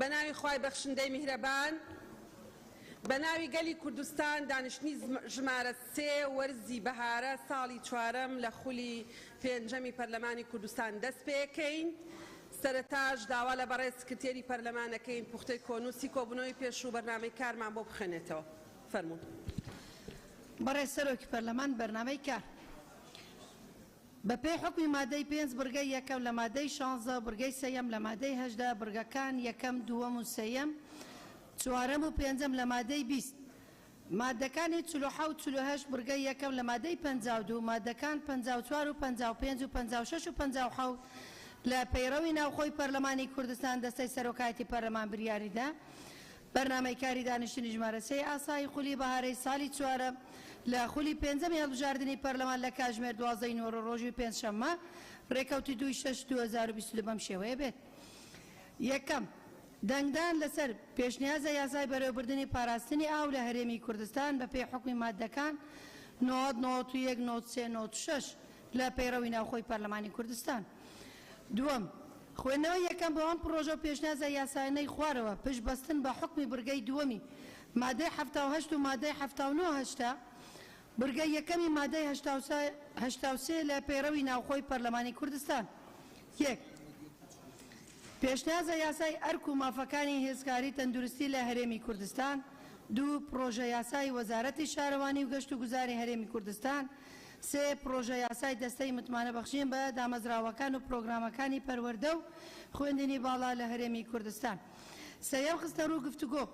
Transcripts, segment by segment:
بەناوی خوای بەخشندەی میهرەبان بەناوی گەلی کوردستان دانیشتنی ژمارە 3 وەرزی بەهارە ساڵی 4ەم لە خولی 5ەمی پەرلەمانی کوردستان دەست پێکەین. سەرەتاش داوا لە بەڕێز سکرتێری پەرلەمانەکەین پوختەی کۆنووسی کۆبوونەوەی پێشوو بەرنامەی کارمان بۆ بخوێنێتەوە. فەرموون. بەڕێز سەرۆکی پەرلەمان بەرنامەی کار بەپێی حکمی مادەی 5 بڕگەی یەکەم لە مادەی 16 بڕگەی سەیەم لە مادەی 18 بڕگەکان یەکەم دووەم و سەیەم چوارەم و پێنجەم لە مادەی 20 مادەکانی 47 48 بڕگەی یەکەم لە مادەی 52 مادەکان 54 و 55 و 56 و 57 لە پەیڕەوی ناوخۆی پەرلەمانی کوردستان دەستەی سەرۆکایەتی پەرلەمان بریاریدا بەرنامەی کاری دانیشتنی ژمارە 3 ئاسایی خولی بەهارەی ساڵی 4ەم لە خولی 5ەمی هەڵبژاردننی پەرلەمان لە کاتژمێر 12 نۆڕە ڕۆژی پێنجشەممە ڕێکەوتی 2/6/2022 بەم شێوەیە بێت. یەکەم دەنگدان لەسەر پێشنیازە یاسای بەڕێوەبردننی پاراستنی ئاو لە هەرێمی کوردستان بە پێی حکمی مادەکان 91 93 96 لە پەیڕەوی ناوخۆی پەرلەمانی کوردستان. دووەم خوێندنەوەی یەکەم بۆ ئەم پرۆژە و پێشنیازە یاسایانەی خوارەوە پشت بەستن بە حکمی بڕگەی دووەمی مادەی 78 و مادەی 79 بڕگەی یەکەمی مادەی 83 لە پەیڕەوی ناوخۆی پەرلەمانی کوردستان. یەک پێشنیازە یاسای ئەرک و مافەکانی هێزکاری تەندروستی لە هەرێمی کوردستان. دوو پرۆژە یاسای وەزارەتی شارەوانی و گەشت و گوزاری هەرێمی کوردستان. سێ پرۆژە یاسای دەستەی متمانە بەخشین بە دامەزراوەکان و پرۆگرامەکانی پەروەردە و خوێندنی باڵا لە هەرێمی کوردستان. سەیەم خستە ڕوو گفتوگۆ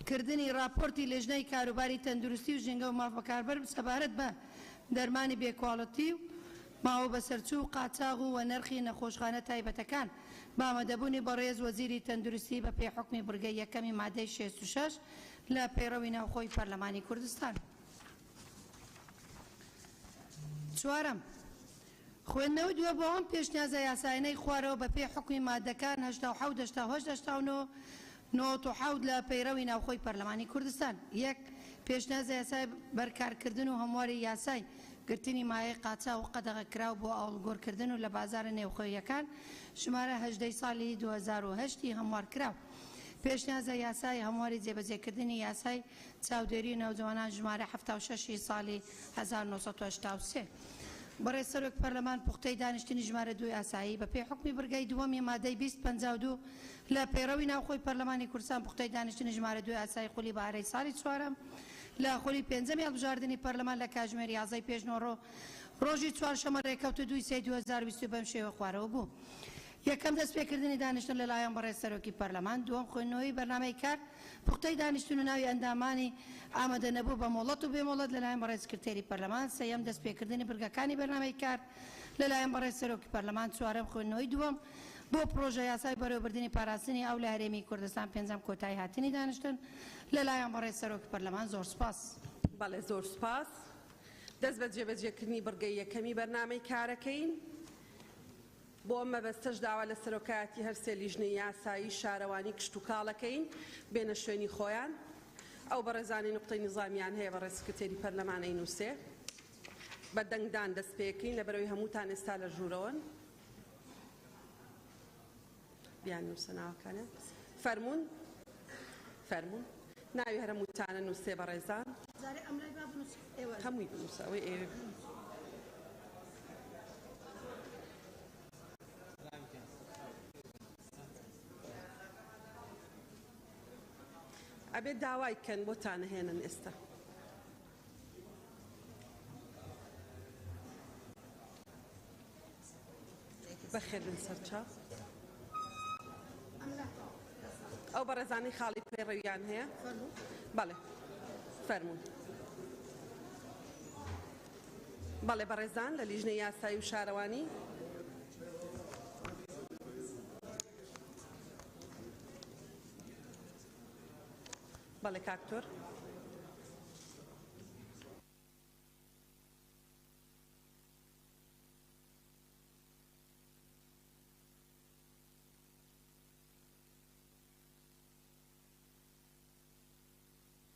کردنی راپۆرتی لێژنەی کاروباری تەندروستی و ژینگە و مافەکاربەر سەبارەت بە دەرمانی بێکواڵەتی و ماوە بەسەرچوو و قاچاغ و نرخی نەخۆشخانە تایبەتەکان بامەدەبوونی بەڕێز وەزیری تەندروستی بە پێی حکمی بڕگەی یەکەمی مادەی 66 لە پەیڕەوی ناوخۆی پەرلەمانی کوردستان. چوارەم خوێندنەوەی دووە بۆ ئەم پێشنیازە یاسایانەی خوارەوە بە پێی حکمی مادەکان 87 88 97 لە پەیڕەوی ناوخۆی پەرلەمانی کوردستان. یەک پێشنیازە یاسای بەرکارکردن و هەمواری یاسای گرتنی مایە قاچا و قەدەغەکراو بۆ ئاڵگۆڕکردن و لە بازارە نێوخۆیەکان ژمارە 18 ساڵی 2010 هەموار کراو. پێشنیازە یاسای هەمواری جێبەجێکردنی یاسای چاودێری نەوجوانان ژمارە 76 ساڵی 1983. بەڕێز سەرۆک پەرلەمان پوختەی دانیشتنی ژمارە 2 یاسایی بە پێی حکمی بڕگەی دووەمی مادەی 252 لە پەیڕەوی ناوخۆی پەرلەمانی کوردستان پوختەی دانیشتنی ژمارە 2 یاسایی خولی بەهارەی ساڵی 4ەم لە خولی 5ەمی هەڵبژاردننی پەرلەمان لە کاتژمێر 11 پێشنۆڕۆ ڕۆژی چوارشەمە ڕێکەوتە 2/3/2022 بەم شێوە خوارەوە بوو. یەکەم دەستپێکردنی دانیشتن لەلایەن بەڕێز سەرۆکی پەرلەمان. دووەم خوێندنەوەی بەرنامەی کار پوختەی دانیشتن و ناوی ئەندامانی ئامادە نەبوو بە مۆڵەت و بێمۆڵەت لەلایەن بەڕێز سکرتێری پەرلەمان. سەیەم دەستپێکردنی بڕگەکانی بەرنامەی کار لەلایەن بەڕێز سەرۆکی پەرلەمان. چوارەم خوێندنەوەی دووەم بۆ پرۆژە یاسای بەڕێوەبردننی پاراستنی ئاو لە هەرێمی کوردستان. پێنجەم کۆتایی هاتنی دانیشتن لەلایەن بەڕێز سەرۆکی پەرلەمان. زۆر سپاس. بەڵێ زۆر سپاس. دەست بە جێبەجێکردنی بڕگەی یەکەمی بەرنامەی کارەکەین. بۆ ئەم مەبەستەش داوا لە سەرۆکایەتی هەر سێ لیژنەی یاسایی شارەوانی کشت و کاڵەکەین بێنە شوێنی خۆیان. ئەو بەڕێزانی نقطەی نظامیان هەیە بەڕێز سکرتێری پەرلەمانەی نووسێ بە دەنگدان دەست پێکەین لە بەرەوەی هەمووتان ئێستا لە ژوورەوەن. بیان نووسە ناوەکانە. فەرموون فەرموون ناوی هەر هەمووتانە نووسێ بەڕێزان. هەمووی بنووسە ئەوەی ئێوە ئەبێ داوای کەن بۆتان هێنن ئێستا. بەخێر بن سەرچاو. ئەو بەڕێزانەی خاڵی پێڕەویان هەیە؟ بەڵێ فەرموون. بەڵێ بەڕێزان لە لیژنەی یاسایی و شارەوانی. بەڵێ کاکتۆر.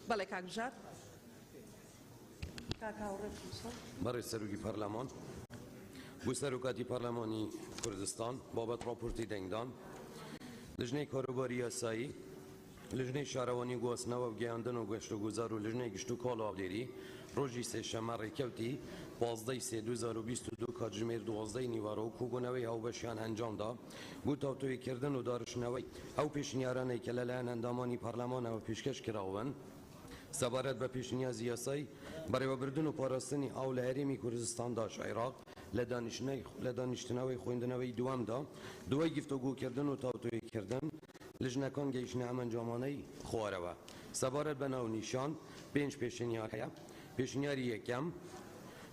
بەڵێ کاکژار. بەڕێز سەرۆکی پەرلەمان بۆ سەرۆکاتی پەرلەمانی کوردستان بابەت راپۆرتی دەنگدان لجنه کاروباری یاسایی، لجنه شهروانی گواستنەوە و گەیاندن و گەشت و گوزار و لجنه گشت و کاڵاوێری ڕۆژی سێشەممە ڕێکەوتی 12/3/2022 کاتژمێر 12 نیوەڕۆ و کوبوونەوەی هاوبەشیان ئەنجامدا بۆ تاوتوێکردن و داڕشنەوەی ئەو پێشنیارانەی کە لەلایەن ئەندامانی پەرلەمانەوە پێشکەش کراون سەبارەت بە پێشنیازی یاسای بەڕێوەبردن و پاراستنی ئاو لە هەرێمی کوردستانداش عێراق لە دانیشتنەوەی خوێندنەوەی دووەمدا دوای گفتوگۆکردن و تاوتوێکردن لجنەکان گەیشتنە ئەمەنجامانەی خوارەوە سەبارەت بە ناونیشان 5 پێشنیار هەیە پێشنیاری یەکەم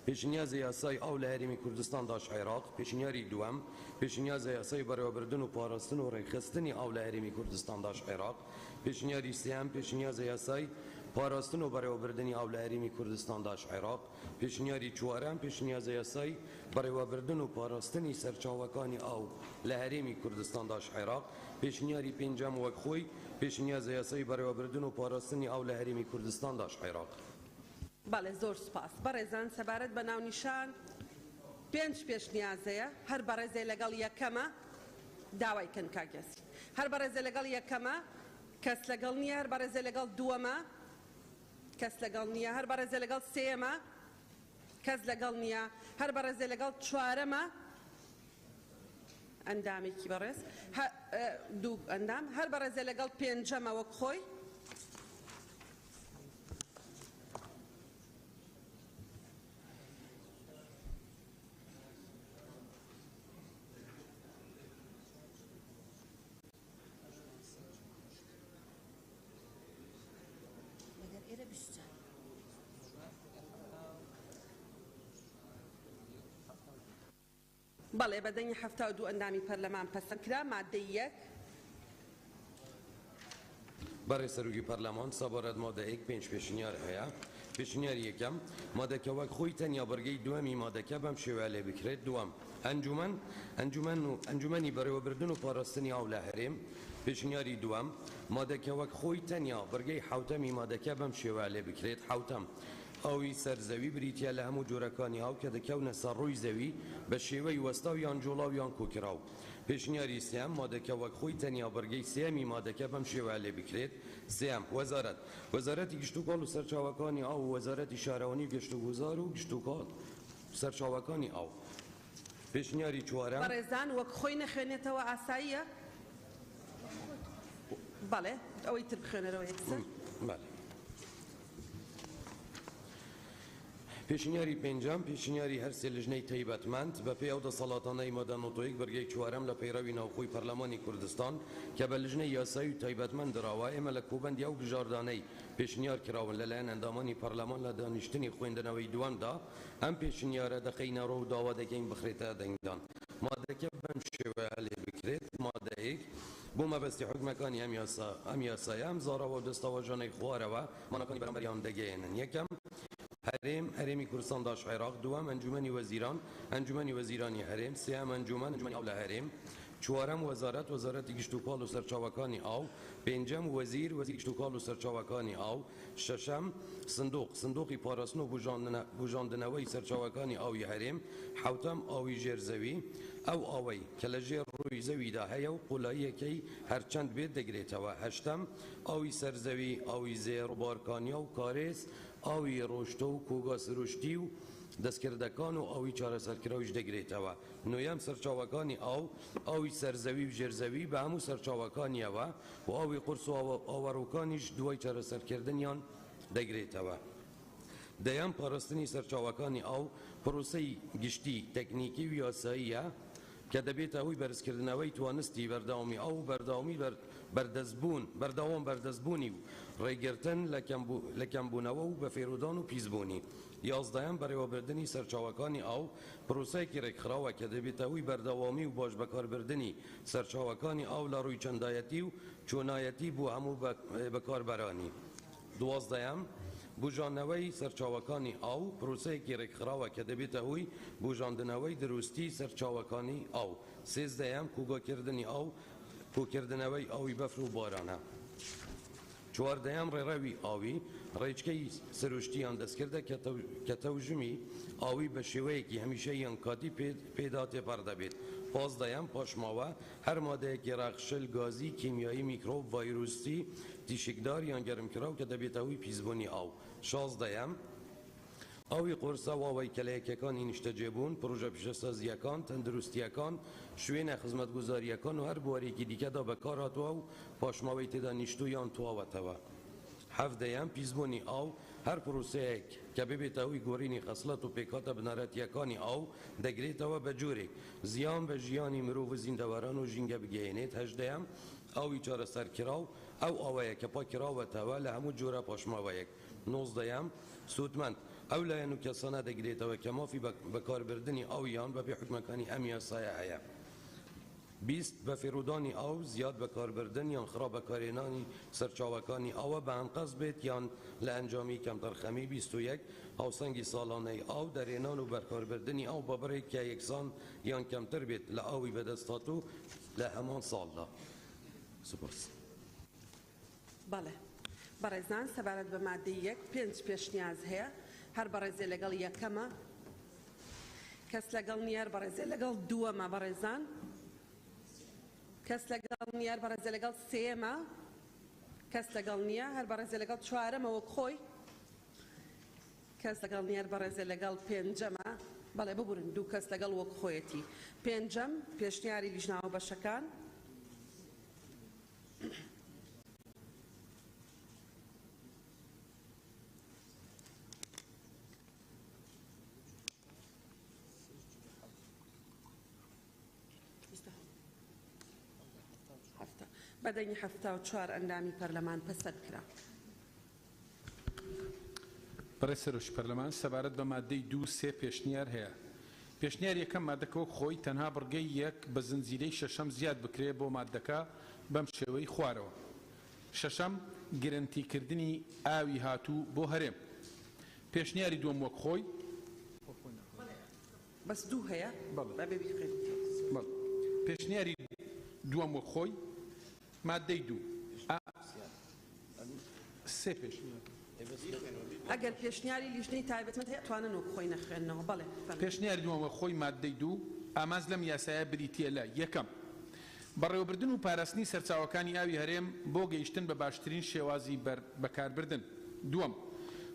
پێشنیازی یاسای ئاو لە هەرێمی کوردستانداش عێراق پێشنیاری دووەم پێشنیازی یاسای بەڕێوەبردن و پاراستن و ڕێکخستنی ئاو لە هەرێمی کوردستانداش عێراق پێشنیاری سێم پێشنیازی یاسای پاراستن و بەڕێوەبردنی ئاو لە هەرێمی کوردستانداش عێراق پێشنیاری چوارەم پێشنیازی یاسای بەڕێوەبردن و پاراستنی سەرچاوەکانی ئاو لە هەرێمی کوردستانداش عێراق پێشنیاری پێنجەم وەک خۆی پێشنیازی یاسای بەڕێوەبردن و پاراستنی ئاو لە هەرێمی کوردستانداش عێراق. بەڵێ زۆر سپاس بەڕێزان سەبارەت بە ناونیشان 5 پێشنیازەیە هەر بەڕێزەی لەگەڵ یەکەمە داوای کەن کاگەسی هەر بەڕێزە لەگەڵ یەکەمە کەس لەگەڵ نییە هەر بەڕێزە لەگەڵ دووەمە کەس لەگەڵ نییە هەر بەڕێزە لەگەڵ سێمە کەس لەگەڵ نییە هەر بەڕێزە لەگەڵ چوارەمە ئەندامێکی بەڕێز دوو ئەندام هەر بەڕێزە لەگەڵ پێنجەمە وەک خۆی بەڵێ بەدەنگی 72 ئەندامی پەرلەمان پەسەندکرا مادەی یەک برای سەرۆکی پەرلەمان سەبارەت مادەیەک 5 پێشنیار هەیە پێشنیاری یەکەم مادەکە وەک خۆی تەنیا بەرگەی دووەمی مادەکە بەم شێوەیە لێ بکرێت دووەم ئەنجومەنی بەڕێوەبردن و پاراستنی ئاو لە هەرێم پێشنیاری دووەم مادەکە وەک خۆی تەنیا بەرگەی حوتەمی مادەکە بەم شێوەیە لێ بکرێت حوتەم ئەوی سەرزەوی بریتە لە هەموو جۆرەکانی ئاو کە دەکەونە سەر ڕووی زەوی بە شێوەی وەستا و یان جوڵاو یان کۆکراو پێشنیاری سێم مادەکە وەک خۆی تەنیا بەرگەی سێمی مادەکە بەم شێوەیە لێ بکرێت سێم وەزارەتی گشت و کاڵ و سەرچاوەکانی ئاو و وەزارەتی شارەوانی گشت و گوزار و گشت و کاڵ سەرچاوەکانی ئاو پێشنیاری چوارەم بەڕێزان وەک خۆی نەخوێنێتەوە ئاساییە بەڵێ ئەوەی تر بخوێنەرەوە یەکسەر پێشنیاری پێنجەم پێشنیاری هەرسێ لژنەی تایبەتمەند بە پێی ئەو دەسەڵاتانەی مادە نۆتۆیەک بەرگەی چوارەم لە پەیڕەوی ناوخۆی پەرلەمانی کوردستان کە بە لژنەی یاسایی و تایبەتمەند درراوە ئێمە لە کۆبەندی ئەو بژاردانەی پێشنیار کراون لەلایەن ئەندامانی پەرلەمان لە دانیشتنی خوێندنەوەی دووەمدا ئەم پێشنیارە دەخینەوە و داوا دەکەین بخرێتە دەنگدان مادەکە بەم شێوەیە لێ بکرێت مادەیەک بۆ مەبەستی حکومەکانی ئەم یاسایە ئەم زاراوە و دەستەواژانەی خوارەوە مانەکانی بەرامبەریان دەگەێنن یەکەم هەرێمی کوردستانداش عێراق دووەم ئەنجومەنی وەزیرانی هەرێم سێم ئەنجومەنی ئاو لە هەرێم چوارەم وەزارەتی گشت و کاڵ و سەرچاوەکانی ئاو پێنجەم وەزیر گشت و کاڵ و سەرچاوەکانی ئاو شەشەم سندوقی پاراستن و بژاندنەوەی سەرچاوەکانی ئاوی هەرێم حوتەم ئاوی ژێرزەوی ئەو ئاوەی کە لە ژێر ڕووی زەویدا هەیە و قوڵاییەکەی هەرچەند بێت دەگرێتەوە هەشتەم ئاوی سەرزەوی ئاوی زێر و بارکانیا و کارێز ئاوی ڕۆشتە و کۆگا سروشتی و دەستکردەکان و ئاوی چارەسەرکراویش دەگرێتەوە نوێیەم سەرچاوەکانی ئاوی سەرزەوی و ژێرزەوی بە هەموو سەرچاوەکانیەوە و ئاوی قورس و ئاوەڕووکانیش دوای چارەسەرکردنیان دەگرێتەوە دەیەم پاراستنی سەرچاوەکانی ئاو پرۆسەی گشتی تەکنیکی و یاساییە کە دەبێتە هۆی بەرزکردنەوەی توانستی بەردەوامی ئاو و بەردەوامی بەردەوام بەردەستبوونی و ڕێگرتن لە کەمبوونەوە و بەفێرودان و پیسبوونی یازدەیەم بەڕێوەبردننی سەرچاوەکانی ئاو پرۆسەیەکی ڕێکخراوە کە دەبێتە هۆی بەردەوامی و باش بەکاربردننی سەرچاوەکانی ئاو لە ڕووی چەندایەتی و چۆنایەتی بۆ هەموو بەکاربەرانی دوازدەیەم بژاندنەوەی سەرچاوەکانی ئاو پرۆسەیەکی ڕێکخراوە کە دەبێتە هۆی بژاندنەوەی دروستی سەرچاوەکانی ئاو سێزدەیەم کۆگاکردنی ئاو کۆکردنەوەی ئاوی بەفر و بارانە چواردەیان ڕێڕەوی ئاوی ڕێچکەی سروشتیان دەستکردە کە تەوژمی ئاوی بە شێوەیەکی هەمیشە یان کاتی پێدا تێپەر دەبێت. پازدەیان پاشماوە هەر مادەیەکی ڕاخشل گازی کیمیایی میکرۆب ڤایرۆسی تیشکدار یان گەرمکراو کە دەبێتەوەی پیسبوونی ئاو. شازدەیان ئاوی قورسە واوەی کەلەیەکەکانی نیشتەجێبوون پڕۆژە پیشەسازیەکان تەندروستیەکان شوێنە خزمەتگوزاریەکان و هەر بوارێکی دیکەدا بەکارهاتووە و پاشماوەی تێدا نیشتویان تواوەتەوە. هەفدەیان پیسبوونی ئاو هەر پرۆسەیەک کە ببێتەوەی گۆڕینی خەسڵەت و پێکاتە بنەرەتیەکانی ئاو دەگرێتەوە بە جۆرێک زیان بە ژیانی مرۆڤ و زیندەوەران و ژینگە بگەێنێت. هەژدەیان ئاوی چارەسەرکراو ئەو ئاوەیە کە پاکراوەتەوە لە هەموو جۆرە پاشماوەیەک. نۆزدەیان سوودمەند ئەو لایەن و کەسانە دەگرێتەوە کە مافی بەکاربردنی ئاویان بەپێ حکومەکانی ئەم یاسایە هەیە. 20 بە فێرودانی ئاو زیاد بەکاربردن یان خراپبەکارهێنانی سەرچاوەکانی ئاوە بە ئەنقەس بێت یان لە ئەنجامی کەمتەرخەمی. 21 هاوسەنگی ساڵانەی ئاو دەرێنان و بەکاربردنی ئاو بە بڕێک کە یەکسان یان کەمتر بێت لە ئاوی بەدەستهات و لە هەمان ساڵدا. سپاس. بەڵێ بەڕێزان سەبارەت بە مادەی 1 5 پێشنیاز هەیە هەر بەڕێزێ لەگەڵ یەکەمە کەس لەگەڵ نیار بەڕێزێ لەگەڵ دووەمە بەڕێزان کەس لەگەڵ نیار بەڕێزێ لەگەڵ سێمە کەس لەگەڵ نییە هەر بەڕێزێ لەگەڵ چوارەمە وەک خۆی کەس لەگەڵ نیار بەڕێزێ لەگەڵ پێنجەمە بەڵێ ببورن دوو کەس لەگەڵ وەک خۆیەتی. پێنجەم پێشنیاری لیژناوە بەشەکان بەدەنی 74 ئەندامی پەرلەمان پەسەند کرا. بەڕێز سەرۆکی پەرلەمان سەبارەت بە مادەی 2 3 پێشنیار هەیە. پێشنیار یەکەم مادەکەوە خۆی تەنها بڕگەی 1 بە زنجیرەی شەشەم زیاد بکرێت بۆ مادەکە بەم شێوەی خوارەوە. شەشەم گرنتیکردنی ئاوی هاتوو بۆ هەرێم. پێشنیاری دووەم وەک خۆی بەس دوو هەیە پێشنیاری دووەم وەک خۆی مادەی 2 سێ پێشنیار ئەگەر پێشنیاری لیژنەی تایبەتمەند هەیە توانن وەک خۆی نەخوێننەوە. بەڵێ پێشنیاری دووەم وەک خۆی مادەی 2 ئاماز لەم یاسایە بریتیە لە یەکەم بەڕێوەبردن و پاراستنی سەرچاوەکانی ئاوی هەرێم بۆ گەیشتن بە باشترین شێوازی بەکاربردن. دووەم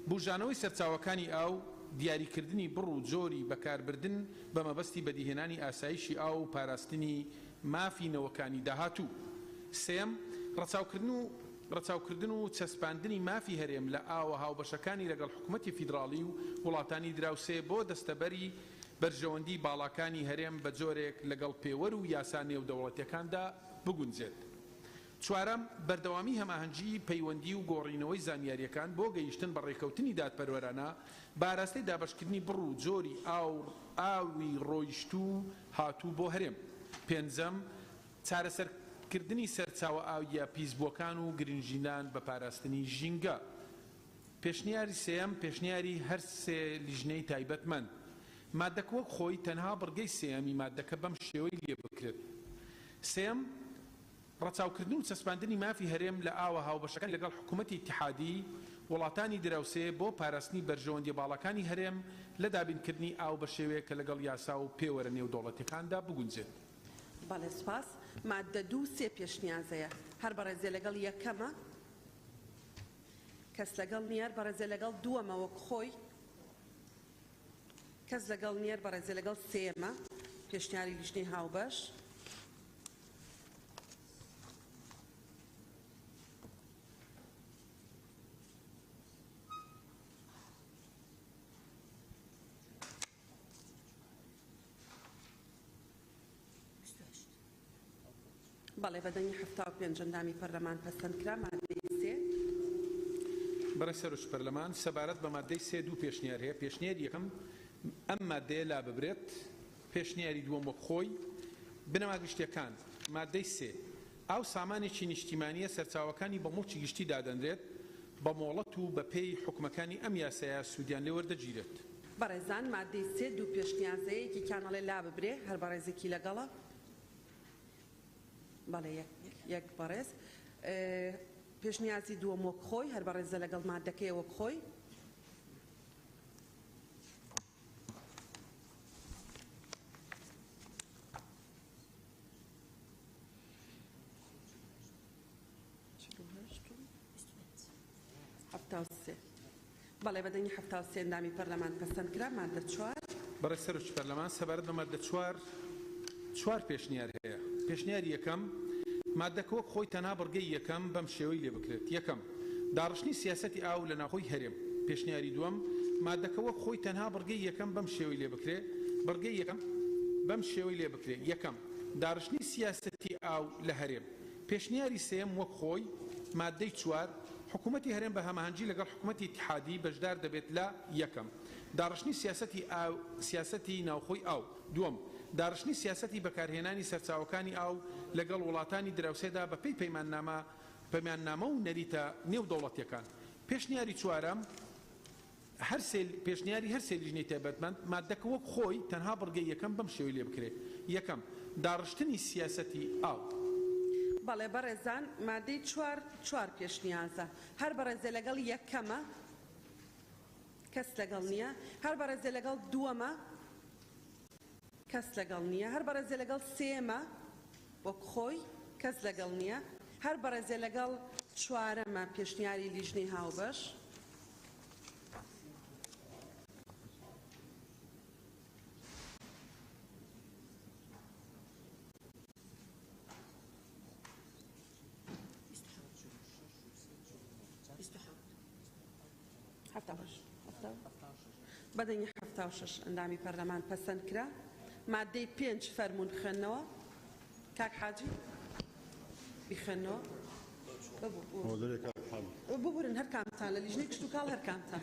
بوژانەوەی سەرچاوەکانی ئاو دیاریکردنی بڕ و جۆری بەکاربردن بە مەبەستی بەدیهێنانی ئاسایشی ئاو و پاراستنی مافی نەوەکانی داهاتوو. سێم ڕەچاوکردن و چەسپاندنی مافی هەرێم لە ئاوە هاوبەشەکانی لەگەڵ حکوومەتی فیدراڵی و وڵاتانی دراوسێ بۆ دەستەبەری بەرژەوەندی باڵاکانی هەرێم بە جۆرێک لەگەڵ پێوەر و یاسا نێودەوڵەتیەکاندا بگونجێت. چوارەم بەردەوامی هەماهەنگی پەیوەندی و گۆڕینەوەی زانیاریەکان بۆ گەیشتن بە ڕێکەوتنی دادپەروەرانە باراستەی دابەشکردنی بڕ و جۆری ئاوی ڕۆیشتوو هاتوو بۆ هەرێم. پێنجەم چارەسەرکردنی سەرچاوە ئاویە پیسبووەکان و گرنگژینان بە پاراستنی ژینگە. پێشنیاری سێم پێشنیاری هەر سێ لیژنەی تایبەتمەند. مادەکە وەک خۆی تەنها بڕگەی سێمی مادەکە بەم شێوەی لێ بکرێت. سێم ڕەچاوکردن و چەسپاندنی مافی هەرێم لە ئاوە هاوبەشەکان لەگەڵ حکوومەتی ئیتیحادی وڵاتانی دراوسێ بۆ پاراستنی بەرژەوەندی باڵەکانی هەرێم لە دابینکردنی ئاو بە شێوەیە کە لەگەڵ یاسا و پێوەرە نێودەوڵەتیەکاندا بگونجێت. بەڵێ سپاس. مادە 2 3 پێشنیازەیە هەر بەڕێزێ لەگەڵ یەکەمە کەس لەگەڵ نیار بەڕێزێ لەگەڵ دووەمە وەک خۆی کەس لەگەڵ نیار بەڕێزێ لەگەڵ سێمە پێشنیاری لیژنەی هاوبەش. بەڵێ بەدەنی 75 ئەندامی پەرلەمان پەسەند کرا. مادەی 3 بەڕێز سەرۆکی پەرلەمان سەبارەت بە مادەی 3 دوو پێشنیار هەیە. پێشنیاری یەکەم ئەم مادەیە لا ببرێت. پێشنیاری دووەم وەک خۆی بنەما گشتیەکان. مادەی 3 ئاو سامانێکی نیشتیمانیە سەرچاوەکانی بە موڵکی گشتی دادەنرێت بە مۆڵەت و بە پێی حکومەکانی ئەم یاسایە سوودیان لێ وەردەگیرێت. بەڕێزان مادەی 3 دوو پێشنیازەیە یەکی کانەڵێ لا ببرێ هەر بەڕێزێکی لەگەڵە. بەڵێ یەک بەڕێز پێشنیازی دووەم وەک خۆی هەر بەڕێزە لەگەڵ مادەکەی وەک خۆی. بەڵێ بەدەنگی 73 ئەندامی پەرلەمان پەسەند کرا. مادە 4 بەڕێز سەرۆکی پەرلەمان سەبارەت بە مادە 4 پێشنیار هەیە. پێشنیاری یەکەم مادەکە وەک خۆی تەنها بڕگەی یەکەم بەم شێوەی لێ بکرێت. یەکەم داڕشتنی سیاسەتی ئاو لە ناوخۆی هەرێم. پێشنیاری دووەم مادەکە وەک خۆی تەنها بڕگەی یەکەم بەم شێوەی لێ بکرێت. بڕگەی یەکەم بەم شێوەی لێ بکرێت. یەکەم داڕشتنی سیاسەتی ئاو لە هەرێم. پێشنیاری سێم وەک خۆی مادەی 4 حکوومەتی هەرێم بە هەماهەنگی لەگەڵ حکوومەتی اتحادی بەشدار دەبێت لە یەکەم داڕشتنی سیاسەتی ناوخۆی ئاو. دووەم داڕشتنی سیاسەتی بەکارهێنانی سەرچاوەکانی ئاو لەگەڵ وڵاتانی دراوسێدا بەپێی پەیماننامە و نەریتە نێو دەوڵەتیەکان. پێشنیاری چوارەم پێشنیاری هەر سێ لیژنەی تایبەتمەند مادەکە وەک خۆی تەنها بڕگەی یەکەم بەم شێوەی لێ بکرێت. یەکەم داڕشتنی سیاسەتی ئاو. بەڵێ بەڕێزان مادەی 4 پێشنیازە هەر بەڕێزە لەگەڵ یەکەمە کەس لەگەڵ نییە. هەر بەڕێزە لەگەڵ دووەمە کەس لەگەڵ نییە. هەر بەڕێزە لەگەڵ سێمە وەک خۆی کەس لەگەڵ نییە. هەر بەڕێزە لەگەڵ 4ەمە پێشنیاری لیژنەی هاوبەش. بەدەنگی 76 ئەندامی پەرلەمان پەسەند کرا. مادەی 5 فەرموون خوێندنەوە. کاک حاجی بیخوێنەوە. ببورن هەر کامتان لە لیژنەی کشت و کاڵ هەر کامتان.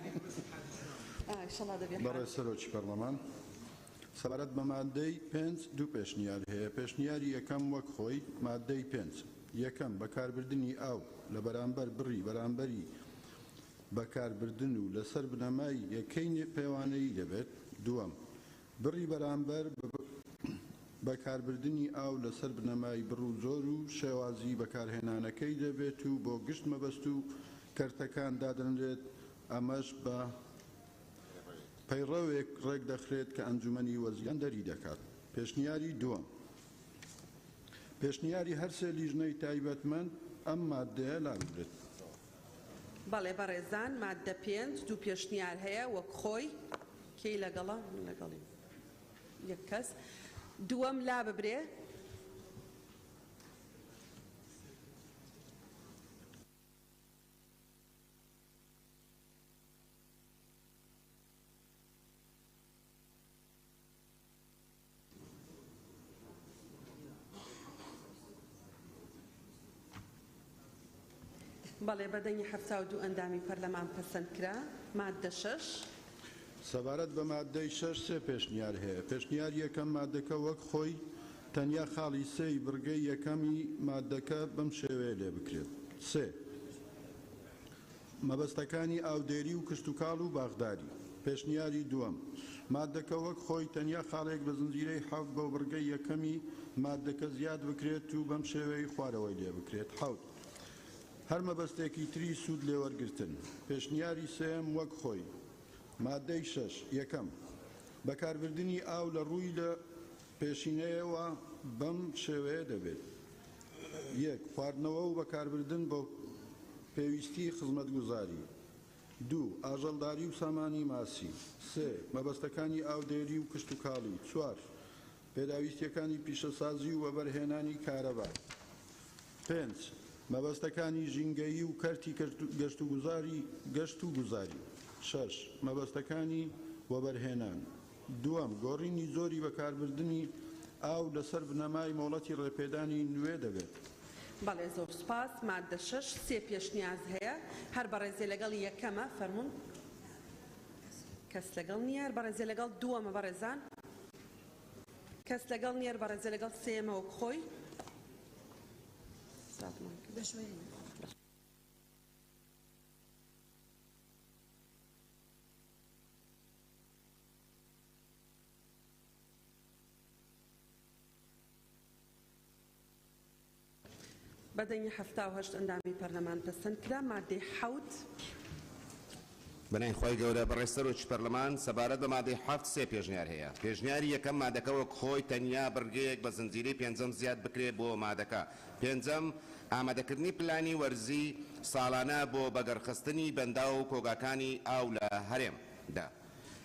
بەڕێز سەرۆکی پەرلەمان سەبارەت بە مادەی 5 دوو پێشنیار هەیە. پێشنیاری یەکەم وەک خۆی مادەی 5 یەکەم بەکاربردنی ئاو لە بەرامبەر بڕی بەرامبەری بەکاربردن و لەسەر بنەمای یەکەی پەیوانەیی دەبێت. دووەم بڕی بەرامبەر بەکاربردنی ئاو لەسەر بنەمای بڕ و زۆر و شێوازی بەکارهێنانەکەی دەبێت و بۆ گشت مەبەست و کەرتەکان دادەنرێت. ئەمەش بە پەیڕەوێک ڕێک دەخرێت کە ئەنجومەنی وەزیان دەری دەکات. پێشنیاری دووەم پێشنیاری هەر سێ لیژنەی تایبەتمەند ئەم مادەیە لابدرێت. بەڵێ بەڕێزان مادە 5 دوو پێشنیار هەیە وەک خۆی کەی لەگەڵە لەگەڵی یەک کەس. دووەم لا ببرێ. بەڵێ بەدەنگی 72 ئەندامی پەرلەمان پەسەند کرا. مادە 6 سەبارەت بە مادەی 6 سێ پێشنیار هەیە. پێشنیار یەکەم مادەکە وەک خۆی تەنیا خاڵی سێی بڕگەی یەکەمی مادەکە بەم شێوەیە لێ بکرێت. سێ مەبەستەکانی ئاودێری و کشتتوکاڵ و باغداری. پێشنیاری دووەم مادەکە وەک خۆی تەنیا خاڵێک بە زنجیرەی حەوت بۆ بڕگەی یەکەمی مادەکە زیاد بکرێت و بەم شێوەی خوارەوەی لێ بکرێت. حەوت هەر مەبەستێکی تری سوود لێوەرگرتن. پێشنیاری سێم وەک خۆی مادەی 6 یەکەم بەکاربردنی ئاو لە ڕووی لە پێشینەیەوە بەم شێوەیە دەبێت. یەک خواردنەوە و بەکاربردن بۆ پێویستی خزمەتگوزاری. دوو ئاژەڵداری و سامانی ماسی. سێ مەبەستەکانی ئاودێری و کشتتوکاڵی. چوار پێداویستیەکانی پیشەسازی و وەبەرهێنانی کارەبا. 5 مەبەستەکانی ژینگەیی و کەرتی گەشت و گوزاری. 6 مەبەستەکانی وەبەرهێنان. دووەم گۆڕینی زۆری بەکاربردنی ئاو لەسەر بنەمای مۆڵەتی ڕێپێدانی نوێ دەبێت. بەڵێ زۆر سپاس. مادە 6 سێ پێشنیاز هەیە. هەر بەڕێزێ لەگەڵ یەکەمە فەرموون کەس لەگەڵ نییە. هەر بەڕێزێ لەگەڵ دووەمە بەڕێزان کەس لەگەڵ نییە. بەڕێزێ لەگەڵ سێمە وەک خۆی. بەدەنگی 78 ئەندامی پەرلەمان پەسەند کرا مادەی 7 بەنای خۆی گەورە بەڕێسەرۆکی پەرلەمان سەبارەت بە مادەی 7 سێ پێشنیار هەیە. پێشنیاری یەکەم مادەکە وەک خۆی تەنیا بڕگەیەک بە زنجیرەی پێنجەم زیاد بکرێت بۆ مادەکە. پێنجەم ئامادەکردنی پلانی وەرزی ساڵانە بۆ بەگەڕخستنی بەندا و کۆگاکانی ئاو لە هەرێمدا.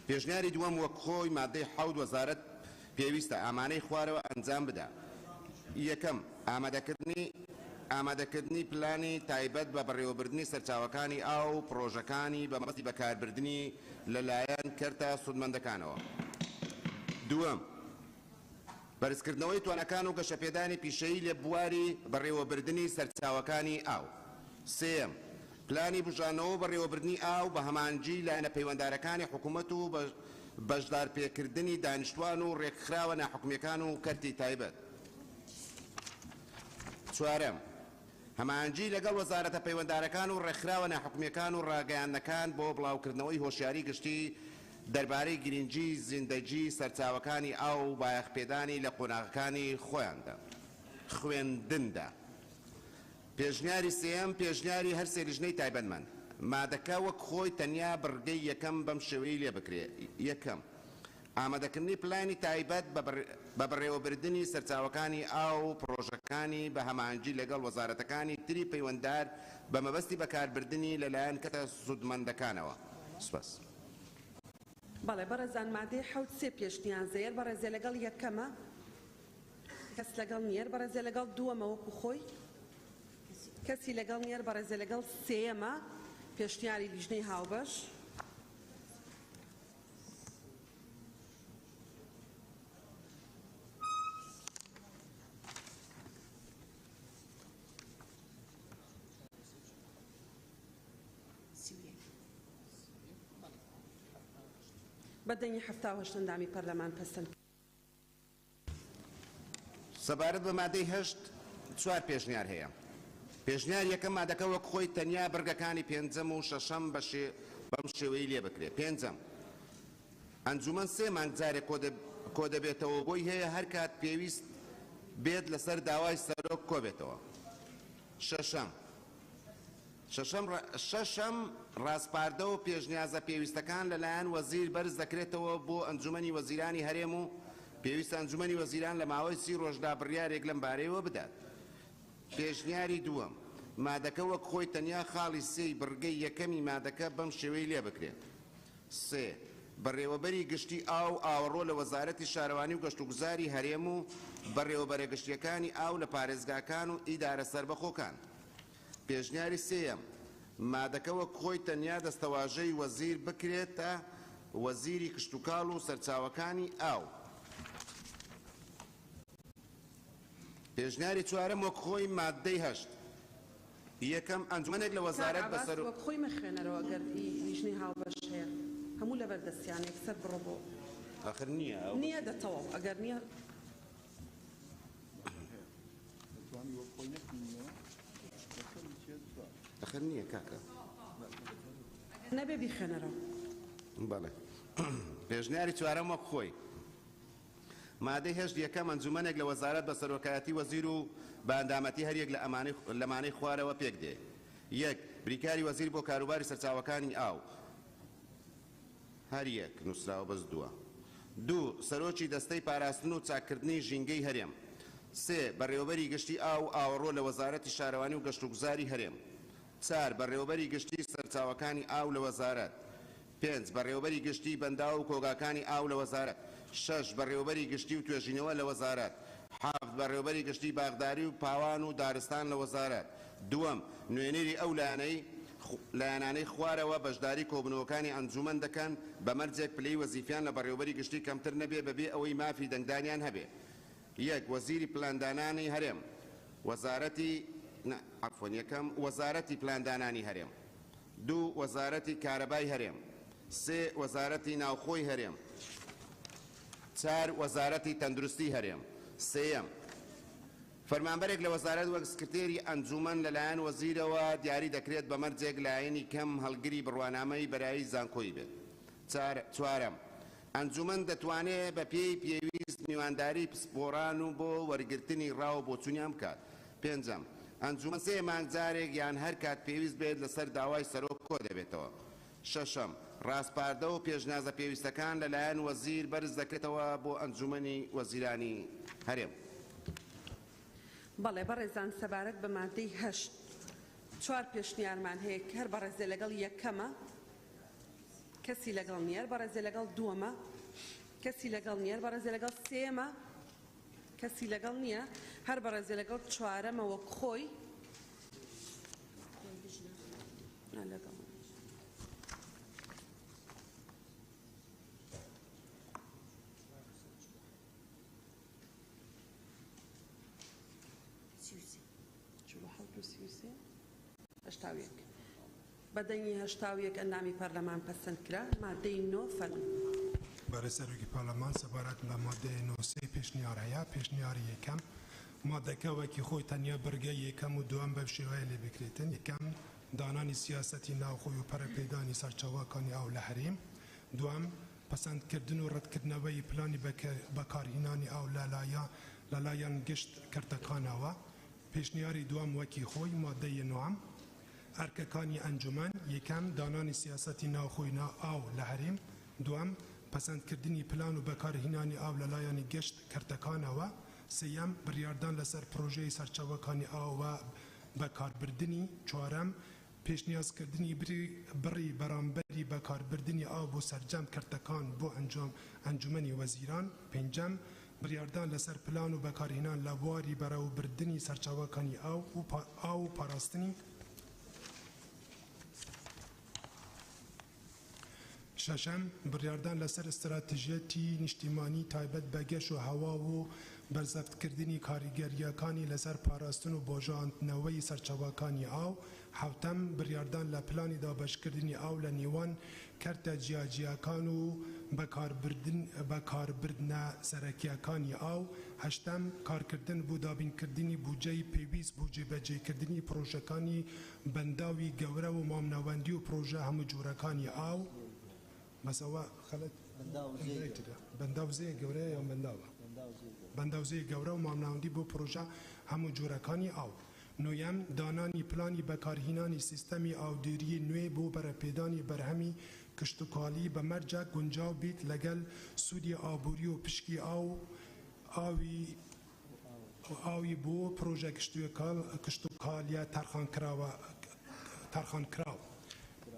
پێشنیاری دووەم وەک خۆی مادەی 7 وەزارەت پێویستە ئامانەی خوارەوە ئەنجام بدە. یەکەم ئامادەکردنی پلانی تایبەت بە بەڕێوەبردننی سەرچاوەکانی ئاو پرۆژەکانی بە مەبەستی بەکاربردننی لەلایەن کەرتە سودمەندەکانەوە. دووەم بەرزکردنەوەی توانەکان و گەشەپێدانی پیشەیی لە بواری بەڕێوەبردننی سەرچاوەکانی ئاو. سێم پلانی بژانەوە بەڕێوەبردننی ئاو بە هەمانجی لایەنە پەیوەنددارەکانی حکوومەت و بەشدارپێکردنی دانیشتوان و ڕێکخراوە ناحکومیەکان و کەرتی تایبەت. چوارەم هەمانجی لەگەڵ وەزارەتە پەیوەنددارەکان و ڕێکخراوە ناحکومیەکان و ڕاگەیاندنەکان بۆ بڵاوکردنەوەی هۆشیاری گشتی دەربارەی گرنگی زیندەجی سەرچاوەکانی ئاو و بایەخپێدانی لە قۆناغەکانی خۆیاندا خوێندندا. پێشنیاری سێەم پێشنیاری هەر سێریژنەی تایبەتمەند مادەکە وەک خۆی تەنیا بڕگەی یەکەم بەم شێوەیە لێ بکرێت. یەکەم ئامادەکردنی پلانی تایبەت بە بەڕێوەبردننی سەرچاوەکانی ئاو و پرۆژەکانی بە هەمانجی لەگەڵ وەزارەتەکانی تری پەیوەنددار بە مەبەستی بەکاربردننی لەلایەن کەتە سودمەندەکانەوە. سپاس. بەڵێ بەڕێزان مادەی 7 سێ پێشنیازەیە بەڕێزێ لەگەڵ یەکەمە کەس لەگەڵ نیەر بەڕێزێ لەگەڵ دووەمە وەکو خۆی کەسی لەگەڵ نیەر بەڕێزێ لەگەڵ سێەمە پێشنیاری لیژنەی هاوبەش. بەدەنگی 78 ئەندامی پەرلەمان پەسەند. سەبارەت بە مادەی 8 چوار پێشنیار هەیە. پێشنیار یەکەم مادەکە وەک خۆی تەنیا بەرگەکانی پێنجەم و شەشەم بەم شێوەی لێ بکرێت. پێنجەم ئەنجومەن 3 مانگ جارێک کۆ دەبێتەوە بۆی هەیە هەر کات پێویست بێت لەسەر داوای سەرۆک کۆبێتەوە. شەشەم ڕاستپاردە و پێشنیازە پێویستەکان لەلایەن وەزیر بەرز دەکرێتەوە بۆ ئەنجومەنی وەزیرانی هەرێم و پێویستە ئەنجومەنی وەزیران لە ماوەی 30 ڕۆژدا بڕیارێک لەم بارەیەوە بدات. پێشنیاری دووەم مادەکە وەک خۆی تەنیا خاڵی سێی بڕگەی یەکەمی مادەکە بەم شێوەی لێ بکرێت. سێ بەڕێوەبەری گشتی ئاو ئاوەڕۆ لە وەزارەتی شارەوانی و گەشتوگوزاری هەرێم و بەڕێوەبەرە گشتیەکانی ئاو لە پارێزگاکان و ئیدارە سەربەخۆکان. پێشنیاری سێەم مادەکە وەک خۆی تەنیا دەستەواژەی وەزیر بکرێتە وەزیری کشتوکاڵ و سەرچاوەکانی ئاو. پێشنیاری چوارەم وەک خۆی مادەی 8 یەکەم ئەنجومەنێک لە وەزارەت بەسەر وەک خۆی مەخوێنەرەوە گەر لیژنەی هاوبەش هەیە هەموو لە بەردەستیانێک سەر بڕۆ بۆ ئاخر نییە نییە دەتەوە ئەگەر نییە ئەخر نییە کاکە نەبێ بیخوێنەرەوە. بەڵێ پێشنیاری چوارەم وەک خۆی مادەی 8 یەکەم ئەنجومەنێک لە وەزارەت بە سەرۆکایەتی وەزیر و بە ئەندامەتی هەریەک لە مانەی خوارەوە پێک دێ. یەک بریکاری وەزیر بۆ کاروباری سەرچاوەکانی ئاو هەر یەک نووسراوە بەس دووە. دوو سەرۆکی دەستەی پاراستن و چاکردنی ژینگەی هەرێم. سێ بەڕێوەبەری گشتی ئاو ئاوەڕۆ لە وەزارەتی شارەوانی و گەشتوگوزاری هەرێم. چار بەڕێوەبەری گشتی سەرچاوەکانی ئاو لە وەزارەت. پێنج بەڕێوەبەری گشتی بەندا و کۆگاکانی ئاو لە وەزارەت. شەش بەڕێوەبەری گشتی و توێژینەوە لە وەزارەت. حافت بەڕێوەبەری گشتی باغداری و پاوان و دارستان لە وەزارەت. دووەم نوێنەری ئەو لایەنانەی خوارەوە بەشداری کۆبنەوەکانی ئەنجومەن دەکەن بە مەرجێک پلەی وەزیفیان لە بەڕێوەبەری گشتی کەمتر نەبێ بەبێ ئەوەی مافی دەنگدانیان هەبێ. یەک وەزیری پلاندانانی هەرێم وەزارەتی پلاندانانی هەرێم. دوو وەزارەتی کارەبای هەرێم. سێ وەزارەتی ناوخۆی هەرێم. چار وەزارەتی تەندروستی هەرێم. سێەم فەرمانبەرێک لە وەزارەت وەک سکرتێری ئەنجومەن لەلایەن وەزیرەوە دیاری دەکرێت بە مەرجێک لایەنی کەم هەڵگری بڕوانامەی بەرایی زانکۆی بێت. چوارەم ئەنجومەن دەتوانێت بە پێی پێویست میوانداری پسپۆران و بۆ وەرگرتنی ڕاو بۆ چونیان بکات. پێنجەم ئەنجومەن سێ مانگ جارێک یان هەر کات پێویست بێت لەسەر داوای سەرۆک کۆ دەبێتەوە. شەشەم، ڕاستپاردە و پێشنیازە پێویستەکان لەلایەن وەزیر بەرز دەکرێتەوە بۆ ئەنجومەنی وەزیرانی هەرێم. بەڵێ بەڕێزان سەبارەت بە مادەی 8 4 پێشنیارمان هەیە کە هەر بەڕێزێ لەگەڵ یەکەمە، کەسی لەگەڵ نییە، بەڕێزێ لەگەڵ دووەمە، کەسی لەگەڵ نییە، بەڕێزێ لەگەڵ سێمە، کەسی لەگەڵ نییە، هەر بەڕێزێ لەگەڵ چوارەمە وەک خۆی لەگەڵ بەدەنگی 81 ئەندامی پەرلەمان پەسەند کرا. مادەی 9 فەرموو. برای سەرۆکی پارلەمان سەبارەت بە مادەی 9 پێشنیار هەیە. پێشنیاری یەکەم مادەکە وەکی خۆی تەنیا بەرگەی یەکەم و دووەم بەو شێوەیە لێ بکرێتن. یەکەم دانانی سیاسەتی ناوخۆی و پەرەپێدانی سەرچاوەکانی ئاو لە هەرێم. دووەم پەسەندکردن و ڕەتکردنەوەی پلانی بەکارهێنانی ئاو لەلایەن گشت کردەکانەوە. پێشنیاری دووەم وەکی خۆی مادەی 9 ئەرکەکانی ئەنجومەن. یەکەم دانانی سیاسەتی ناوخۆی ئاو لە هەرێم. دووەم پەسەندکردنی پلان و بەکارهێنانی ئاو لەلایەنی گشت کردەکانەوە. سێەم بڕیاردان لەسەر پرۆژەی سەرچاوەکانی ئاوە بەکاربردنی. چوارەم پێشنیازکردنی بڕی بەرامبەری بەکاربردنی ئاو بۆ سەرجەم کردەکان بۆ ئەنجومەنی وەزیران. پێنجەم بڕیاردان لەسەر پلان و بەکارهێنان لە بواری بەڕێوەبردنی سەرچاوەکانی ئاو و پاراستنی. شەشەم بڕیاردان لەسەر استراتیژیەتی نیشتیمانی تایبەت بە گەش و هەوا و بەرزەفتکردنی کاریگەریەکانی لەسەر پاراستن و بۆژاندنەوەی سەرچاوەکانی ئاو. حوتەم بڕیاردان لە پلانی دابەشکردنی ئاو لە نێوان کەرتە جیاجیەکان و بەکاربردنە سەرەکیەکانی ئاو. هەشتەم کارکردن بۆ دابینکردنی بودجەی پێویست بۆ جێبەجێکردنی پرۆژەکانی بەنداوی گەورە و مامناوەندی و پرۆژە هەموو جۆرەکانی ئاو. مەسەوە خەلەت بەنداوزەیە گەورەیە یا بەنداوزەیە گەورە و مامناوەندی بۆ پرۆژە هەموو جۆرەکانی ئاو. نوێم دانانی پلانی بەکارهێنانی سیستەمی ئاودێری نوێ بۆ بەرەپێدانی بەرهەمی کشتوکاڵی بە مەرجە گونجاو بیت لەگەل سوودی ئابووری و پشکی ئاوی بۆ پرۆژە کشتوکاڵیە تەرخانکراو.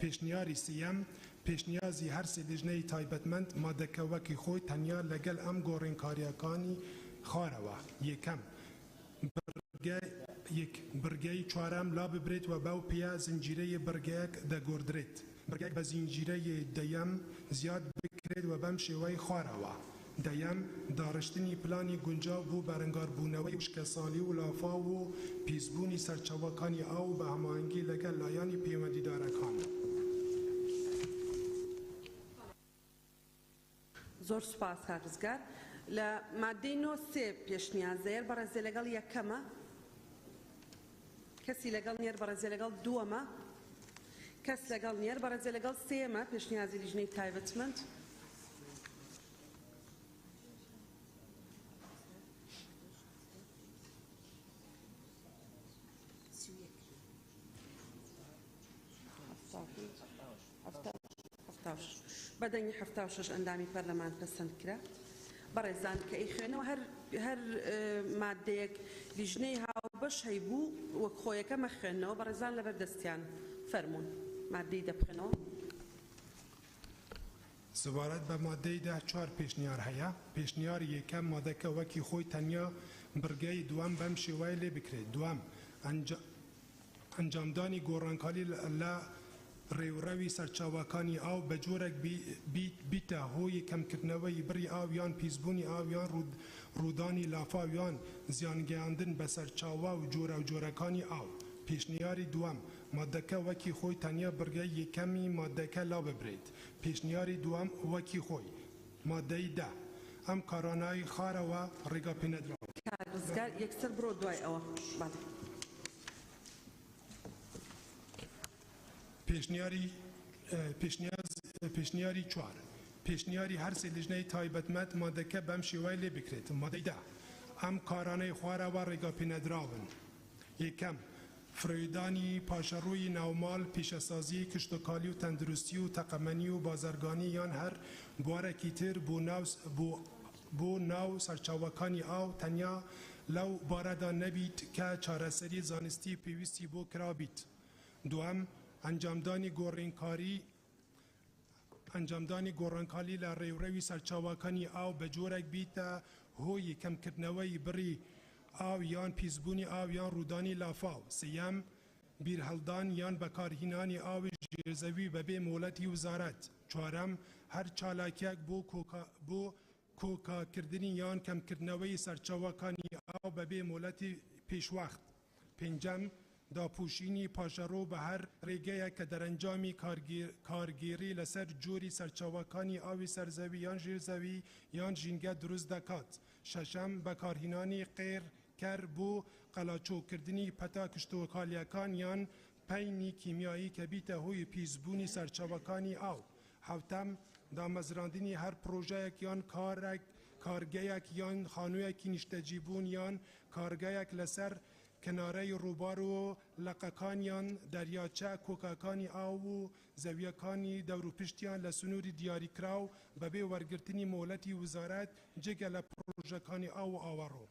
پێشنیاری سێەم پێشنیازی هەر سێ لیژنەی تایبەتمەند مادەکە وەکی خۆی تەنیا لەگەل ئەم گۆڕینکاریەکانی خوارەوە. یەکەم بڕگەی چوارەم لا ببرێت و بەو پێە زنجیرەیە بڕگەیەک دەگۆڕدرێت. بڕگەی بە زنجیرەیە دەیەم زیاد بکرێت و بەم شێوەی خوارەوە. دەیەم داڕشتنی پلانی گونجاو بۆ بەرەنگاربوونەوەی وشکەساڵی و لافا و پیسبوونی سەرچاوەکانی ئاو بە هەماهەنگی لەگەل لایانی پەیوەندیدارەکان. زۆر سوپاس کاکزگار. لە مادەی 9 پێشنیازەیە بەڕێزێ لەگەڵ یەکەمە، کەسی لەگەڵ نیەر بەڕێزێ لەگەڵ دووەمە، کەس لەگەڵ نیەر بەڕێزێ لەگەڵ سێمە. پێشنیازی لیژنەی تایبەتمەند. بەدەنگی 76 ئەندامی پەرلەمان پەسەند کرا. بەڕێزان کە ئەیخوێنەوە هەر مادەیەک لیژنەی هاوبەش هەیبوو وەک خۆیەکە مەخوێنەوە. بەڕێزان لەبەر دەستیان فەرموون مادەی دەبخێنەوە. سەبارەت بە مادەی 4 پێشنیار هەیە. پێشنیاری یەکەم مادەکە وەکی خۆی تەنیا بڕگەی دووەم بەم شێوای لێ بکرێت. دووەم ئەنجامدانی گۆڕانکاری لە ڕێوڕەوی سەرچاوەکانی ئاو بە جۆرێک بیتە هۆی کەمکردنەوەی بڕی ئاویان، پیسبوونی ئاویان، ڕوودانی لافاویان، زیانگەیاندن بە سەرچاوە و جۆرەکانی ئاو. پێشنیاری دووەم مادەکە وەکی خۆی تەنیا بڕگەی یەکەمی مادەکە لا ببرێت. پێشنیاری دووەم وەکی خۆی. مادەی 10 ئەم کارانایی خارەوە ڕێگا پێنەدراوە. کارگزگار یەکسەر بڕۆ دوای ئەوە. پێشنیاری 4 پێشنیاری هەر سێ لیژنەی تایبەتمەند مادەکە بەم شێوای لێ بکرێت. مادەی 10 ئەم کارانەی خوارەوە ڕێگا پێنەدراون. یەکەم فرۆیدانی پاشەڕووی ناوماڵ پیشەسازی کشتتوکالی و تەندروستی و تەقەمەنی و بازرگانی یان هەر بوارێکی تر بۆ ناو سەرچاوەکانی ئاو تەنیا لەو بارەدا نەبیت کە چارەسەری زانستی پێویستی بۆ کرابیت. دووەم ئەنجامدانی گۆڕانکالی لە ڕێوڕەوی سەرچاوەکانی ئاو بە جۆرێک بیتە هۆی کەمکردنەوەی بڕی ئاو یان پیسبوونی ئاو یان ڕوودانی لافاو. سێەم بیرهەڵدان یان بەکارهێنانی ئاوی ژێرزەوی بەبێ مۆڵەتی وزارەت. چوارەم هەر چالاکیەک بۆ کۆکاکردنی یان کەمکردنەوەی سەرچاوەکانی ئاو بەبێ مۆڵەتی پێشوەخت. پێنجەم داپۆشینی پاشەڕۆ بە هەر ڕێگەیە کە دەرەنجامی کارگێری لەسەر جۆری سەرچاوەکانی ئاوی سەرزەوی یان ژێرزەوی یان ژینگە دروست دەکات. شەشەم بەکارهێنانی قێرکەر بۆ قەلاچۆکردنی پەتا کشتتوکالیەکان یان پەینی کیمیایی کە بیتە هۆی پیسبوونی سەرچاوەکانی ئاو. حوتەم دامەزراندنی هەر پرۆژەیەک یان کارگەیەک یان خانوویەکی نیشتەجیبوون یان کارگەیەک لەسەر کنارەی ڕووبار و لەقەکانیان دەریاچە کۆکەکانی ئاو و زەویەکانی دەوروپشتیان لە سنووری دیاریکراو بەبێ وەرگرتنی مۆڵەتی وزارەت جگە لە پرۆژەکانی ئاو و ئاوەڕۆ.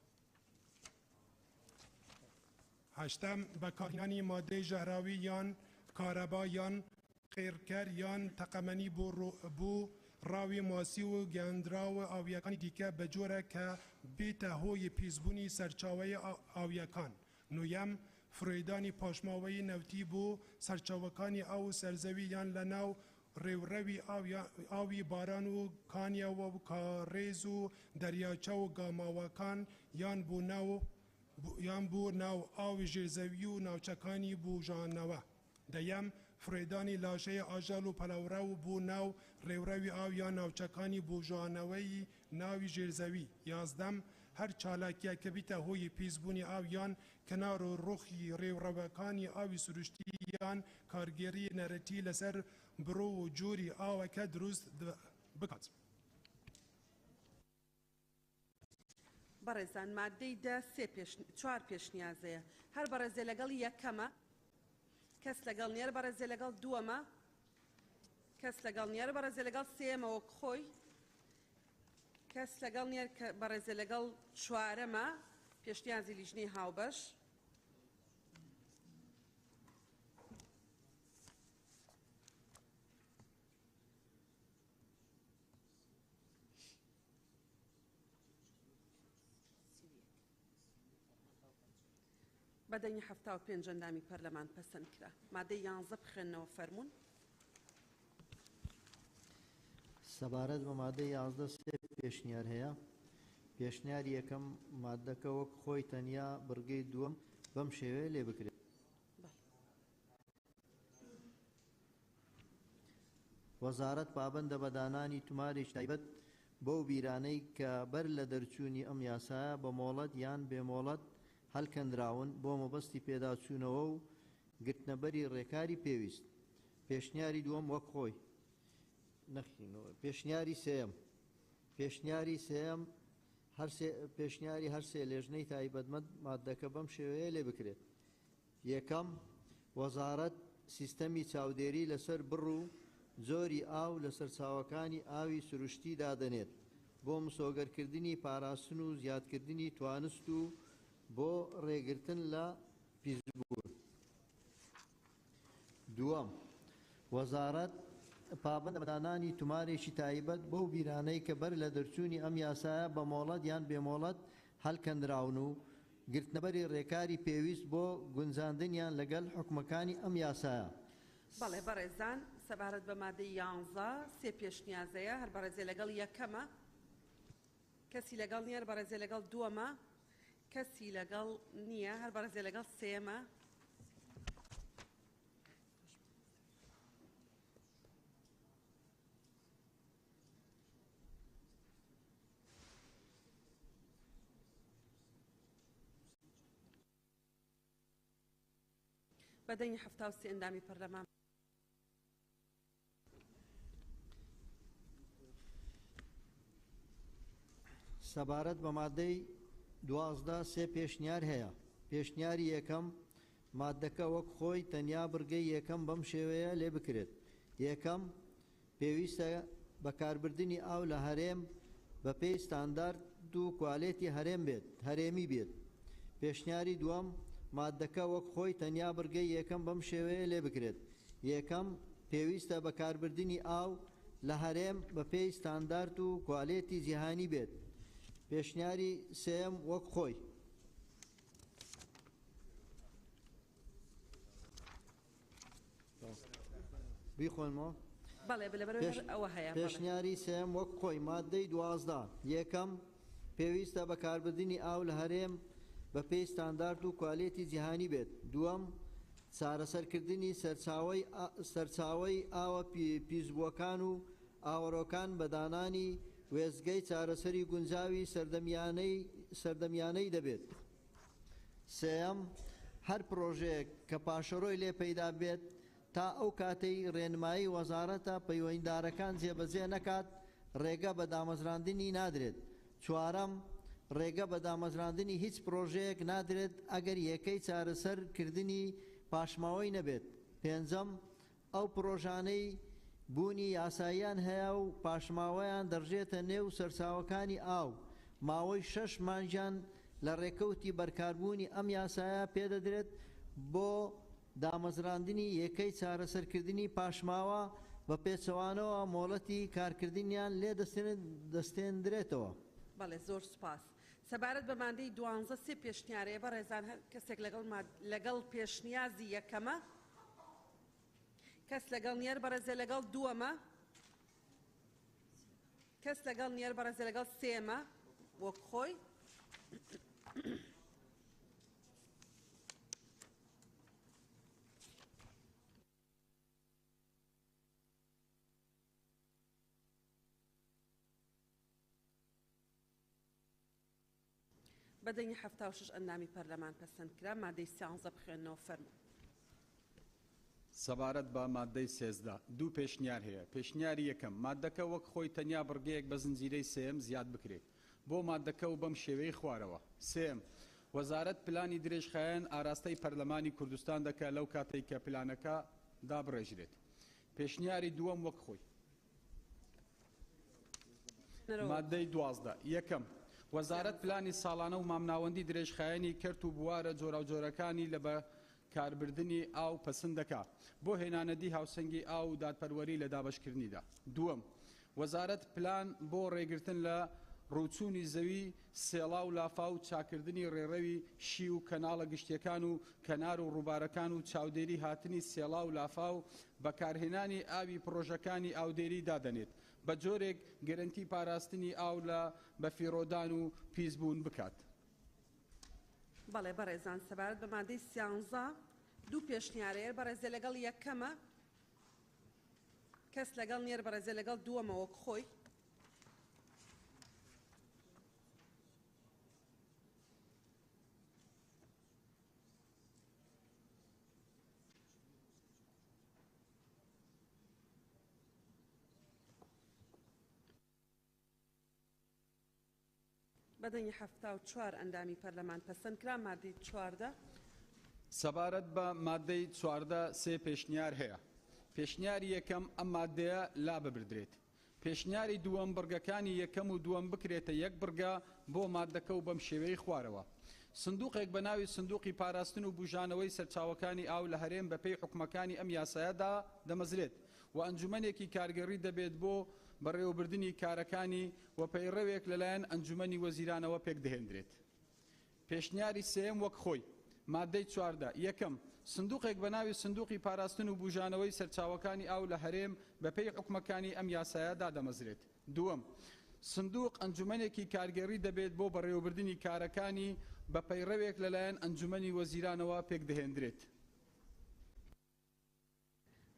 هەشتەم بەکارهێنانی مادەی ژەهراوی یان کارەبا یان قێرکەر یان تەقەمەنی بۆ ڕاوی ماسی و گەاندراوە ئاویەکانی دیکە بە جۆرە کە بێتە هۆی پیسبوونی سەرچاوەی ئاویەکان. نوێم فرۆیدانی پاشماوەی نەوتی بۆ سەرچاوەکانی ئاو و سەرزەوی یان لە ناو ڕێوڕەوی ئاوی باران و کانیەوە و کاڕێز و دەریاچە و گاماوەکان یان بۆ ناو ئاوی ژێرزەوی و ناوچەکانی بوژانەوە. دەیەم فرۆیدانی لاشەی ئاژەڵ و پەلەورە و بۆ ناو ڕێوڕەوی ئاو یان ناوچەکانی بوژانەوەی ناوی ژێرزەوی. یازدەم هەر چالاکیە کە بیتە هۆی پیسبوونی ئاو یان کنار و ڕۆخی ڕێوڕەوەکانی ئاوی سروشتی یان کارگێری نەرەتی لەسەر برۆ و جۆری ئاوەکە دروست بکات. بەڕێزان مادەی دە چوار پێشنیازەیە. هەر بەڕێزێ لەگەڵ یەکەمە، کەس لەگەڵ نیە بەڕێزێ لەگەڵ دووەمە، کەس لەگەڵ نیە بەڕێزێ لەگەڵ سێمە وەک خۆی، کەس لەگەڵ نیە بەڕێزێ لەگەڵ چوارەمە پێشنیازی لیژنەی هاوبەش. بەدەنگی 75 ئەندامی پەرلەمان پەسەند کرا. مادەی 11 بخوێننەوە فەرموون. سەبارەت بە مادەی 11 سێ پێشنیار هەیە. پێشنیاری یەکەم مادەکە وەک خۆی تەنیا بڕگەی دووەم بەم شێوەیە لێ بکرێت. وەزارەت پابەندە بە دانانی تومارێکی تایبەت بەو بیرانەی کە بەر لە دەرچوونی ئەم یاسایە بە مۆڵەت یان بێمۆڵەت هەڵکەندراون بۆ مەبەستی پێداچوونەوە و گرتنەبەری ڕێکاری پێویست. پێشنیاری دووەم وەک خۆی نەخینەوە. پێشنیاری سێم پێشنیاری هەرسێ لێژنەی تایبەتمەند مادەکە بەم شێوەیە لێ بکرێت. یەکەم وەزارەت سیستەمی چاودێری لەسەر بڕ و زۆری ئاو لە سەرچاوەکانی ئاوی سروشتی دادەنێت بۆ مسۆگەرکردنی پاراستن و زیادکردنی توانست و بۆ ڕێگرتن لە پیسبوون. دووەم وەزارەت پابەندە بە دانانی تومارێکی تایبەت بەو بیرانەی کە بەر لە دەرچوونی ئەم یاسایە بە مۆڵەت یان بێمۆڵەت هەڵکەندراون و گرتنەبەری ڕێکاری پێویست بۆ گونجاندنیان لەگەڵ حکومەکانی ئەم یاسایە. بەڵێ بەڕێزان سەبارەت بە مادەی 11 سێ پێشنیازەیە. هەر بەڕێزێ لەگەڵ یەکەمە، کەسی لەگەڵ نییە. بەڕێزێ لەگەڵ دووەمە، کەسی لەگەڵ نییە. هەر بەڕێزێ لەگەڵ سێمە. بەدەنگی 73 ئەندامی پەرلەمان. سەبارەت بە مادەی 12 سێ پێشنیار هەیە. پێشنیاری یەکەم مادەکە وەک خۆی تەنیا بڕگەی یەکەم بەم شێوەیە لێ بکرێت. یەکەم پێویستە بەکاربردنی ئاو لە هەرێم بە پێی ستاندارد و کوالێتی هەرێمی بێت. پێشنیاری دووەم مادەکە وەک خۆی تەنیا بڕگەی یەکەم بەم شێوەیە لێ بکرێت. یەکەم پێویستە بەکاربردنی ئاو لە هەرێم بە پێی ستاندارد و کوالێتی جیهانی بێت. پێشنیاری سێم وەک خۆی. بیخۆنمەوە؟ بەڵێ ئەوە هەیە. پێشنیاری سێم وەک خۆی مادەی 12 یەکەم پێویستە بەکاربردنی ئاو لە هەرێم بە پێی ستاندارد و کوالێتی جیهانی بێت. دووەم چارەسەرکردنی سەرچاوەی ئاوە پیسبووەکان و ئاوەڕۆکان بە دانانی وێزگەی چارەسەری گونجاوی سەردەمیانەی دەبێت. سێەم هەر پرۆژەیەک کە پاشەڕۆی لێ پەیدا بێت تا ئەو کاتەی ڕێنمایی وەزارەتە پەیوەنددارەکان جێبەجێ نەکات ڕێگە بە دامەزراندنی نادرێت. چوارەم ڕێگە بە دامەزراندنی هیچ پرۆژەیەک نادرێت ئەگەر یەکەی چارەسەرکردنی پاشماوەی نەبێت. پێنجەم ئەو پرۆژانەی بوونی یاساییان هەیە و پاشماوەیان دەڕژێتە نێو سەرچاوەکانی ئاو ماوەی 6 مانگیان لە ڕێکەوتی بەرکاربوونی ئەم یاسایە پێدەدرێت بۆ دامەزراندنی یەکەی چارەسەرکردنی پاشماوە بە پێچەوانەوە مۆڵەتی کارکردنیان لێ دەستێنرێتەوە. بەڵێ زۆر سوپاس. سەبارەت بە مادەی 12 سێ پێشنیارەیە بە ڕێزان کەسێک لەگەڵ پێشنیازی یەکەمە، کەس لەگەڵ نیەر بەڕێزە لەگەڵ دووەمە، کەس لەگەڵ نیەر بەڕێزە لەگەڵ سێمە وەک خۆی. بەدەنگی 76 ئەندامی پەرلەمان پەسەند کرا. مادەی 13 بخوێنەوە فەرموو. سەبارەت بە مادەی 13 دوو پێشنیار هەیە. پێشنیاری یەکەم مادەکە وەک خۆی تەنیا بڕگەیەک بە زنجیرەی سێم زیاد بکرێت بۆ مادەکە و بەم شێوەی خوارەوە. سێم وەزارەت پلانی درێژخایەن ئاراستەی پەرلەمانی کوردستان دەکە لەو کاتێک کە پلانەکە دابڕێژرێت. پێشنیاری دووەم وەک خۆی. مادەی 12 یەکەم وەزارەت پلانی ساڵانە و مامناوەندی درێژخایەنی کرد و بوارە جۆراوجۆرەکانی لە بەکاربردنی ئاو پەسەند دەکات بۆ هێنانەدی هاوسەنگی ئاو و دادپەروەری لە دابەشکردنیدا. دووەم وەزارەت پلان بۆ ڕێگرتن لە ڕووچوونی زەوی سێڵا و لافا و چاکردنی ڕێڕەوی شی و کەناڵە گشتیەکان و کەنار و ڕووبارەکان و چاودێری هاتنی سێڵا و لافا و بەکارهێنانی ئاوی پرۆژەکانی ئاودێری دادەنێت بە جۆرێک گەرنتی پاراستنی ئاو لە بەفیڕۆدان و پیسبوون بکات. بەڵێ بەڕێزان سەبارەت بە مادەی 13 دوو پێشنیارەیە بەڕێزە لەگەڵ یەکەمە، کەس لەگەڵ نیەر بەڕێزە لەگەڵ دووەمە وەک خۆی. بەدەنگی 74 ئەندامی پەرلەمان پەسەند کرا. مادەی 14 سەبارەت بە مادەی 14 سێ پێشنیار هەیە. پێشنیاری یەکەم ئەم مادەیە لا ببردرێت. پێشنیاری دووەم بڕگەکانی یەکەم و دووەم بکرێتە یەک بڕگە بۆ مادەکە و بەم شێوەی خوارەوە. سندوقێک بە ناوی سندوقی پاراستن و بژانەوەی سەرچاوەکانی ئاو لە هەرێم بەپێی حکومەکانی ئەم یاسایەدا دەمەزرێت و ئەنجومەنێکی کارگەڕی دەبێت بۆ بەڕێوەبردننی کارەکانی و پەیڕەوێک لەلایەن ئەنجومەنی وەزیرانەوە پێک دەهێنرێت. پێشنیاری سێم وەک خۆی. مادەی 14 یەکەم سندوقێک بە ناوی سندوقی پاراستن و بژانەوەی سەرچاوەکانی ئاو لە هەرێم بەپێی حکومەکانی ئەم یاسایەدا دەمەزرێت. دووەم سندوق ئەنجومەنێکی کارگەڕی دەبێت بۆ بەڕێوەبردننی کارەکانی بە پەیڕەوێک لەلایەن ئەنجومەنی وەزیرانەوە پێک دەهێنرێت.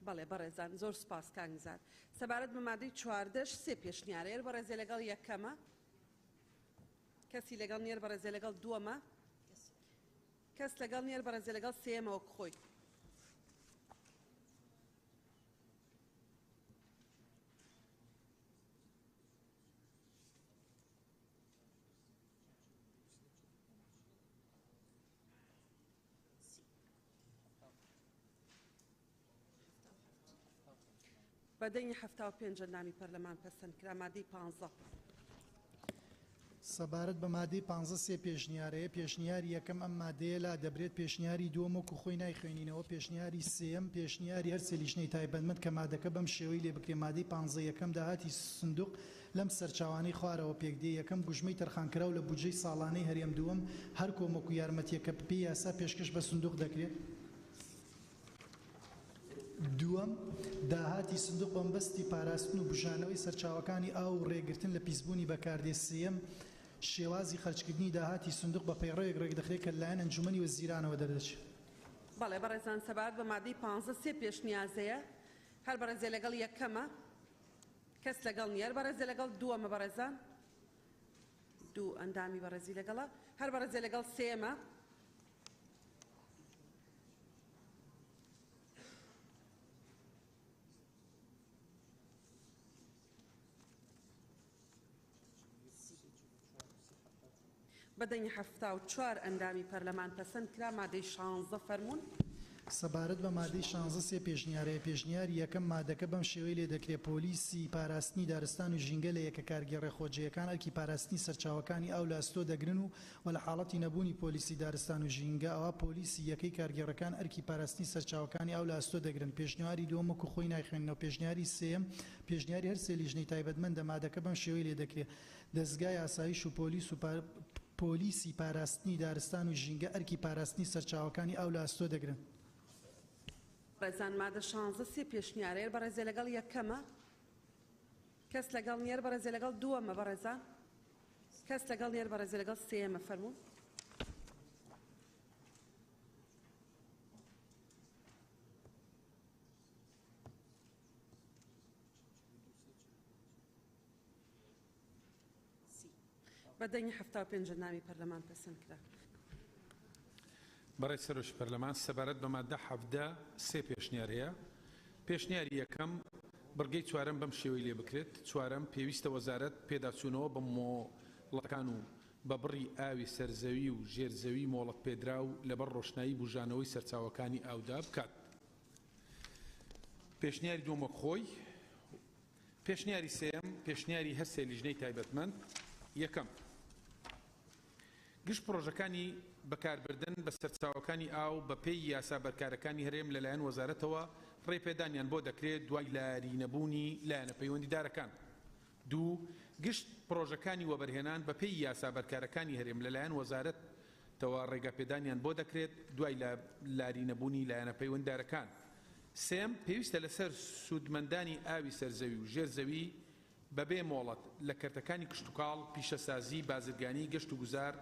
بەڵێ بەڕێزان زۆر سپاس کانگزار. سەبارەت بە مادەی 14 سێ پێشنیارەیە بەڕێزە لەگەڵ یەکەمە، کەسی لەگەڵ نیەر بەڕێزە لەگەڵ دووەمە، کەس لەگەڵ نیەر بەڕێزە لەگەڵ سێمە وەک خۆی. بەدەنگی 75 ئەندامی پەرلەمان پەسەندکرا مادەی 15. سەبارەت بە مادەی 15 پێشنیارەیە پێشنیاری یەکەم ئەم مادەیە لا دەبرێت پێشنیاری دووەم وەکو خۆی نایخوێنینەوە پێشنیاری سێم پێشنیاری هەر سێلیژنەی تایبەتمەند کە مادەکە بەم شێوەی لێ بکرێ مادەی 15 یەکەم داهاتی سندوق لەم سەرچاوانەی خوارەوە پێکدێ یەکەم بژمەی تەرخانکراو لە بودجەی ساڵانەی هەرێم دووەم هەر کۆمەک و یارمەتیەکە پێ یاسا پێشکەش بە سندوق دەکرێت. دووەم داهاتی سندوق بەمبەستی پاراستن و بژانەوەی سەرچاوەکانی ئاو و ڕێگرتن لە پیسبوونی بەکاردێ سێم شێوازی خەرجکردنی داهاتی سندوق بە پەیڕەوەیەک ڕێک دەخرێت کە لایەن ئەنجومەنی وەزیرانەوە دەردەچێت. بەڵێ بەڕێزان سەبارەت بە مادەی 15 پێشنیازەیە هەر بەڕێزێ لەگەڵ یەکەمە کەس لەگەڵ نییە هەر بەڕێزێ لەگەڵ دووەمە بەڕێزان دوو ئەندامی بەڕێزی لەگەڵە هەر بەڕێزێ لەگەڵ سێمە بەدەنگی 74 ئەندامی پەرلەمان پەسەند کرا مادەی 16 فەرموون. سەبارەت بە مادەی 16 پێشنیارەیە پێشنیاری یەکەم مادەکە بەم شێوەی لێ دەکرێت پۆلیسی پاراستنی دارستان و ژینگە لە یەکە کارگەڕێ خۆجیەکان ئەرکی پاراستنی سەرچاوەکانی ئەو لە ئەستۆ دەگرن و لە حاڵەتی نەبوونی پۆلیسی دارستان و ژینگە ئەوە پۆلیسی یەکەی کارگەڕەکان ئەرکی پاراستنی سەرچاوەکانی ئەو لە ئەستۆ دەگرن. پێشنیاری دووەم وەکو خۆی نایخوێننەوە پێشنیاری سێم پێشنیاری هەر سێلیژنەی تایبەتمەندە مادەکە بەم شێوەی لێ دەکرێت دەستگای ئاسایش و پۆلیسی پاراستنی دارستان و ژینگە ئەرکی پاراستنی سەرچاوەکانی ئەو لە ئەستۆ دەگرن. بەڕێزان مادە 16 پێشنیارەیە بەڕێزێ لەگەڵ یەکەمە کەس لەگەڵ نیەر بەڕێزێ لەگەڵ دووەمە بەڕێزان کەس لەگەڵ نیەر بەڕێزێ لەگەڵ سێمە فەرموون. بەدەنگی 75 ئەندامی پەرلەمان پەسەند کرا. بەڕێز سەرۆکی پەرلەمان سەبارەت بە مادە 73 پێشنیارەیە پێشنیاری یەکەم بڕگەی چوارەم بەم شێوەی لێ بکرێت چوارەم پێویستە وەزارەت پێداچوونەوە بە مۆڵەتەکان و بە بڕی ئاوی سەرزەوی و ژێرزەوی مۆڵەت پێدرا و لەبەر ڕۆشنایی بژانەوەی سەرچاوەکانی ئاودا بکات. پێشنیاری دووەم خۆی پێشنیاری سێم پێشنیاری هەر سێلیژنەی تایبەتمەند یەکەم گشت پرۆژەکانی بەکاربردن بە سەرچاوەکانی ئاو بە پێی یاسا بەرکارەکانی هەرێم لەلایەن وەزارەتەوە ڕێپێدانیان بۆ دەکرێت دوای لاری نەبوونی لایەنە پەیوەندیدارەکان. دوو گشت پرۆژەکانی وەبەرهێنان بە پێی یاسا بەرکارەکانی هەرێم لەلایەن وەزارەتەوە ڕێگەپێدانیان بۆ دەکرێت دوای لاری نەبوونی لایەنە پەیوەندیدارەکان. سێم پێویستە لەسەر سوودمەندانی ئاوی سەرزەوی و ژێرزەوی بەبێ مۆڵەت لە کەرتەکانی کشتتوکاڵ پیشەسازی بازرگانی گەشت و گوزار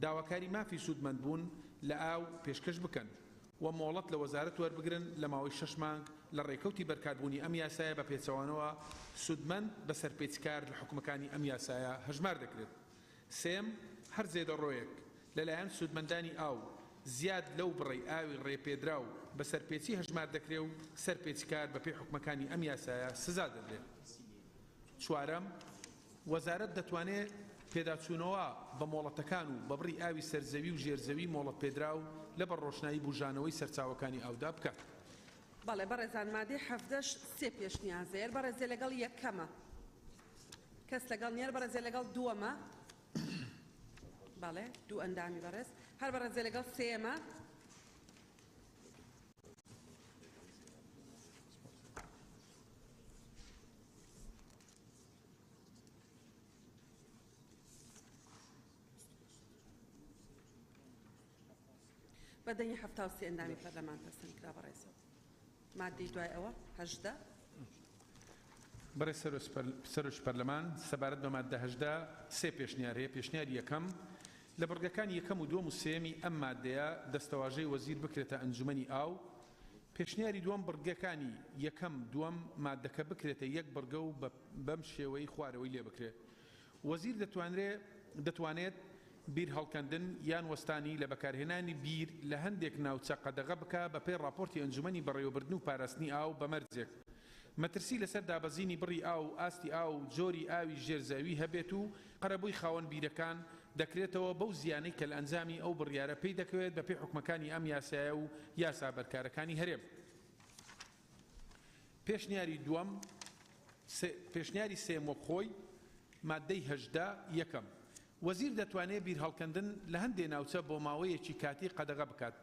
داواکاری مافی سوودمەند بوون لە ئاو پێشکەش بکەن و مۆڵەت لە وەزارەت وەربگرن لە ماوەی 6 مانگ لە ڕێکەوتی بەرکاربوونی ئەم یاسایە بە پێچەوانەوە سوودمەند بەسەر پێچکار لە حکومەکانی ئەم یاسایە هەژمار دەکرێت. سێم هەر زێدەڕۆیەک لەلایەن سوودمەندانی ئاو زیاد لەو بڕی ئاوی ڕێپێدرا و بەسەر پێچی هەژمار دەکرێت و سەر پێچکار بە پێی حکومەکانی ئەم یاسایە سزا دەدرێت. چوارەم وەزارەت دەتوانێت پێداچوونەوە بە مۆڵەتەکان و بە بڕی ئاوی سەرزەوی و ژێرزەوی مۆڵەت پێدرا و لەبەر ڕۆشنایی بژانەوەی سەرچاوەکانی ئاودا بکات. بەڵێ بەڕێزان مادەی 73 پێشنیازەیە بەڕێزێ لەگەڵ یەکەمە کەس لەگەڵ نیەر بەڕێزێ لەگەڵ دووەمە بەڵێ دوو ئەندامی بەڕێز هەر بەڕێزێ لەگەڵ سێمە بەدەنگی 73 ئەندامی پەرلەمان پەسەند کرا بەڕێزەوە. مادەی دوای ئەوە 18 بەڕێز سەرۆکی پەرلەمان سەبارەت بە مادە 18 سێ پێشنیارەیە پێشنیاری یەکەم لە بڕگەکانی یەکەم و دووەم و سێمی ئەم مادەیە دەستەواژەی وەزیر بکرێتە ئەنجومەنی ئاو. پێشنیاری دووەم بڕگەکانی یەکەم دووەم مادەکە بکرێتە یەک بڕگە و بەم شێوەی خوارەوەی لێ بکرێت. وەزیر دەتوانێت بیر هەڵکەندن یان وەستانی لە بەکارهێنانی بیر لە هەندێک ناوچە قەدەغە بکە بە پێی راپۆرتی ئەنجومەنی بەڕێوەبردن و پاراستنی ئاو بە مەرجێک. مەترسی لەسەر دابەزینی بڕی ئاو ئاستی ئاو جۆری ئاوی ژێرزەوی هەبێت و قەرەبووی خاوەن بیرەکان دەکرێتەوە بەو زیانەی کە لە ئەنجامی ئەو بڕیارە پێی دەکەوێت بە پێی حکومەکانی ئەم یاسایە و یاسا بەرکارەکانی هەرێم. پێشنیاری دووەم پێشنیاری سێم وەک خۆی مادەی 18 یەکەم وەزیر دەتوانێت بیر هەڵکەندن لە هەندێ ناوچە بۆ ماوەیەکی کاتی قەدەغە بکات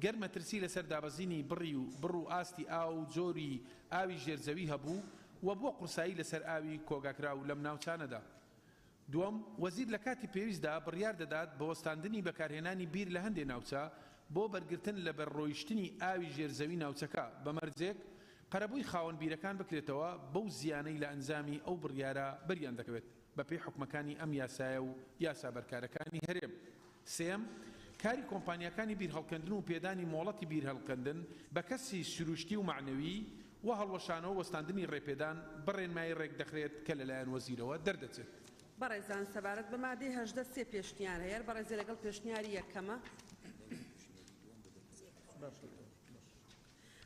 گەر مەترسی لەسەر دابەزینی بڕ و ئاستی ئاو جۆری ئاوی ژێرزەوی هەبوو و بۆ قورسایی لەسەر ئاوی کۆگاکراو لەم ناوچانەدا. دووەم وەزیر لە کاتی پێویستدا بڕیار دەدات بە وەستاندنی بەکارهێنانی بیر لە هەندێ ناوچە بۆ بەرگرتن لە بەرڕۆیشتنی ئاوی ژێرزەوی ناوچەکە بەمەرجێک قەرەبووی خاوەن بیرەکان بکرێتەوە بەو زیانەی لە ئەنجامی ئەو بڕیارە بەریان دەکەوێت بە پێی حکومەکانی ئەم یاسایە و یاسا بەرکارەکانی هەرێم. سێم کاری کۆمپانیەکانی بیر هەڵکەندن و پێدانی مۆڵەتی بیر هەڵکەندن بە کەسی سروشتی و معنەوی و هەڵوەشانەوە وەستاندنی ڕێپێدان بڕێنمای ڕێک دەخرێت کە لەلایەن وەزیرەوە دەردەچێت. بەڕێزان سەبارەت بە مادەی 18 سێ پێشنیار هەیە بەڕێزی لەگەڵ پێشنیاری یەکەمە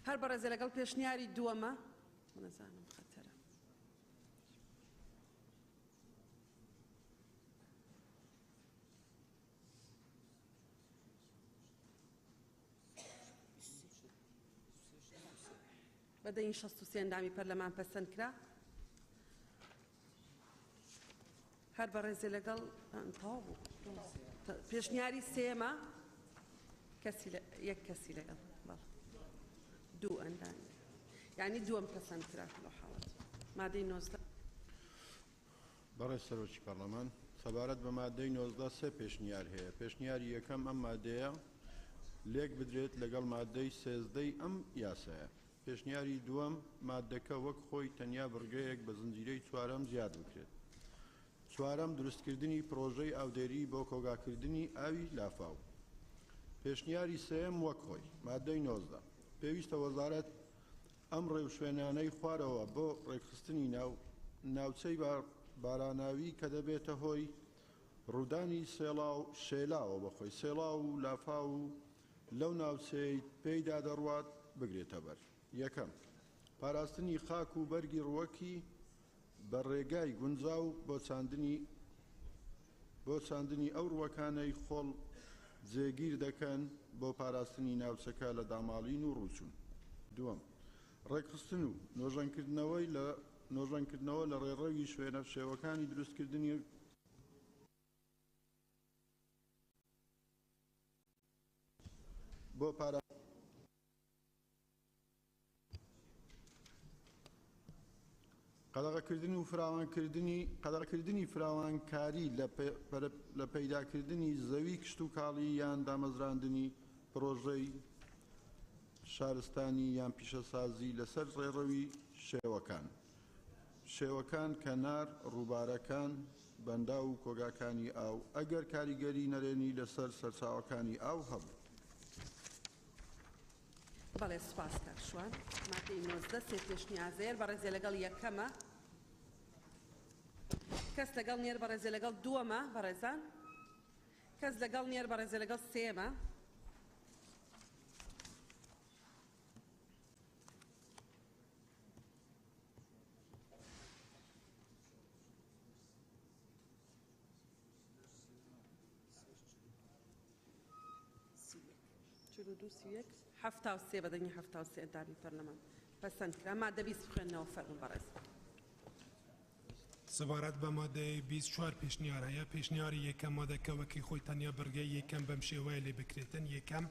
هەر بەڕێزی لەگەڵ پێشنیاری دووەمە نەزانم خەتەرە بەدەین 63 ئەندامی پەرلەمان پەسەند کرا هەر بەڕێزی لەگەڵ تەواو بوو پێشنیاری سێمە یەک کەسی لەگەڵ دوو ئەندامی یعنی دووەم پەسەند کرا لە حاڵەت مادەی 19 بەڕێز سەرۆکی پەرلەمان سەبارەت بە مادەی 19 سێ پێشنیار هەیە پێشنیاری یەکەم ئەم مادەیە لێک بدرێت لەگەڵ مادەی 13 ئەم یاسایە پێشنیاری دووەم مادەکە وەک خۆی تەنیا بڕگەیەک بە زنجیرەی چوارەم زیاد بکرێت چوارەم دروستکردنی پرۆژەی ئاودێری بۆ کۆگاکردنی ئاوی لافاو پێشنیاری سێم وەک خۆی مادەی 19 پێویستە وەزارەت ئەم ڕێوشوێنانەی خوارەوە بۆ ڕێکخستنی ناوچەی باراناوی کە دەبێتە هۆی ڕوودانی شێلاوە بەخۆی سێڵاو و لافاو و لەو ناوچەی پێیدا دەڕوات بگرێتە بەر یەکەم پاراستنی خاک و بەرگی ڕووەکی بە ڕێگای گونجاو بۆ چاندنی ئەو ڕووەکانەی خۆڵ جێگیر دەکەن بۆ پاراستنی ناوچەکە لە داماڵین و ڕووچوون دووەم ڕێکخستن و نۆژەنکردنەوە لە ڕێڕەوی شوێنە شێوەکانی دروستکردنی بۆ قەدەغەکردنی فراوانکاری لە پەیداکردنی زەوی کشت و کاڵی یان دامەزراندنی پرۆژەی شارستانی یان پیشەسازی لەسەر ڕێڕەوی شێوەکان کەنار ڕووبارەکان بەندا و کۆگاکانی ئاو ئەگەر کاریگەری نەرێنی لەسەر سەرچاوەکانی ئاو هەبوو. بەڵێ سوپاس کاکشوان مادەی 19 سێ پێشنیازەیە بەڕێزی لەگەڵ یەکەمە کەس لەگەڵ نێر بەڕێزی لەگەڵ دووەمە بەڕێزان کەس لەگەڵ نێر بەڕێزی لەگەڵ سێمە هەفتا و سێ بەدەنگی هەفتا و سێ ئەندامی پەرلەمان پەسەند کرا مادە 20 بخوێنەوە فەرموو بەڕێز سەبارەت بە مادەی 24 پێشنیار هەیە پێشنیاری یەکەم مادەکەوەکی خۆی تەنیا بەرگەی یەکەم بەم شێوەیە لێ بکرێتن یەکەم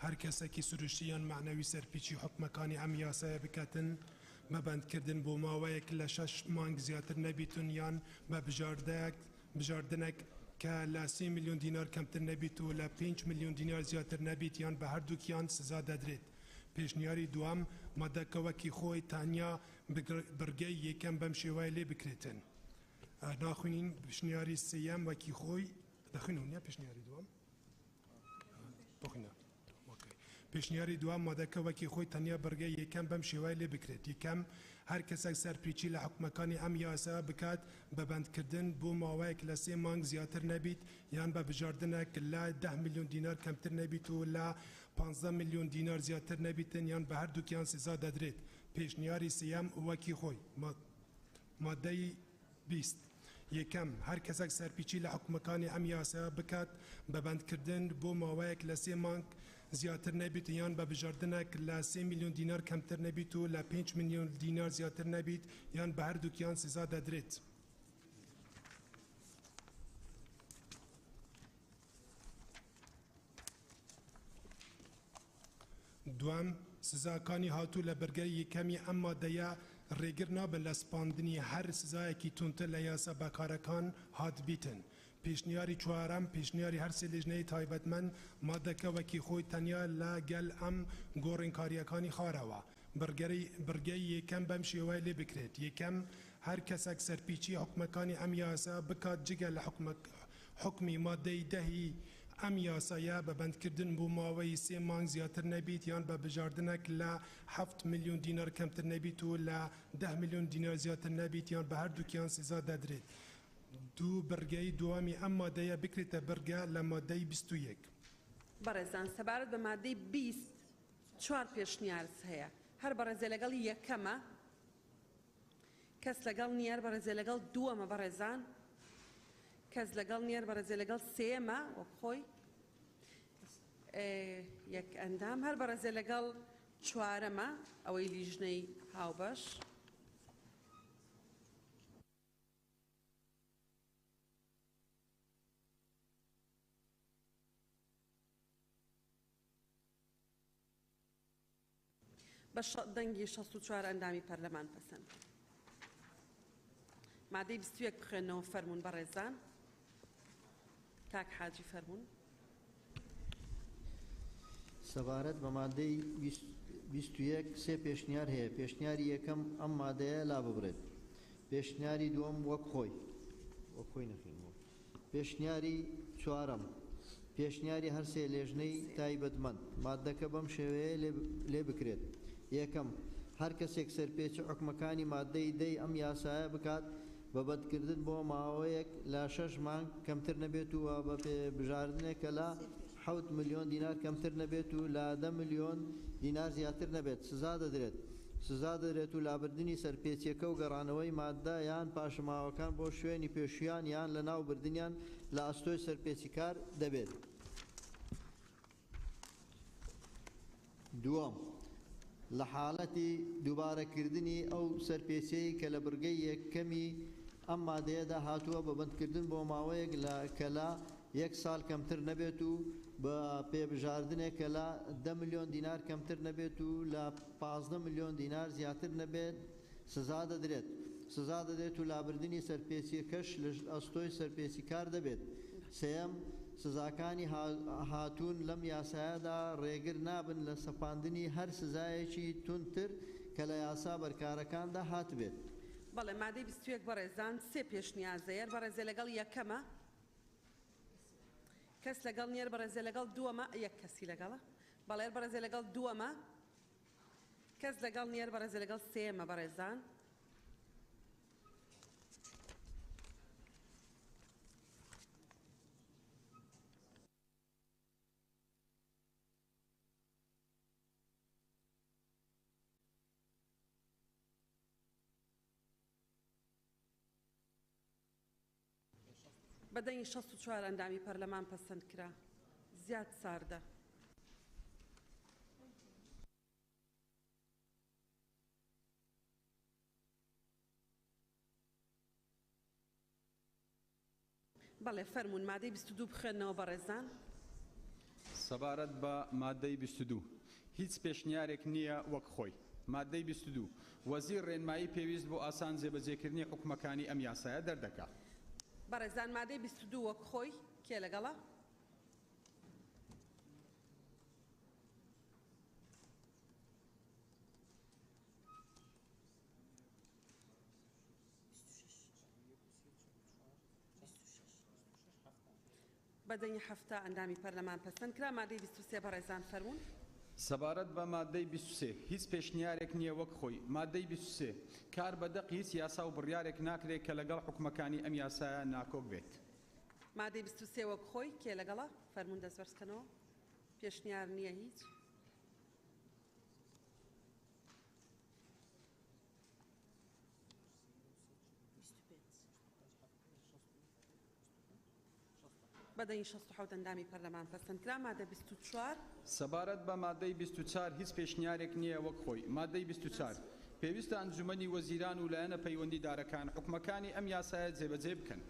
هەر کەسێکی سروشتیان معنەوی سەرپیچی حکومەکانی ئەم یاسایە بکاتن مەبەندکردن بۆ ماوەیەک لە 6 مانگ زیاتر نەبیتون یان بە بژاردنێک کە لە 30 میلیۆن دینار کەمتر نەبیت و لە 5 میلیۆن دینار زیاتر نەبیت یان بە هەردووکیان سزا دەدرێت. پێشنیاری دوام مادەکەوەکی خۆی تانیا بڕگەی یەکەم بەم شێوای لێ بکرێتن. ناخوێنین پێشنیاری سێیەم وەکی خۆی دەخوێنەوە نیە پێشنیاری دوام بخوێنە. پێشنیاری دوام مادەکەوەکی خۆی تەنیا بەرگەی یەکەم بەم شێوای لێ بکرێت یەکەم هەر کەسێک سەرپیچی لە حکومەکانی ئەم یاسا بکات بە بەندکردن بۆ ماوەیەک لە 3 مانگ زیاتر نەبیت یان بە بژاردنێک لە 10 میلیۆن دینار کەمتر نەبیت و لە 15 میلیۆن دینار زیاتر نەبیتن یان بە هەردووکیان سزا دەدرێت. پێشنیاری سێیەم وەکی خۆی مادەی 20 یەکەم هەر کەسێک سەرپیچی لە حکومەکانی ئەم یاسا بکات بە بەندکردن بۆ ماوەیەک لە 3 مانگ زیاتر نبیت یان به بجاردنک ل 3 میلیون دینار کمتر نبیت و ل 5 میلیون دینار زیاتر نبیت یان به هر دوکیان سزا دادرێت. دوام سزاکانی هاتو لبرگری کمی اما دیا ریگر نابن لسپاندنی هر سزایکی تونتر لیاسا بکارکان هات بیتن. پیشنیاری چوارم پیشنیاری هر سلیجنه تایبتمن ماده وکی خوی تنیا لگل ام گورنکاریکانی خاروا. برگری یکم بمشیوه لی بکرید. یکم هر کس اکثر پیچی حکمکانی ام یاسا بکات جگل حکمی ماده دهی ام یاسایا به بند کردن بو ماوی 3 مانگ زیاتر نبیت یان به بجاردنک ل 7 میلیون دینار کمتر نبیت و ل 10 میلیون دینار زیاتر نبیت یان به هر دوکیان سزا دادرید. دو برگی دوامی ام ماده بکریت برگه لماده 21. برزان سبارت به ماده 20 چوار پیشنیارس هیا. هر برزه لگل یکمه کس لگل نیر برزه لگل دوامه برزان کس لگل نیر برزه لگل سیمه و خوی یک اندام هر برزه لگل چوارمه اوی لیجنی هاو باش باش دنگی 64 اندامی پارلمان پسند ماده 21 بخوێنەوە فرمون بەڕێزان کاک حاجی فرمون سەبارەت بە مادەی 21 سێ پێشنیار هەیە. پێشنیاری یەکەم ئەم مادەیە لا ببرێت. پێشنیاری دووەم وەک خۆی نەخێنەوە. پێشنیاری چوارەم پێشنیاری هەر سێ لێژنەی تایبەتمەند مادەکە بەم شێوەیە لێ بکرێت. یەکەم هەر کەسێک سەرپێچە حکمەکانی مادەی دەی ئەم یاسایە بکات بە بەدکردن بۆ ماوەیەک لە 6 مانگ کەمتر نەبێت و بە پێبژاردنێکە لە 7 میلیۆن دینار کەمتر نەبێت و لە 10 میلیۆن دینار زیاتر نەبێت سزا دەدرێت. سزا دەدرێت و لابردنی سەرپێچیەکە و گەڕانەوەی مادە یان پاشماوەکان بۆ شوێنی پێشویان یان لە ناو بردنیان لە ئەستۆی سەرپێچیکار دەبێت. دووەم لە حاڵەتی دووبارەکردنی ئەو سەرپێچەی کە لە برگەی یەکەمی ئەم مادەیەدا هاتووە بە بەندکردن بۆ ماوەیەک کە لە 1 ساڵ کەمتر نەبێت و بە پێبژاردنێک کە لە 10 میلیۆن دینار کەمتر نەبێت و لە 15 میلیۆن دینار زیاتر نەبێت سزا دەدرێت. سزا دەدرێت و لابردنی سەرپێچیەکەش لە ئەستۆی سەرپێچیکار دەبێت. سێەم سزاکانی هاتوون لەم یاسایەدا ڕێگر نابن لە سەپاندنی هەر سزایەکی تونتر کە لە یاسا بەرکارەکاندا هاتبێت. بەڵێ مادەی 21 بەڕێزان سێ پێشنیازەیە بەڕێزە لەگەڵ یەکەمە کەس لەگەڵ نیەر بەڕێزە لەگەڵ دووەمە یەک کەسی لەگەڵە بەڵێ بەڕێزە لەگەڵ دووەمە کەس لەگەڵ نیەر بەڕێزە لەگەڵ سێمە بەڕێزان بەدەنگی 64 ئەندامی پەرلەمان پەسەند کرا زیاد ساردە. بەڵێ فەرموون مادەی 22 بخوێنەوە بەڕێزان. سەبارەت بە مادەی 22 هیچ پێشنیارێک نییە وەک خۆی. مادەی 22 وەزیر ڕێنمایی پێویست بۆ ئاسان جێبەجێکردنی حکومەکانی ئەم یاسایە دەردەکات. بەڕێزان مادەی 22 وەک خۆی کێ لەگەڵە؟ بەدەنگی 7 ئەندامی پەرلەمان پەسەند کرا مادەی 23 بەڕێزان فەرموون. سەبارەت بە مادەی 23 هیچ پێشنیارێک نییە وەک خۆی. مادەی 23 کار بەدەق هیچ یاسا و بڕیارێک ناکرێت کە لەگەڵ حکومەکانی ئەم یاسایە ناکۆک بێت. مادەی 23 وەک خۆی کێ لەگەڵە؟ فەرموون دەستبەرزکەنەوە. پێشنیار نییە هیچ. بەدەنگی 67 ئەندامی پەرلەمان پەسەندکرا. مادە 24 سەبارەت بە مادەی 24 هیچ پێشنیارێک نییە وەک خۆی. مادەی 24 پێویستە ئەنجومەنی وەزیران و لایەنە پەیوەندیدارەکان حکومەکانی ئەم یاسایە جێبەجێ بکەن.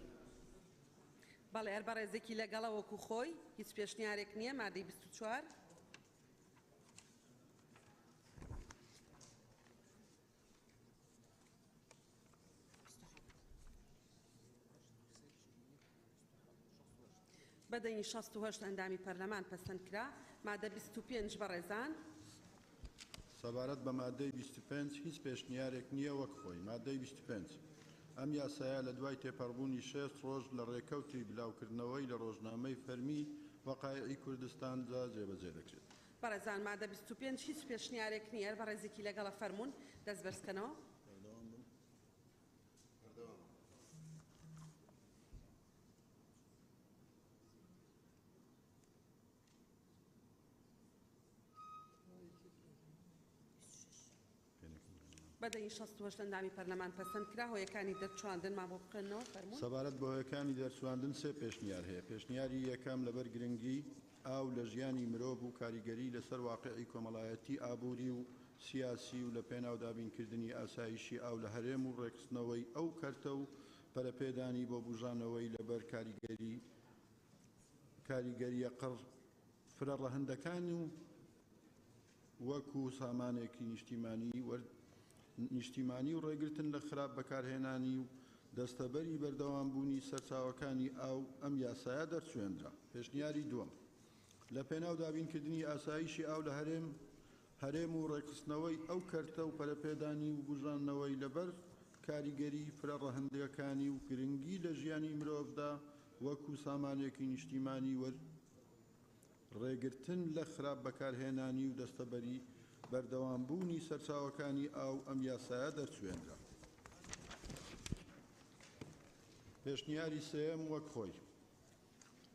بەڵێ هەر بەڕێزێکی لەگەڵە وەکو خۆی هیچ پێشنیارێک نییە. مادەی 24 بەدەنگی 68 ئەندامی پەرلەمان پەسەندکرا. مادە 25 بەڕێزان سەبارەت بە مادەی 25 هیچ پێشنیارێک نییە وەک خۆی. مادەی 25 ئەم یاسایە لە دوای تێپەڕبوونی 6 ڕۆژ لە ڕێکەوتی بلاوکردنەوەی لە ڕۆژنامەی فەرمی وەقایعی کوردستاندا جێبەجێ دەکرێت. بەڕێزان مادە 25 هیچ پێشنیارێک نییە. بەڕێزێکی لەگەڵە فەرمونون دەست بەرزکەنەوە. بەدەنگی 68 ئەندامی پەرلەمان پەسەندکرا. هۆیەکانی دەرچواندن ما بۆ بخێنەوە فەرمونون. سەبارەت بە هۆیەکانی دەرچواندن سێ پێشنیار هەیە. پێشنیاری یەکەم لەبەر گرنگی ئاو لە ژیانی مرۆڤ و کاریگەری لەسەر واقعی کۆمەڵایەتی ئابووری و سیاسی و لە پێناو دابینکردنی ئاسایشی ئاو لە هەرێم و ڕێکخستنەوەی ئەو کەرتە و پەرەپێدانی بۆ بژانەوەی لەبەر کاریگەریە قڕ فرە ڕەهندەکان و وەکو سامانێکی نیشتیمانی و ڕێگرتن لە خراپ بەکارهێنانی و دەستەبەری بەردەوامبوونی سەرچاوەکانی ئاو ئەم یاسایە دەرچوێنرا. پێشنیاری دووەم لە پێناو دابینکردنی ئاسایشی ئاو لە هەرێم و ڕێکخستنەوەی ئەو کەرتە و پەرەپێدانی و بژانەوەی لەبەر کاریگەری فرە ڕەهندەکانی و گرنگی لە ژیانی مرۆڤدا وەکو سامانێکی نیشتیمانی ڕێگرتن لە خراپ بەکارهێنانی و دەستەبەری بەردەوامبوونی سەرچاوەکانی ئاو ئەم یاسایە دەرچوێنرا. پێشنیاری سێم وەک خۆی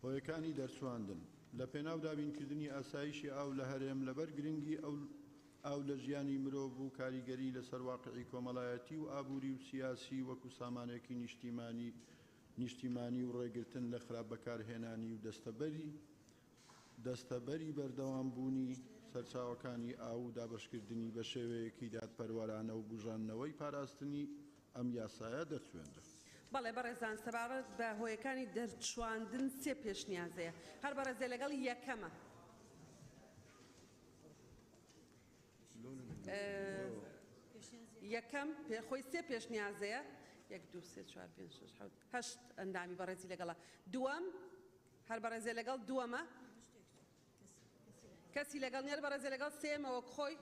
هۆیەکانی دەرچواندن لە پێناو دابینکردنی ئاسایشی ئاو لە هەرێم لەبەر گرنگی ئاو لە ژیانی مرۆڤ و کاریگەری لەسەر واقعی کۆمەڵایەتی و ئابووری و سیاسی وەکو سامانێکی نیشتیمانی و ڕێگرتن لە خراپ بەکارهێنانی و دەستەبەری بەردەوامبوونی سەرچاوەکانی ئاو و دابەشکردنی بە شێوەیەکی دادپەروەرانە و بژانەوەی پاراستنی ئەم یاسایە دەرچوێنرا. بەڵێ بەڕێزان سەبارەت بە هۆیەکانی دەرچواندن سێ پێشنیازەیە. هەر بەڕێزێ لەگەڵ یەکەمە. یەکەم خۆی سێ پێشنیازەیە. 1 2 3 4 5 6 7 8 ئەندامی بەڕێزی لەگەڵە. دووەم هەر بەڕێزێ لەگەڵ دووەمە. کەسی لەگەڵ نیە بەڕێزێ لەگەڵ سێمەوە خۆی.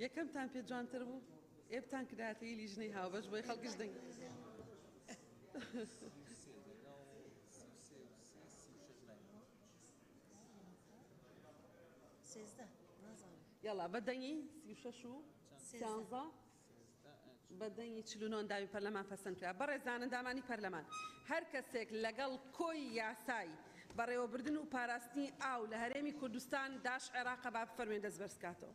یەکەمتان پێ جوانتر بوو ئێبتان کرداتەی لیژنەی هاوبەش بۆی خەڵکیش دەنگ. یاڵا بەدەنگی 36 و 13 بەدەنگی 49 ئەندامی پەرلەمان پەسەندکرا. بەڕێزان ئەندامانی پەرلەمان هەر کەسێک لەگەڵ کۆی یاسای بەڕێوەبردن و پاراستنی ئاو لە هەرێمی کوردستان داش عێراقە با بفەرمێن دەست بەرزکاتەوە.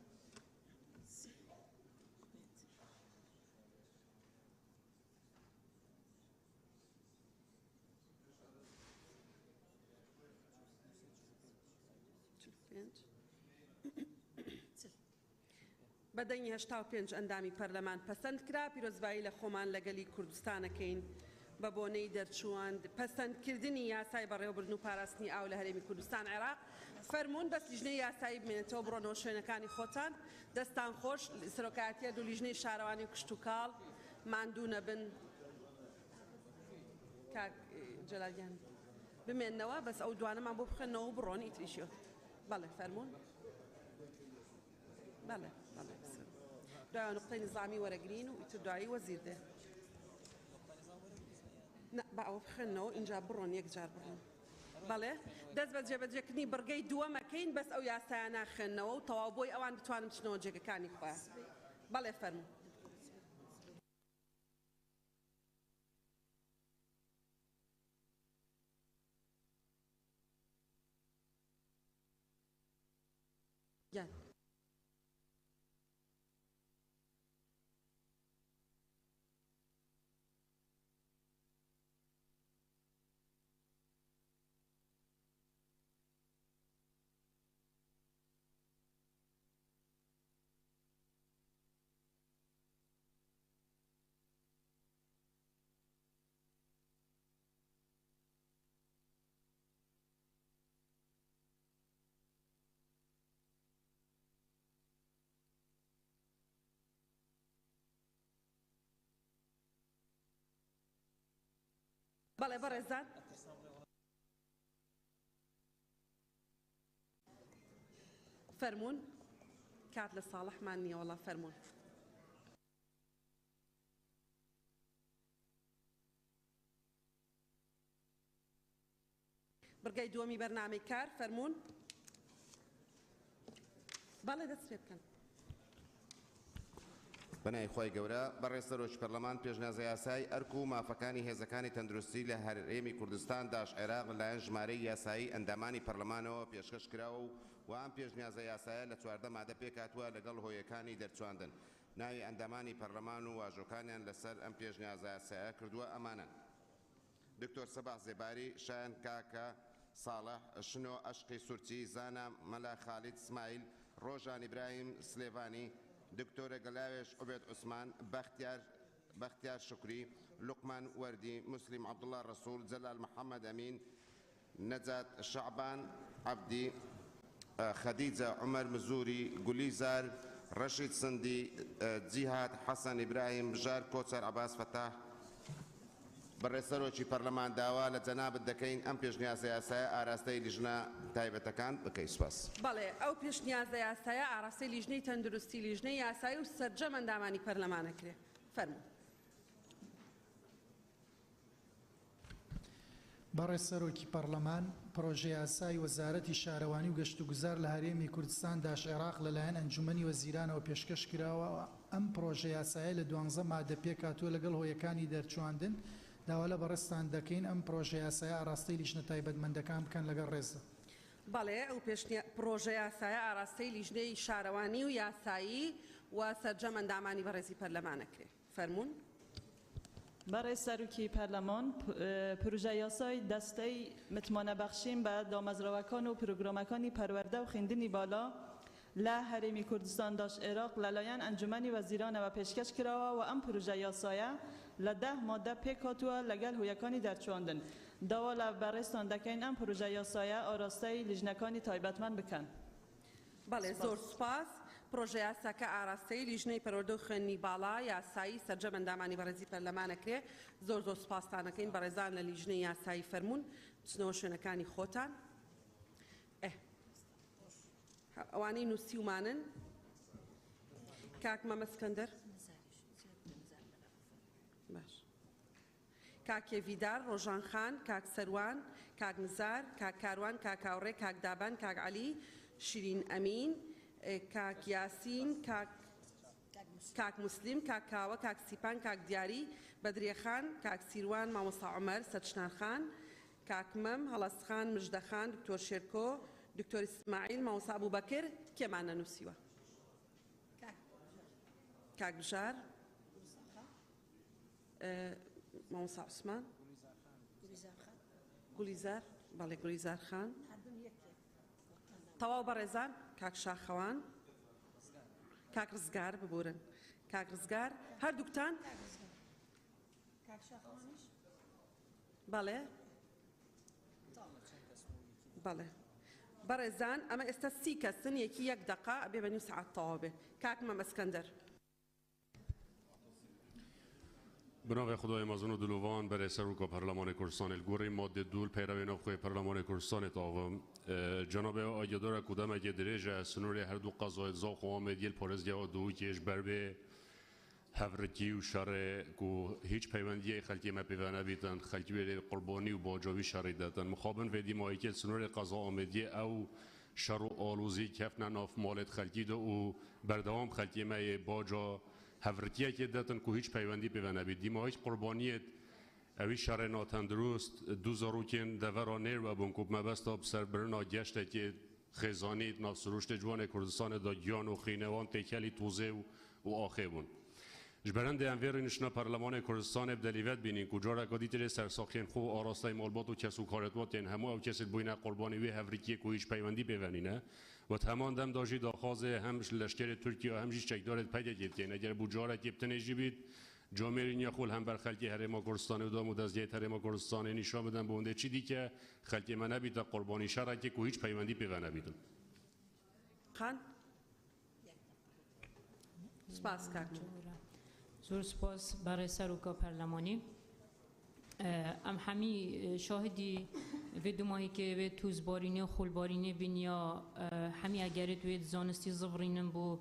بەدەنگی 85 ئەندامی پەرلەمان پەسەندکرا. پیرۆزبایی لە خۆمان لەگەلی کوردستانەکەین بە بۆنەی دەرچووان پەسەندکردنی یاسای بەڕێوەبردن و پاراستنی ئاو لە هەرێمی کوردستان عێراق. فەرمونون بەس لیژنەی یاسایی بمێنێتەوە بڕۆنەوە شوێنەکانی خۆتان. دەستان خۆش سەرۆکایەتیە دوو لیژنەی شارەوانی کشت و کاڵ ماندوو نەبن. کاک جەلالیان بمێننەوە بەس ئەو دوانەمان بۆ بخەنەوە و بڕۆن ئیتریشیۆ. بەڵێ فەرمونون. بەڵێ بەڵێ دوای نقطەی نظامی وەرەگرین و ئیتر دوایی وەزیر دێ. بە ئەوە بخێنەوە اینجا بڕۆن یەکجار بڕۆن. بەڵێ دەست بە جێبەجێکردنی بڕگەی دووەمەکەین بەس ئەو یاسایە ناخێنەوە و تەواو بۆی ئەوان بتوانن بچنەوە جێگەکانی خۆیان. بەڵێ فەرموون. بەڵێ بەڕێزان فەرمونون کات لە ساڵحمان نییە وەڵا فەرمونون. بڕگەی دووەمی بەرنامەی کار فەرمونون. بەڵێ دەست پێ بکەن. بەنای خۆی گەورە بەڕێز سەرۆکی پەرلەمان پێشنیازە یاسای ئەرک و مافەکانی هێزەکانی تەندروستی لە هەرێمی کوردستان داش عێراق لەلایەن ژمارەی یاسایی ئەندامانی پەرلەمانەوە پێشکەش کراوە و ئەم پێشنیازە یاسایە لە 14 مادە پێکاتووە لەگەڵ هۆیەکانی دەرچواندن. ناوی ئەندامانی پەرلەمان و واژۆکانیان لەسەر ئەم پێشنیازە یاسایە کردووە ئەمانە: دکتۆر سەباح زێباری، شایان کاکە ساڵح، شنۆ ئەشقی سورچی، زانا مەلا خالید اسماعیل، ڕۆژان ئیبراهیم سلێڤانی، دکتۆرە گەلاوێش عوبێد عوسمان، بەختیار شکری، لوقمان وەردی، مسلیم عەبدوڵڵا ڕەسوول، جەلال محەممەد ئەمین، نەجات شەعبان عەبدی، خەدیجە عومەر مزوری، گولیزار، ڕەشید سندی، جیهاد حەسەن ئیبراهیم، بژار کۆچەر عەباس فەتاح. بەڕێز سەرۆکی پەرلەمان داوا لە جەنابەت دەکەین ئەم پێشنیازە یاسایە ئاراستەی لیژنە تایبەتەکان بکەی. سوپاس. بەڵێ ئەو پێشنیازە یاسایە ئاراستەی لیژنەی تەندروستی لیژنەی یاسایی و سەرجەم ئەندامانی پەرلەمانەکرێ. فەرموو. بەڕێز سەرۆکی پەرلەمان پرۆژه یاسای وەزارەتی شارەوانی و گەشت و گوزار لە هەرێمی کوردستان داش عێراق لەلایەن ئەنجومەنی وەزیرانەوە پێشکەش کراوە. ئەم پرۆژه یاسایە لە 12 مادە پێکاتووە لەگەڵ هۆیەکانی دەرچواندن. داوا لە بەڕێستان دەکەین ئەم پرۆژه یاسایە ئاراستەی لیژنە تایبەتمەندەکان بکەن لەگەڵ ڕێزە. بەڵێ ئەو پرۆژە یاسایە ئاراستەی لیژنەی شارەوانی و یاسایی و سەرجەم ئەندامانی بەڕێزی پەرلەمانەکرێ. فەرموون. برای سروکی پارلمان پروژه یاسای دسته متمانه بخشیم به دامزروکان و پروگرامکانی پرورده و خیندنی بالا له هرمی کردستان داش عراق للایان انجمنی وزیران و پیشکش کراوه و ام پروژه یاسایه لده ماده پیکاتوه لگل هویکانی درچواندن. داواله برستان دکین ام پروژه یاسایه آراسته لجنکانی تایبەتمەند بکن. بله زۆر سوپاس. پرۆژه یاساکە ئاراستەی لیژنەی پەروەردە و خوێندنی باڵا یاسایی سەرجەم ئەندامانی بەڕێزی پەرلەمانەکرێ. زۆر سوپاستانەکەین بەڕێزان لە لیژنەی یاسایی فەرموون بچنەوە شوێنەکانی خۆتان. ئەوانەی نووسیومانن کاک مەمە سکەندەر، باش، کاک کێڤیدار، ڕۆژان خان، کاک سەروان، کاک نزار، کاک کاروان، کاک کاوڕێ، کاک دابان، کاک عەلی، شیرین ئەمین، کاک یاسین، کاک مسلیم، کاک کاوە، کاک سیپان، کاک دیاری، بەدرێخان، کاک سیروان، مامۆستا عومەر، سەرچنارخان، کاک مەم، هەڵەسخان، مژدەخان، دکتۆر شێرکۆ، دکتۆر ئیسماعیل، مامۆستا ئەبوبەکر. کێمان نەنووسیوە؟ کاک بژار، مامۆستا عوسمان، گولیزار، بەڵێ گولیزار خان، تەواو بەڕێزان، کاک شاخەوان، کاک ڕزگار ببورن، کاک ڕزگار، هەردووکتان؟ بەڵێ بەڵێ بەڕێزان ئەمە ئێستا 30 کەسن، یەکی 1 دقە ئەبێ بە نیو سەعات تەواو بێ. کاک مەمە اسکەندەر. بنابه خدای مزون و دلوان برای سروک پارلمان کردستان الگوری ماده دول پیروی نوخوی پارلمان کردستان تاوم جناب آیدار کدام اگه درجه سنوری هر دو قضای زاخ و آمدیل پارزگاه و دوی کهش بربه هفرکی و شر کو هیچ پیوندی خلکی ما پیوانه بیتن خلکی به قربانی و باجاوی شری دادن مخابن و دیمایی که سنوری قضا آمدی او شر و آلوزی کفنا ناف مالت خلکی دو و بردوام خلکی ما باجا هفرتیه که دادن که هیچ پیوندی پیوانه بید دیمایی قربانیت اوی شر ناتندرست دو زاروکین دورانیر و بنکوب مبستا بسر برنا گشته که خزانیت ناف سروشت جوان کردستان دا گیان و خینوان تکلی توزه و آخه بون جبرند انویر نشنا پارلمان کردستان بدلیوت بینین کجا را دیتر سرساخین خو آراستای مالبات و کسو کارتوات این همو او کسی بوینه قربانی وی هفریکی که هیچ پیوندی پیوانینه و تمام دم داشتی داخواز همش لشکر ترکیه و همش چکدارت پیدا گرفتین اگر بوجاره کپتن جیبید جامعه یا خول هم بر خلکی هرما کردستان و دامود از جهت هرما کردستان نشان بدن به اونده چی دی که خلکی من نبید قربانی شرکه که هیچ پیوندی پیوانه بیدن خان سپاس کاک زور سپاس برای سروکا پارلمانی ام همی شاهدی ویدو ماهی که وید توز بارینه و خول بارینه بین یا همی اگرت وید زانستی زفرینن بو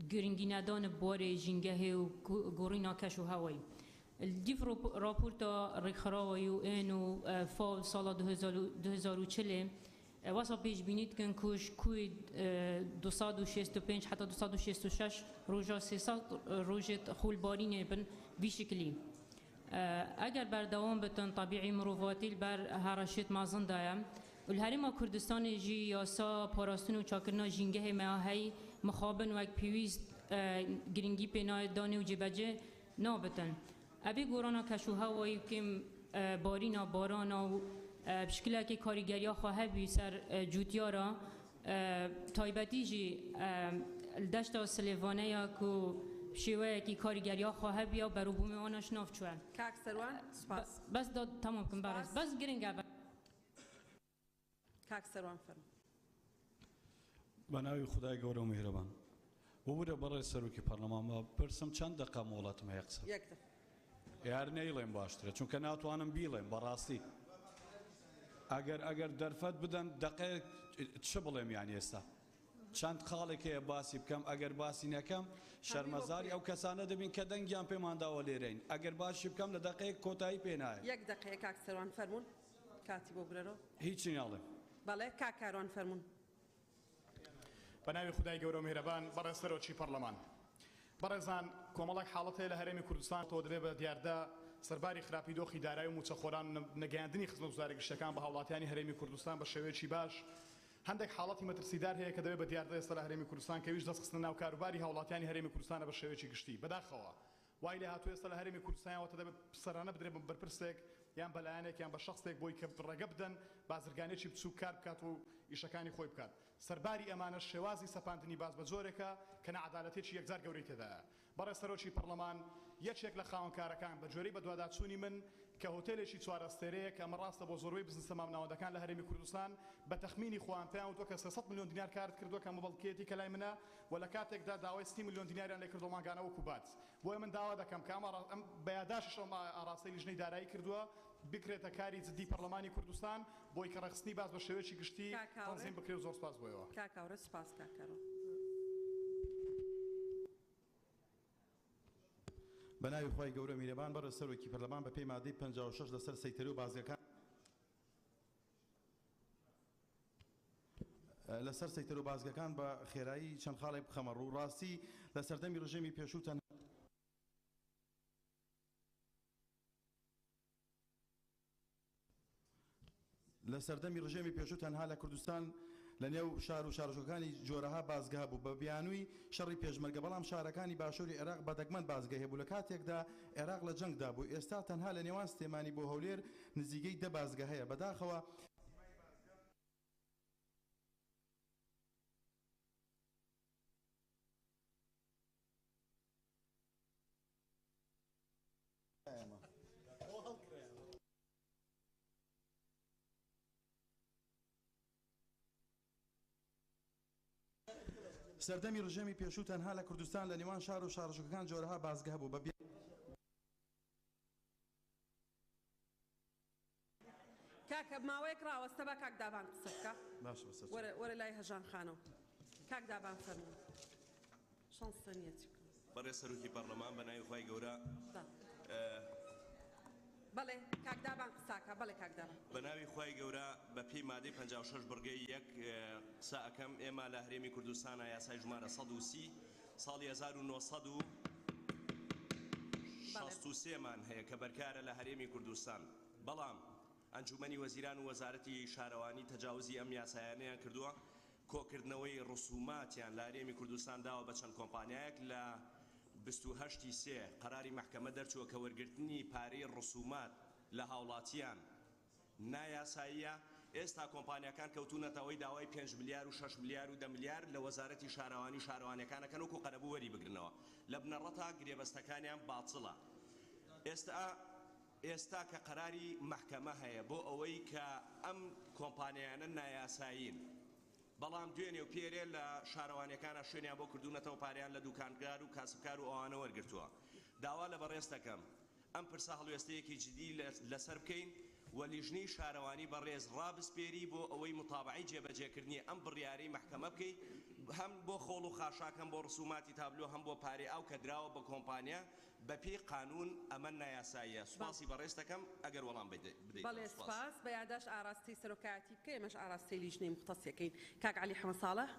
گرینگی ندان بار جنگه و گورینا کشو هوایی الدیف راپورتا رخراوی و اینو فال سال 2040 واسه پیش بینید کن کش کوی 265 حتی 266 روزا 300 روزت خول بارینه بن بیشکلی اگر بردوام بتن طبيعي مروفاتي بر هرشت مازن دايم والهرم كردستان جي ياسا باراستون وشاكرنا جنگه ما هي مخابن وك بيويز گرينگي بنا داني وجبجه نابتن ابي گورانا كشوها ويكم بارينا بارانا بشكل كي كاريگريا خواه بي سر جوتيارا تايبتي جي الدشتا سليفانه يا كو شیوه کی کارگری ها خواهد بیا برو بومی آنش ناف چوه کاک سروان سپاس بس داد تمام کن برس بس گرینگ اول کاک سروان فرم بناوی خدای گور و مهربان بوده برای سروکی پارلمان ما پرسم چند دقیقه مولات ما یکسر یک دقیقه یار نیلیم باشتره چون که ناتوانم بیلیم براستی اگر درفت بدن دقیق چه بلیم یعنی است چند خاله که باسی بکم اگر باسی نکم شرمزاری او کسانه دبین که دنگیان پیمان داولیرین اگر باسی بکم لدقیق کوتاهی پینای یک دقیقه کاک سروان فرمون کاتی بگررو هیچ نیالم بله کاک کاروان فرمون بناوی خدای گەورە و میهرەبان بەڕێز سەرۆکی پەرلەمان بەڕێزان کۆمەڵێک حاڵەتەیە لە هەرێمی کوردستان تۆ دەبێت بە دیاردە سەرباری خراپی دۆخی دارایی و موچەخۆران نەگەیاندنی خزمەتگوزاری گشتەکان بە هاوڵاتیانی هەرێمی کوردستان بە شێوەیەکی باش هەندێک حاڵەتی مەترسیدار هەیە کە دەبێت بە دیاردە ئێستا لە هەرێمی کوردستان کەویش دەستخستنە ناو کاروباری هاوڵاتیانی هەرێمی کوردستانە بە شێوەیەکی گشتی بەداخەوە وای لێ هاتووە ئێستا لە هەرێمی کوردستانەوە دەبێت سەرانە بدرێت بەرپرسێک یان بەلایەنێک یان بە شخصێک بۆی کە ڕێگە بدەن بازرگانێکی بچوو کار بکات و ئیشەکانی خۆی بکات سەرباری ئەمانە شێوازی سەپاندنی باز بە جۆرێکە کە نەعەدالەتێکی یەکجار گەورەی تێدایە بەڕێز سەرۆکی پەرلەمان یەکێک لە خاوەنکارەکان بە جۆرەی بە دواداچوونی من کە هۆتێلێکی چوارەستێرەیە کە ئەمە ڕاستە بۆ زۆربەی بزنسە مامناوەندەکان لە هەرێمی کوردستان بە تەخمینی خۆیان پێیان وتووە کە 300 میلیۆن دینار کارت کردووە کە مەبەڵکێتی کە لای منە و لە کاتێکدا داوای 30 میلیۆن دیناریان لێ کردو ماگانە وەکو بات بۆیە من داوا دەکەم کە ئەم بەیاداشش ئەم ئاراستەی لیژنەی دارایی کردووە بکرێتە کاری جدی پەرلەمانی کوردستان بۆی کە ڕێخستنی باز بە شێوەیەکی گشتی تەنزیم بکرێت و زۆر سپاس بۆیەوە کاکاورە سپاس کاکەڕۆ بەناوی خۆی گەورە میرەبان بەڕێز سەرۆکی پەرلەمان بە پێی مادەی 56 لەسەر سەیتەری و بازگەکان لەسەر سەیتەر و بازگەکان بە خێرایی چەند خاڵێک بخەمە ڕوو ڕاستی لە سەردەمی ڕژێمی پێشوو لە سەردەمی ڕژێمی پێشوو تەنها لە کوردستان لە نێو شار و شارژەکانی جۆرەها بازگە بوو بە بیانووی شەڕی پێشمەرگە بەڵام شارەکانی باشووری عێراق بەدەگمەن بازگە هەبوو لە کاتێکدا عێراق لە جەنگدا بوو ئێستا تەنها لە نێوان سلێمانی بۆ هەولێر نزیگەی 10 بازگە هەیە بەداخەوە سەردەمی ڕژێمی پێشوو تەنها لە کوردستان لە نێوان شار و شارژەکان جۆرەها بازگە بوو بە کاکە ماوەیەک ڕاوەستە بە کاک دابان قسە بکە وەرە لای هەژان خانەوە کاک دابان فەرموو شانسەنیەتی بەڕێز سەرۆکی پەرلەمان بە ناوی خۆی گەورە بەڵێ کاک دابان قساکە بەڵێ کاک دابان بە ناوی خۆی گەورە بە پێی مادەی 56 بڕگەی یەک قسە ئەەکەم ئێمە لە هەرێمی کوردستانە یاسای ژمارە 130 ساڵی 1963 مان هەیە کە بەرکارە لە هەرێمی کوردستان بەڵام ئەنجومەنی وەزیران و وەزارەتی شارەوانی تەجاوزی ئەم یاسایانەیان کردووە کۆکردنەوەی ڕسوماتیان لە هەرێمی کوردستان داوە بە چەند کۆمپانیایەک لە 28 قەراری مەحکەمە دەرچووە کە وەرگرتنی پارەی ڕسومات لە هاوڵاتیان نایاساییە ئێستا کۆمپانیەکان کەوتونەتەوەی داوای 5 ملیار و 6 ملیار و 10 ملیار لە وەزارەتی شارەوانی شارەوانەکانەکەن وەکو قەرەبوو وەری بگرنەوە لە بنەڕەتا گرێبەستەکانیان باچڵە ئێستا کە قەراری مەحکەمە هەیە بۆ ئەوەی کە ئەم کۆمپانیانە نایاسایین بەڵام دوێنێ و پێرێ لە شارەوانەکانە شوێنیان بۆ کردوونەتەوە پاریان لە دوکانکار و کاسبکار و ئەوانە وەرگرتووە داوا لە بەڕێز دەکەم ئەم پرسە هەڵوێستەیەکی جدی لەسەر بکەین و لیژنەی شارەوانی بەڕێز ڕابسپێری بۆ ئەوەی متابعی جێبەجێکردنی ئەم بڕیارەی محکەمە بکەیت هەم بۆ خۆڵ و خاشاک هەم بۆ ڕسوماتی تابلۆ هەم بۆ پارێ ئاو کە دراوە بە کۆمپانیا بە پێی قانون ئەمە نایاساییە. سوپاسی بەڕێز دەکەم ئەگەر وەڵام بدەیت. بەڵێ سپاس بە یاداش ئاراستی سەرۆکایەتی بکە ئێمەش ئاراستی لیژنەی مختصیەکەین. کاک عەلی حەمەد ساڵح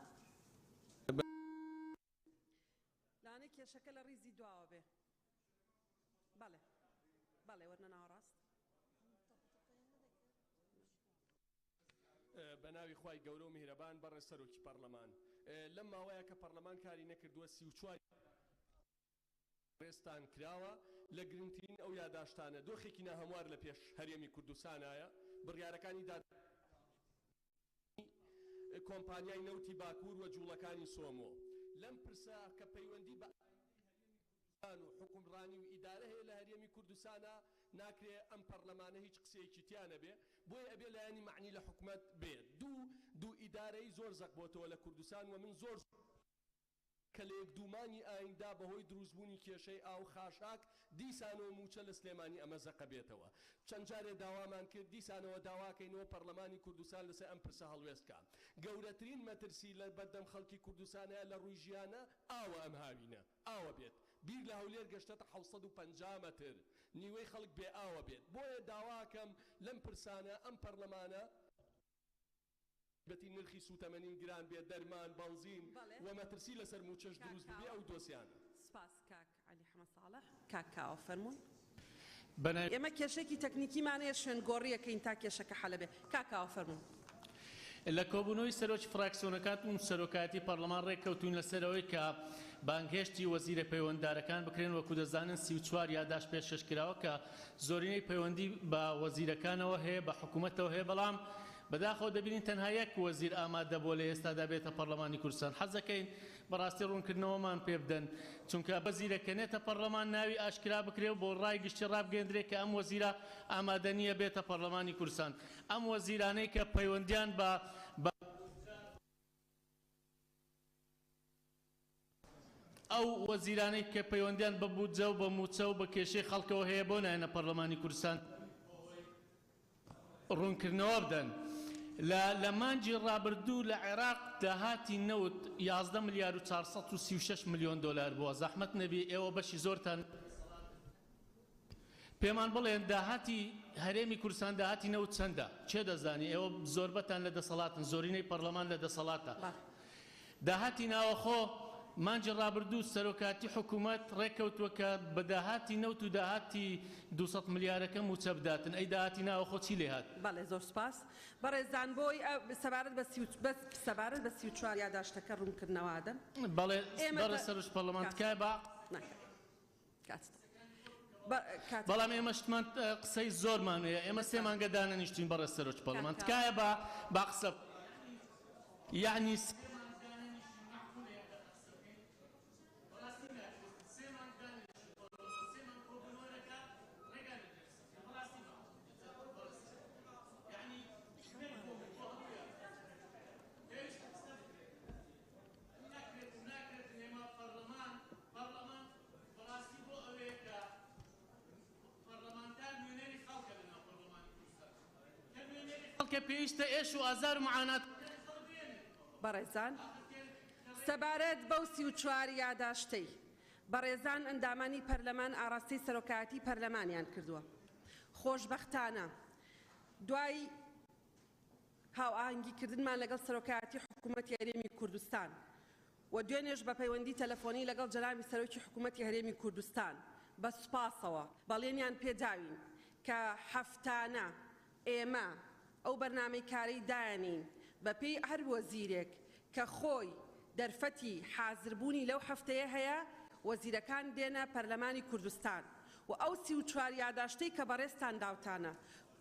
لانەی کێشەکە لە ڕیزی دواوە بێ. بەڵێ بەڵێ وەرنە ناوەڕاست. بە ناوی خوای گەورە و میهرەبان بەڕێز سەرۆکی پەرلەمان لەم ماوەیە کە پەرلەمان کاری نەکردووە 34 ڕێستان کراوە لە گرنگترین ئەو یاداشتانە دۆخێکی ناهەموار لە پێش هەرێمی کوردستانایە بڕیارەکانی کۆمپانیای نەوتی باکوور و جوڵەکانی سۆمۆ لەم پرسە کە پەیوەندی بە و حکومڕانی و ئیدارە هەیە لە هەرێمی کوردستانە ناکرێ ئەم پەرلەمانە هیچ قسەیەکی تیانە بێ بۆیە ئەبێ لایەنی معنی لە حکومەت بێت دوو ئیدارەی زۆر زەق بۆتەوە لە کوردستان و من زۆر کە لە یەکدومانی ئایندا بەهۆی دروستبوونی کێشەی ئاو خاشاک دیسانەوە موچە لە سلێمانی ئەمە زەقە بێتەوە چەند جارێ داوامان کرد دیسانەوە داواکەینەوە پەرلەمانی کوردستان لەسەر ئەم پرسە هەڵوێستکە گەورەترین مەترسی لە بەردەم خەڵکی کوردستانەیە لە ڕووی ژیانە ئاوە ئەم هاوینە ئاوە بێت بیر لە هەولێر گەشتە 750 مەتر نیوەی خەڵک بێ ئاوە بێت بۆیە داواکەم لەم پرسانە ئەم پەرلەمانە بەتی نرخی سوتەمەنین گران بێت دەرمان بەنزین و مەترسی لەسەر موچەش دروست ببێ ئەو دۆسیانە. سپاس کاک عەلی حەمەد ساڵح. کاک کاوە فەرموون. ئێمە کێشێکی تەکنیکیمانەیە شوێنگۆڕیەکەین تا کێشەکە حەلە بێ. کاک کاوە فەرموون. لە کۆبوونەوەی سەرۆکی فراکسیۆنەکان و سەرۆکایەتی پەرلەمان ڕێککەوتوون لەسەرەوەی کە بانگهێشتی وەزیرە پەیوەنددارەکان بکرێن وەکو دەزانن 34 یاداش پێشکەشکراوە کە زۆرینەی پەیوەندی بە وەزیرەکانەوە هەیە بە حکوومەتەوە هەیە بەڵام بەداخەوە دەبینین تەنها یەک وەزیر ئامادە بۆ لە ئێستادا بێتە پەرلەمانی کوردستان حەزەکەین بەڕاستی ڕوونکردنەوەمان پێ بدەن چونکە بەزیرەکەنێتە پەرلەمان ناوی ئاشکرا بکرێ و بۆ ڕای گشتی ڕابگەندرێت کە ئەم وەزیرە ئامادە نییە بێتە پەرلەمانی کوردستان ئەم وەزیرانەی کە پەیوەندیان بە ئەو وەزیرانەی کە پەیوەندیان بە بودجە و بە موچە و بە کێشەی خەڵکەوە هەیە بۆ نایەنە پەرلەمانی کوردستان ڕوونکردنەوە بدەن. لە مانجی ڕابردوو لە عێراق داهاتی نەوت 11 ملیار و 436 میلیۆن دلار بووە زەحمەت نەبی ئێوە بەشی زۆرتان پێمان بڵێن داهاتی هەرێمی کوردستان داهاتی نەوت چەندە چێ دەزانی ئێوە زۆربەتان لە دەسەڵاتن زۆرینەی پەرلەمان لە دەسەڵاتە داهاتی ناوەخۆ مانجی ڕابردوو سەرۆکاتی حکوومەت ڕێککەوتووە کە بە داهاتی نەوت و داهاتی 200 ملیارەکە موچە بداتن ئەی داهاتی ناوەخۆ چی لێ هات؟ بەڵێ زۆر سپاس بەڕێزان بۆی سەبارەت بە 34 یاداشتەکە ڕوونکردنەوادەم بەڵێ بەڕێ سەرۆک پەرلەمان تکایە بە بەڵام ئێمە شتمان قسەی زۆرمان هەیە ئێمە سێ مانگە دانەنیشتین بەڕێ سەرۆک پەرلەمان تکایە بە قسە یعنی پێویستە ئێش و ئازار و معانات بەڕێزان سەبارەت بەو 34 یاداشتەی بەڕێزان ئەندامانی پەرلەمان ئاراستەی سەرۆکایەتی پەرلەمانیان کردووە خۆشبەختانە دوای هاوئاهەنگیکردنمان لەگەڵ سەرۆکایەتی حکوومەتی هەرێمی کوردستان و دوێنێش بە پەیوەندی تەلەفۆنی لەگەڵ جەنابی سەرۆکی حکوومەتی هەرێمی کوردستان بە سوپاسەوە بەڵێنیان پێداوین کە هەفتانە ئێمە ئەو بەرنامەی کارەی دایانین بە پێی هەر وەزیرێک کە خۆی دەرفەتی حازربوونی لەو هەفتەیە هەیە وەزیرەکان دێنە پەرلەمانی کوردستان و ئەو 34 یاداشتەی کە بەڕێستان داوتانە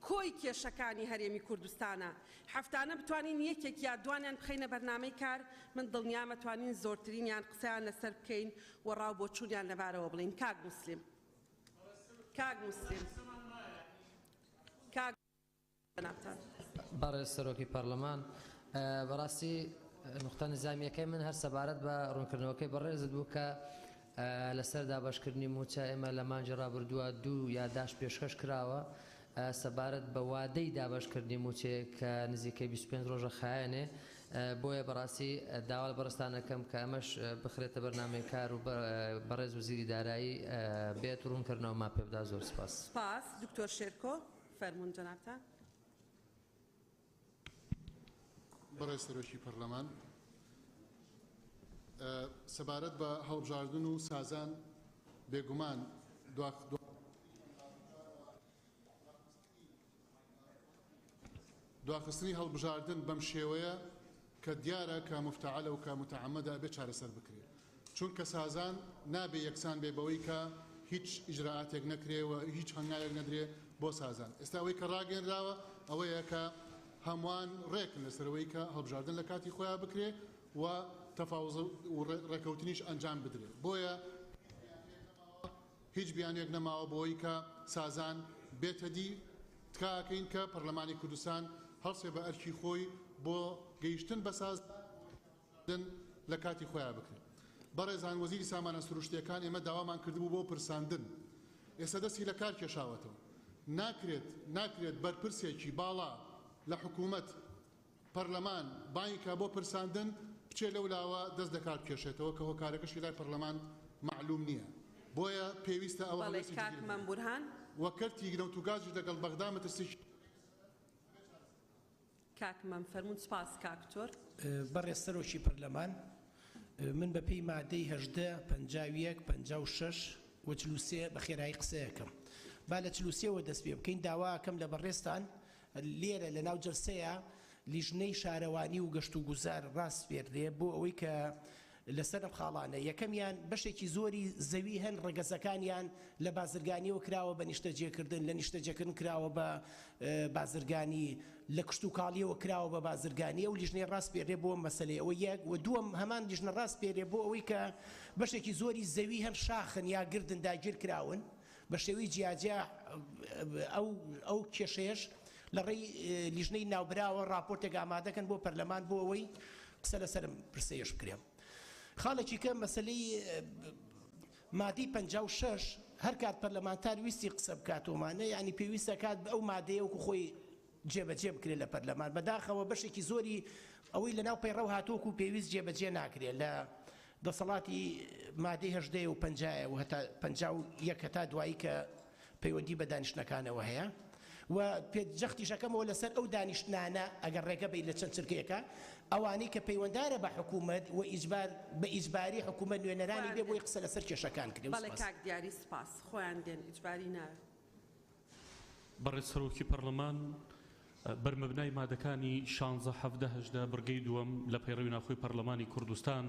کۆی کێشەکانی هەرێمی کوردستانە هەفتانە بتوانین یەکێک یا دوانیان بخەینە بەرنامەی کار من دڵنیامە توانین زۆرترینیان قسەیان لەسەر بکەین و ڕاو بۆ چوونیان لەبارەوە بڵین کاک موسلیم بەڕێز سەرۆکی پەرلەمان بەڕاستی نقطە نزامیەکەی من هەر سەبارەت بە ڕوونکردنەوەکەی بەڕێزت بوو کە لەسەر دابەشکردنی موچە ئێمە لە مانجی ڕابردووە 2 یادداشت پێشکەش کراوە سەبارەت بە وادەی دابەشکردنی موچەیە کە نزیکەی 25 ڕۆژە خایەنێ بۆیە بەڕاستی داوا لە بەڕستانەکەم کە ئەمەش بخرێتە بەرنامەی کار و بەڕێز وزیری دارایی بێت ڕوونکردنەوە ما پێ بدا. زۆر سپاس. سپاس. دکتۆر شێرکۆ فەرموون جەنابتان. بەڕێز سەرۆکی پەرلەمان، سەبارەت بە هەڵبژاردن و سازان بێگومان دواخستنی هەڵبژاردن بەم شێوەیە کە دیارە کە مفتعەلە و کە متعەمەدە بێ چارەسەر بکرێت، چونکە سازان نابێ یەکسان بێ بەوەی کە هیچ ئیجراعاتێک نەکرێەوە هیچ هەنگاوێک نەدرێ بۆ سازان. ئێستا ئەوەی کە ڕاگەنراوە ئەوەیە کە هەمووان ڕێکن لەسەرەوەی کە هەڵبژاردن لە کاتی خۆیان بکرێ و تەفاوز و ڕێکەوتنیش ئەنجام بدرێ. بۆیە هیچ بیانێک نەماوە بۆی کە سازان بێتە دی تکاکەین کە پەرلەمانی کوردستان هەڵسێ بە ئەرکی خۆی بۆ گەیشتن بە سازدن لە کاتی خۆیان بکرێت. بەڕێزان وەزیری سامانە سروشتیەکان ئێمە داوامان کردبوو بۆ پرساندن، ئێستا دەستی لە کار کێشاوەتەوە. ناکرێت بەرپرسێکی باڵا لە حکوومەت پەرلەمان بانیکا بۆ پرساندن بچێ لەولاوە دەست دەکار کێشێتەوە کە هۆکارەکەشی لای پەرلەمان معلوم نییە. بۆیە پێویستە ئەوە وەکەرتی گرەوت و گازی لەگەڵ بەغدا مەترسیش کاکمەم فەرموون. سپاس کاکتۆر. بەڕێز سەرۆکی پەرلەمان، من بە پێی مادەی 18 51 56 و 43 بە خێرایی قسەیەکەم. با لە 43ەوە دەست پێ بکەین داواکەم لە بەڕێستان لێرە لە ناو جەلسەیە لیژنەی شارەوانی و گەشت و گوزار ڕاست پێردێ بۆ ئەوەی کە لەسەر خاڵانە یەکەمیان بەشێکی زۆری زەوی هەن ڕێگەزەکانیان لە بازرگانیەوە کراوە بە نیشتەجێکردن، لە نیشتەجێکردن کراوە بە بازرگانی، لە کشت و کاڵیەوە کراوە بە بازرگانی و لیژنەی ڕاست پێرێ بۆ مەسەلەی ئەوە یەک و دووەم هەمان لیژنە ڕاست پێرێ بۆ ئەوەی کە بەشێکی زۆری زەوی هەن شاخن یا گردن داگیر کراون بە شێوەی جیاجیا ئەو کێشەیەش لە ڕێی لیژنەی ناوبراوە راپۆرتێک ئامادەکەن بۆ پەرلەمان بۆ ئەوەی قسە لەسەرم پرسەیەش بکرێم. خاڵێکی کە مەسەلەی مادەی 56 هەر کات پەرلەمانتار ویستی قسە بکاتۆمانە یعنی پێویستە کات ئەو مادەیە وەکو خۆی جێبەجێ بکرێت لە پەرلەمان بەداخەوە بەشێکی زۆری ئەوەی لەناو پەیڕەو هاتووەکو پێویست جێبەجێ ناکرێت لە دەسەڵاتی مادەی 18 و 50 و هەتا 51 هەتا دوایی کە پەیوەندی بە دانیشتنەکانەوە هەیە و پێجەختیشەکەمەوە لەسەر ئەو دانیشتنانە ئەگەر ڕێگە بێت لە چەند چرکەیەکە ئەوانەی کە پەیوەنددارە بە حکوومەت و بە ئیجباری حکوومەت نوێنەرانی بێ بۆی قسە لەسەر کێشەکان کرێ. بەڵێ کاک دیاری سپاس خۆیان دێن ئیجباری ناوێت. بەڕێز سەرۆکی پەرلەمان بەرمەبنای مادەکانی 16 17 18 بڕگەی دووەم لە پەیڕەوی ناوخۆی پەرلەمانی کوردستان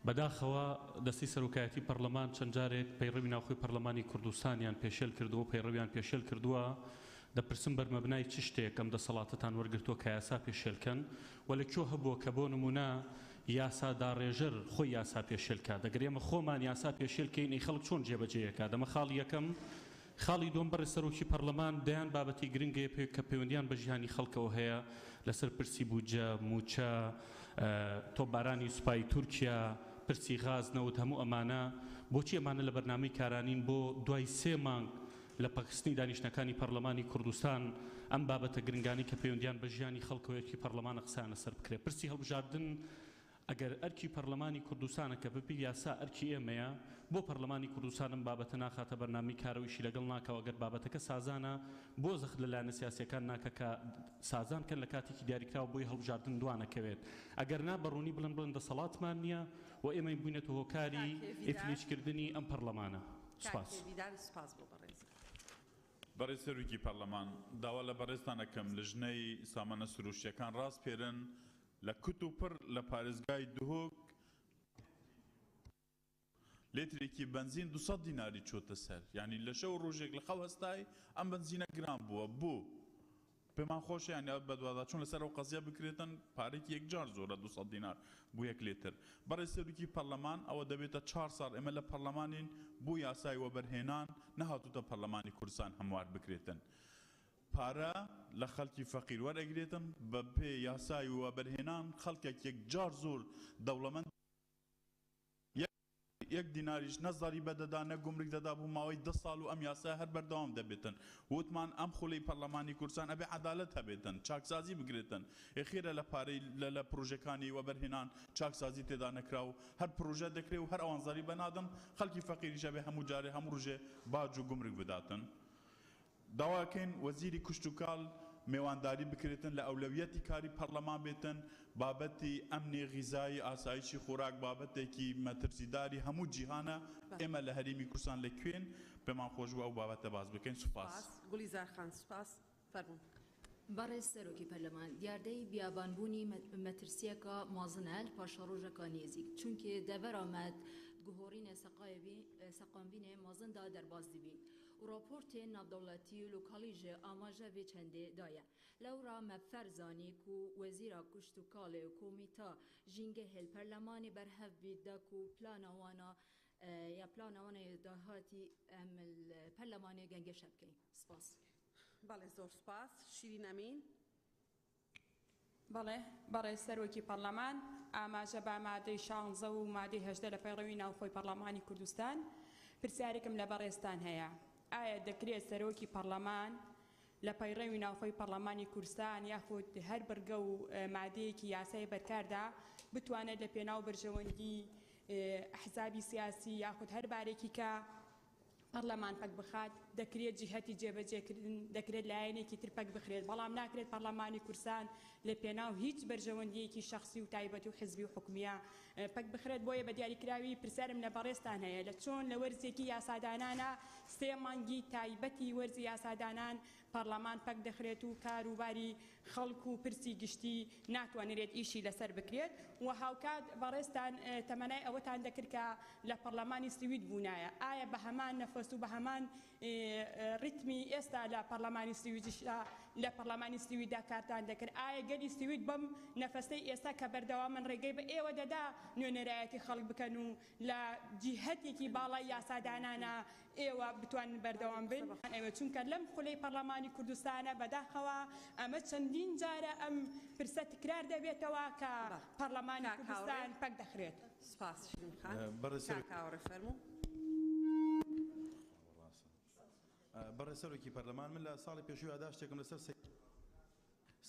بەداخەوە دەستی سەرۆکایەتی پەرلەمان چەند جارێک پەیڕەوی ناوخۆی پەرلەمانی کوردستانیان پێشێل کردووە پەیڕەویان پێشێل کردووە دەپرسم بەرمەبنای چ شتێک ئەم دەسەڵاتتان وەرگرتووە کە یاسا پێشێلکەن و لەکوێ هەبووە کە بۆ نمونە یاسا داڕێژەر خۆی یاسا پێشێلکە دەگەر ئێمە خۆمان یاسا پێشێلکەین ئەی خەڵک چۆن جێبەجێیەکە دەمە خاڵی یەکەم. خاڵی دوم بەڕێز سەرۆکی پەرلەمان دەیان بابەتی گرنگەیە کە پەیوەندیان بە ژیانی خەڵکەوە هەیە لەسەر پرسی بوجە موچە تۆپبارانی سوپای تورکیا پرسی غاز نەوت هەموو ئەمانە بۆچی ئەمانە لە بەرنامەی کارانین بۆ دوای 3 مانگ لە پاکستانی دانیشتەکانی پەرلەمانی کوردستان ئەم بابەتە گرنگانی کە پەیوەندیان بە ژیانی خەڵکەوەیەکی پەرلەمانە قسانە سەر بکرێت. پرسی هەڵبژاردن ئەگەر ئەرکی پەرلەمانی کوردستانە کە بپی یاسا ئەرکی ئێمەیە بۆ پەرلەمانی کوردستانم بابەتە ناخاتە بەرنامەی کارەوەیشی لەگەڵ ناکەوە ئەگەر بابەتەکە سازانە بۆ زەخت لەلایەنە سیاسیەکان ناکە کە سازان کەن لە کاتێکی دیاریکراوە بۆی هەڵبژاردن دوانەکەوێت ئەگەر نا بەڕوونی بڵند دەسەڵاتمان نییە و ئێمە بووینەتە هۆکاری ئیفلیجکردنی ئەم پەرلەمانە. سپاس. بەڕێز سەرۆکی پەرلەمان داوا لە بەڕێزتانەکەم لە ژنەی سامانە سروشتیەکان ڕاست پێرن لە کت و پڕ لە پارێزگای دهۆک لێترێکی بنزین 200 دیناری چۆتە سەر یعنی لە شەو ڕۆژێک لە خەو هەستای ئەم بنزینە گران بووە بوو پێمان خۆشە یانی بەدوادا چون لەسەر ئەو قەزیە بکرێتن پارێکی یەکجار زۆرە 200 دینار بۆ یەک لێتر. بەڕێز سەرۆکی پەرلەمان ئەوە دەبێتە 4 ساڵ ئێمە لە پەرلەمانین بۆ یاسای وەبەرهێنان نەهاتوتە پەرلەمانی کوردستان هەموار بکرێتن. پارە لە خەڵکی فەقیر وەرەگرێتن بە پێ یاسای وەبەرهێنان خەڵکێک یەکجار زۆر دەوڵەمەند یەک دیناریش نەزاری بەدەدا نە گومرگ دەدا بوو ماوەی 10 ساڵ و ئەم یاسا هەر بەردەوام دەبێتن وتمان ئەم خولەی پەرلەمانی کوردستان ئەبێ عەدالەت هەبێتن چاکسازی بگرێتن خێرە لە پارەی لە پرۆژەکانی وەبەرهێنان چاکسازی تێدا نەکرا و هەر پرۆژە دەکرێت و هەر ئەوانزاری بەنادەن خەڵکی فەقیریش ئەبێ هەموو جارێ هەموو ڕۆژێ باج و گومرگ بداتن داواکەین وەزیری کوشت و کاڵ میوانداری بکرێتن لە ئەولەویەتی کاری پەرلەمان بێتن بابەتی ئەمنی غیزایی ئاسایشی خۆراک بابەتێکی مەترسیداری هەموو جیهانە ئێمە لە هەرێمی کوردستان لەکوێن پێمان خۆش بووە ئەو بابەتە باز بکەین سوپاس گولیزار خان سوپاس فەرموون بەڕێز سەرۆکی پەرلەمان دیاردەی بیابانبوونی مەترسیەکە مازنە پاشە ڕۆژەکە نێزیک چونکە دەبەرامەد گوهۆرینە سەقامبینێ مازندا دەرباز دەبین و راپۆرتێ ناودەوڵەتی و لۆکالیژە ئاماژە بێ چەندێ دایە لەورا مەفەرزانیک و وەزیرا کوشت و کاڵێ و کۆمیتا ژینگە هێل پەرلەمانی بەرهەف بیدەک و پلانەوانە یا پلانەوانە داهاتی ئەم پەرلەمانی گەنگەشە بکەین سپاس بەڵێ زۆر سپاس شیرین ئەمین بەڵێ بەڕێز سەرۆکی پەرلەمان ئاماژە بە مادەی 16 و مادەی 18 لە پەیڕەوی ناوخۆی پەرلەمانی کوردستان پرسیارێکم لە بەڕێستان هەیە ئایا دەکرێت سەرۆکی پەرلەمان لە پەیڕەوی ناوخۆی پەرلەمانی کوردستان یاخود هەر بەرگە و مادەیەکی یاسای بەرکاردا بتوانێت لە پێناو بەرژەوەندی ئەحزابی سیاسی یاخود هەر بارێکی کە پەرلەمان پەک بخات دەکرێت جیهەتی جێبەجێکردن دەکرێت لایەنێکی تر پەک بخرێت بەڵام ناکرێت پەرلەمانی کوردستان لە پێناو هیچ بەرژەوەندیەکی شخصی و تایبەتی و حزبی و حکومیە پەک بخرێت بۆیە بە دیاریکراوی پرسیارم لە بەڕێستان هەیە لە چۆن لە وەرزێکی یاسادانانە 3 مانگی تایبەتی وەرزی یاسادانان پەرلەمان پەک دەخرێت و کاروباری خەڵک و پرسی گشتی ناتوانرێت ئیشی لەسەر بکرێت و هاوکات بەڕێستان تەمەنای ئەوەتان دەکرد کە لە پەرلەمانی سوید بوونایە ئایا بە هەمان نەفەس و بە هەمان ریتمی ئێستا لە پەرلەمانی سویدشدا لە پەرلەمانی سویددا کارتان دەکرد ئایا گەلی سوید بەم نەفەسەی ئێستا کە بەردەوامن ڕێگەی بە ئێوە دەدا نوێنەرایەتی خەڵک بکەن و لە جیهەتێکی باڵای یاسادانانە ئێوە بتوانن بەردەوام بن ئێوە چونکە لەم خولەی پەرلەمانی کوردستانە بەداخەوە ئەمە چەندین جارە ئەم پرسە تکرار دەبێتەوە کە پەرلەمانی کوردستان پەک دەخرێت سپاس شیرین خان کاکاوەڕێ فەرموو بەڕێسەرۆکی پەرلەمان من لە ساڵی پێشووی ئاداشتێکم لەسەر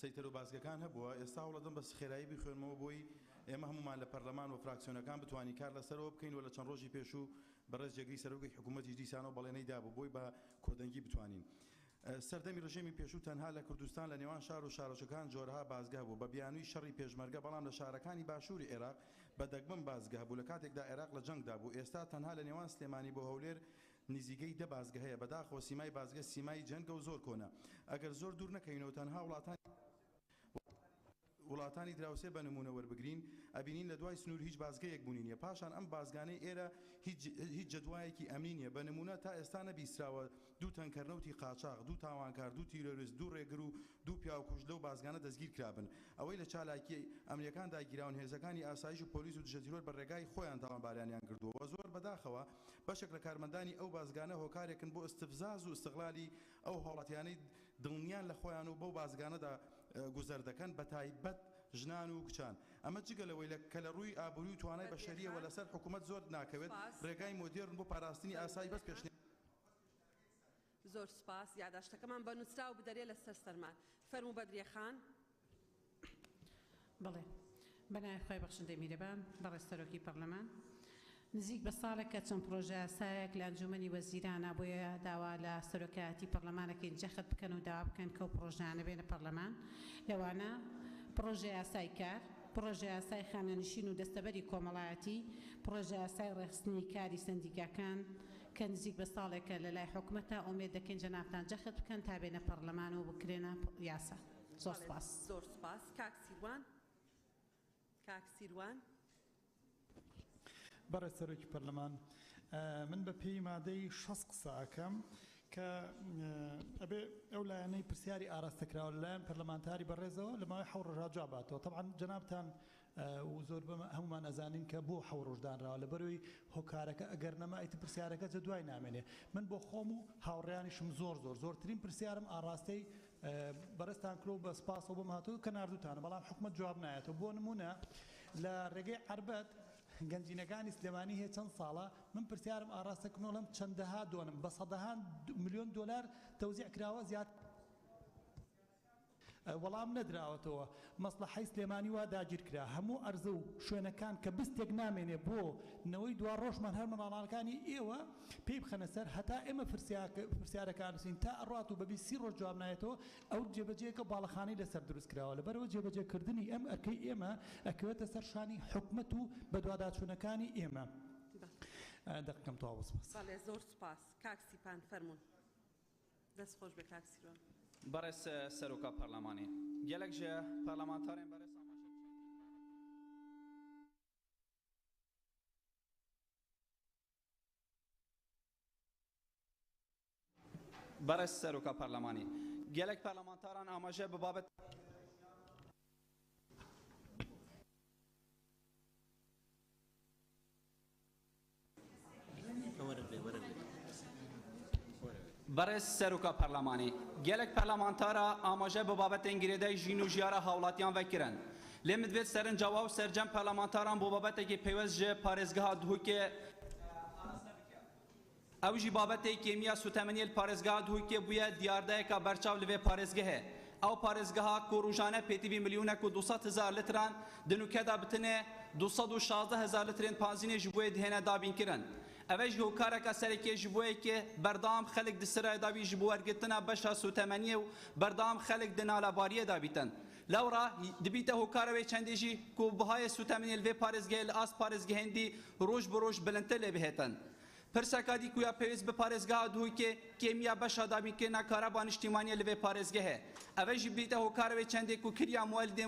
سەیتەر و بازگەکان هەبووە ئێستا وڵەدەم بە خێرایی بخوێنمەوە بۆی ئێمە هەمومان لە پەرلەمان و فراکسیۆنەکان بتوانین کار لەسەرەوە بکەین و لە چەند ڕۆژی پێشوو بەڕێز جێگری سەرۆکی حکوومەتی دیسانەوە بەڵێنەی دابوو بۆی بە کۆدەنگی بتوانین سەردەمی ڕژێمی پێشوو تەنها لە کوردستان لە نێوان شار و شارۆچەکان جۆرەها بازگا بوو بە بیانووی شەڕی پێشمەرگە بەڵام لە شارەکانی باشووری عێراق بە دەگمەن بازگا بوو لە کاتێکدا عێراق لە جەنگدا بوو ئێستا تەنها لە نێوان سلێمانی بۆ هەولێر نزیگەی 10 بازگە هەیە بەداخەوە سیمای بازگە سیمای جەنگە و زۆر کۆنە ئەگەر زۆر دوور نەکەینەوە تەنها وڵاتانی دراوسێ بە نمونە وەربگرین ئەبینین لە دوای سنوور هیچ بازگەیەک بوونی نیە پاشان ئەم بازگانەی ئێرە هیچ جدوایەکی ئەمنی نیە بە نمونە تا ئێستا نەبیستراوە دوو تەنکەرنەوتی قاچاق دوو تاوانکار دوو تیرۆریست دوو ڕێگر و دوو پیاوکوژ لەو بازگانە دەستگیر کرابن ئەوەی لە چالاکی ئەمریکان داگیراون هێزەکانی ئاسایش و پۆلیس و دژەتیرۆر بە ڕێگای خۆیان تاوانباریانیان کردووە زۆر بەداخەوە بەشێک لە کارمەندانی ئەو بازگانە هۆکارێکن بۆ استفزاز و استقلالی ئەو هاوڵاتیانەی دڵنیان لە خۆیان و بەو بازگانەدا گوزەر دەکەن بە تایبەت ژنان و کچان ئەمە جگەلەوەی کە لە ڕووی ئابووری و توانای بەشەریەوە لەسەر حکوومەت زۆر ناکەوێت ڕێگای مۆدێرن بۆ پاراستنی ئاسایی بەس پێشنی زۆر سپاس یاداشتەکەمان بە نووسرا و بدەرێ لەسەر سەرمان فەرموو بەدریە خان بڵێ بەنای خۆی بەخشندەی میرەبان بەڕێز سەرۆکی پەرلەمان نزیک بە ساڵێکە چەند پرۆژە یاسایەک لە ئەنجومەنی وەزیرانە بۆیە داوا لە سەرۆکایەتی پەرلەمانەکەی جەخت بکەن و داوا بکەن کە و پرۆژانە بێنە پەرلەمان لەوانە پرۆژە یاسای کار پرۆژە یاسای خانەنشین و دەستەبەری کۆمەڵایەتی پرۆژە یاسای ڕێخستنی کاری سندیکاکان کە نزیک بە ساڵێکە لە لای حکوومەتە ئومێد دەکەین جەنابتان جەخت بکەن تا بێنە پەرلەمان و بکرێنە یاسا زۆر سپاس زۆر سپاس کاک سیروان بەڕێز سەرۆکی پەرلەمان من بە پێی مادەی 60 قسە ئەکەم کە ئەبێ ئەو لایەنەی پرسیاری ئاراستەکراوە لەلایەن پەرلەمانتاری بەڕێزەوە لە ماوەی 7 ڕۆژ جواباتەوە طبعا جەنابتان و زۆر هەمومان ئەزانین کە بۆ 7 ڕۆژدانراوە لەبەرەوەی هۆکارەکە ئەگەر نەما ئیتر پرسیارەکە جە دوای نامێنێ من بۆ خۆم و هاوڕێیانیشم زۆرترین پرسیارم ئاراستەی بەڕێستان کرۆ بە سپاسەوە بۆم هاتوو کە ناردووتانە بەڵام حکوومەت جواب نایەتەوە بۆ نمونە لە ڕێگەی عەربەت گەنجینەکانی سلێمانی هەیە چەند ساڵە من پرسیارم ئاراستەکردنەوەڵم چەندەها دۆنم بە سەدەهان ملیۆن دۆلار تەوزیع کراوە زیاد وەڵام نەدراوەتەوە مەسلحەی سلێمانی وا داگیر کرا هەموو ئەرزە و شوێنەکان کە بستێک نامێنێ بۆ نەوەی دوا ڕۆژمان هەر منداڵەکانی ئێوە پێی بخەنە سەر هەتا ئێمە پرسیارەکان نووسین تا ئەڕات و بەبی 30 ڕۆژ جواب نایەتەوە ئەو جێبەجێیەکە باڵەخانەی لەسەر دروست کراوە لەبەرەوە جێبەجێکردنی ئەم ئەرکەی ئێمە ئەکەوێتە سەر شانی حکومەت و بەدواداچوونەکانی ئێمە دەقەکەم تەواو بسپاس. بەڵێ زۆر سوپاس. کاکسیپان فەرموون. دەست خۆش بێ کاکسیرۆن. برس سروکا پارلمانی گلک جه پارلمانتارین برس سروکا پارلمانی گلک پارلمانتاران آماجه به بابت برس سروکا پارلمانی گلک پارلمانتارا آماجه به بابت انگریدای جین و جیاره هاولاتیان وکرن لمدوید سرن جواب سرجم پارلمانتاران به بابت که پیوز جه پارزگاه دهوکه اوجی بابت کیمیا سوتمنیل پارزگاه دهوکه بویا دیارده که برچاو لوی پارزگاه او پارزگاه کوروجانه پیتیوی میلیونه کو 200,000 لیتران دنوکه دا بتنه 216,000 لیترین پانزینه جبوی دهنه دابین کرن اوش هو کارک سرکی جبوی که بردام خلق دسرای دابی جبوار گتنا بشا سوتمنیه و بردام خلق دنالا باریه دابیتن لورا دبیته هو کاروی چندیجی کو بهای سوتمنیل و پارزگاه لاس پارزگاه هندی روش بروش بلنتل بهتن پرسکادی کویا پیوز به پارزگاه دوی که کیمیا بشا دابین که نکاربان اجتماعی لوی پارزگاه اوش دبیته هو کاروی چندی کو کریا موالد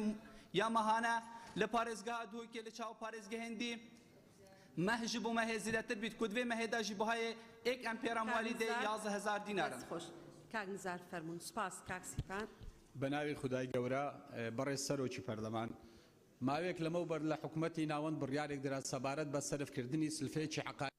یا مهانه لپارزگاه دوی که لچاو پارزگاه هندی محجب و مهزیلتر بید کدوی مهدا جبهای 1 امپیر مالی ده 11,000 دینار. خوش. کاک نزار فرمون. سپاس کاک سیپان. بناوی خدای گورا برای سروکی پارلمان ماویک لمو بر لحکومتی ناوند بریارک در سبارت با صرف کردنی سلفه چی عقاید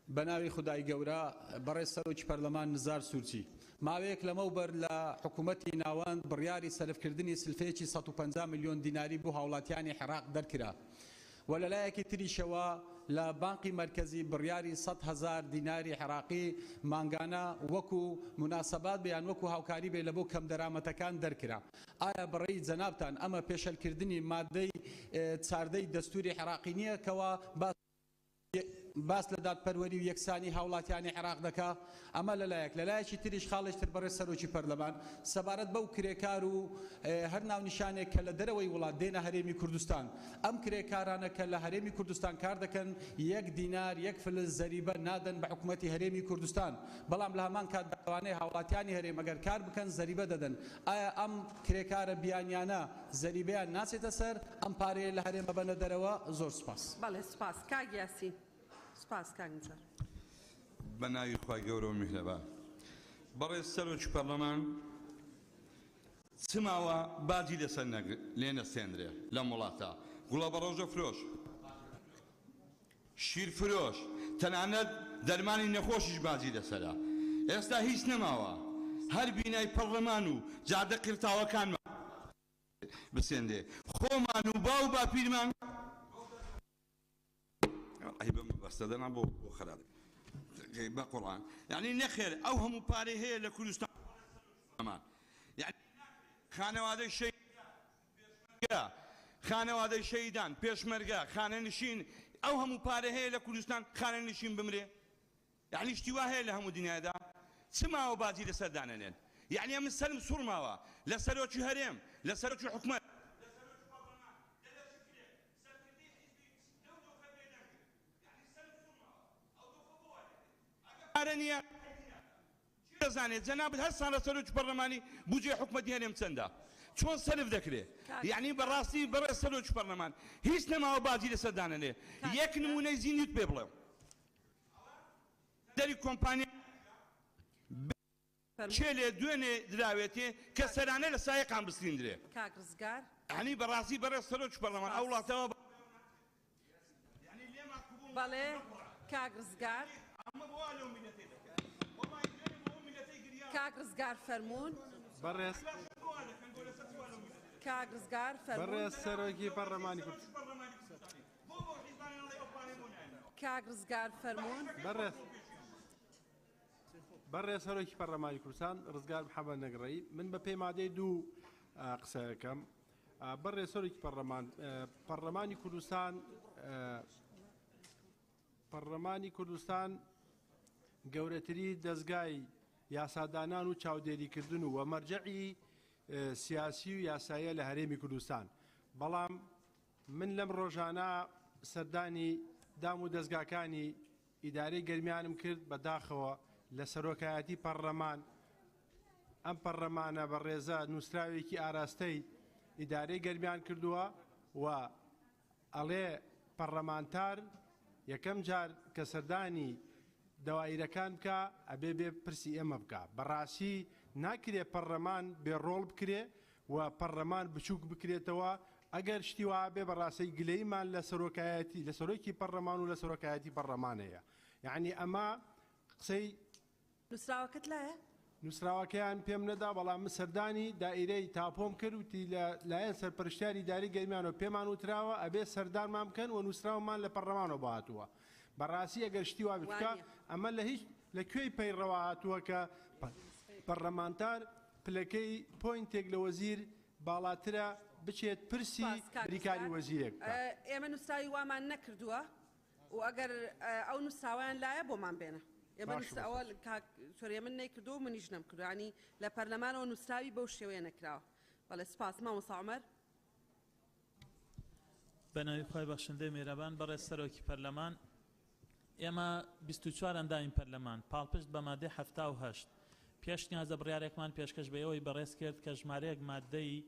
بناوی خدای گورا برای سروکی پارلمان نزار سورچی ماویک لمو بر لحکومتی ناوند بریاری صرف کردنی سلفه چی 150 میلیون دیناری بو هاولاتیانی حراق درکرا ولا لا يكتري شوا لا بانقي مركزي برياري 100,000 ديناري عراقي مانغانا وكو مناسبات بيان وكو هاوكاري بي لبو كم درامتكان دركرا آيا بري جنابتان اما بيشل كردني مادي تساردي دستوري عراقينيه كوا باس لداد پروری و یکسانی هاولاتیانی عراق دکا اما للایکی تریش خالش تر بر سروکی پارلمان سبارت بو کریکارو هر ناو نشانه کل دروی ولاد دین هرمی کردستان ام کریکارانه کل هرمی کردستان کار دکن 1 دینار 1 فلس ضریبه نادن به حکومت هرمی کردستان بلام لهمان کا دوانه هاولاتیانی هرم اگر کار بکن ضریبه ددن آیا ام کریکار بیانیانا ضریبه ناس تسر ام پاره لهرم بنا دروا زور سپاس بله سپاس کاگیاسی سپاس کاگنزار بناوی خواه گەورە و میهرەبان بەڕێز سەرۆکی پەرلەمان چماوە باجی لەسەر لێ نەستێنرێ لەم وڵاتە گوڵە بە ڕۆژە فرۆش شیر فرۆش تەنانەت دەرمانی نەخۆشیش باجی لەسەرە ئێستا هیچ نەماوە هەر بینای پەرلەمان و جادە قرتاوەکانمان بسێندێ خۆمان و باو باپیرمان بستدنا بو خراب بقرآن يعني نخير أو هم باري هي لكردستان يعني خانواده شيء خانواده شهيدان پێشمەرگە خانە نشین أو هم باري هي لكردستان خانە نشین بمرێ يعني اشتوا هي لهم دنيادا سما وبازي لسردانين يعني من سلم سورماوا لسروچ هرم لسروچ حكومة أرنيا زانيت جناب هالسنة سلوك برلماني بوجي حكومة هرم سندا شلون سلف ذكره يعني براسي برا سلوك برلمان هيش نما وبازي لسردانين يك نمونه زين يتببلو داري كومباني شيله دوينه دراويتي كسرانه لسايق عم بسلندري كاغرزغار يعني براسي برا سلوك برلمان اولاد يعني ليه ما قبول بالي كاغرزغار كاغرزغار فرمون برس کاک ڕزگار فەرموون بەڕێز سەرۆکی پەرلەمانی کورد کاک ڕزگار فەرموون بەڕێز سەرۆکی پەرلەمانی کوردستان ڕزگار محەممەد نەگڕەی من بە پێی مادەی دوو قسەکەم بەڕێز سەرۆکی پەرلەمانی کوردستان گەورەتری دەستگای یاسادانان و چاودێریکردن و مەرجەعی سیاسی و یاساییە لە هەرێمی کوردستان بەڵام من لەم ڕۆژانە سەردانی دام و دەستگاکانی ئیدارەی گەرمیانم کرد بەداخەوە لە سەرۆکایەتی پەرلەمان ئەم پەرلەمانە بە ڕێزە نووسراوێکی ئاراستەی ئیدارەی گەرمیان کردووە و ئەڵێ پەرلەمانتار یەکەم جار کە سەردانی دەوایرەکان بکە ئەبێ بێ پرسی ئێمە بکە بەڕاستی ناکرێ پەرلەمان بێڕۆڵ بکرێ و پەرلەمان بچووک بکرێتەوە ئەگەر شتی وا بێ بەڕاستی گلەیمان لە سەرۆکایەتی لە سەرۆکی پەرلەمان و لە سەرۆکایەتی پەرلەمانەیە یعنی ئەمە قسەی نووسراوەکەت لایە؟ نووسراوەکەیان پێم نەدا بەڵام من سەردانی دائیرەی تاپۆم کرد وتی لایەن سەرپەرشتیاری داری گەرمیانەوە پێمان وتراوە ئەبێ سەردانمان بکەن و نووسراومان لە پەرلەمانەوە بهاتووە بەڕاستی ئەگەر شتی وا بکە ئەمە لە هیچ لەکوێی پەیڕەوە هاتووە کە پەرلەمانتار پلەکەی پۆینتێک لە وەزیر باڵاترە بچێت پرسی بریکاری وەزیرێک ئێمە نووسراوی وامان نەکردووە و ئەگەر ئەو نووسراویان لایە بۆمان بێنە ئێمە سۆری من نەیکردو و منیش نەمکردو ینی لە پەرلەمانەوە نووسراوی بەو شێوەیە نەکراوە بەڵێ سپاس مامۆستا عومەر بەناوی خۆی بەخشندەی میێرەبان بەڕێز سەرۆکی پەرلەمان ئێمە 24 ئەندامی پەرلەمان پاڵپشت بە مادەی 78 پێشنیازە بڕیارێکمان پێشکەش بە ئەوەی بەڕێز کرد کە ژمارەیەک مادەی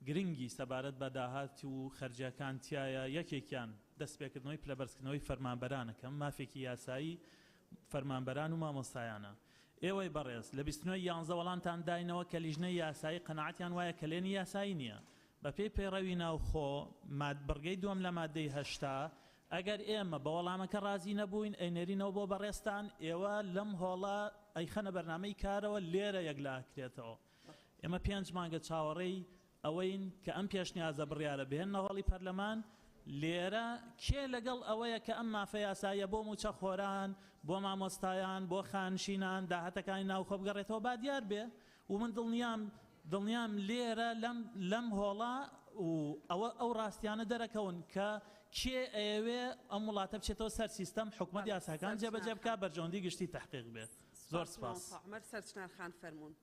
گرنگی سەبارەت بە داهاتی و خەرجیەکان تایە یەکێکیان دەستپێکردنەوەی پلەبەرزکردنەوەی فەرمانبەرانەکەم مافێکی یاسایی فەرمانبەران و مامۆستایانە ئێوەی بەڕێز لە 11 وەڵامتان داینەوە کە لیژنەی یاسایی قەناعەتیان وایە کە لێنی یاسایی نییە بە پێی پەیڕەوی ناوخۆ بڕگەی دووەم لە مادەی 80 ئەگەر ئێمە بە وەڵامەکە ڕازی نەبووین ئەینێرینەوە بۆ بەڕێستان ئێوە لەم هۆڵە ئەیخەنە بەرنامەی کارەوە لێرە یەکلاکرێتەوە ئێمە 5 مانگە چاوەڕێی ئەوەین کە ئەم پێشنیازە بڕیارە بهێننە هۆڵی پەرلەمان لێرە کێ لەگەڵ ئەوەیە کە ئەم مافە یاساییە بۆ موچە خۆران بۆ مامۆستایان بۆ خانشینان داهاتەکانی ناوخۆ بگەڕێتەوە با دیار بێ و من دڵنیام لێرە لەم هۆڵە و ئەو ڕاستیانە دەرەکەون کە کێ ئەوێ ئەم وڵاتە بچێتەوە سەر سیستەم حکومەت یاساکان جێبەجێ بکە بەرژەوەندی گشتی تەحقیق بێت زۆر سپاس عومەر سەرچنارخان فەرموون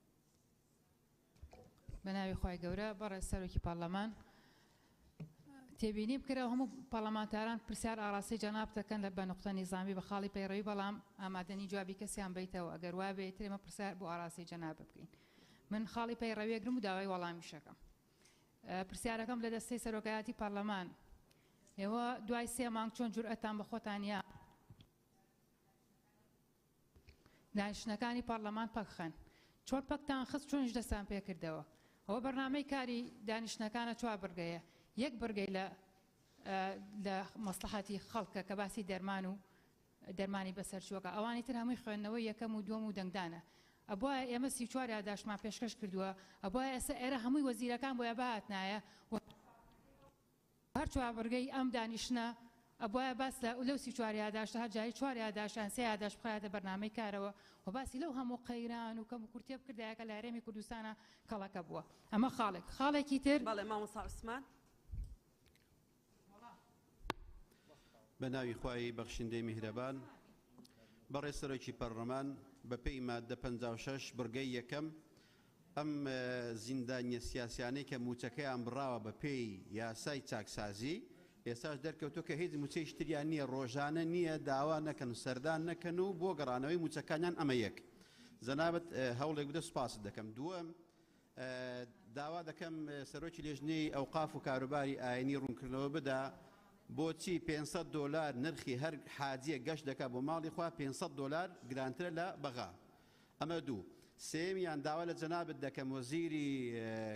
بەناوی خۆی گەورە بەڕێز سەرۆکی پەرلەمان تێبینی بکرێەوە هەموو پەرلەمانتاران پرسیار ئاڕاستی جەناب دەکەن لە بە نوقتە نیزامی بە خاڵی پەیڕەوی بەڵام ئامادەنی جوابی کەسیان بیتەوە ئەگەر وا بێت ترێمە پرسیار بۆ ئاڕاستی جەناب بکەین من خاڵی پەیڕەویەگرم و داوای وەڵامیشەکەم پرسیارەکەم لە دەستەی سەرۆکایەتی پەرلەمان ئێوە دوای 3 مانگ چۆن جورئەتان بە خۆتانە دانیشتنەکانی پەرلەمان پەکخەن چۆن پەکتان خست چۆنش دەستان پێکردەوە ئەوە بەرنامەی کاری دانیشتنەکانە 4 بڕگەیە یەک بڕگەی لە مەسلحەتی خەڵکە کە باسی دەرمان و دەرمانی بەسەرچووەکە ئەوانی تر هەمووی خوێندنەوەی یەکەم و دووەم و دەنگدانە ئەبووە ئێمە 34 یاداشمان پێشکەش کردووە ئەبووە ئێستا ئێرە هەمووی وەزیرەکان بۆیە بەهاتنایە هەر 4 بڕگەی ئەم دانیشتنە ئەبووە باس لەو 34 یاداشتە هەر جایی 4 یاداشان 3 یاداش بخایەتە بەرنامەی کارەوە و باسی لەو هەموو قەیران و کەم و کورتێ بکردایەکە لە هەرێمی کوردستانە کەڵەکە بووە ئەمە خاڵێکی تر بەڵێ مامۆستا عوسمان بەناوی خوای بەخشندەی میهرەبان بەڕێز سەرۆکی پەرلەمان بە پێی مادە 56 بڕگەی یەکەم ئەم زیندانیە سیاسیانەی کە موچەکەیان بڕاوە بە پێی یاسای چاکسازی ئێستاش دەرکەوتو کە هیچ موچەی شتریان نییە ڕۆژانە نییە داوا نەکەن و سەردان نەکەن و بۆ گەڕانەوەی موچەکانیان ئەمە یەک جەنابەت هەوڵێک بدە سوپاست دەکەم دووەم داوا دەکەم سەرۆکی لێژنەی ئەوقاف و کاروباری ئاینی ڕوونکردنەوە بدا بۆچی $500 نرخی هەر حاجیە گەشت دەکات بۆ ماڵی خوا $500 گرانترە لە بەغا ئەمە دوو سێمیان داوا لە جەنابەت دەکەم وەزیری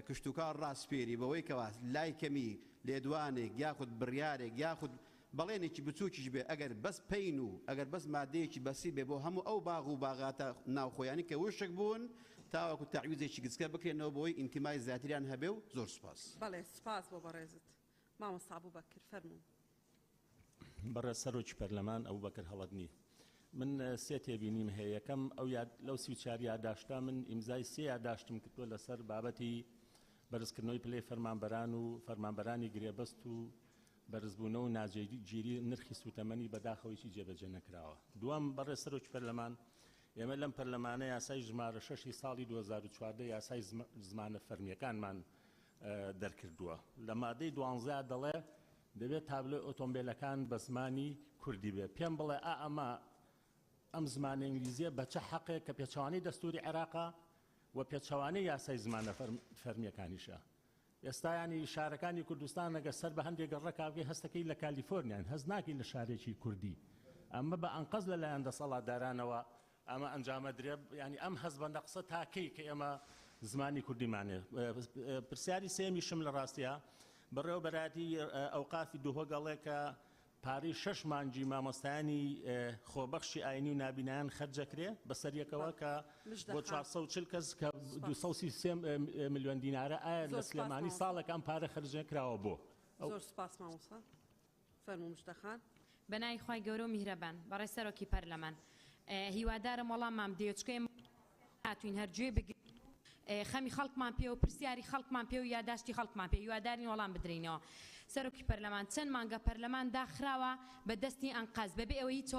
کشتوکار ڕاستپێری بەوەی کەوا لای کەمی لێدوانێک یاخود بڕیارێک یاخود بەڵێنێکی بچووکیش بێ ئەگەر بەس پەین و ئەگەر بەس مادەیەکی بەسی بێ بۆ هەموو ئەو باغ و باغاتە ناوخۆیانی کە وشک بوون تاوەکو تعویزێکی گچکە بکرێنەوە بۆی ئینتیمای زیاتریان هەبێ و زۆر سوپاس. بەڵێ سوپاس بۆ بەڕێزت مامۆستا بووبەکر فەرموو. بەڕێز سەرۆکی پەرلەمان ئەبوبەکر هەڵەدنی من سێ تێبینیم هەیە یەکەم ئەو لەو 34 یادداشتا من ئیمزای سێ یادداشتم کردووە لەسەر بابەتی بەرزکردنەوەی پلەی فەرمانبەران و فەرمانبەرانی گرێبەست و بەرزبوونە و ناجێگیری نرخی سوتەمەنی بەداخەوەیکی جێبەجێ نەکراوە. دووەم بەڕێز سەرۆکی پەرلەمان ئێمە لەم پەرلەمانە یاسای ژمارە 6 ساڵی 2014 یاسای زمانە فەرمیەکانمان دەرکردووە. لە مادەی 12 دەڵێ دەبێت تابلۆی ئۆتۆمبیلەکان بە زمانی کوردی بێ. پێم بڵێ ئەمە ئەم زمانە ئینگلیزیە بە چه حەقێک کە پێچەوانەی دەستوری عێراقا و پێچەوانەی یاسای زمانە فەرمیەکانیشە. ئێستا ینی شارەکانی کوردستان ئەگەر سەر بە هەندێک ڕێکاوگەی هەستەکەی لە کالیفۆرنیان هەست ناکەی لە شارێکی کوردی. ئەمە بە ئەنقەز لەلایەن دەسەڵاتدارانەوە ئەمە ئەنجامە درێ ینی ئەم هەست بە نەقسە تاکەی کە ئێمە زمانی کوردیمانێ. پرسیاری سێمیشم لە ڕاستیە بەڕێوەبەراتی ئەوقافی دووهۆگەڵێ کە پارەی 6 مانگی مامۆستایانی خۆبەخشی ئاینی و نابینایان خەرجەکرێ بەسەریەکەوە کە بۆ 440 کەس کە 233 میلیۆن دینارە ئایا لە سلێمانی ساڵێکان پارە خەرجە کراوە بۆ. زۆر سوپاس مامۆستا فەرموو مشتەخان. بەنای خی گەورە و میهرەبان بەڕێز سەرۆکی پەرلەمان هیوادارم وەڵامام دێچکەی هاتوین هەرگوێ بگرین خەمی خەڵکمان پێ و پرسیاری خەڵکمان پێ و یاداشتی خەڵکمان پێ هیوادارین وەڵام بدرینەوە. سەرۆکی پەرلەمان چەند مانگە پەرلەمان داخراوە بە دەستی ئەنقاز بەبێ ئەوەی هیچ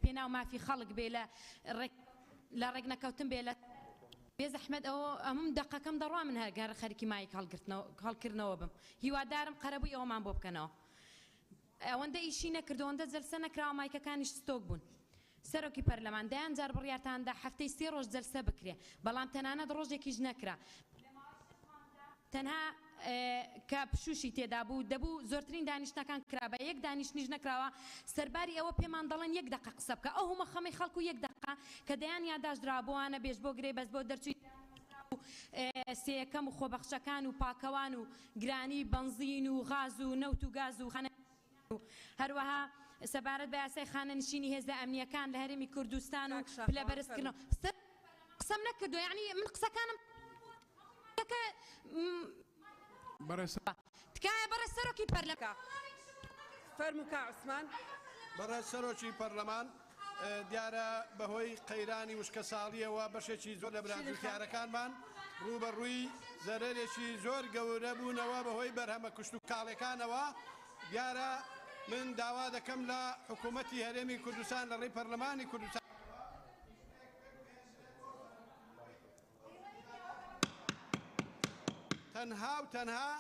پێناو مافی خەڵک بێ لە ڕێگنەکەوتن بێ لە بێزەحمەت ئەوە ئەمم دەقەکەم دەڕوا من هەرگەر خەریکی مایک هەڵکردنەوە بم. هیوادارم قەرەبووی ئەوەمان بۆ بکەنەوە. ئەوەندە ئیشی نەکردو ئەوەندە جەلسە نەکراوە مایکەکانیش ستۆک بوون. سەرۆکی پەرلەمان دەیان جار بڕیارتاندا هەفتەی 3 ڕۆژ جەلسە بکرێ بەڵام تەنانەت ڕۆژێکیش نەکرا. تەنها کە پشوشی تێدا بوو دەبوو زۆرترین دانیشتەکان کرا بە یەک دانیشتنیش نەکراوە سەرباری ئەوە پێمان دەڵێن 1 دقە قسە بکە ئەو هەمە خەمی خەڵکو 1 دقە کە دەیان یاداشدرا بۆوانە بێژ بۆ گرێ بەس بۆ دەرچووی سێیەکەم و خۆبەخشەکان و پاکەوان و گرانی بەنزین و غاز و نەوت و گاز و خەنە هەروەها سەبارەت بە یاسای خانەنشینی هێزە ئەمنیەکان لە هەرێمی کوردستان و پلە بەرزکردنەوە قسەم نەکردو یعنی من قسەکانم تکایە بەڕێز سەرۆکی پەرلەمان فەرموو کا عوسمان. بەڕێز سەرۆکی پەرلەمان دیارە بەهۆی قەیرانی وشکە ساڵیەوە بەشێکی زۆر لە برادوتیارەکانمان ڕوبەڕووی زەرێکی زۆر گەورە بوونەوە بەهۆی بەرهەمە کوشت و کاڵەکانەوە. دیارە من داوا دەکەم لە حکوومەتی هەرێمی کوردستان لە ڕێی پەرلەمانی کوردستان تەنها و تەنها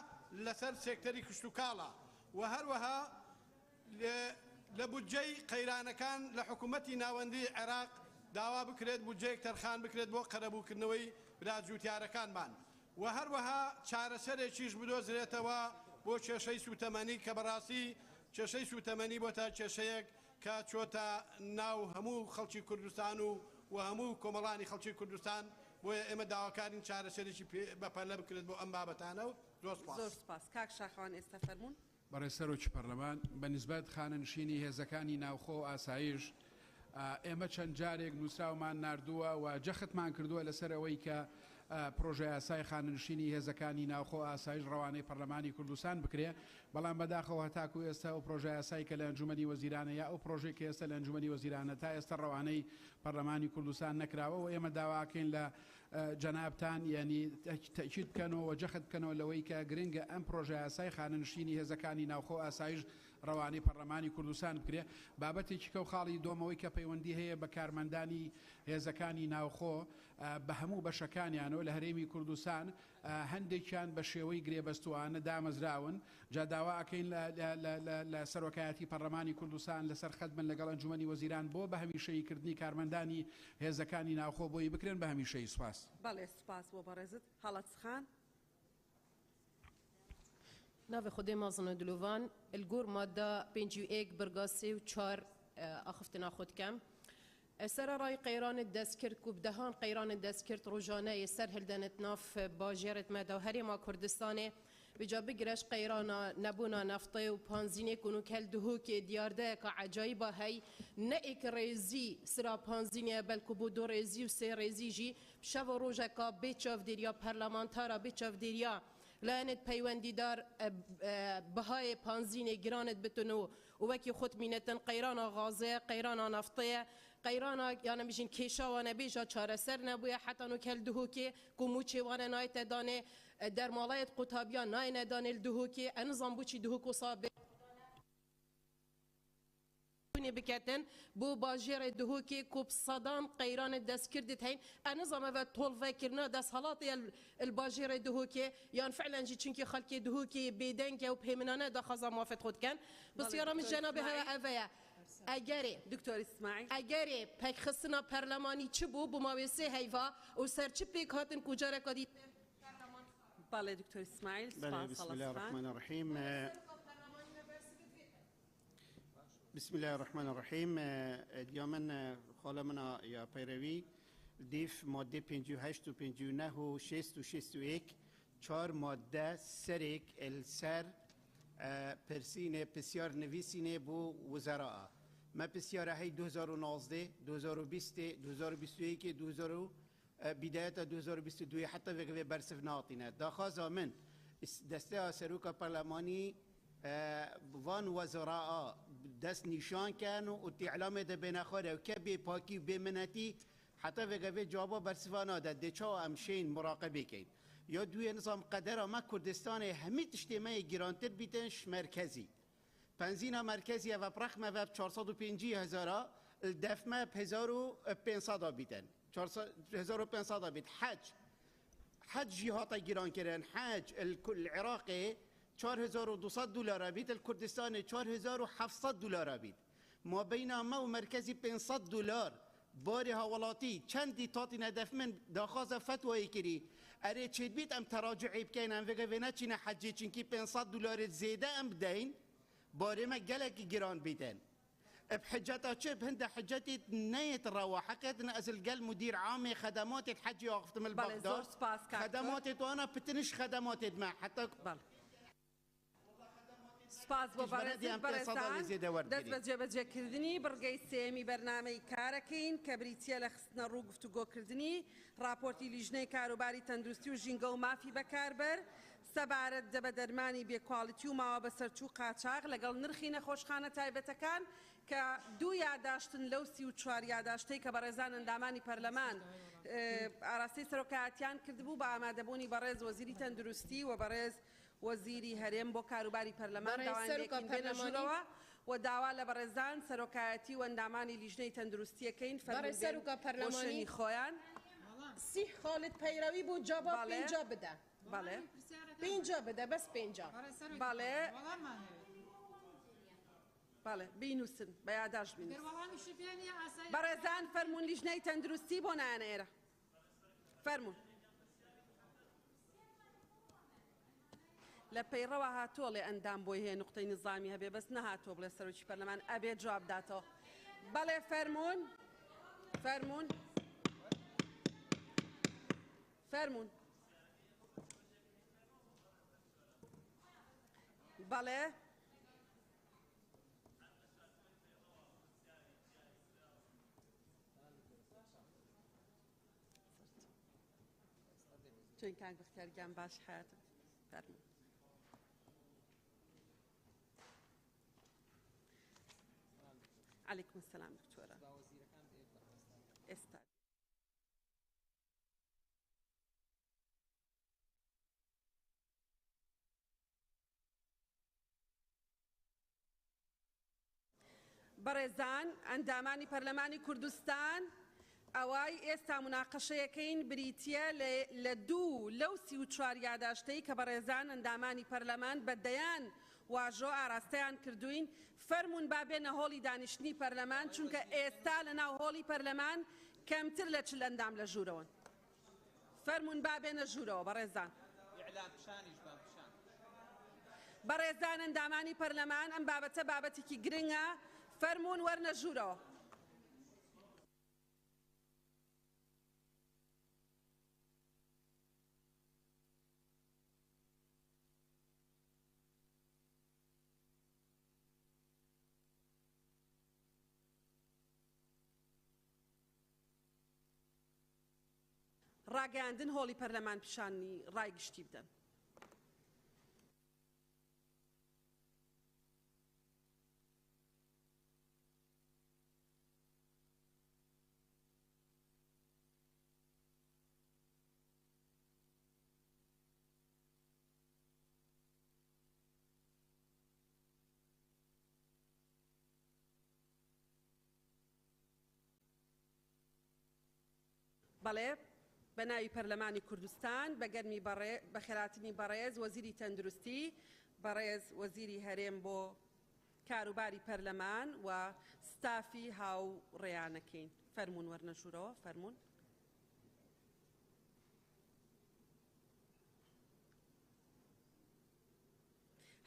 لەسەر سێکتەری کشت و کاڵە و هەروەها لە بودجەی قەیرانەکان لە حکوومەتی ناوەندی عێراق داوا بکرێت بودجەیەک تەرخان بکرێت بۆ قەرەبووکردنەوەی برادجووتیارەکانمان و هەروەها چارەسەرێکیش بدۆزرێتەوە بۆ کێشەی سوتەمەنی کە بەڕاستی کێشەی سوتەمەنی بۆ تا کێشەیەک کە چۆتە ناو هەموو خەڵکی کوردستان و هەموو کۆمەڵانی خەڵکی کوردستان بۆیە ئێمە داواکارین چارەسەرێکی بەپەلە بکرێت بۆ ئەم بابەتانە و زۆر سپاس. کاک شاخەوان ئێستا فەرموون. بەڕێز سەرۆکی پەرلەمان بە نسبەت خانەنشینی هێزەکانی ناوخۆ و ئاسایش ئێمە چەند جارێک نووسراومان نردووە و جەختمان کردووە لەسەر ئەوەی کە پرۆژه یاسای خانەنشینی هێزەکانی ناوخۆ ئاسایش ڕەوانەی پەرلەمانی کوردستان بکرێ بەڵام بەداخەوە تاکو ئێستا و پرۆژه یاسای کە لە ئەنجومەنی وەزیرانە یا ئەو پرۆژەی کە ئێستا لە ئەنجومەنی وەزیرانە تا ئێستا ڕەوانەی پەرلەمانی کوردستان نەکراوە و ئێمە داواکەین لە جەنابتان یعنی تەکید بکەنەوە جەخت بکەنەوە لەوەی کە گرنگە ئەم پرۆژه یاسای خانەنشینی هێزەکانی ناوخۆ ئاسایش ڕەوانەی پەرلەمانی کوردستان بکرێ. بابەتێکی کەو خاڵی دۆمەوەی کە پەیوەندی هەیە بە کارمەندانی هێزەکانی ناوخۆ بە هەموو بەشەکانیانەوە لە هەرێمی کوردستان هەندێکیان بە شێوەی گرێبەستوانە دامەزراون جا داوا ئەکەین لە سەرۆکایەتی پەرلەمانی کوردستان لەسەر خەدمن لەگەڵ ئەنجومەنی وەزیران بۆ بە هەمیشەییکردنی کارمەندانی هێزەکانی ناوخۆ بۆی بکرێن بە هەمیشەیی. سوپاس. بەڵێ سوپاس بۆ بەڕێزت. هەڵەت خان. ناوی خودی مازن دلوان الگور ماده 51 برگاسی و 4 آخفتنا خود کم سر رای قیران دست کرد کو بدهان قیران دست کرد روزانه سر هلدنت ناف باجرت مده و هری ما کردستان بجا بگرش قیرانا نبونا نفطه و پانزینه کنو کل دهو که دیارده که عجایبا هی نه ایک ریزی سرا پانزینه بلکو بو دو ریزی و سه ریزی جی شو روژه که بیچاف دیریا پرلمانتارا بیچاف دیریا لانت پیوندی دار بهای پانزینه گرانت بتنو و وکی خود مینتن قیرانا غازه قیرانا نفطه قیرانا یعنی بیشین کیشا و نبیجا چاره سر نبویا حتی نو کل دهو که کموچی وانه نایت دانه در مالایت قطابیا نای ندانه الدهو که انظام بوچی دهو کصابه بکتن بو باجر دهو که کوب صدام قیران دست کردت هین انظام و طول فکرنا دست حالات الباجر دهو که یان فعلا جی چونکی خلکی دهو که بیدنگ و پیمنانه دا خزا موافق خود کن بس یارم جناب هوا اویا اگری دکتر اسماعیل اگری پک خصنا پرلمانی چه بو بماویسه هیوا و سرچ پیک هاتن کجا رکادی بله دکتر اسماعیل بسم الله الرحمن الرحیم بسم الله الرحمن الرحیم دیامن خالمنا یا پیروی دیف ماده 58 و 59 و 6 و 61 4 ماده سرک السر پرسینه پسیار نویسینه بو وزراء ما پسیار هی 2019 2020 2021 2000 بداية 2022 حتى في برسف ناطنة داخل من دسته سروكا برلماني وان وزراء دست نشان كانوا وتعلم ده بين أخوه وكبي باكي بمنتي حتى في جوابه برسفانا ده دچا امشين مراقبه كين يا دوی نظام قدر ما كردستان همه اجتماعي گرانتر بیتنش مرکزی بنزین مرکزی و برخمه و 450,000 الدفمه 1500 بیتن 1500 بیت حج جهات گران کردن حج العراقي 4200 دلار بیت الكردستان 4700 دلار بیت ما بین ما و مرکزی 500 دلار باری هاولاتی چندی تاتی ندف من داخاز فتوایی کری اره چید بیت ام تراجعی بکین ام وگه وینا چینه حجی چینکی 500 دلار زیده ام بدین باری ما گلک گران بیتن بحجتها شب هند حجتي نيت الرواحة نازل قال مدير عام خدمات الحج وقفت من البغداد خدمات وانا بتنش خدمات ما حتى سپاس بۆ بەڕێزان دەست بە جێبەجێکردنی بڕگەی سێمی بەرنامەی کارەکەین کە بریتیە لە خستنە ڕوو گفتوگۆکردنی راپۆرتی لیژنەی کاروباری تەندروستی و ژینگە و مافی بەکاربەر سەبارەت دەبە دەرمانی بێکواڵیتی و ماوە بەسەرچوو قاچاق لەگەڵ نرخی نەخۆشخانە تایبەتەکان کە دوو یاداشتن لەو 34 یاداشتەی کە بەڕێزان ئەندامانی پەرلەمان ئاراستەی سەرۆکایەتیان کردبوو بە ئامادەبوونی بەڕێز وەزیری تەندروستی و بەڕێز وەزیری هەرێم بۆ کاروباری پەرلەمان داوایان بێنە ژوورەوە و داوا لە بەڕێزان سەرۆکایەتی و ئەندامانی لیژنەی تەندروستیەکەین فەرموودێنی خۆیان سی خالت پیروی بو جواب پینجا بده بله پینجا بده بس پینجا بله بله بینوسن بە یاداش بینوسن بەڕێزان فەرموون لیژنەی تەندروستی بۆ نایەنە ئێرە فەرموون لە پەیڕەوە هاتووە لێ ئەندام بۆی هەیە نوقتەی نظامی هەبێ بەس نەهاتووە بڵێ سەرۆکی پەرلەمان ئەبێ جواب داتەوە بەڵێ فەرموون فەرموون فەرموون بەڵێ چون کانگ بختیارگیان باش حیاتم فەرموون عليكم السلام دكتورة استاذ بەڕێزان ئەندامانی پەرلەمانی کوردستان ئەوای ئێستا مناقەشەیەکەین بریتیە لە دوو لەو 34 یاداشتەی کە بەڕێزان ئەندامانی پەرلەمان بەدەیان واژۆ ئاراستەیان کردوین فەرموون با بێنە هۆڵی دانیشتنی پەرلەمان چونکە ئێستا لە ناو هۆڵی پەرلەمان کەمتر لە 40 ئەندام لە ژوورەوەن فەرموون با بێنە ژوورەوە بەڕێزان بەڕێزان ئەندامانی پەرلەمان ئەم بابەتە بابەتێکی گرنگە فەرموون وەرنە ژوورەوە ڕاگەاندن هۆڵی پەرلەمان پیشانی ڕای گشتی بدەن. بەڵێ بە ناوی پەرلەمانی کوردستان بە خێراتنی بەڕێز وەزیری تەندروستی بەڕێز وەزیری هەرێم بۆ کاروباری پەرلەمان و ستافی هاوڕێیانەکەین. فەرموون وەرنەژوورەوە فەرموون.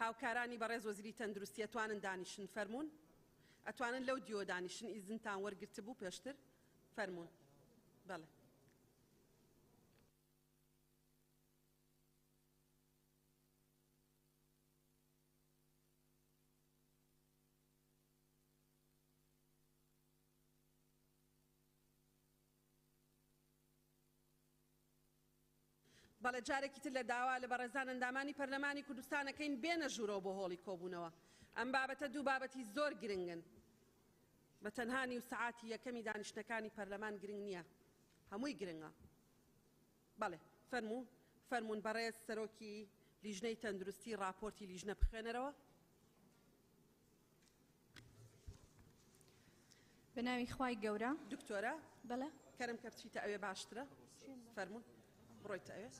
هاوکارانی بەڕێز وەزیری تەندروستی ئەتوانن دانیشن فەرموون. ئەتوانن لەو دیۆ دانیشن ئیزنتان وەرگرت بوو پێشتر فەرموون. بەڵێ. بەڵێ جارێکی تر لە داوا لە بەڕێزان ئەندامانی پەرلەمانی کوردستانەکەین بێنە ژوورەوە بۆ هۆڵی کۆبوونەوە. ئەم بابەتە دوو بابەتی زۆر گرنگن. بە تەنهانی و سەعاتی یەکەمی دانیشتەکانی پەرلەمان گرنگ نییە. هەمووی گرنگە. بەڵێ فەرموون بەڕێز سەرۆکی لیژنەی تەندروستی راپۆرتی لیژنە بخوێنەرەوە. بە ناوی خوای گەورە. دکتۆرە بەڵێ کەرم کە بچیتە ئەوێ باشترە. فەرموون بڕۆیتە ئەوێ.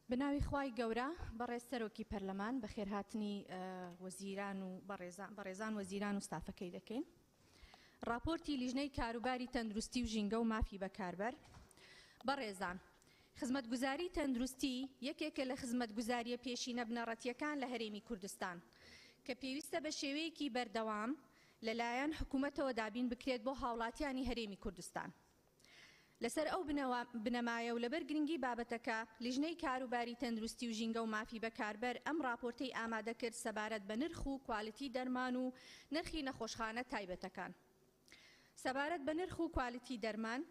بناوی خوای گەورە بەڕێز سەرۆکی پەرلەمان بە خێرهاتنی وەزیران و بەڕێزان وەزیران و ستافەکەی دەکەین. راپۆرتی لیژنەی کاروباری تەندروستی و ژینگە و مافی بەکاربەر. بەڕێزان خزمەتگوزاری تەندروستی یەکێکە لە خزمەتگوزاریە پێشینە بنەڕەتیەکان لە هەرێمی کوردستان کە پێویستە بە شێوەیەکی بەردەوام لەلایەن حکوومەتەوە دابین بکرێت بۆ هاوڵاتیانی هەرێمی کوردستان. لەسەر ئەو بنەمایە و لەبەر گرنگی بابەتەکە لیژنەی کاروباری تەندروستی و ژینگە و مافی بەکاربەر ئەم راپۆرتەی ئامادە کرد سەبارەت بە نرخ و کوالیتی دەرمان و نرخی نەخۆشخانە تایبەتەکان. سەبارەت بە نرخ و کوالیتی دەرمان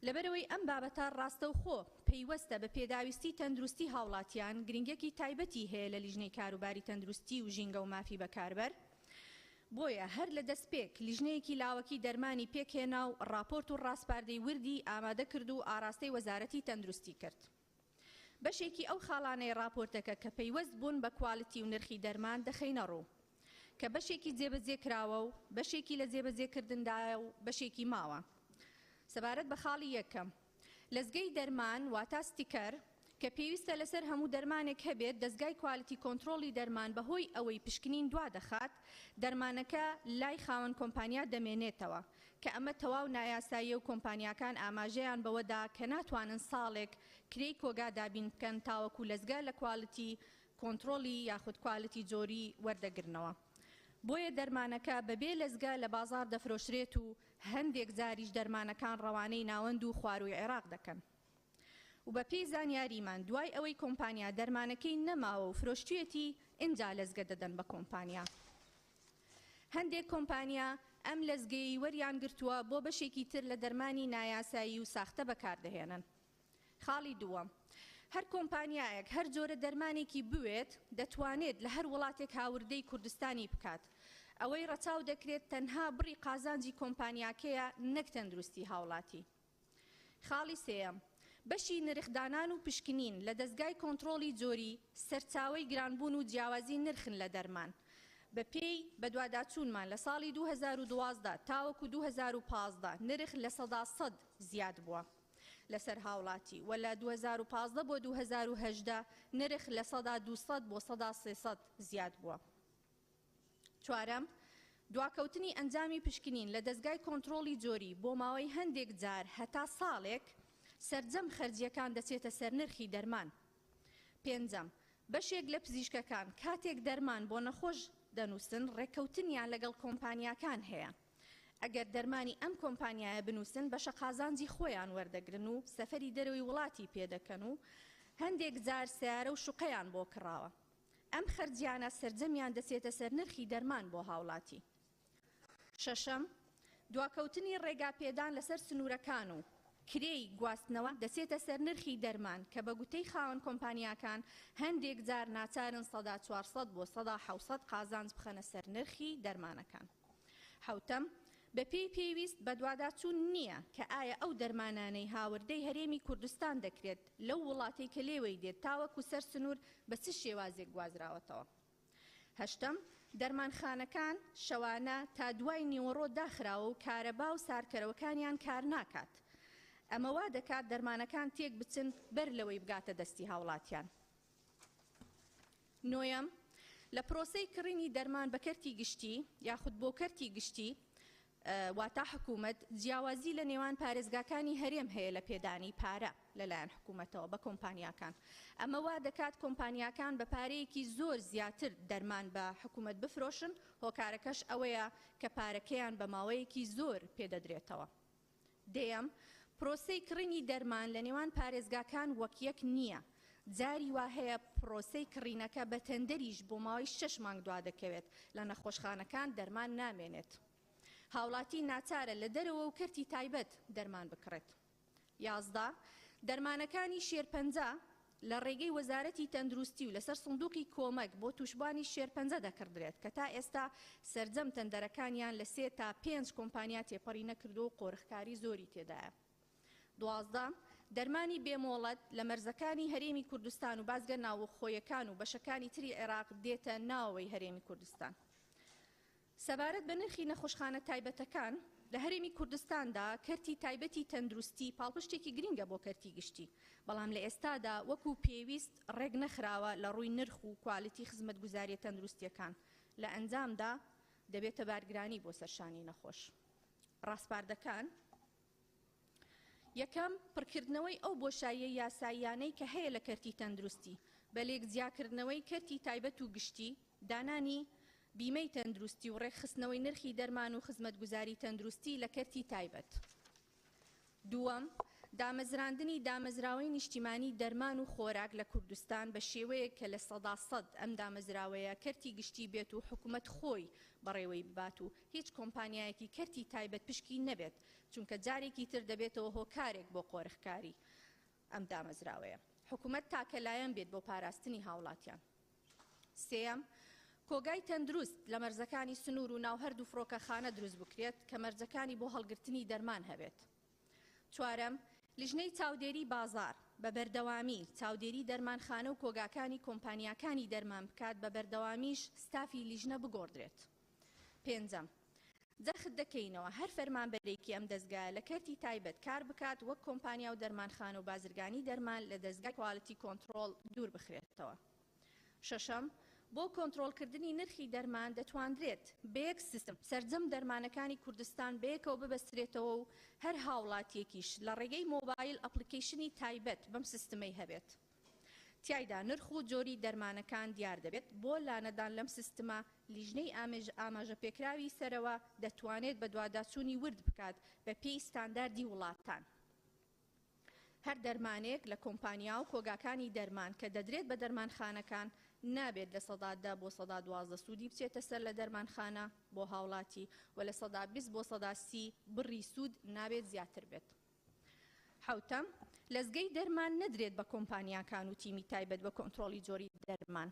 لەبەرەوەی ئەم بابەتە ڕاستەوخۆ پەیوەستە بە پێداویستی تەندروستی هاوڵاتیان گرنگێکی تایبەتی هەیە لە لیژنەی کاروباری تەندروستی و ژینگە و مافی بەکاربەر. بۆیە هەر لە دەستپێک لیژنەیەکی لاوەکی دەرمانی پێکهێنا و راپۆرت و ڕاستپاردەی وردی ئامادە کرد و ئاراستەی وەزارەتی تەندروستی کرد. بەشێکی ئەو خاڵانەی راپۆرتەکە کە پەیوەست بوون بە کوالیتی و نرخی دەرمان دەخەینە ڕوو کە بەشێکی جێبەجێ کراوە و بەشێکی لە جێبەجێکردندایە و بەشێکی ماوە. سەبارەت بە خاڵی یەکەم لەزگەی دەرمان واتە ستیکەر کە پێویستە لەسەر هەموو دەرمانێک هەبێت دەستگای کوالیتی کۆنتڕۆڵی دەرمان بەهۆی ئەوەی پشکنین دوا دەخات دەرمانەکە لای خاوەن کۆمپانیا دەمێنێتەوە کە ئەمە تەواو نایاساییە و کۆمپانیاکان ئاماژەیان بەوەدا کە ناتوانن ساڵێک کرێی کۆگا دابین بکەن تاوەکو لەزگا لە کوالیتی کۆنتڕۆڵی یاخود کوالیتی جۆری وەردەگرنەوە. بۆیە دەرمانەکە بەبێ لەزگا لە بازار دەفرۆشرێت و هەندێک زاریش دەرمانەکان ڕەوانەی ناوەند و خواروی عێراق دەکەن. و بە پێی زانیاریمان دوای ئەوەی کۆمپانیا دەرمانەکەی نەماوە و فرۆشتوێتی ئینجا لەزگە دەدەن بە کۆمپانیا. هەندێک کۆمپانیا ئەم لەزگەی وەریان گرتووە بۆ بەشێکی تر لە دەرمانی نایاسایی و ساختە بەکاردەهێنن. خاڵی دووەم هەر کۆمپانیایەک هەر جۆرە دەرمانێکی بوێت دەتوانێت لە هەر وڵاتێک هاوردەی کوردستانی بکات. ئەوەی ڕەچاو دەکرێت تەنها بڕی قازانجی کۆمپانیاکەیە نەک تەندروستی هاوڵاتی. خاڵی سێەم بەشی نرخدانان و پشکنین لە دەستگای کۆنتڕۆڵی جۆری سەرچاوەی گرانبوون و جیاوازی نرخن لە دەرمان. بە پێی بەدواداچوونمان لە ساڵی 2012 تاوەکو 2015 نرخ لە 100% زیاد بووە لەسەر هاوڵاتی و لە 2015 بۆ 2018 نرخ لە 200 بۆ 300 زیاد بووە. چوارەم دواکەوتنی ئەنجامی پشکنین لە دەستگای کۆنتڕۆڵی جۆری بۆ ماوەی هەندێک جار هەتا ساڵێک سەرجەم خەرجیەکان دەچێتە سەر نرخی دەرمان. پێنجەم بەشێک لە پزیشکەکان کاتێک دەرمان بۆ نەخۆش دەنووسن ڕێککەوتنیان لەگەڵ کۆمپانیاکان هەیە. ئەگەر دەرمانی ئەم کۆمپانیایە بنووسن بەشە قازانجی خۆیان وەردەگرن و سەفەری دەرەوەی وڵاتی پێدەکەن و هەندێک جار سیارە و شوقەیان بۆ کڕاوە. ئەم خەرجیانە سەرجەمیان دەچێتە سەر نرخی دەرمان بۆ هاوڵاتی. شەشەم، دواکەوتنی ڕێگاپێدان لەسەر سنوورەکان و کرێی گواستنەوە دەچێتە سەر نرخی دەرمان کە بە گوتەی خاوەن کۆمپانیاکان هەندێک جار ناچارن 400 بۆ 700 قازانج بخەنە سەر نرخی دەرمانەکان. حوتەم، بە پێی پێویست بە دوواداچوون نییە کە ئایا ئەو دەرمانانەی هاوردەی هەرێمی کوردستان دەکرێت لەو وڵاتی کە لێوەی دێت تاوەکو سەر سنوور بە چ شێوازێک گوازراوەتەوە. هەشتەم، دەرمانخانەکان شەوانە تا دوای نیوەڕۆ داخراوە و کارەبا و سارکەرەوەکانیان کار ناکات. ئەمە وا دەکات دەرمانەکان تێک بچن بەر لەوەی بگاتە دەستی هاوڵاتیان. نۆیەم، لە پرۆسەی کڕینی دەرمان بە کەرتی گشتی یاخود بۆ کەرتی گشتی واتە حکوومەت جیاوازی لە نێوان پارێزگاکانی هەرێم هەیە لە پێدانی پارە لەلایەن حکوومەتەوە بە کۆمپانیاکان. ئەمە وا دەکات کۆمپانیاکان بە پارەیەکی زۆر زیاتر دەرمان بە حکوومەت بفرۆشن، هۆکارەکەش ئەوەیە کە پارەکەیان بە ماوەیەکی زۆر پێدەدرێتەوە. دێم، پرۆسەی کڕینی دەرمان لە نێوان پارێزگاکان وەک یەک نییە. جاری وا هەیە پرۆسەی کڕینەکە بە تەندەریش بۆ ماوەی 6 مانگ دوا دەکەوێت لە نەخۆشخانەکان دەرمان نامێنێت. هاوڵاتی ناچارە لە دەرەوە و کەرتی تایبەت دەرمان بکڕێت. 11 دەرمانەکانی شێرپەنجە لە ڕێگەی وەزارەتی تەندروستی و لەسەر سندوقی کۆمەک بۆ توشبانی شێرپەنجە دەکردرێت کە تا ئێستا سەرجەم تەندەرەکانیان لە 3 تا 5 کۆمپانیا تێپەڕی نەکردو و قۆرخکاری زۆری تێدایە. 12 دەرمانی بێمۆڵەت لە مەرزەکانی هەرێمی کوردستان و بازگە ناوخۆیەکان و بەشەکانی تری عێراق دێتە ناوەوەی هەرێمی کوردستان. سەبارەت بە نرخی نەخۆشخانە تایبەتەکان لە هەرێمی کوردستاندا کەرتی تایبەتی تەندروستی پاڵپشتێکی گرنگە بۆ کەرتی گشتی، بەڵام لە ئێستادا وەکو پێویست ڕێک نەخراوە لە ڕووی نرخ و کوالیتی خزمەتگوزاریە تەندروستیەکان. لە ئەنجامدا دەبێتە بارگرانی بۆ سەرشانی نەخۆش. ڕاستپاردەکان: یەکەم، پڕکردنەوەی ئەو بۆشاییە یاساییانەی کە هەیە لە کەرتی تەندروستی بە لێکجیاکردنەوەی کەرتی تایبەت و گشتی، دانانی بیمەی تەندروستی و ڕێکخستنەوەی نرخی دەرمان و خزمەتگوزاری تەندروستی لە کەرتی تایبەت. دووەم، دامەزراندنی دامەزراوەی نیشتیمانی دەرمان و خۆراک لە کوردستان بە شێوەیە کە لە 100% ئەم دامەزراوەیە کەرتی گشتی بێت و حکوومەت خۆی بەڕێوەی ببات و هیچ کۆمپانیایەکی کەرتی تایبەت پشکی نەبێت، چونکە جارێکی تر دەبێتەوە هۆکارێک بۆ قۆرخکاری ئەم دامەزراوەیە. حکوومەت تاکەلایەن بێت بۆ پاراستنی هاوڵاتیان. سێەم، کۆگای تەندروست لە مەرزەکانی سنوور و ناو هەردوو فڕۆکەخانە دروست بکرێت کە مەرجەکانی بۆ هەڵگرتنی دەرمان هەبێت. چوارەم، لیژنەی چاودێری بازار بە بەردەوامی چاودێری دەرمانخانە و کۆگاکانی کۆمپانیاکانی دەرمان بکات، بە بەردەوامیش ستافی لیژنە بگۆڕدرێت. پێنجەم، جەخت دەکەینەوە هەر فەرمانبەرێکی ئەم دەستگایە لە کەرتی تایبەت کار بکات وەک کۆمپانیا و دەرمانخانە و بازرگانی دەرمان لە دەستگای کوالیتی کۆنتڕۆڵ دوور بخرێتەوە. شەشەم، بۆ کۆنتڕۆڵکردنی نرخی دەرمان دەتوانرێت بە یەک سیستم سەرجەم دەرمانەکانی کوردستان بەیەکەوە ببەسترێتەوە و هەر هاوڵاتیەکیش لە ڕێگەی مۆبایل ئەپلیکیشنی تایبەت بەم سیستمەی هەبێت. تیایدا نرخ و جۆری دەرمانەکان دیار دەبێت. بۆ لانەدان لەم سیستمە لیژنەی ئاماژەپێکراوی سەرەوە دەتوانێت بە دواداچوونی ورد بکات بە پێی ستانداردی وڵاتان. هەر دەرمانێک لە کۆمپانیا و کۆگاکانی دەرمان کە دەدرێت بە دەرمانخانەکان نابێت لە 100 بۆ 112 سوودی بچێتە سەر لە دەرمانخانە بۆ هاوڵاتی و لە 120 بۆ 130 بڕی سوود نابێت زیاتر بێت. حوتەم، لەزگەی دەرمان نەدرێت بە کۆمپانیاکان و تیمی تایبەت بە کۆنتڕۆڵی جۆری دەرمان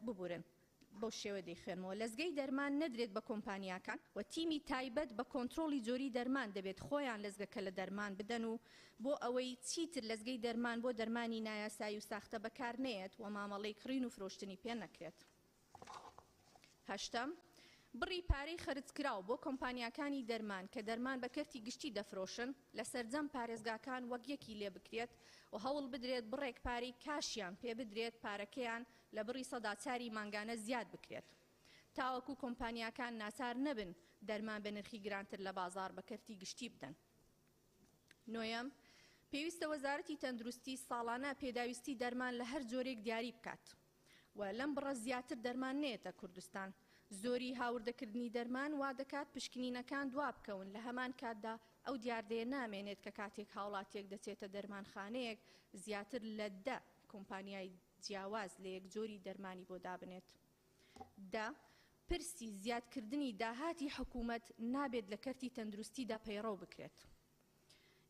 ببورن. بەو شێوە دەیخێنەوە لەزگەی دەرمان نەدرێت بە کۆمپانیاکان و تیمی تایبەت بە کۆنتڕۆڵی جۆری دەرمان دەبێت خۆیان لەزگەکە لە دەرمان بدەن و بۆ ئەوەی چیتر لەزگەی دەرمان بۆ دەرمانی نایاسایی و ساختە بەکار نێت و مامەڵەی کڕین و فرۆشتنی پێ نەکرێت. هەشتەم، بڕی پارەی خەرجکراو بۆ کۆمپانیاکانی دەرمان کە دەرمان بە کەرتی گشتی دەفرۆشن لە سەرجەم پارێزگاکان وەک یەکی لێ بکرێت و هەوڵ بدرێت بڕێک پارەی کاشیان پێ بدرێت پارەکەیان لە بڕی سەداچاری مانگانە زیاد بکرێت تاوەکو کۆمپانیاکان ناچار نەبن دەرمان بە نرخی گرانتر لە بازار بە کەرتی گشتی بدەن. نۆیەم، پێویستە وەزارەتی تەندروستی ساڵانە پێداویستی دەرمان لە هەر جۆرێک دیاری بکات و لەم بڕە زیاتر دەرمان نێتە کوردستان زۆری هاوردەکردنی دەرمان وا دەکات پشکنینەکان دوا بکەون لە هەمان کاتدا ئەو دیاردەیە نامێنێت کە کاتێک هاوڵاتیەک دەچێتە دەرمانخانەیەک زیاتر لە 10 کۆمپانیای جیاواز لە یەک جۆری دەرمانی بۆ دابنێت. پرسی زیادکردنی داهاتی حکوومەت نابێت لە کەرتی تەندروستیدا پەیڕەو بکرێت.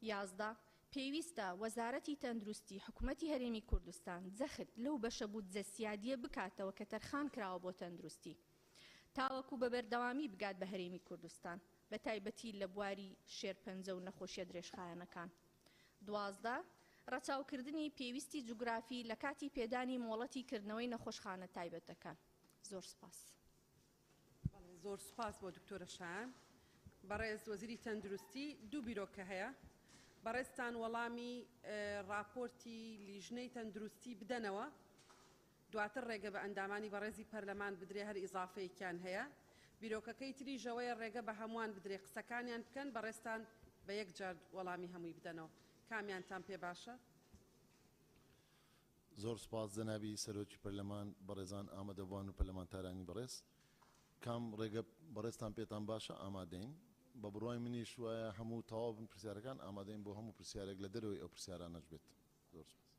11 پێویستە وەزارەتی تەندروستی حکوومەتی هەرێمی کوردستان جەخت لەو بەشە بودجە سیادیە بکاتەوە کە تەرخان کراوە بۆ تەندروستی تاوەکو بە بەردەوامی بگات بە هەرێمی کوردستان بە تایبەتی لە بواری شێرپەنجە و نەخۆشیە درێژخایەنەکان. 12 ڕەچاوکردنی پێویستی جوگرافی لە کاتی پێدانی مۆڵەتی کردنەوەی نەخۆشخانە تایبەتەکان. زۆر سپاس. زۆر سپاس بۆ دکتۆرە شایان. بەڕێز وەزیری تەندروستی دوو بیرۆکە هەیە. بەڕێستان وەڵامی راپۆرتی لیژنەی تەندروستی بدەنەوە دواتر ڕێگە بە ئەندامانی بەڕێزی پەرلەمان بدرێ هەر ئیزافەیەکیان هەیە. بیرۆکەکەی تریژەوەی ڕێگە بە هەمووان بدرێ قسەکانیان بکەن بەڕێستان بە یەک جار وەڵامی هەمووی بدەنەوە. کامیانتان پێ باشە؟ زۆر سپاس جەنابی سەرۆکی پەرلەمان بەڕێزان ئامادەبوان و پەرلەمانتارانی بەڕێز. کام ڕێگە بەڕێستان پێتان باشە ئامادەین. بە بڕوای منیش وایە هەموو تەواو بن پرسیارەکان ئامادەین بۆ هەموو پرسیارێک لە دەرەوەی ئەو پرسیارانەش بێت. زۆر سپاس.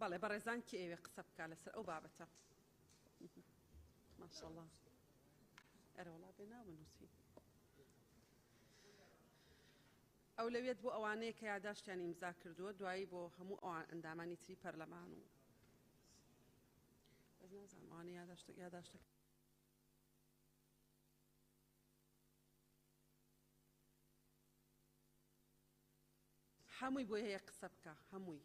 بەڵێ بەڕێزان کێ ئێوێ قسە بکا لەسەر ئەو بابەتە. ماشەڵڵا. ئەرەوەڵا بێ ناو بنووسی. ئەولەوێت بۆ ئەوانەیە کە یادداشتیان ئیمزا کردووە دوایی بۆ هەموو ئەوان ئەندامانی تری پەرلەمان و نازانم ئەوانە یادداشتەکە هەمووی بۆ هەیە قسە بکە هەمووی.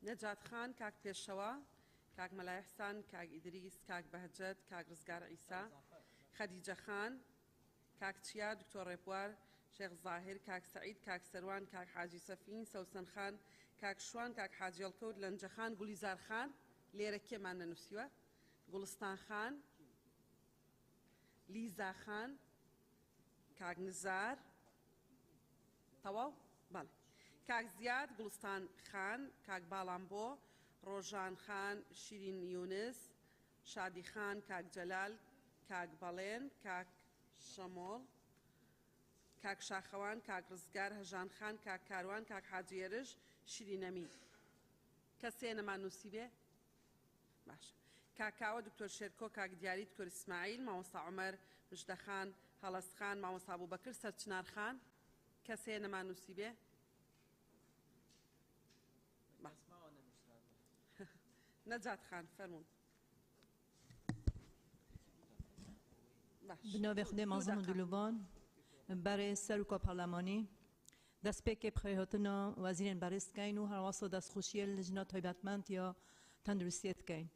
نەجات خان کاک پێشەوە کاک مەلای حسان کاک ئیدریس کاک بەهجەت کاک ڕزگار عیسا خەدیجە خان کاک چیا دکتۆر ڕێبوار شێخ زاهر کاک سعید کاک سەروان کاک حاجی سەفین سەوسەن خان کاک شوان کاک حاجی ئەڵکەوت لەنجە خان گولیزار خان لێرە کێمان نەنووسیوە گوڵستان خان لیزا خان کاک نزار تەواو بەڵێ کاک زیاد گوڵستان خان کاک باڵامبۆ ڕۆژان خان شیرین یونس شادی خان کاک جەلال کاک بەڵێن کاک شەمۆڵ کاک شاخەوان کاک ڕزگار هەژان خان کاک کاروان کاک حاجێرش شیرینەمی کەسێ نەمان نووسی بێ باشە کاکاوە دکتۆر شێرکۆ کاک دیاری دکتۆر ئیسماعیل مامۆستا عومەر مژدەخان هەڵەستخان مامۆستا ئەبوبەکر سەرچنار خان کەسێ نەمان نووسی بێ نەجات خان فەرمون بناوی خودی مازن و دلوان برای سروکا پارلمانی دست پیک بخیهاتنا وزیرین برست کین و هر واسه دست خوشی لجنه تایبتمند یا تندرستیت کین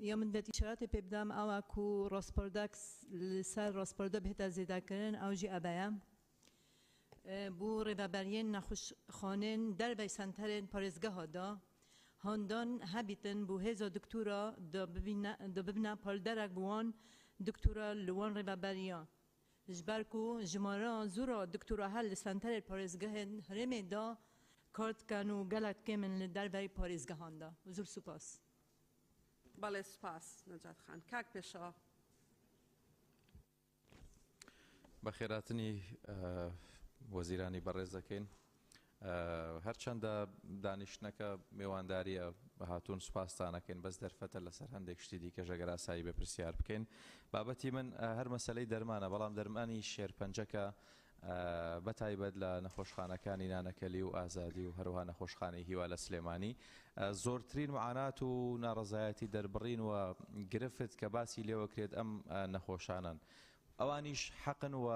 یا من بیتی شرایط پیبدم او اکو راسپاردکس سر راسپاردا بهت زیاده کردن او جی ابایم بو ریوبرین نخوش خانن در بی سنترین پارزگاه دا هندان هبیتن بو هزا دکتورا دا ببنا پالدرک بوان دکتورا لوان ریوبریا جبرکو جمارا زورا دکتورا هل سنتر پارزگاه هرمی دا کارت کنو گلت که من در بی پارزگاهان دا زور سپاس بله سپاس نجات خان کاک پیشا بەخێراتنی وەزیرانی بەڕێز دەکەین هەرچەندە دانیشتنەکە میێوانداریە هاتوون سوپاسانەکەین بەس دەرفەتە لەسەر هەندێک شتی دیکە ژەگەر ئاسایی بێ پرسیار بکەین بابەتی من هەر مەسەلەی دەرمانە بەڵام دەرمانی شێرپەنجەکە بەتایبەت لە نەخۆشخانەکانی نانەکەلی و ئازادی و هەروها نەخۆشخانەی هیوا لە سلێمانی زۆرترین معانات و ناڕەزایەتی دەربڕین و گرفت کە باسی لێوەکرێت ئەم نەخۆشانن ئەوانیش حەقن و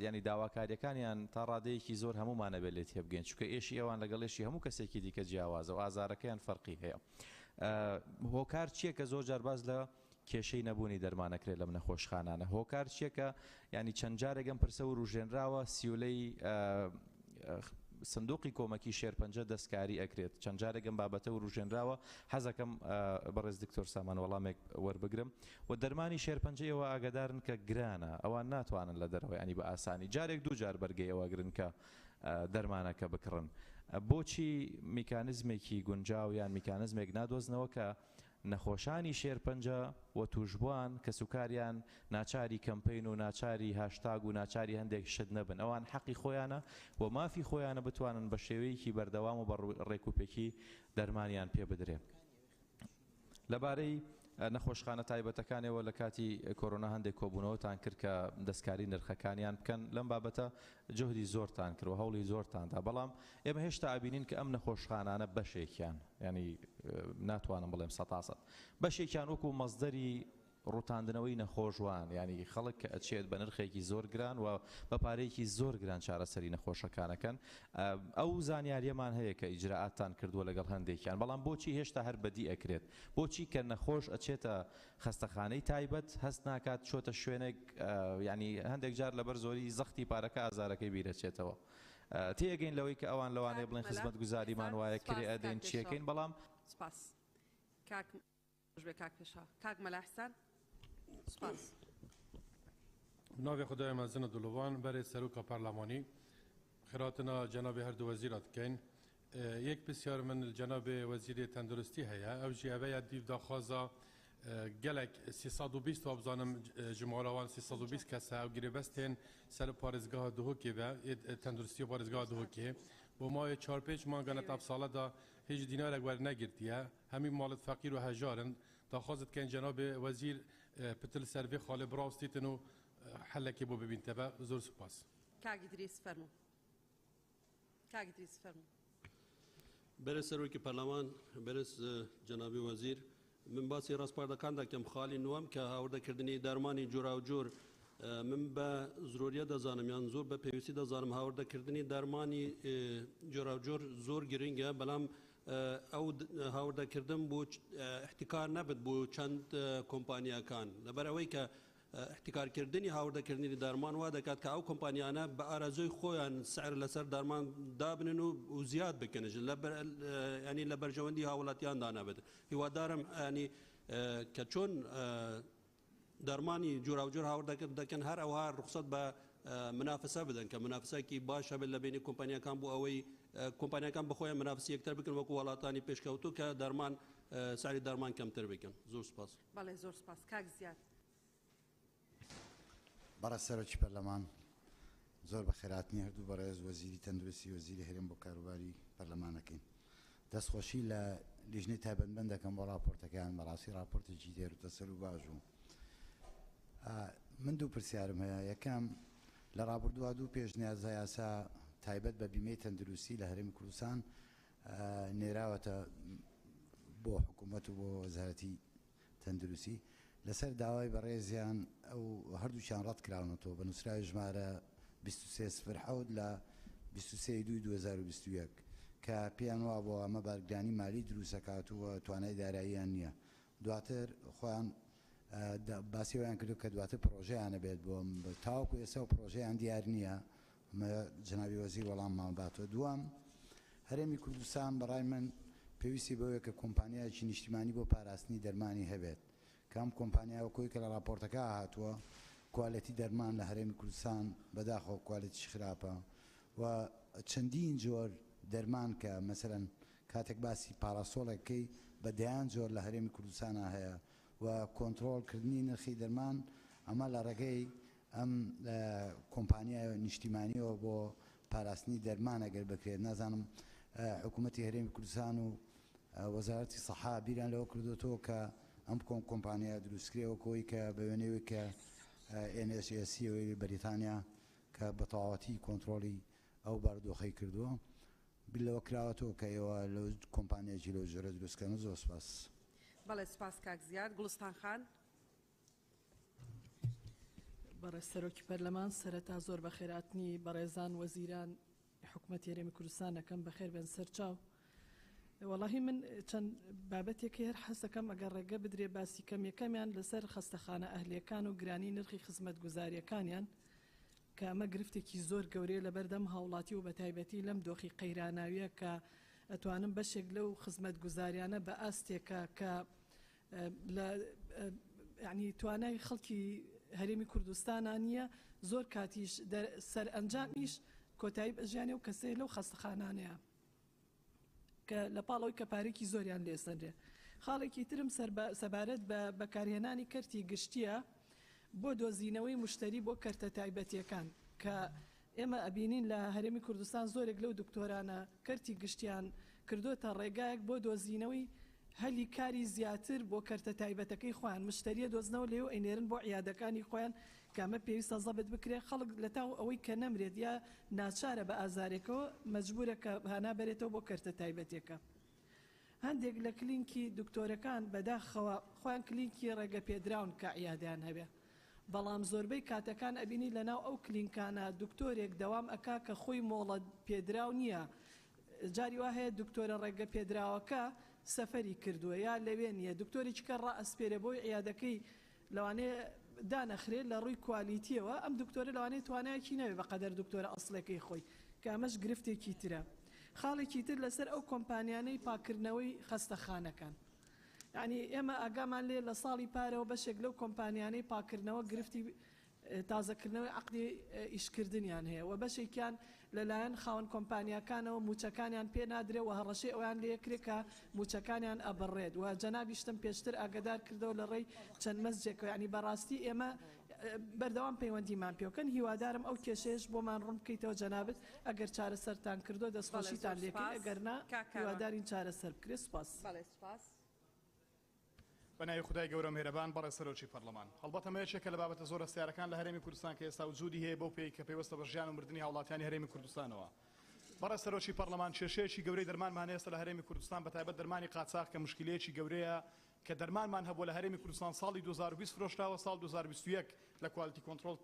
ینی داواکاریەکانیان تا ڕادەیەکی زۆر هەمومانە بێت لێت هێبگەین چونکە ئێشی ئەوان لەگەڵێشی هەموو کەسێکی دیکە جیاوازە و ئازارەکەیان فەرقی هەیە هۆکار چییە کە زۆر جارباز لە کێشەی نەبوونی دەرمانەکرێت لەم نەخۆشخانانە هۆکار چییە کە ینی چەند جارێکم پرسە و ڕوژێنراوە سیولەی سندوقی کۆمەکی شێرپەنجە دەستکاری ئەکرێت چەند جارێکم بابەتە و ڕوژێنراوە حەزەکەم بەڕێز دکتۆر سامان وەڵامێک وەربگرم و دەرمانی شێرپەنجەیەوە ئاگادارن کە گرانە ئەوان ناتوانن لە دەرەوەی ئەنی بە ئاسانی جارێک دوو جار بەرگەی ئەوە گرن کە دەرمانەکە بکڕن بۆچی میکانزمێکی گونجاو یان میکانزمێک نادۆزنەوە کە نەخۆشانی شێرپەنجە و توشبوان کە سوکاریان ناچاری کەمپین و ناچاری هاشتاگ و ناچاری هەندێک شت نەبن ئەوان حەقی خۆیانە و مافی خۆیانە بتوانن بە شێوەیەکی بەردەوام و بە ڕێکوپێکی دەرمانیان پێ بدرێ لەبارەی نەخۆشخانە تایبەتەکانەوە لە کاتی کۆرۆنا هەندێک کۆبوونەوەتان کرد کە دەستکاری نرخەکانیان بکەن لەم بابەتە جهدی زۆرتان کرد و هەوڵی زۆرتاندا بەڵام ئێمە هێشتا ئابینین کە ئەم نەخۆشخانانە بەشێکیان ینی ناتوانم بڵێم 100% بەشێکیان وەکو مەزدەری ڕوتاندنەوەی نەخۆشوان ینی خەڵک کە ئەچێت بە نرخێکی زۆر گران و بە پارەیەکی زۆر گران چارەسەری نەخۆشەکانەکەن ئەو زانیاریەمان هەیە کە ئیجراعاتتان کردووە لەگەڵ هەندێکیان بەڵام بۆچی هێشتا هەر بەدی ئەکرێت بۆچی کە نەخۆش ئەچێتە خەستەخانەی تایبەت هەست ناکات چۆتە شوێنێک ینی هەندێک جار لەبەر زۆری زەختی پارەکە ئازارەکەی بیرەچێتەوە تێگەین لەوەی کە ئەوان لەوانەیە بڵێن خزمەت گوزاریمان وایە کرێ ئەدەین چیەکەین بەڵام سپاس کاک پیشا کاک مەلاحسان سپاس ناوی خدای مزن دلوان برای سروک پارلمانی خیراتنا جناب هر دو وزیرات کن یک بسیار من جناب وزیر تندرستی هیا او جیابه دیو داخوازا گلک 320 ابزانم جمهوروان 320 کسا او گریبستین سر پارزگاه دهوکی و تندرستی پارزگاه دهوکی با ما 4-5 ماه گنت افساله دا هیچ دینار اگر نگرتیه همین مالت فقیر و هجارن داخوازت کن جناب وزیر پتل سروی خاله براوستیتنو حلکی بو ببین تبا زور سپاس کاک ادریس فرمو کاک ادریس فرمو برس سروکی پارلمان برس جنابی وزیر من باسی راسپاردەکان دەکەم خاڵی نوەم کە هاوردەکردنی دەرمانی جۆرا و جۆر من بە زۆریە دەزانم یان زۆر بە پێویستی دەزانم هاوردەکردنی دەرمانی جۆرا و جۆر زۆر گرنگە بەڵام ئەو هاوردەکردن بۆ احتیکار نەبێت بۆ چەند کۆمپانیاکان لەبەرەوەی کە احتیکارکردنی هاوردەکردنی دەرمان وا دەکات کە ئەو کۆمپانیانە بە ئارەزۆی خۆیان سعر لەسەر دەرمان دابنن و زیاد بکەنژ ینی لە بەرژەوەندی هاوڵاتیاندا نەبێت هیوادارم ینی کە چۆن دەرمانی جوراوجۆر هاوڕ دەکەن هەر ئەوها ڕخسەت بە منافسە بدەن کە منافسەکی باش هەبێت لە بینی کۆمپانیەکان بۆ ئەوەی کۆمپانیەکان بخۆیان منافسی یەکتر بکەن وەکو وڵاتانی پێشکەوتو کە دەرمان ساری دەرمان کەمتر بکەن. زۆر سپاس. بەڵێ زۆر سپاس. کاک زیاد. بەڕە سەرۆکی پەرلەمان زۆر بە خێراتنی هەردوو بەڕێز وەزیری تەندروستی وەزیری هەرێم بۆ کاروباری پەرلەمانەکەین. دەستخۆشی لە لیژنەی تایبەتمەند دەکەم بۆ راپۆرتەکان بەڕاستی راپۆرتێکی دێروتە سەر و باش و من دوو پرسیارم هەیە. یەکەم لە ڕابردووە دوو پێشنیازە یاسا تایبەت بە بیمەی تەندروستی لە هەرێمی کوردستان نێراوەتە بۆ حکوومەت و بۆ وەزارەتی تەندروستی لەسەر داوای بەڕێزیان ئەو هەردووچیان ڕەت کراونەتەوە بە نووسراوی ژمارە 2307 لە 23/2/2021 کە پێیان وا بۆ ئەمە بارگرانی مالی دروستەکاتووە توانای داراییان نییە. دواتر خۆیان باسیەوەیان کردو کە دواتر پرۆژەیانە بێت بۆ تاوەکو ئێستا و پرۆژەیان دیار نییە. جنابی وەزیر وەڵاممان باتەوە. دووەم هەرێمی کوردستان بەڕای من پێویستی بەوەیە کە کۆمپانیایکی نیشتیمانی بۆ پاراستنی دەرمانی هەبێت کە ئەم کۆمپانیایە کۆی کە لە راپۆرتەکە هاتووە کوالەتی دەرمان لە هەرێمی کوردستان بەداخەوە کوالەتیش خراپە و چەندین جۆر دەرمان کە مەسەرەن کاتێک باسی پاراسۆڵێکەکەی بە دەیان جۆر لە هەرێمی کوردستانە هەیە و کۆنتڕۆڵکردنی نرخی دەرمان ئەمە لە ڕێگەی ئەم کۆمپانیای نیشتیمانیەوە بۆ پاراستنی دەرمان ئەگەر بکرێت. نازانم حکوومەتی هەرێمی کوردستان و وەزارەتی سەحا بیران لەوە کردوتەوە کە ئەم کۆمپانیا دروستکرێەوە کۆی کە بە وێنەوەی کە NHSەوەی بەریتانیا کە بە تەواوەتی کۆنتڕۆلی ئەو بارودۆخەی کردووە بیلەوە کراوەتەوە کە ئێوە لەو کۆمپانیاکی لەو ژۆرە دروستکەن. زۆر سپاس. بەڵێ سپاس کاک زیاد. گوڵستان خان. بەڕێز سەرۆکی پەرلەمان سەرەتا زۆر بە خێراتنی بەڕێزان وەزیران حکوومەتی هەرێمی کوردستان دەکەم بەخێر بێن سەرچاو. وەڵاهی من چەند بابەتێکی هەر حەسەکەم ئەگەر ڕێگە بدرێ باسی کەم یەکەمیان لەسەر خەستەخانە ئەهلیەکان و گرانی نرخی خزمەت گوزاریەکانیان کە ئەمە گرفتێکی زۆر گەورەیە لە بەردەم هاوڵاتی و بە تایبەتی لەم دۆخی قەیراناویە کە ئەتوانم بەشێک لەو خزمەت گوزاریانە بە ئاستێکە کە لە ینی توانای خەڵکی هەرێمی کوردستانان نییە زۆر کاتیش سەر ئەنجامیش کۆتایی بەژیانێ و کەسێ لەو خەستەخانانەیە کە لە پاڵەوەی کە پارێکی زۆریان لێسەندرێ. خاڵێکی ترم سەبارەت بە بەکارهێنانی کەرتی گشتیە بۆ دۆزینەوەی مشتری بۆ کەرتە تایبەتیەکان کە ئێمە ئەبینین لە هەرێمی کوردستان زۆرێک لەو دکتۆرانە کەرتی گشتیان کردوتە ڕێگایەک بۆ دۆزینەوەی هەلی کاری زیاتر بۆ کەرتە تایبەتەکەی خۆیان مشتریە دۆزنەوە لێو ئەینێرن بۆ عیادەکانی خۆیان کامە پێویستە زەبت بکرێت خەڵک لە تاو ئەوەی کە نەمرێت یا ناچارە بە ئازارێکەوە مەجبورە کە هانا بەرێتەوە بۆ کەرتە تایبەتێکە. هەندێک لە کلینکی دکتۆرەکان بەداخەوە خۆیان کلینکی ڕێگە پێدراون کە عیادیان هەبێ بەڵام زۆربەی کاتەکان ئەبینی لەناو ئەو کلینکانە دکتۆرێک دەوام ئەکا کە خۆی مۆڵە پێدراو نییە. جاری وا هەیە دکتۆرە ڕێگە پێدراوەکە سەفەری کردووە یا لەوێ نییە دکتۆرێکی کە ڕائەسپێرە بۆی عیادەکەی لەوانەیە دانەخرێت لە ڕووی کوالیتیەوە ئەم دکتۆرە لەوانەیە توانایەکی نەوێت بەقەدەر دکتۆرە ئەسڵەکەی خۆی کە ئەمەش گرفتێکی ترە. خاڵێکی تر لەسەر ئەو کۆمپانیانەی پاکردنەوەی خەستەخانەکان. یعنی ئێمە ئاگامان لێ لە ساڵی پارەوە بەشێک لەو کۆمپانیانەی پاکردنەوە گرفتی تازەکردنەوەی عقدی ئیشکردنیان هەیە و بەشێکیان لەلایەن خاوەن کۆمپانیاکانەوە موچەکانیان پێ نادرێ و هەڕەشەی ئەویان لێکرێت کە موچەکانیان ئەبڕێت و جەنابیشتم پێشتر ئاگدار کردەوە لە ڕێی چەند مەسجێکەوە ینی بەڕاستی ئێمە بەردەوام پەیوەندیمان پێوکەن هیوادارم ئەو کێشەیەش بۆمان ڕوون بکەیتەوە جەنابەت ئەگەر چارەسەرتان کردو دەستخۆشیتان لێکرد ئەگەرنا هیوادارین چارەسەر بکرێت. سوپاس. بەناوی خدای گەورە مێرەبان بەڕێز سەرۆکی پەرلەمان هەڵبەت ئەمە یەکێکە لە بابەتە زۆر ئەستیارەکان لە هەرێمی کوردستان کە ئێستا وجودی هەیە بەو پێی کە پێوەستە بە ژیان و مردنی هاوڵاتیانی هەرێمی کوردستانەوە. بەڕێز سەرۆکی پەرلەمان کێشەیەکی گەورەی دەرمانمان هەیە لە هەرێمی کوردستان بەتایبەت دەرمانی قاچاق کە مشکلەیەکی گەورەیە کە دەرمانمان هەبووە لە هەرێمی کوردستان ساڵی 2020 فرۆشراوە ساڵ 2021 لە کوالیتی کۆنتڕۆڵ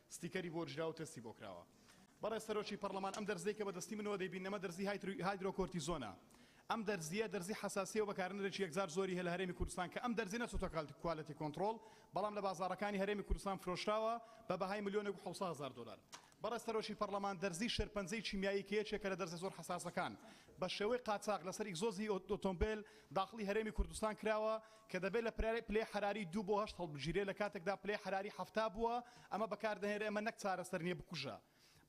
ستیکەری بۆ جرا و تەستی بۆ کراوە. بەڕێز سەرۆکی پەرلەمان ئەم دەرزەی کە بەدەستی منەوە دەیبینەمە دەرزی هایدرۆکۆرتیزۆنە. ئەم دەرزیە دەرزی حساسیە و بەکارهێنەرێکی یەکجار زۆری هەیە لە هەرێمی کوردستان کە ئەم دەرزی نەچۆتە کوالیتی کۆنتڕۆڵ بەڵام لە بازاڕەکانی هەرێمی کوردستان فرۆشراوە بە بەهای $1,700,000. بەڕێز سەرۆکی پەرلەمان دەرزی شێرپەنجەی چیمیایی کە یەکێکە لە دەرزە زۆر حساسەکان بە شێوەی قاچاق لەسەر ئیگزۆزی ئۆتۆمبیل داخلی هەرێمی کوردستان کراوە کە دەبێت لە پلەی حراری 2 بۆ 8 هەڵبژیرێ لە کاتێکدا پلەی حراری 7 بووە ئەمە بەکاردەهێنرێ ئەمە نەک چارەسەر نییە بکوژە.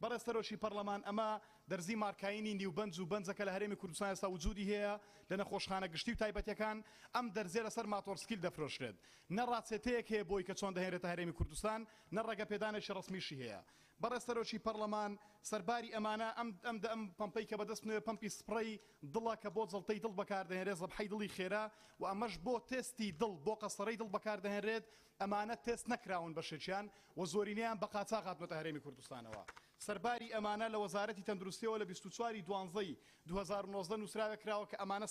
بەڕێز سەرۆکی پەرلەمان ئەمە دەرزی مارکایینی نیوبەنج و بەنجەکە لە هەرێمی کوردستان ئێستا وجودی هەیە لە نەخۆشخانە گشتی و تایبەتیەکان ئەم دەرزێ لەسەر ماتۆرسکیل دەفرۆشرێت نەڕاچێتەیەک هەیە بۆی کە چۆن دەهێنرێتە هەرێمی کوردستان نەڕێگە پێدانێکی ڕسمیشی هەیە. بەڕێز سەرۆکی پەرلەمان سەرباری ئەمانە ئەم پمپەی کە بەدەست نوێ پمپی سپڕەی دڵە کە بۆ جڵتەی دڵ بەکاردەهێنرێت زەبحەی دڵی خێرا و ئەمەش بۆ تێستی دڵ بۆ قەسەڕەی دڵ بەکاردەهێنرێت ئەمانە تێست نەکراون بەشێکیان و زۆرینەیان بە قاچاق هاتنەتە هەرێمی کوردستانەوە. سەرباری ئەمانە لە وەزارەتی تەندروستیەوە لە 24 دوانزەی 2019 نووسراوە کراوە کە ئەمانە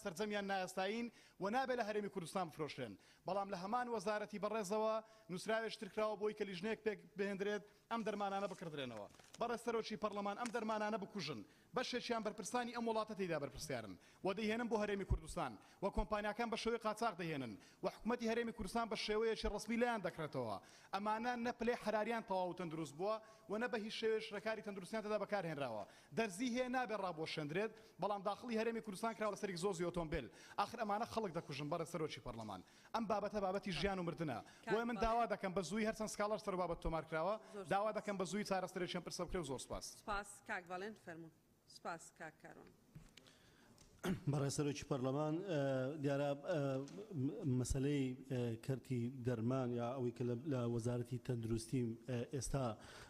سەرجەمیان نایەستاین و نابێت لە هەرێمی کوردستان بفرۆشرێن بەڵام لە هەمان وەزارەتی بەڕێزەوە نووسراوێشتر کراوە بۆی کە لیژنەیەک پێک بهێنرێت ئەم دەرمانانە بکردرێنەوە. بەڕێز سەرۆکی پەرلەمان ئەم دەرمانانە بکوژن بەشێکیان بەرپرسانی ئەم وڵاتە تێیدا بەرپرسیارن و دەیهێنن بۆ هەرێمی کوردستان و کۆمپانیاکان بە شێوەی قاچاق دەهێنن و حکوومەتی هەرێمی کوردستان بە شێوەیەکی ڕسمی لایەن دەکرێتەوە. ئەمانە نە پلەی حراریان تەواو تەندروست بووە و نە بە هیچ شێوەیەک شرەکاری تەندروستیان تێدا بەکارهێنراوە. دەرزی هەیە نابێت ڕابۆشێندرێت بەڵام داخلی هەرێمی کوردستان کراوە لەسەر ئیگزۆزی ئۆتۆمبیل. ئاخر ئەمانە خەڵک دەکوژن بەڕێز سەرۆکی پەرلەمان. ئەم بابەتە بابەتی ژیان و مردنە. بۆیە من داوا دەکەم بە زووی هەرچەند سکاڵەر سەر بابەت تۆمار کراوە داوا دەکەم بە زووی چارەسەرێکیان پرسە بکرێ و زۆر سپاس. سپاس کاک باڵێن فەرموون. سپاس کاک کاروان. بەڕێز سەرۆکی پەرلەمان دیارە مەسەلەی کەرتی دەرمان یا ئەوەی کە لە وەزارەتی تەندروستی ئێستا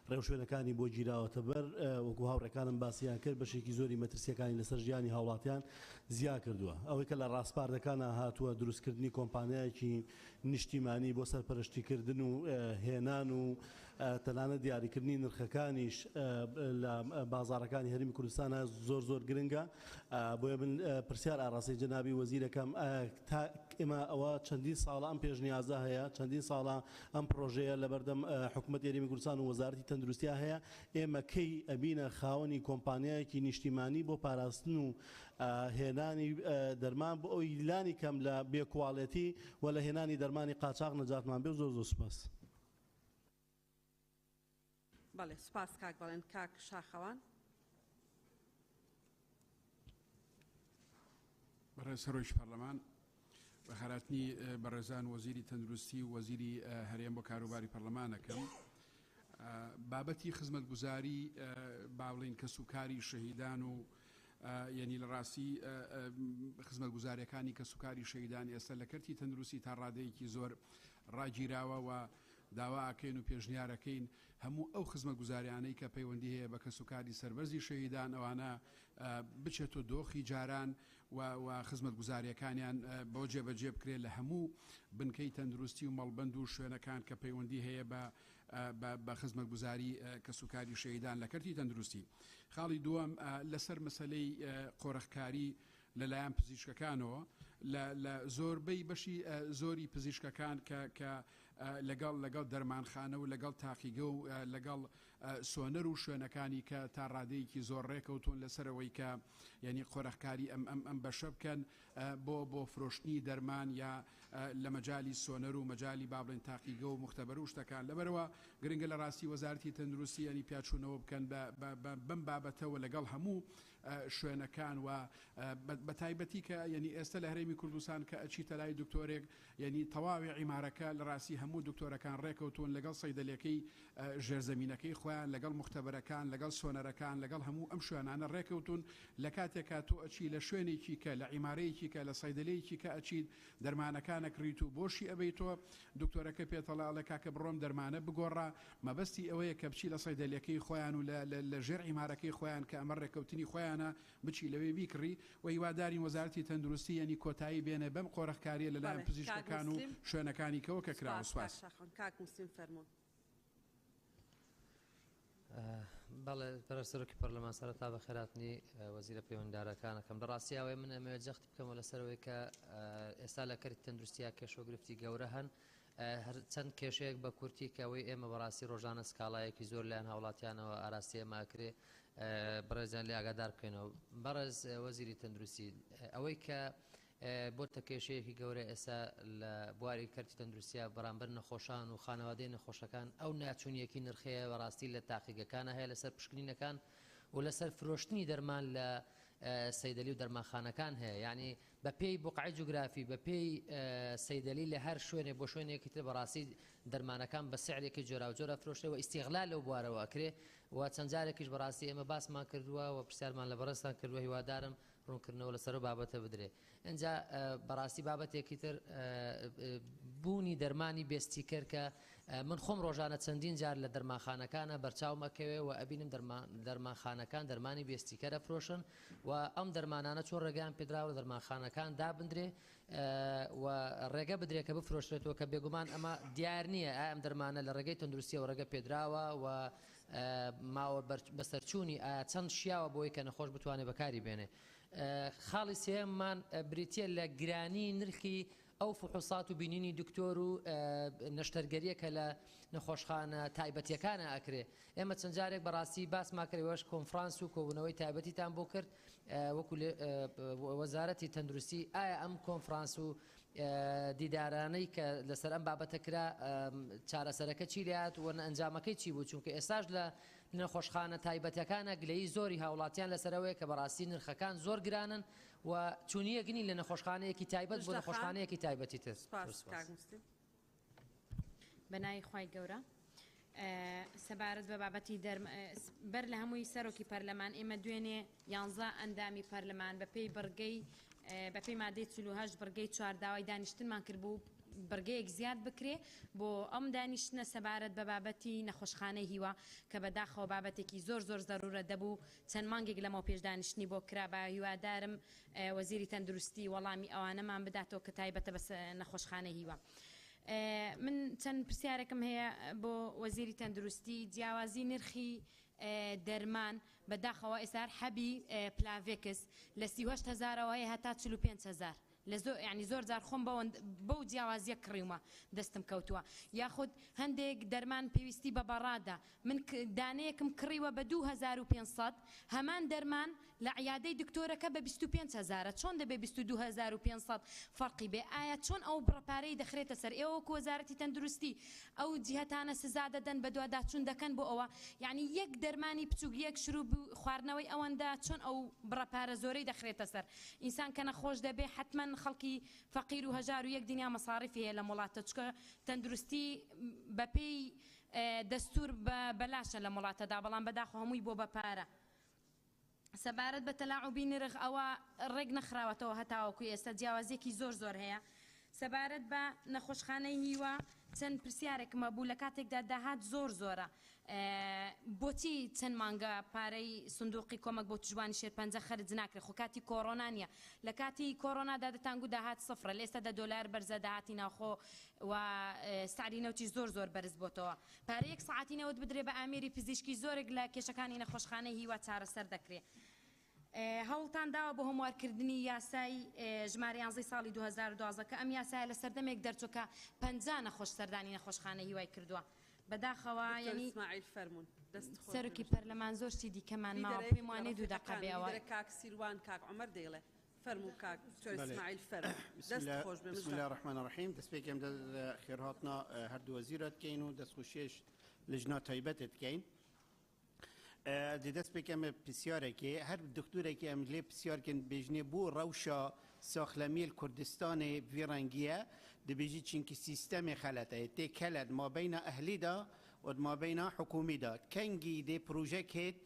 ڕێوشوێنەکانی بۆ گیراوەتە بەر وەکو هاوڕێکانم باسییان کرد بەشێکی زۆری مەترسیەکانی لەسەر ژیانی هاوڵاتیان زیا کردووە. ئەوەی کە لە ڕاستپاردەکانە هاتووە دروستکردنی کۆمپانیایەکی نیشتیمانی بۆ سەرپەرشتیکردن و هێنان و تەنانەت دیاریکردنی نرخەکانیش لە بازاڕەکانی هەرێمی کوردستانە زۆر زۆر گرنگە. بۆیە من پرسیار ئاڕاستی جەنابی وەزیرەکەم ئێمە ئەوە چەندین ساڵە ئەم پێشنیازە هەیە چەندین ساڵە ئەم پرۆژەیە لە بەردەم حکوومەت هەرێمی کوردستان و وەزارەتی تەندروستیا هەیە ئێمە کەی ئەبینە خاوەنی کۆمپانیایەکی نیشتیمانی بۆ پاراستن و هێنانی دەرمان بۆ ئەوی لانی کەم لە بێکواڵێتی و لە هێنانی دەرمانی قاچاق نەجاتمان بێ و زۆر زۆر سپاس. بەڵێ سپاس کاک باڵێن کاک شاخەوان. بەڕێز سەرۆکی پەرلەمان بە خەراتنی بەڕێزان وەزیری تەندروستی و وەزیری هەرێم بۆ کاروباری پەرلەمانەکەم بابەتی خزمەتگوزاری باڵین کەسوکاری شەهیدان و یعنی لە ڕاستی خزمەتگوزاریەکانی کەسوکاری شەهیدان ئێستا لە کەرتی تەندروستی تا ڕادەیەکی زۆر ڕاگیراوە و داواکەین و پێشنیارەکەین هەموو ئەو خزمەتگوزاریانەی کە پەیوەندی هەیە بە کەسوکاری سەربەرزی شەهیدان ئەوانە بچێتۆ دۆخی جاران و خزمەتگوزاریەکانیان بۆ جێبەجێ بکرێت لە هەموو بنکەی تەندروستی و مەڵبەند و شوێنەکان کە پەیوەندی هەیە بە خزمەتگوزاری کەسوکاری شەهیدان لە کەرتی تەندروستی. خاڵی دووەم لەسەر مەسەلەی قۆرەخکاری لەلایەن پزیشکەکانەوە لە زۆربەی بەشی زۆری پزیشکەکان کە لەگەڵ دەرمانخانە و لەگەڵ تاقیگە و لەگەڵ سۆنەر و شوێنەکانی کە تا ڕادەیەکی زۆر ڕێکەوتون لەسەرەوەی کە یعنی قۆرەخکاری ئەم بەشە بکەن بۆ فرۆشتنی دەرمان یا لە مەجای سۆنەر و مەجای بابڵێن تاقیگە و مختبەر و شتەکان لەبەرەوە گرنگە لە ڕاستی وەزارەتی تەندروستی ینی پیاچوونەوە بکەن بەم بابەتەوە لەگەڵ هەموو شوێنەکان و بە تایبەتی کە ینی ئێستا لە هەرێمی کوردستان کە ئەچیتە لای دکتۆرێک ینی تەواوی عیمارەکە لە ڕاستی هەموو دکتۆرەکان ڕێکەوتون لەگەڵ سەیدەلەکەی ژێرزەمینەکەی خۆیان لەگەڵ مختبەرەکان لەگەڵ سۆنەرەکان لەگەڵ هەموو ئەم شوێنانە ڕێکەوتون لە کاتێکا تۆ ئەچی لە شوێنێکی کە لە عیمارەیەکی کە لە سەیدەلەیەکی کە ئەچیت دەرمانەکانە کڕیت و بۆشی ئەبەیتەوە دکتۆرەکە پێتەڵاڵە کاکە بڕۆم دەرمانە بگۆڕا مەبەستی ئەوەیە کە بچی لە سەیدەلەکەی خۆیان و لە ژێر عیمارەکەی خۆیان کە ئەمە ڕێکەوتنی خۆیانە بچی لەوێ بیکڕی و هیواداری وەزارەتی تەندروستی ینی کۆتایی بێنێ بەم قۆرەخکاریە لەلایەن پزیشکەکان و شوێنەکانی کەوە کە کراوە. سپاس. بەڵێ پەرستەرۆکی پەرلەمان سەرەتا بە خێراتنی وەزیرە پەیوەنددارەکانەکەم لە ڕاستیاوێ من ئەمەوێت جەختی بکەمەوە لەسەرەوەی کە ئێستا لە کەرتی تەندروستیا کێشۆگرفتی گەورە هەن چەند کێشەیەک بە کورتی کەەوەی ئێمە بەڕاستی ڕۆژانە سکاڵایەکی زۆر لایەن هاوڵاتیانەوە ئاراستی ئەماکرێ بەڕێزیان لێ ئاگادار بکەینەوە. بەڕێز وەزیری تەندروستی ئەوەی کە بۆ تەکێشەیەکی گەورە ئێستا لە بواری کەرتی تەندروستیە بەرامبەر نەخۆشان و خانەوادەی نەخۆشەکان ئەو ناچوونیەکی نرخەیە بەڕاستی لە تاقیگەکانە هەیە لەسەر پشکنینەکان و لەسەر فرۆشتنی دەرمان لە سەیدەلی و دەرمانخانەکان هەیە یعنی بە پێی بقعی جوگرافی بە پێی سەیدەلی لە هەر شوێنێ بۆ شوێنێکی تر بەڕاستی دەرمانەکان بە سعرێکی جۆرا و جۆرە فرۆشتەوە ئیستیغلال لەو بوارەوە ئەکرێ و چەند جارێکیش بەڕاستی ئێمە باسمان کردووە و پرسیارمان لە بەڕێستان کردووە هیوادارم ڕوونکردنەوە لەسەر بابەتە بدرێ اینجا بەڕاستی بابەتێکی تر بوونی دەرمانی بێستیکەر کە من خۆم ڕۆژانە چەندین جار لە دەرمانخانەکانە بەرچاومەکەوێ و ئەبینم دەرمانخانەکان دەرمانی بێستیکەرە فرۆشن و ئەم دەرمانانە چۆن ڕێگەیان پێدراوە دەرمانخانەکان دابدرێ و ڕێگە بدرێت کە بفرۆشرێتەوە کە بێگومان ئەمە دیار نییە ئەم دەرمانە لە ڕێگەی تەندروستیەوە ڕێگە پێدراوە و ماوە بەسەرچوونی چەند شیاوە بۆی کە نەخۆش بتوانێت بەکاری بێنێ خاڵی سێممان بریتە لە گرانی نرخی ئەو فحوسات و بینینی دکتۆر و نەشتەرگەریە کە لە نەخۆشخانە تایبەتیەکانە ئەکرێ ئێمە چەند جارێک بەڕاستی باسماکەوەش کۆنفرانس و کۆبوونەوەی تایبەتیتان بۆ کرد وەکو وەزارەتی تەندروستی ئایا ئەم کۆنفرانس و دیدارانەی کە لەسەر ئەم بابەتە کرا چارەسەرەکە چی لات و ئەنجامەکەی چی بوو چونکە ئێستاش لە نەخۆشخانە تایبەتەکانە گلەی زۆری هاوڵاتیان لەسەرەوەی کە بەڕاستی نرخەکان زۆر گرانن و چونیەگنی لە نەخۆشخانەیەکی تایبەت بۆ نەخۆشخانەیەکی تایبەتی تر بەنای خوای گەورە سەبارەت بە بابەتی بەر لە هەمووی سەرۆکی پەرلەمان ئێمە دوێنێ 11 ئەندامی پەرلەمان بەپێی بەرگەی بەپێی مادەی 48 بەرگەی چوارداوای دانیشتنمان کردبوو بەرگەیەک زیاد بکرێ بۆ ئەم دانیشتنە سەبارەت بە بابەتی نەخۆشخانەی هیوا کە بەداخەوە بابەتێکی زۆر زۆر زەرورە دەبوو چەند مانگێک لەمەوە پێشدانیشتنی بۆ کرا بە هیوادارم وەزیری تەندروستی وەڵامی ئەوانەمان بداتەوە کە تایبەتە بە نەخۆشخانەی هیوا من چەند پرسیارێکم هەیە بۆ وەزیری تەندروستی جیاوازی نرخی دەرمان بەداخەوە ئێستا حەبی پلاڤێکس لە 38,000ەوە هەیە هەتا 45,000 لە زۆر ینی زۆر جار خۆم بەو جیاوازیە کڕیومە دەستم کەوتووە یاخود هەندێک دەرمان پێویستی بە بەڕادا من دانەیەکم کڕیوە بە 2500 هەمان دەرمان لە عیادەی دکتۆرەکە بە 25,000 چۆن دەبێ 22,500 فەرقی بێ ئایا چۆن ئەو بڕەپارەی دەخرێتە سەر ئێوە وەزارەتی تەندروستی ئەو جیهەتانە سزا دەدەن بە دوواداچوون دەکەن بۆ ئەوە یعنی یەک دەرمانی بچووک یەک شروع خواردنەوەی ئەوەندا چۆن ئەو بڕەپارە زۆرەی دەخرێتە سەر ئینسان کە نەخۆش دەبێ حتمما خەڵکی فەقیر و هەژار و یەک دنیا مەساڕیفی هەیە لە وڵاتە چکە تەندروستی بەپێی دەستور بەلاشە لە وڵاتەدا بەڵام بەداخەوە هەمووی بۆ بەپارە سەبارەت بە تەلاعوبی نرخ ئەوە ڕێک نەخراوەتەوە هەتاوەکو ئێستا جیاوازیەکی زۆر زۆر هەیە سەبارەت بە نەخۆشخانەی هیوا چەند پرسیارێکمە بوو لە کاتێکدا داهات زۆر زۆرە بۆچی چەند مانگە پارەی سندوقی کۆمەک بۆ توژوانی شێرپەنجە خەرج ناکرێت خۆ کاتی کۆڕۆنا نیە لە کاتی کۆڕۆنادا دەتانگو داهات سفرە لە ئێستا $1 بەرزە داهاتی ناوخۆ و سعری نەوتی زۆر زۆر بەرز بۆتەوە پارەی 1 ساعتی نەوت بدرێ بە ئامێری پزیشکی زۆرێک لە کێشەکانی نەخۆشخانەی هیوا چارەسەر دەکرێت هەوڵتان داوە بۆ هەموارکردنی یاسای ژمارە 11 ساڵی 2012 کە ئەم یاسایە لە سەردەمێک دەرچووکە 50 نەخۆش سەردانی نەخۆشخانە هیوای کردووە بەداخەوە ینی سەرۆکی پەرلەمان زۆر شتی دیکەمان ماوە پێم وانێ 2 دقیقە بێەوە کاک سیروان کاک عومەر دەیڵێ فەرموو کاک اسماعیل فەرموو دەست خۆش بێ بسم الله الرحمن الرحیم دەست پێکەم خێرهاتنا هەردوو وەزیرە دکەین و دەستخوشێش لەژنا تایبەتت دکەین دەست پێکەم پرسیارێکی هەر دکتورێکی ئەم لێ پرسیارکن بێژنێ بۆ ڕەوشە ساخلەمیل کوردستانی ڤێڕەنگیە دەبێژی چینکی سیستەمی خەلەتە تێکەلت مابەینە ئەهلیدا و مابەینە حکومیدا کەنگی دێ پروژەکێت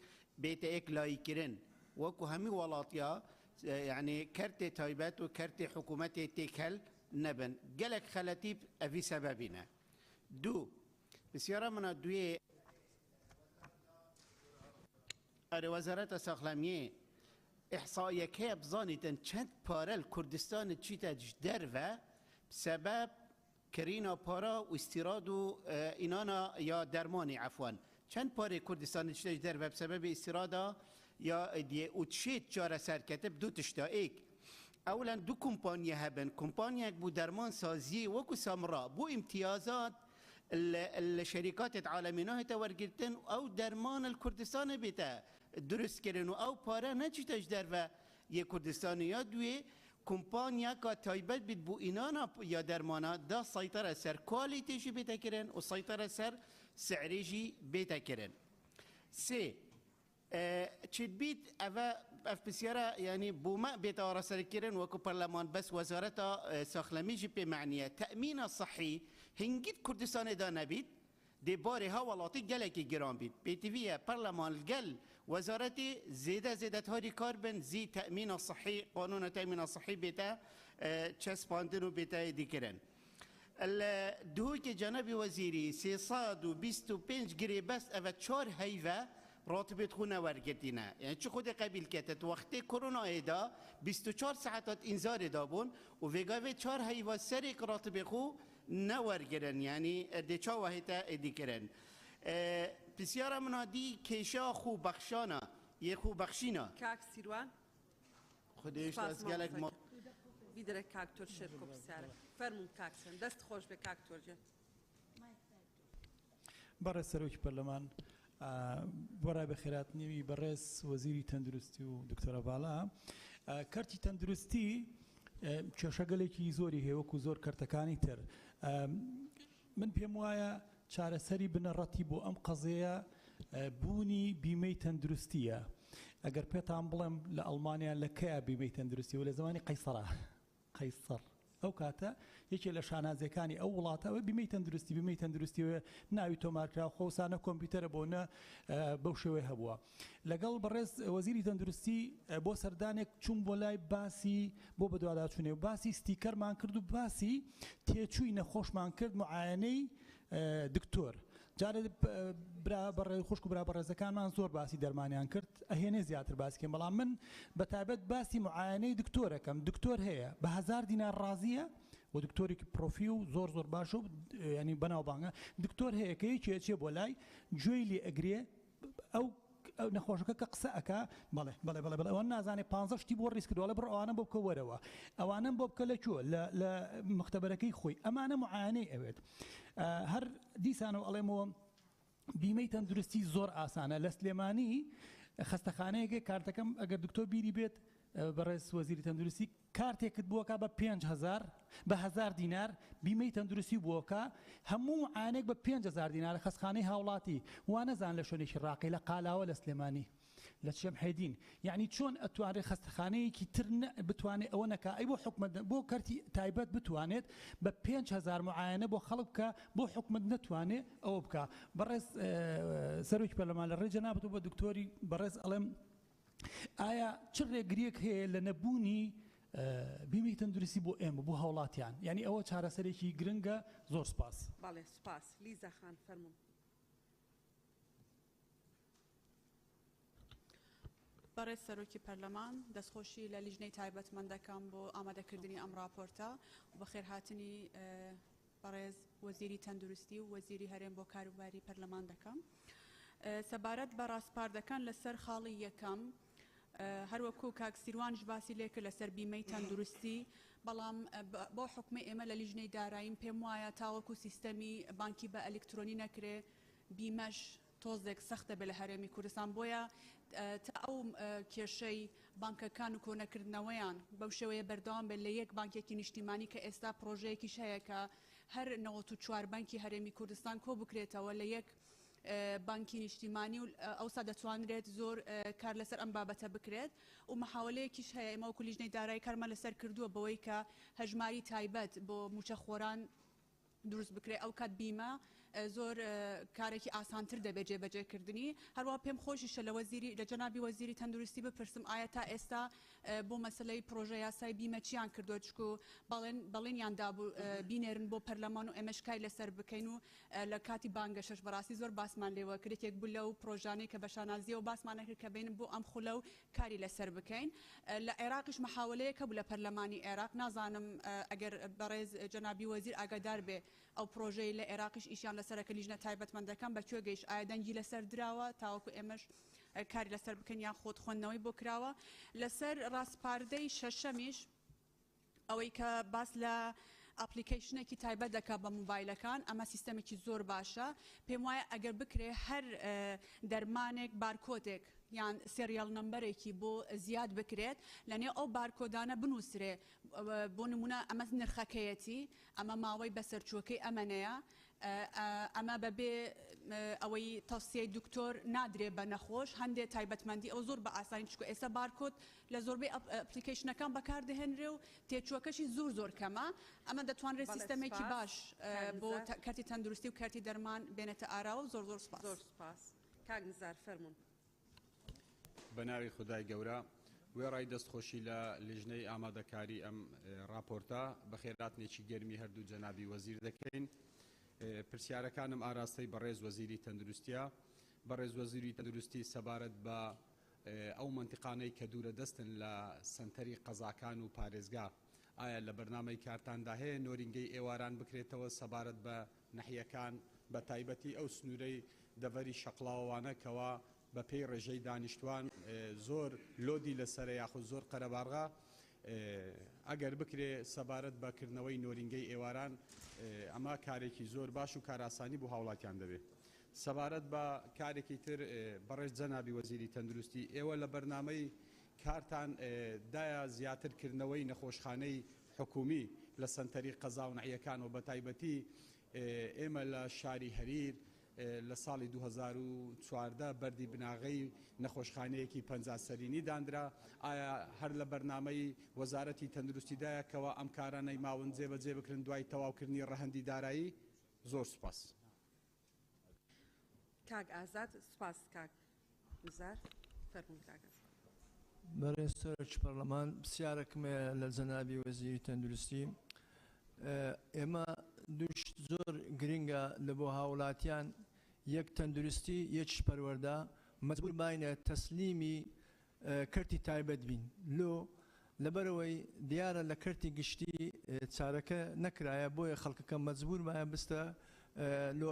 بێتە ئێک لاییکردن وەکو هەمی وڵاتیا یعنی کەرتێ تایبەت و کەرتێ حکوومەتێ تێکەل نەبن gelek خەلەتی ئەڤی سەبەبینە دوو پرسیارە منە دوێ وەزارەتە ساخلەمیێ ئیحسایەکەیە بزانیتن چەند پارە کوردستان چیتە دەرڤە سبب کرینا پارا و استیراد و اینانا یا درمانی عفوان چند پاره کردستان چیتش دەرڤە بسبب استیرادا یا دیه و چیت جارە سەرکەتە دو تشتا ایک اولا دو کمپانیە هەبن کمپانیەک بو درمان سازی وەکو سامرا بو امتیازات الشركات العالمية تورجتن أو درمان الكردستان بيتا درست كرنو أو بارا نجتش درفا يه كردستانيات دوي کمپانیا که تایبەت بید بو اینانا یا درمانا دا سیطره سر کوالیتیشی بیتا کرن و سیطره سر سعریجی بیتا کرن. سه چید بید اف بسیاره یعنی بوما بیتا رسر کرن وکو پرلمان بس وزارت ساخلمیجی پی معنیه تأمین صحی هنگید کردستان دا نبید دی باری ها ولاتی گله که گران بید بیتیویه پرلمان گل وزارتی زیده هاری کار بن زی تأمین صحی قانون تأمین صحی بیتا چسپاندن و بیتا دیکرن. الدهوی که جناب وزیری 325 گری بس اوه 4 هیوه راتبت خونه ورگتینه یعنی چه خود قبیل کتت وقتی کرونا ایدا 24 ساعتات انذار دابون و وگاوه 4 هیوه سریک راتب خو نورگرن یعنی دیچا واحده ادی کرن. بسیار منادی کیشا خو بخشانا یه خو بخشینا کاک سیروان خودش از گلک ما بیدره کاکتور شرکو بسیاره فرمون کاکسن دست خوش به کاکتور جن برای سروک پرلمان برای بخیرات نیوی برای وزیری تندرستی و دکتر بالا کارتی تندرستی کێشەگەلێکی زۆری هەیە وەکو زۆر کەرتەکانی تر من پێم وایە چارەسەری بنەڕەتی بۆ ئەم قەزەیە بوونی بیمەی تەندروستیە ئەگەر پێتان بڵێم لە ئەڵمانیا لە کەیە بیمەی تەندروستی و لە زمانی قەیسەرە قەیسەر ئەو کاتە یەکێ لە شانازیەکانی ئەو وڵاتەوە بیمەی تەندروستی ناوی تۆمارکرا خۆسانە کۆمپیوتەرە بۆ نە بەو شێوەیە هەبووە لەگەڵ بەڕێز وەزیری تەندروستی بۆ سەردانێک چوون بۆ لای باسی بۆ بەدواداچوونێ و باسی ستیکەرمان کرد و باسی تێچووی نەخۆشمان کرد معاینەی دکتۆر جارێ خوشک و برا بەڕێزەکانمان زۆر باسی دەرمانیان کرد ئەهێنێ زیاتر باسیکەم بەڵام من بەتایبەت باسی معاینەی دکتۆرەکەم دکتۆر هەیە بە 1000 دینار ڕازیە و دکتۆرێکی پرۆفی و زۆر باشە و ینی بەناوبانگە دکتۆر هەیە کە یەکێ بۆ لای گوێی لێ ئەگرێ ئەو نەخۆشەکە کە قسە ئەکا بەڵێ ئەوان نازانێ 15 شتی بۆ ڕیز کردووە لە بڕ ئەوانە بۆ بکە وەرەوە ئەوانم بۆ بکە لەکوێ لە مختبەرەکەی خۆی ئەمانە معاینەی ئەوێت هەر دیسانەوە ئەڵێمەوە بیمەی تەندروستی زۆر ئاسانە لە سلێمانی خەستەخانەیەکێ کارتەکەم ئەگەر دکتۆر بیری بێت بەڕێز وەزیری تەندروستی کارتێکت بووەکە بە 5000 بە 1000 دینار بیمەی تەندروستی بووەکە هەموو معاینێک بە 5000 دینار لە خەستخانەی هاوڵاتی وا نەزان لە شوێنێکی ڕاقی لە قالاوە لە سلێمانی لە شەمحێدین یعنی چۆن ئەتوانێت خەستەخانەیەکی تر بتوانێت ئەوە نەکا ئەی بۆ حکومت بۆ کارتی تایبەت بتوانێت بە 5000 معاینە بۆ خەڵک بکە بۆ حکومت نەتوانێت ئەوە بکە بەڕێز سەرۆکی پەرلەمان لە ڕێجە نابێت بە دکتۆری بەڕێز ئەڵێم ئایا چ ڕێگریەک هەیە لە نەبوونی بیمەی تەندروستی بۆ ئێمە بۆ هاوڵاتیان یعنی ئەوە چارەسەرێکی گرنگە زۆر سپاس بەڵێ سپاس لیزا خان فەرموون بەڕێز سەرۆکی پەرلەمان دەستخۆشی لە لیژنەی تایبەتمەندەکەم بۆ ئامادەکردنی ئەم راپۆرتە و بەخێرهاتنی بەڕێز وەزیری تەندروستی و وەزیری هەرێم بۆ کاروباری پەرلەمان دەکەم سەبارەت بە ڕاستپاردەکان لەسەر خاڵی یەکەم هەروەکو کاکسیروانش باسی لێکرد لەسەر بیمەی تەندروستی بەڵام بۆ حکومە ئێمە لە لیژنەی داراییم پێم وایە تاوەکو سیستەمی بانکی بە ئەلکترۆنی نەکرێ بیمەش تۆزێک سەختە بێ لە هەرێمی کوردستان بۆیە تا ئەو کێشەی بانکەکان و کۆنەکردنەوەیان بەو شێوەیە بەردەوام بێت لە یەک بانکێکی نیشتیمانی کە ئێستا پرۆژەیەکیش هەیە کە هەر 94 بانکی هەرێمی کوردستان کۆ بکرێتەوە لە یەک بانکی نیشتیمانی و ئەوسا دەتوانرێت زۆر کار لەسەر ئەم بابەتە بکرێت و مەحاولەیەکیش هەیە ئێمە وەکو لیژنەی دارایی کارمان لەسەر کردووە بەوەی کە هەژماری تایبەت بۆ موچەخۆران دروست بکرێت ئەو کات بیمە زۆر کارێکی ئاسانتر دەبێت جێبەجێکردنی هەروە پێم خۆشیشە لە جەنابی وەزیری تەندروستی بپرسم ئایا تا ئێستا بۆ مەسلەی پرۆژە یاسای بیمە چیان کردووە چکو بەڵێنیان دابوو بینێرن بۆ پەرلەمان و ئێمە شکای لەسەر بکەین و لە کاتی بانگەشەش بەڕاستی زۆر باسمان لێوە کرێتێک بوو لەو پرۆژانەی کە بە شانازیەوە باسمان نەکرد کە بێنن بۆ ئەم خولە و کاری لەسەر بکەین لە عێراقیش مەحاولەیەکە بوو لە پەرلەمانی عێراق نازانم ئەگەر بەڕێز جەنابی وەزیر ئاگادار بێ ئەو پرۆژەی لە عێراقیش ئیشیان لەسەرەکە لیژنە تایبەتمەندەکان بەکوێ گەیشت ئایا دەنگی لەسەر دراوە تاوەکو ئێمەش کاری لەسەر بکەن یان خۆت خوێندنەوەی بۆ کراوە لەسەر ڕاستپاردەی شەشەمیش ئەوەی کە باس لە ئەپلیکیشنێکی تایبەت دەکات بە موبایلەکان ئەمە سیستەمێکی زۆر باشە پێم وایە ئەگەر بکرێ هەر دەرمانێک بارکۆدێک یان سریال نمبرێکی بۆ زیاد بکرێت لەنێ ئەو بارکۆدانە بنووسرێ بۆ نمونە ئەمە نرخەکەیەتی ئەمە ماوەی بەسەرچووەکەی ئەمەنەیە ئەمە بەبێ ئەوەی تەوسیەی دکتۆر نادرێ بە نەخۆش هەندێک تایبەتمەندی ئەو زۆر بە ئاسانی چکو ئێستا بارکۆد لە زۆربەی ئەپلیکیشنەکان بەکاردەهێنرێ و تێچووەکەشی زۆر کەمە ئەمە دەتوانرێت سیستەمێکی باش بۆ کارتی تەندروستی و کارتی دەرمان بێنێتە ئاراوە و زۆر سپاس کاک نزار فەرموون بەناوی خدای گەورە وێڕای دەستخۆشی لە لیژنەی ئامادەکاری ئەم راپۆرتە بەخێراتنێکی گەرمی هەردوو جەنابی وەزیر دەکەین پرسیارەکانم ئاراستەی بەڕێز وەزیری تەندروستیە بەڕێز وەزیری تەندروستی سەبارەت بە ئەو منتیقانەی کە دوورە دەستن لە سنتەری قەزاکان و پارێزگا ئایا لە بەرنامەی کارتاندا هەیە نۆرینگەی ئێواران بکرێتەوە سەبارەت بە نەحیەکان بە تایبەتی ئەو سنوورەی دەڤەری شەقڵاوانە کەوا بە پێی ڕێژەی دانیشتوان زۆر لۆدی لەسەر یاخود زۆر قەرەبارغا ئەگەر بکرێ سەبارەت بەکردنەوەی نۆرینگەی ئێواران ئەمە کارێکی زۆر باش و کاراسانی بۆ هاوڵاتیان دەبێت سەبارەت بە کارێکی تر بەڕێز جەنابی وەزیری تەندروستی ئێوە لە بەرنامەی کارتان دایە زیاترکردنەوەی نەخۆشخانەی حکومی لە سنتەری قەزا و نەحیەکان و بە تایبەتی ئێمە لە شاری هەریر لە ساڵی 2014 بەردی بناغەی نەخۆشخانەیەکی 50 سەرینی دانرا ئایا هەر لە بەرنامەی وەزارەتی تەندروستیدایەکەوە ئەم کارانەی ماون جێبەجێ بکرن دوای تەواوکردنی ڕەهەندی دارایی زۆر سوپاس کاک ئازاد سپاس کاک نزار فەرموون کاک بەڕێز سەرۆکی پەرلەمان پرسیارێکمە لە جەنابی وەزیری تەندروستی ئێمە دووش زۆر گرنگە لە بۆ هاوڵاتیان یەک تەندروستی یەکیش پەروەردە مەجبور باینە تەسلیمی کەرتی تایبەت بین لۆ لەبەرەوەی دیارە لە کەرتی گشتی چارەکە نەکرایە بۆیە خەڵکەکە مەجبور مایە بستە لۆ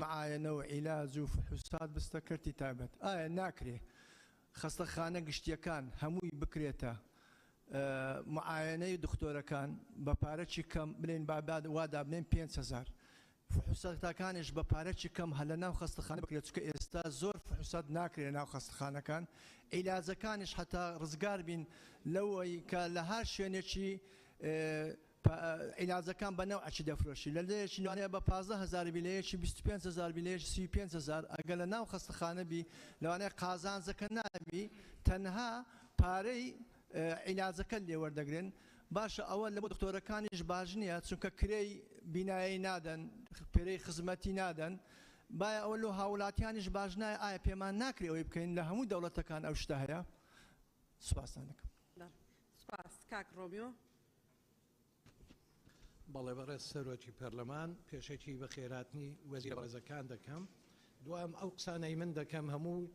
معاینە و عیلاج و فحوسات بستە کەرتی تایبەت ئایا ناکرێ خەستەخانە گشتیەکان هەمووی بکرێتە معاینەی دکتۆرەکان بە پارەی کەم بڵێن باباد وادا بنێن 5,000 فحوسەتەکانیش بە پارەی کەم هە لە ناو خەستەخانە بکرێت چکە ئێستا زۆر فحوسات ناکرێت ناو خەستەخانەکان عیلاجەکانیش هەتا ڕزگار بین لەوەی کە لە هەر شوێنێکی عیلاجەکان بە نەوعی دەفرۆشی لە لەیەکی نوانەیە بە 15,000 بیلەیەکی 25,000 بیلەیەکی 35,000 ئەگەر لە ناو خەستەخانە بی لەوانەیە قازانجەکە نابی تەنها پارەی عیلاجەکە لێوەردەگرن باشە ئەوە لە بۆ دکتۆرەکانیش باش نییە چونکە کرێی بینایی نادەن پێرەی خزمەتی نادەن باە ئەوە لە هاوڵاتیانیش باش نایە ئایا پێمان ناکرێ ئەوەی بکەین لە هەموو دەوڵەتەکان ئەو شتە هەیە سوپاسان دەکەم سپاس کاک ڕۆمیۆ بەڵێ بەڕێز سەرۆکی پەرلەمان پێشێکی بە خێراتنی وەزیرە بەڕێزەکان دەکەم دوام ئەو قسانەی من دەکەم هەموو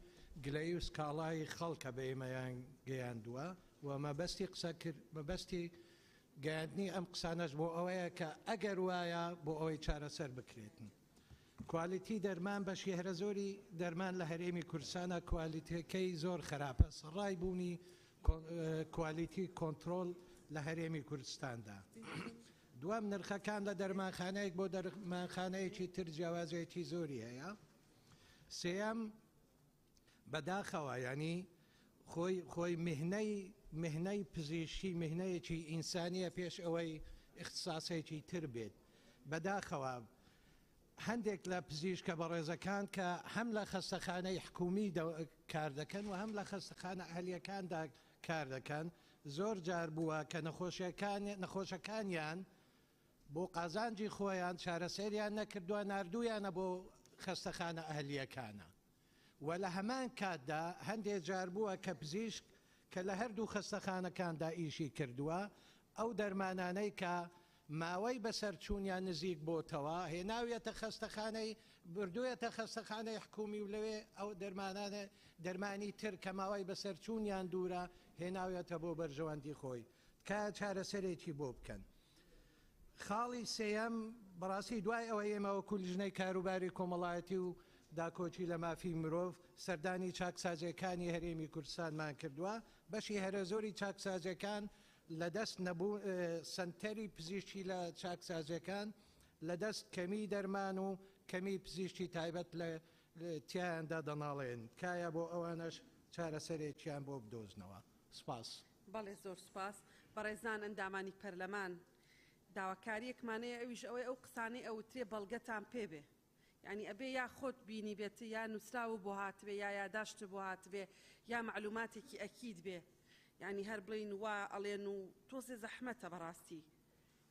گلەی و سکاڵای خەڵکە بە ئێمەیان گەیاندووە و مەبەستی گەیاندنی ئەم قسانەش بۆ ئەوەیە کە ئەگەر وایە بۆ ئەوەی چارەسەر بکرێتن کوالیتی دەرمان بە شێهرە زۆری دەرمان لە هەرێمی کوردستانە کوالیتەکەی زۆر خراپە سڕای بوونی کوالیتی کۆنتترۆل لە هەرێمی کوردستاندا دوام نرخەکان لە دەرمانخانەیەک بۆ دەرمانخانەیەکی تر جیاوازێتی زۆری هەیە سێەم بەداخەوە ینی خۆی مهنەی پزیشکی مهنەیەکی ئینسانیە پێش ئەوەی اختصاسێکی تر بێت بەداخەوە هەندێک لە پزیشکە بەڕێزەکان کە هەم لە خەستەخانەی حکومی کار دەکەن و هەم لە خەستەخانە ئەهلیەکاندا کار دەکەن زۆر جار بووە کە نەخۆشەکانیان بۆ قازانجی خۆیان چارەسەریان نەکردووە نردویانە بۆ خەستەخانە ئەهلیەکانە و لە هەمان کاتدا هەندێک جار بووە کە پزیشک کە لە هەردوو خەستەخانەکاندا ئیشی کردووە ئەو دەرمانانەی کە ماوەی بەسەرچوونیان نزیک بۆتەوە هێناویەتە خەستەخانەی بردوویەتە خەستەخانەی حکومی و لەوێ ئەو دەرمانانە دەرمانی تر کە ماوەی بەسەرچوونیان دوورە هێناویەتە بۆ بەرژەوەندی خۆی کا چارەسەرێکی بۆ بکەن خاڵی سێەم بەڕاستی دوای ئەوە ئێمەوە کولیژنەی کاروباری کۆمەڵایەتی و داکۆچی لە مافی مرۆڤ سەردانی چاکسازیەکانی هەرێمی کوردستانمان کردووە بەشی هەرە زۆری چاکسازیەکان لەدەست نەبوو سنتەری پزیشکی لە چاکسازیەکان لەدەست کەمی دەرمان و کەمی پزیشکی تایبەت لە تیایاندا دەناڵێن کایە بۆ ئەوانەش چارەسەرێکیان بۆ بدۆزنەوە. سپاس. بەڵێ زۆر سپاس بەڕێزان ئەندامانی پەرلەمان داواکاریەکمانەیە ئەویش ئەوەی ئەو قسانەی ئەوترێ بەڵگەتان پێبێ یعنی ئەبێ یا خۆت بینی بێت یا نووسراوە بۆ هاتبێ یا یاداشت بۆ هاتبێ یا معلوماتێکی ئەکید بێ یعنی هەر بڵین وا ئەڵێن و تۆزێ زەحمەتە بەڕاستی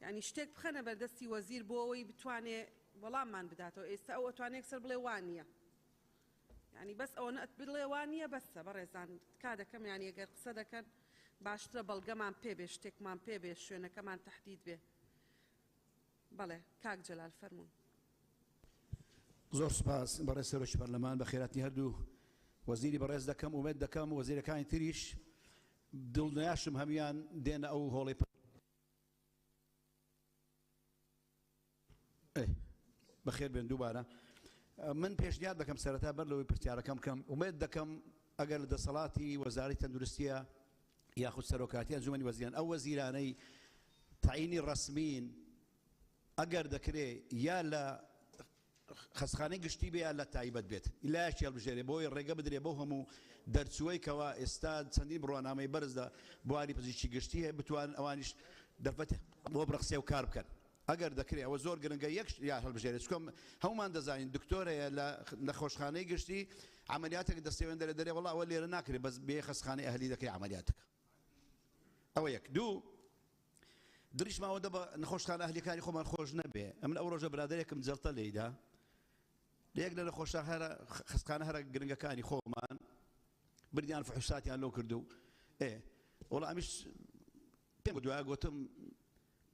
یعنی شتێک بخەنە بەردەستی وەزیر بۆ ئەوەی بتوانێ وەڵاممان بداتەوە ئێستا ئەو ئەتوانێت سەر بڵێ وانە یعنی بەس ئەوە نەت بڵێ وانە بەسە بەڕێزان کا دەکەم یانی ئەگەر قسە دەکەن باشترە بەڵگەمان پێبێ شتێکمان پێبێ شوێنەکەمان تەحدید بێ. بەڵێ کاک جەلال فەرموون. زۆر سپاس بەڕێز سەرۆکی پەرلەمان بە خێراتنی هەردوو وەزیری بەڕێز دەکەم ومێد دەکەم وەزیرەکانی تریش دڵنیاشم هەمیان دێنە ئەو هۆڵی بەخێر بێن دووبارە. من پێشنیار دەکەم سەرەتا بەر لەوەی پرسیارەکەم بکەم ومێد دەکەم ئەگەر لە دەسەڵاتی وەزارەتی تەندروستیە یاخود سەرۆکاتی ئەنجومەنی وەزیران ئەو وەزیرانەی تعینی ڕەسمین ئەگەر دەکرێ یا لە خەسخانەی گشتی بێ یا لە تایبەت بێت ئیلایەکی هەڵبژێرێ بۆی ڕێگە بدرێ بۆ هەموو دەرچووەی کەوا ئێستا چەندین بڕوانامەی بەرزدا بواری پزیشکی گشتی هەیە بتوان ئەوانیش دەرفەت بۆ بڕخسێ و کار بکەن ئەگەر دەکرێت ئەوە زۆر گرنگە یەک یا هەڵبژێرێت چکۆم هەمومان دەزانین دکتۆرەیە لە نەخۆشخانەی گشتی عملیاتێک دەستێوێن دەرێ وەڵا ئەوە لێرە ناکرێت بەس بێ خەسخانەی ئەهلی دەکەی عملیاتەکە ئەوە یەک دوو دریشماوە دە بە نەخۆشخانە ئەهلیەکانی خۆمان خۆش نەبێ ئەمن ئەو ڕۆژە برادێکم جەڵتە لێیدا لەیەک لە نەخۆشخانە هەرە گرنگەکانی خۆمان بردیان فحوساتیان لۆ کردو وەڵا ئەمیش پێم دوایە گوتم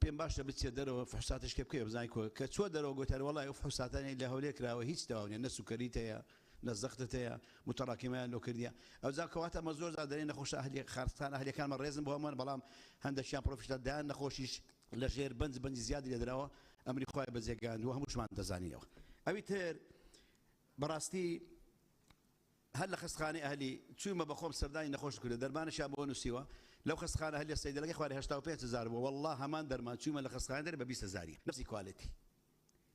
پێم باشە بچێ دەرەوە فحوساتش کێ بکەی بزانین کە چوە دەرەوە گوتیان وەڵای ئەو فحوساتانی لە هەولێر کراوە هیچ داوانێ نە سوکەریت هەیە نە زەختت هەیە متەڕاکیمەیان لۆ کردیە ئەوجا کەواتە ئەمە زۆر زار دەرێن نەخۆش خارستان ئەهلیەکانمان ڕێزم بۆ هەمووان بەڵام هەندێکیان پرۆفیشنال دایان نەخۆشیش لە ژێر بەنجی زیادی لێدراوە ئەمری خوای بەجێگاندووە هەمووشمان دەزانینەوە. ئەوی تر بەڕاستی هەر لە خەستخانەی ئەهلی چوومە بەخۆم سەردانی نەخۆش کردە دەرمانشیان بۆ نووسیوە لەو خەستخانە هەلی سەیدەلەکەی خوارێ 85,000 بووە والله هەمان دەرمان چوومە لە خەستخانە دەرێ بە 20,000 نفسی کوالیتی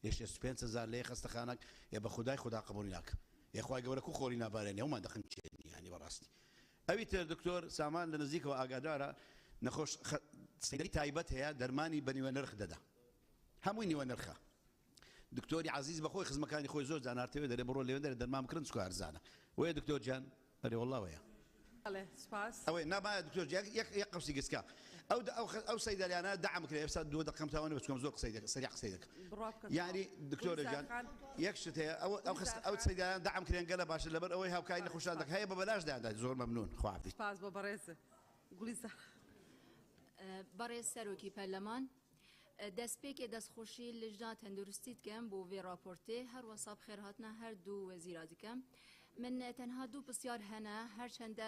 هێش 5,000 لێ خەستەخانەک ێ بە خودای خدا قبولی ناکە یخوای گەورە کو خۆری نابارێنێ هەومان دەخن چێنی ینی بەڕاستی. ئەوی تر دکتۆر سامان لە نزیکەوە ئاگادارە نەخۆش سەیدەی تایبەت هەیە دەرمانی بە نیوە نرخ دەدا هەمووی نیوە نرخە دکتۆری عزیز بەخۆی خزمەکانی خۆی زۆر جانارتەوێ دەرێ بڕۆ لێوێ دەرێ دەرمان بکردن چکە ئەرزانە وەیە دکتۆر جان بەرێ وەڵڵا وەیە ئەوەی نامایە دکتۆر یەک قەوسی گسکا ئەو سەیدەریانە دەعم کرێ ئێستا 2 دقەم تاوانە بچکەم زۆر سەریع قسەی دەکەم یعنی دکتۆرە جان یەک شت هەیە ئەو سەیدەریان دەعم کرێن گەلە باشە لەبەر ئەوەی هاوکاری نەخۆشان دەکە هەیە بە بەلاش دایاندا زۆر مەمنون خواحافیز. سپاس بۆ بەڕێزە گولیزە. بەڕێز سەرۆکی پەرلەمان دەستپێکێ دەستخۆشی لەژنا تەندروستی دکەم بۆ vê راپۆرتێ هەروەسا بخێرهاتنە هەردوو وەزیرا دکەم من تەنها دوو پرسیار هەنە هەرچەندە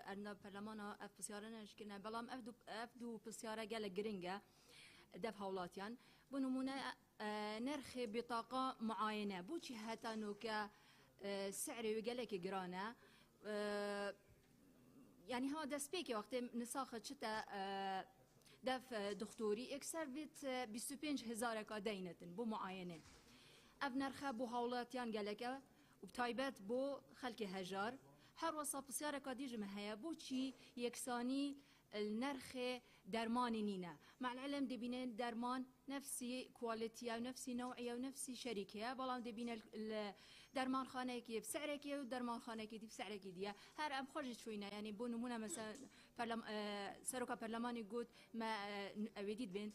ئەرنا پەرلەمانە ئەف پرسیارە نەشکردن بەڵام ئەف دوو پرسیارە گەلە گرنگە دەف هەوڵاتیان بۆ نمونە نرخێ بێتاقا معاینە بۆچی هەتا نۆکە سعرێ گەلێکی گرانە يعني هو دەستپێکی وەختێ نساخە چتە دەف دکتۆری ئەکسەر بێت 25,000 دەینەتن بۆ معاینە ئەف نرخە بۆ هەوڵاتیان گەلەکە و تایبەت بۆ خەلکی هەژار هەروەسا پرسیارێکا دیژمە هەیە بۆچی یەکسانی النرخ درماني نينا مع العلم دبينا درمان نفسي كواليتي او نفسي نوعيه او نفسي شركه بلان دبينا درمان خانه كي بسعره كي ودرمان خانه كي بسعره كي دي هر ام خرج شوينا يعني بو نمونه مثلا سروكا برلماني قلت ما اوديت بين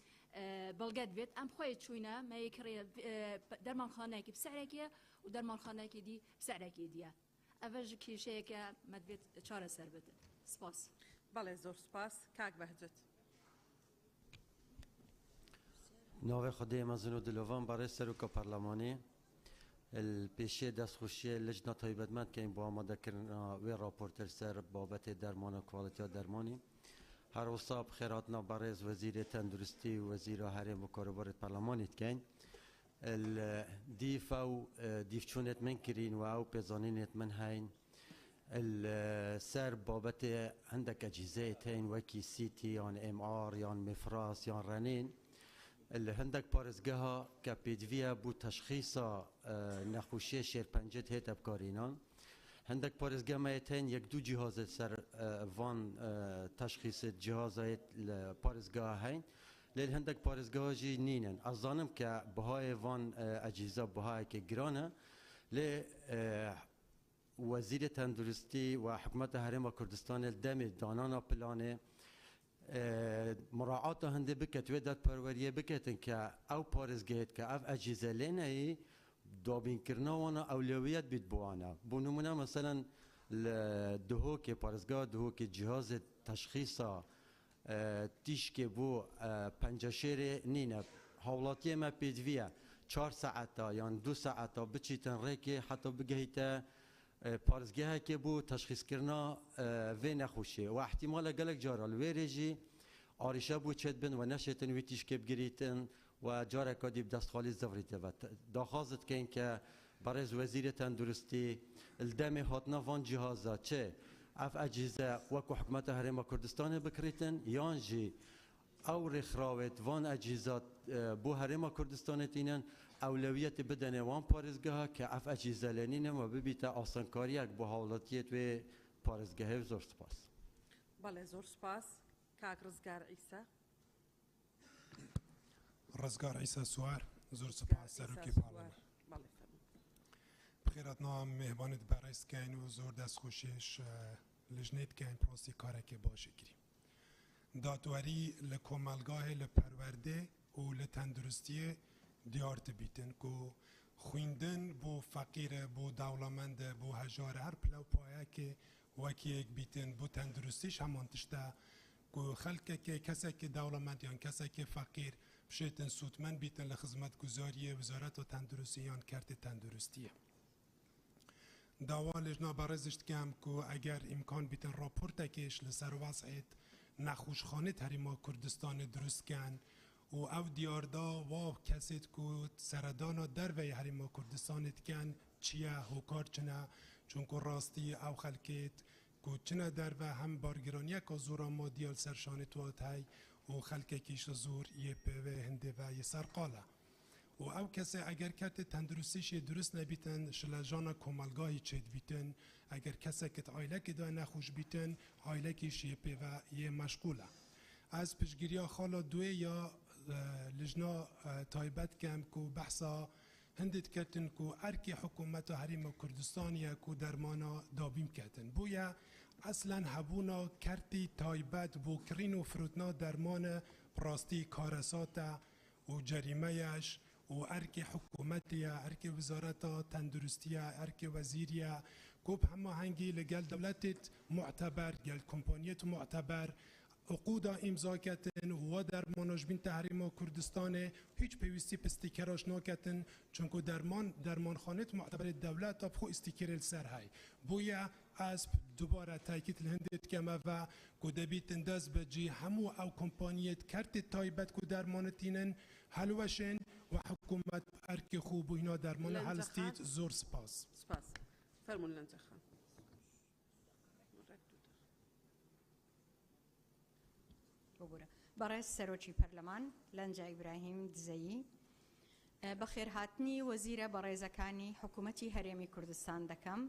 بلغت بيت ام خويت شوينا ما يكري درمان خانه كي بسعره كي ودرمان خانه كي دي بسعره كي دي افج كي شيء ما دبيت چاره سربت سپاس بله زور سپاس کاک بهجت نوع خدای مزنو دلوان برای سروک پارلمانی الپیشه دست خوشی لجنه تایبتمند که این با آماده کردن و راپورتر سر بابت درمان و کوالیتی درمانی هر وصاب خیراتنا برای وزیر تندرستی و وزیر حریم و کاربار پارلمانی کن الدیف او دیف چونت من کرین و او پزانینت من هین السر بابت عندك أجهزتين وكي سيتي يان ام ار يان مفراس يان رنين اللي عندك بارزقها كبيدفيا بو تشخيصا نخوشي شير بنجت هيتا بكارينان عندك بارزقها مايتين يكدو جهاز سر فان تشخيص جهاز بارزقها هين ليل عندك بارزقها جي نينن أظنم كبهاي فان أجهزة بهاي كجرانة ل وزير تندرستی و حکومت هرم کردستان الدم دانانا پلانه مراعات هنده بکت و داد پروریه بکتن که او پارزگهت که او اجهزه لینه دابین کرنا وانا اولویت بید بوانا بونمونه مثلا دهو که پارزگاه دهو که جهاز تشخیصا تیش که بو پنجشیر نینه حولاتیه ما پیدویه 4 ساعتا یا 2 ساعتا بچیتن ریکی حتی بگهیتا پارزگاه که بو تشخیص کرنا و نخوشه و احتمال گلک جارا الویرجی آریشه بو چد بن و نشتن ویتیش که بگریتن و جارا کدیب دست خالی زفریته و داخازت کن که برای وزیر تندرستی الدم هاتنا وان جهازا چه اف اجهزه وکو حکومت هرم کردستان بکریتن یانجی او رخراوت وان اجهزات بو هرم کردستان تینن اولویت بدن وان پارزگاه که اف اجهزه لنین و ببیت آسانکاریک بو حالاتیت و پارزگاه زور سپاس بله زور سپاس کاک رزگار عیسا رزگار عیسا سوار زور سپاس سروکی پارلمان بله بخیرات نام مهبانت برایست کن و زور دست خوشش لجنیت کن پروسی کاره که باشه گیریم داتواری لکمالگاه لپرورده و لتندرستی دیارت بیتن که خویندن بو فقیر بو دولمند بو هجار هر پلو پایه که وکی یک بیتن بو تندرستیش همان تشتا که خلقه که کسی که دولمند یا کسی که فقیر بشیتن سودمند بیتن لخدمت گذاری وزارت و تندرستی یا کرت تندرستیه داوا لجنا برزشت کم که اگر امکان بیتن راپورت کش لسر وضعیت نخوشخانه هریما کردستان درست کن و او دیاردا و کسید که سردانا در وی هریما کردستانت کن چیه هوکار چنه چون که راستی او خلکت که چنه در و هم بارگرانی که زورا ما دیال سرشانه توات های و خلکه کیش زور یه پیوه هنده و یه سرقاله و او کسی اگر کرد تندرستیش درست نبیتن شلجانا کمالگاهی چید بیتن اگر کسی که عائله که دای نخوش بیتن عائله کیش یه پیوه یه مشغوله از پشگیری خالا دوی یا لجنا تایبت کم که بحثا هندت کتن که ارکی حکومت حریم کردستانی که درمانا دابیم کتن بویا اصلا هبونا کرتی تایبت بو کرین و فروتنا درمان راستی کارساتا و جریمهش و ارکی حکومتیا ارکی وزارتا تندرستیا ارکی وزیریا کوب همه هنگی لگل دولتت معتبر گل کمپانیت معتبر عقودا امضا کردن و در مناجبین تحریم کردستان هیچ پیوستی پستیکراش نکردن چون که درمان خانت معتبر دولت تا خو استیکر سر های بویا از دوباره تاکید لهندت کما و کدبیت انداز بجی همو او کمپانیت کرت تایبت کو درمانتینن حلوشن و حکومت ارک خوب و اینا درمان حلستید زور سپاس فرمون لنجخان برای سروچی پرلمان لنجا ابراهیم دزایی بخیر هاتنی وزیر بارێزەکانی حکوومەتی هەرێمی کوردستان دەکەم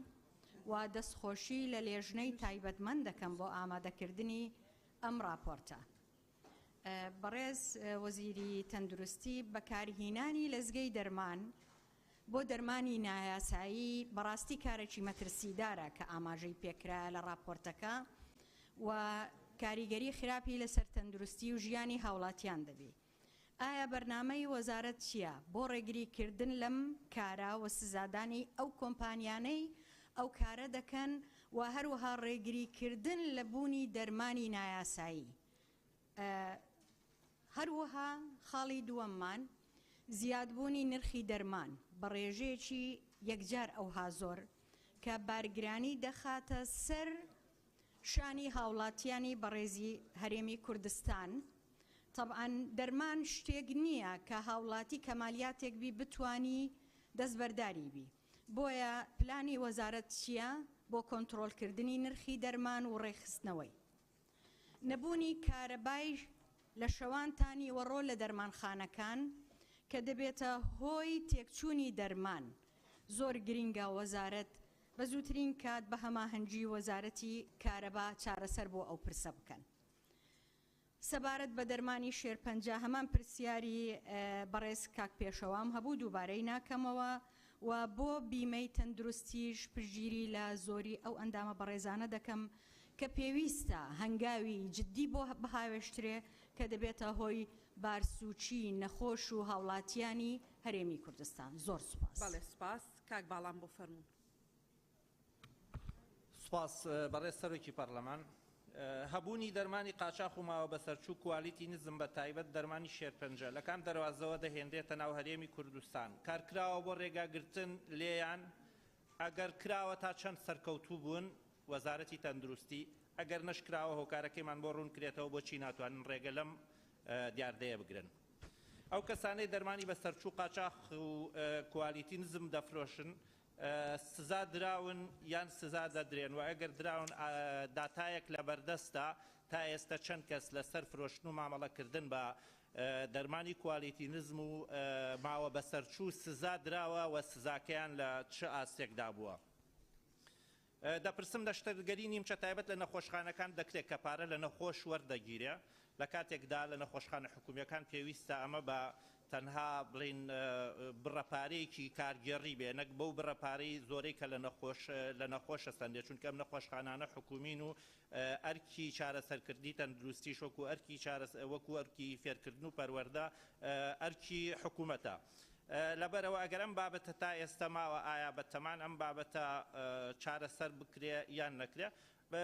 و دەستخۆشی لە لێژنەی تایبەتمەند دەکەم بۆ ئامادەکردنی ئەم راپۆرتە. بەڕێز وەزیری تەندروستی بەکارهێنانی لەزگەی دەرمان بۆ دەرمانی نایاسایی بەڕاستی کارێکی مەترسیدارە کە ئاماژەی پێکرا لە راپۆرتەکە و کاریگەری خراپی لەسەر تەندروستی و ژیانی هاوڵاتیان دەبێت. ئایا بەرنامەی وەزارەت چییە بۆ ڕێگریکردن لەم کارە و سزادانی ئەو کۆمپانیانەی ئەو کارە دەکەن و هەروەها ڕێگریکردن لە بوونی دەرمانی نایاسایی. هەروەها خاڵی دووەممان زیادبوونی نرخی دەرمان بە ڕێژەیەکی یەکجار ئەوها زۆر کە بارگرانی دەخاتە سەر شانی هاوڵاتیانی بەڕێزی هەرێمی کوردستان. طبعا دەرمان شتێک نییە کە هاوڵاتی کەمالیاتێک بی بتوانی دەستبەرداری بی. بۆیە پلانی وەزارەت چییە بۆ کۆنتڕۆلکردنی نرخی دەرمان و ڕێخستنەوەی نەبوونی کارەبای لە شەوانتانی وەڕۆ لە دەرمانخانەکان کە دەبێتە هۆی تێکچوونی دەرمان زۆر گرینگە وەزارەت بە زووترین کات بە هەماهەنگی وەزارەتی کارەبا چارەسەر بۆ ئەو پرسە بکەن. سەبارەت بە دەرمانی شێرپەنجە هەمان پرسیاری بەڕێز کاک پێشەوام هەبوو دووبارەی ناکەمەوە و بۆ بیمەی تەندروستیش پشگیری لە زۆری ئەو ئەندامە بەڕێزانە دەکەم کە پێویستە هەنگاوی جددی بۆ بەهاوێشترێ کە دەبێتە هۆی بارسوچی نەخۆش و هاوڵاتیانی هەرێمی کوردستان. زۆر سوپاس. بەڵێ سوپاس. کاک باڵام بۆ فەرموون. سوپاس بەڕێز سەرۆکی پەرلەمان. هەبوونی دەرمانی قاچاق و ماوە بەسەرچوو کوالیتی نزم بە تایبەت دەرمانی شێرپەنجە لە کام دەواازەوە دەهێنرێتە ناو هەرێمی کوردستان. کارکراوە بۆ ڕێگاگرتن لێیان ئەگەر کراوە تا چەند سەرکەوتوو بوون وەزارەتی تەندروستی ئەگەر نەشکراوە هۆکارەکەیمان بۆ ڕوون کرێتەوە بۆچی ناتوانن ڕێگە لەم دیاردەیە بگرن. ئەو کەسانەی دەرمانی بەسەرچوو قاچاق و کوالیتی نزم دەفرۆشن سزا دراون یان سزا دەدرێن و ئەگەر دراون داتایەک لە بەردەستە تا ئێستا چەند کەس لەسەر فرۆشتن و مامەڵەکردن بە دەرمانی کوالیتی نزم و ماوە بەسەرچوو سزا دراوە و سزاکەیان لە چه ئاستێکدا بووە. دەپرسم لە شتەرگەری نیمچە تایبەت لە نەخۆشخانەکان دەکرێت کە پارە لە نەخۆش وەردەگیرێ لە کاتێکدا لە نەخۆشخانە حکوومیەکان پێویستە ئەمە بە تەنها بڵین بڕەپارەیەکی کارگێڕی بێ نەک بەو بڕەپارەی زۆرەی کە لە نەخۆشە سەندێ چونکە ئەم نەخۆشخانانە حکومین و ئەرکی چارەسەرکردنی تەندروستیش وەکو ئەرکی فێرکردن و پەروەردە ئەرکی حکوومەتە. لەبەرەوە ئەگەر ئەم بابەتە تا ئێستا ماوە ئایا بەتەمان ئەم بابەتە چارەسەر بکرێ یان نەکرێ.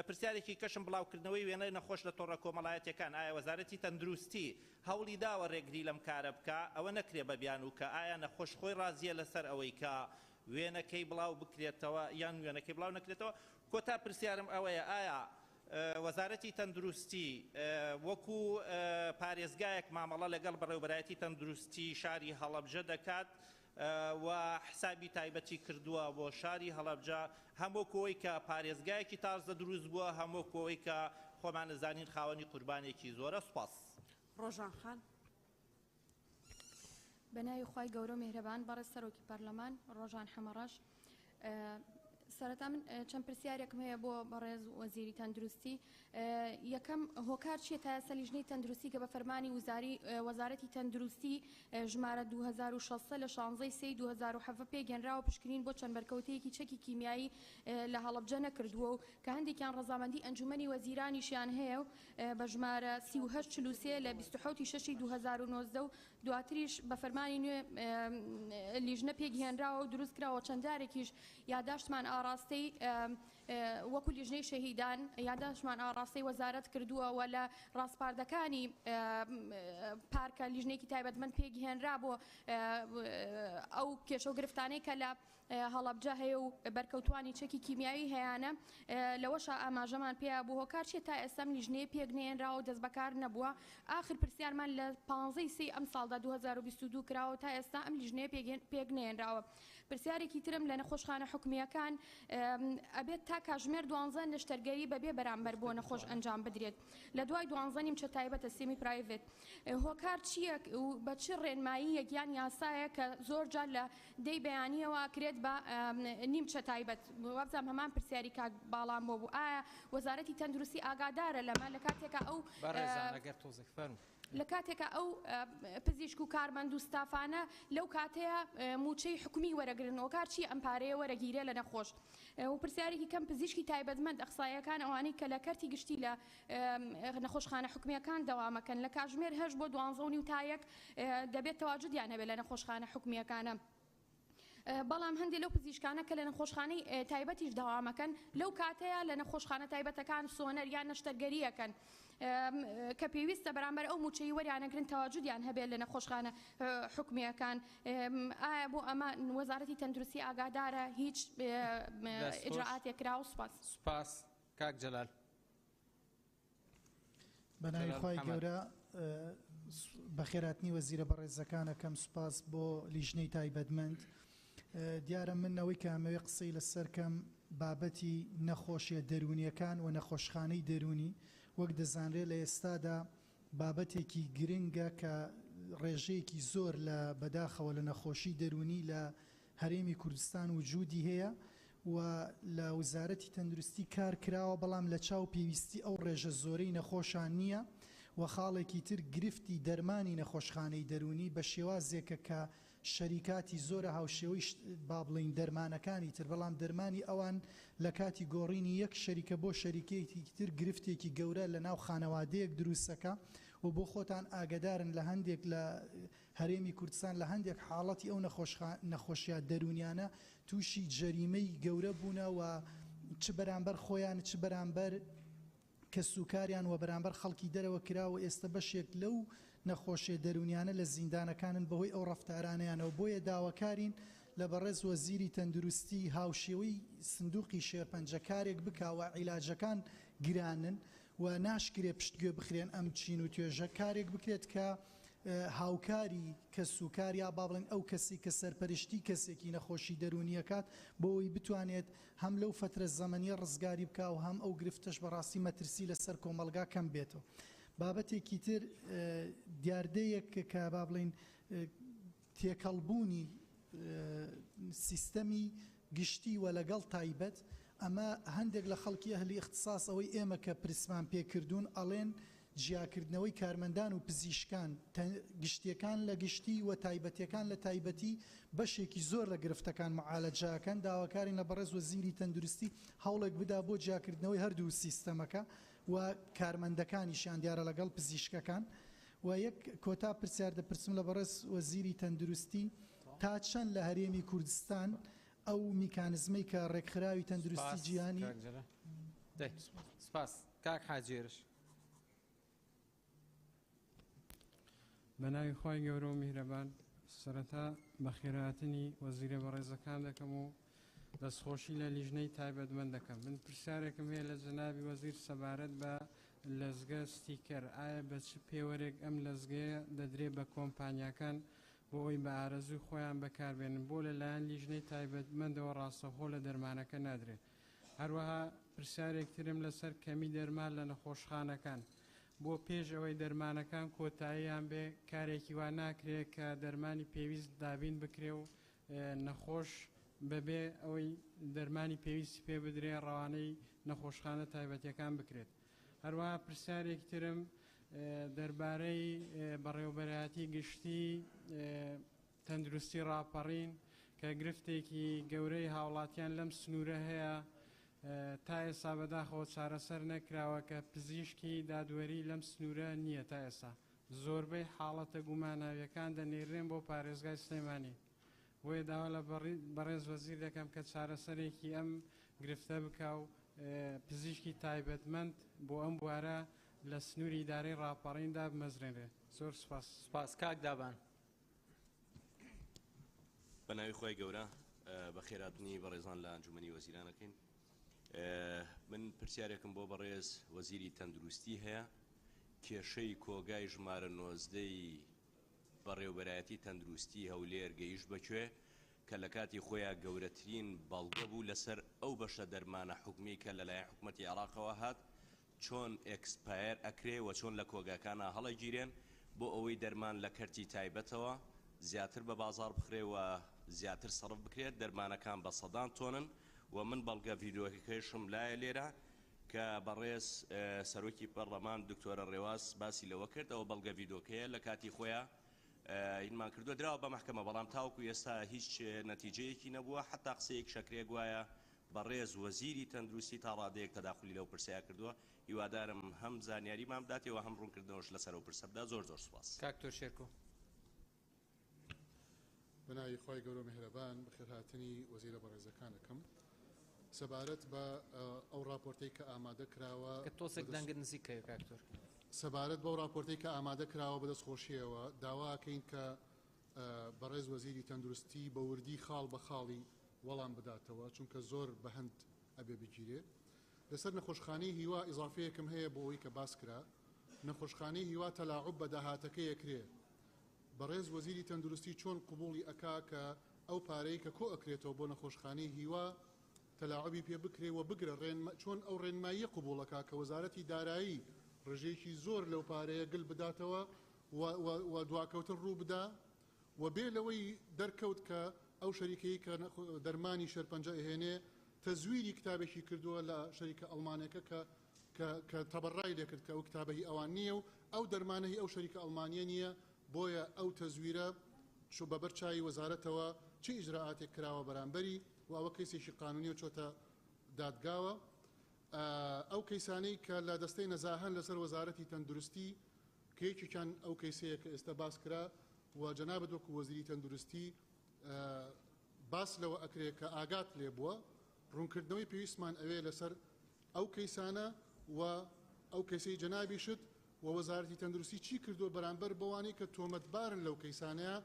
پرسیارێکی کەشم بڵاوکردنەوەی وێنەی نەخۆش لە تۆڕە کۆمەڵایەتەکان ئایا وەزارەتی تەندروستی هەوڵی داوە ڕێگری لەم کارە بکە ئەوە نەکرێ بە بیان و کە ئایا نەخۆش خۆی ڕازیە لەسەر ئەوەی کە وێنەکەی بڵاو بکرێتەوە یان وێنەکەی بڵاو نەکرێتەوە. کۆتا پرسیارم ئەوەیە ئایا وەزارەتی تەندروستی وەکو پارێزگایەک مامەڵە لەگەڵ بەڕێوەبەرایەتی تەندروستی شاری هەڵەبجە دەکات و حسابی تایبەتی کردووە بۆ شاری هەڵەبجە هەموو کۆی کە پارێزگایەکی تازە دروست بووە هەموو کۆی کە خۆمان نزانین خاوەنی قوربانێکی زۆرە. سوپاس. ڕۆژان خان. بەناوی خوای گەورە و میهرەبان بەڕێز سەرۆکی پەرلەمان ڕۆژان حەمەڕەش سەرەتا من چەند پرسیارێکم هەیە بۆ بەڕێز وەزیری تەندروستی. یەکەم هۆکار چیە تا ئێستا لیژنەی تەندروستی کە بە فەرمانی وەزارەتی تەندروستی ژمارە 2600 لە 16/2007 پێگەنراوە پشکنین بۆ چەند بەرکەوتەیەکی چەکی کیمیایی لە هەڵەبجە نەکردووە و کە هەندێکیان ڕەزامەندی ئەنجومەنی وەزیرانیشیان هەیە و بە ژمارە 3843 لە 27/6/2019 و دواتریش بە فەرمانی نوێ لیژنە پێگەێنراوە و دروست کراوە چەندارێکیش یاداشتمان ئاڕاستەی وەکو لیژنەی شەهیدان یاداشتمان ئاڕاستەی وەزارەت کردووە لە ڕاستپاردەکانی پارکە لیژنێکی تایبەتمەند پێگەێنرا بۆ ئەو کێشە و گرفتانەی کە لە هەڵەبجە هەیە و بەرکەوتوانی چەکی کیمیایی هەیەە لەوەشە ئاماژەمان پێیا بوو هۆکار چیە تا ئێستام لیژنەیە پێگنێنراوە و دەست بەکار نەبووە. ئاخر پرسیارمان لە 15 ئەم ساڵدا 2022 کراوە تا ئێستا ئەم لیژنەیە پێگنێنراوە. پرسیارێکی ترم لە نەخۆشخانە حکومیەکان ئەبێت تا کاژمێر 12 لە شتەرگەری بەبێ بەرامبەر بۆ نەخۆش ئەنجام بدرێت لە دوای 12 نیمچە تایبەتە سێمی پرایڤێت. هۆکار چییە و بە چی ڕێنمایی یەکیان یاسایە کە زۆر جار لە دەی بەیانیەوە کرێت بە نیمچە تایبەت. وابزانم هەمان پرسیاری کاک باڵام بۆ بوو ئایا وەزارەتی تەندروستی ئاگادارە لەمە لە کاتێکە ئەو لە کاتێکە ئەو پزیشک و کارمەند و ستافانە لەو کاتەیە موچەی حکومی وەرەگرن هۆکار چی ئەم پارەیە وەرەگیرێ لە نەخۆش. و پرسیارێکی کەم پزیشکی تایبەتمەند ئەخسایەکان ئەوانەی کە لە کەرتی گشتی لە نەخۆشخانە حکومیەکان دەوامەکەن لە کاژمێر 8 بۆ 12 تا یەک دەبێت تەواجودیان هەبێت لە نەخۆشخانە حکومیەکانە. بەڵام هەندێک لەو پزیشکانە کە لە نەخۆشخانەی تایبەتیش داوامەکەن لەو کاتەیە لە نەخۆشخانە تایبەتەکان سۆنەر یان نەشتەرگەریەکەن کە پێویستە بەرامبەر ئەو موچەی وەریانەگرن تەواجودیان هەبێت لە نەخۆشخانە حکومیەکان. ئایا بۆ ئەمە وەزارەتی تەندروستی ئاگادارە هیچ ئیجراعاتێک کراوە؟ سوپاس. کاک جەلال. بەناوی خوای گەورە بەخێرهاتنی وەزیرە بەڕێزەکانەکەم سوپاس بۆ لیژنەی تایبەتمەند. دیارە من ئەوەی کە ئەمەوێ قسەی لەسەر کەم بابەتی نەخۆشیە دەرونیەکان و نەخۆشخانەی دەرونی وەک دەزانرێت لە ئێستادا بابەتێکی گرنگە کە ڕێژەیەکی زۆر لە بەداخەوە لە نەخۆشی دەرونی لە هەرێمی کوردستان وجودی هەیە و لە وزارەتی تەندروستی کار کراوە بەڵام لە چاو پێویستی ئەو ڕێژە زۆرەی نەخۆشان نییە و خاڵێکی تر گرفتی دەرمانی نەخۆشخانەی دەرونی بە شێوازێکە کە شەریکاتی زۆرە هاوشێوەی با بڵین دەرمانەکانی تر بەڵام دەرمانی ئەوان لە کاتی گۆڕینی یەک شەریکە بۆ شەریکەیەکی تر گرفتێکی گەورە لە ناو خانەوادەیەک دروستەکە و بۆ خۆتان ئاگدارن لە هەندێک لە هەرێمی کوردستان لە هەندێک حاڵەتی ئەو نەخۆشیە دەرونیانە تووشی جەریمەی گەورە بوونە و چ بەرامبەر خۆیان چ بەرامبەر کە سوکاریان و بەرامبەر خەڵکی دەرەوە کراوە ئێستا بەشێک لەو نەخۆشیە دەرونیانە لە زیندانەکانن بەهۆی ئەو ڕەفتارانەیانەوە بۆیە داواکارین لە بەڕێز وەزیری تەندروستی هاوشێوەی سندوقی شێرپەنجەکارێک بکاوە عیلاجەکان گرانن و ناشکرێ پشتگوێ بخرێن ئەم چین و توێژە کارێک بکرێت کە هاوکاری کە سوکار یا با بڵێن ئەو کەسی کە سەرپەرشتی کەسێکی نەخۆشی دەرونیەکات بۆەوەی بتوانێت هەم لەو فترە زەمەنی ڕزگاری بکە و هەم ئەو گرفتەش بەڕاستی مەترسی لەسەر کۆمەلگا کەم بێتەوە. بابەتێکی تر دیاردەیەک کە با بڵین تێکەڵبوونی سیستەمی گشتی و لەگەڵ تایبەت ئەمە هەندێک لە خەڵکی ئەهلی اختصاص ئەوەی ئێمە کە پرسمان پێکردوون ئەڵێن ژیاکردنەوەی کارمەندان و پزیشکان گشتیەکان لە گشتی و تایبەتیەکان لە تایبەتی بەشێکی زۆر لە گرفتەکان معالەجاکەن داواکارین لە بەڕێز وەزیری تەندروستی هەوڵێک بدا بۆ جیاکردنەوەی هەردوو سیستەمەکە و کارمەندەکانیشیان دیارە لەگەڵ پزیشکەکان و یەک کۆتا پرسیار دەپرسم لە بەڕێز وەزیری تەندروستی تا چەند لە هەرێمی کوردستان ئەو میکانزمەی کە ڕێکخراوی تەندروستی جیهانی سپاس کاک حاجێرش بەناوی خۆی گەورە و میهرەبان سەرەتا بەخێرهاتنی وەزیرە بەڕێزەکان دەکەم و دەستخۆشی لە لیژنەی تایبەتمەند دەکەم من پرسیارێکم هەیە لە جەنابی وەزیر سەبارەت بە لەزگە ستیکەر ئایا بە چ پێوەرێک ئەم لەزگەیە دەدرێ بە کۆمپانیاکان بۆ ئەوی بە ئارەزوی خۆیان بەکاربێنن بۆ لەلایەن لیژنەی تایبەتمەندەوە ڕاستەخۆ لە دەرمانەکە نادرێت هەروەها پرسیارێکترم لەسەر کەمی دەرمان لە نەخۆشخانەکان بۆ پێش ئەوەی دەرمانەکان کۆتاییان بێ کارێکی وا ناکرێت کە دەرمانی پێویست دابین بکرێ و نەخۆش بەبێ ئەوەی دەرمانی پێویستی پێ بدرێ ڕەوانەی نەخۆشخانە تایبەتیەکان بکرێت هەروەها پرسیارێکی ترم دەربارەی بەڕێوەبەرایەتی گشتی تەندروستی ڕاپەڕین کە گرفتێکی گەورەی هاوڵاتیان لەم سنوورە هەیە تا ئێستا بەداخەوە چارەسەر نەکراوە کە پزیشکی دادوەری لەم سنوورە نییە تا ئێستا زۆربەی حاڵەتە گوماناویەکان دەنێرێن بۆ پارێزگای سلێمانی بۆیە داوا لە بەڕێز وەزیر دەکەم کە چارەسەرێکی ئەم گرفتە بکە و پزیشکی تایبەتمەند بۆ ئەم بوارە لە سنووری ئیدارەی ڕاپەڕیندا بمەزرێنرێ زۆر سپاس کاک دابان بەناوی خۆی گەورە بە خێراتنی بەڕێزان لە ئەنجومەنی وەزیرانەکەین من پرسیارێکم بۆ بەڕێز وەزیری تەندروستی هەیە کێشەی کۆگای ژمارە 19 بەڕێوەبەرایەتی تەندروستی هەولێر گەیشت بەکوێ کە لە کاتی خۆیان گەورەترین بەڵگە بوو لەسەر ئەو بەشە دەرمانە حکومی کە لەلایەن حکوومەتی عێراقەوە هات چۆن ئێکسپایر ئەکرێ و چۆن لە کۆگاکانە هەڵەگیرێن بۆ ئەوەی دەرمان لە کەرتی تایبەتەوە زیاتر بە بازار بخرێ و زیاتر سەرف بکرێت دەرمانەکان بە سەدان تۆنن و من بەڵگە ڤیدۆکەکەیشم لایە لێرە کە بەڕێز سەرۆکی پەرلەمان دکتۆرە ڕێواز باسی لەوە کرد ئەوە بەڵگە ڤیدۆکەیە لە کاتی خۆیان هینمان کردووە دراوە بە محکەمە بەڵام تاوکو ئێستا هیچ نەتیجەیەکی نەبووە حتا قسەیەک شەکرێک وایە بەڕێز وەزیری تەندروستی تا ڕادەیەک تەداخلی لەو پرسەیە کردووە هیوادارم هەم زانیاریمان بداتەوە هەم ڕوونکردنەوەش لەسەر ئەو پرسەبدا زۆر سوپاس کاکتۆر شێرکۆ بەناوی خۆی گەورە مهرەبان بەخێرهاتنی وەزیرە بەڕێزەکانەکەم سەبارەت بە ئەو راپۆرتەی کە ئامادە کراوە کە تۆسێک دەنگت نزیکەیە کاکتۆر سەبارەت بەو راپۆرتەی کە ئامادە کراوە بەدەستخۆشیەوە داواکەین کە بەڕێز وەزیری تەندروستی بە وردی خاڵ بە خاڵی وەڵام بداتەوە چونکە زۆر بەهەند ئەبێ بگیرێت لەسەر نەخۆشخانەی هیوا ئیزافەیەکم هەیە بۆ ئەوەی کە باس کرا نەخۆشخانەی هیوا تەلاعوب بە داهاتەکە یەکرێ بەڕێز وەزیری تەندروستی چۆن قبوڵی ئەکا کە ئەو پارەی کە کۆ ئەکرێتەوە بۆ نەخۆشخانەی هیوا تەلاعبی پێ بکرێ و بگرە چۆن ئەو ڕێنماییە قوبوڵەکە کە وەزارەتی دارایی ڕژێکی زۆر لەو پارەیە گل بداتەوە و دواکەوتن ڕوو بدا و بێ لەوەی دەرکەوت کە ئەو شەریکەی کە دەرمانی شەرپەنجە ئەهێنێ تەزویری کتابێکی کردووە لە شەریکە ئەڵمانەکە کە تەبڕای لێکرد کە ئەو کتابەی ئەوان نییە و ئەو دەرمانەی ئەو شەریکە ئەڵمانیە نییە بۆیە ئەو تەزویرە بەبەرچاوی وەزارەتەوە چه ئیجراعاتێک کراوە بەرامبەری و ئەوە کەیسێکی قانونی و چۆتە دادگاوە ئەو کەیسانەی کە لە دەستەی نەزاهەن لەسەر وەزارەتی تەندروستی کەیەکێکیان ئەو کەیسەیە کە ئێستا باس کرا و جەنابەت وەکو وەزیری تەندروستی باس لەوە ئەکرێت کە ئاگات لێ بووە ڕوونکردنەوەی پێویستمان ئەوێ لەسەر ئەو کەیسانە و ئەو کەیسەی جەنابی شت و وەزارەتی تەندروستی چی کردووە بەرامبەر بەوانەی کە تۆمەتبارن لەو کەیسانەیە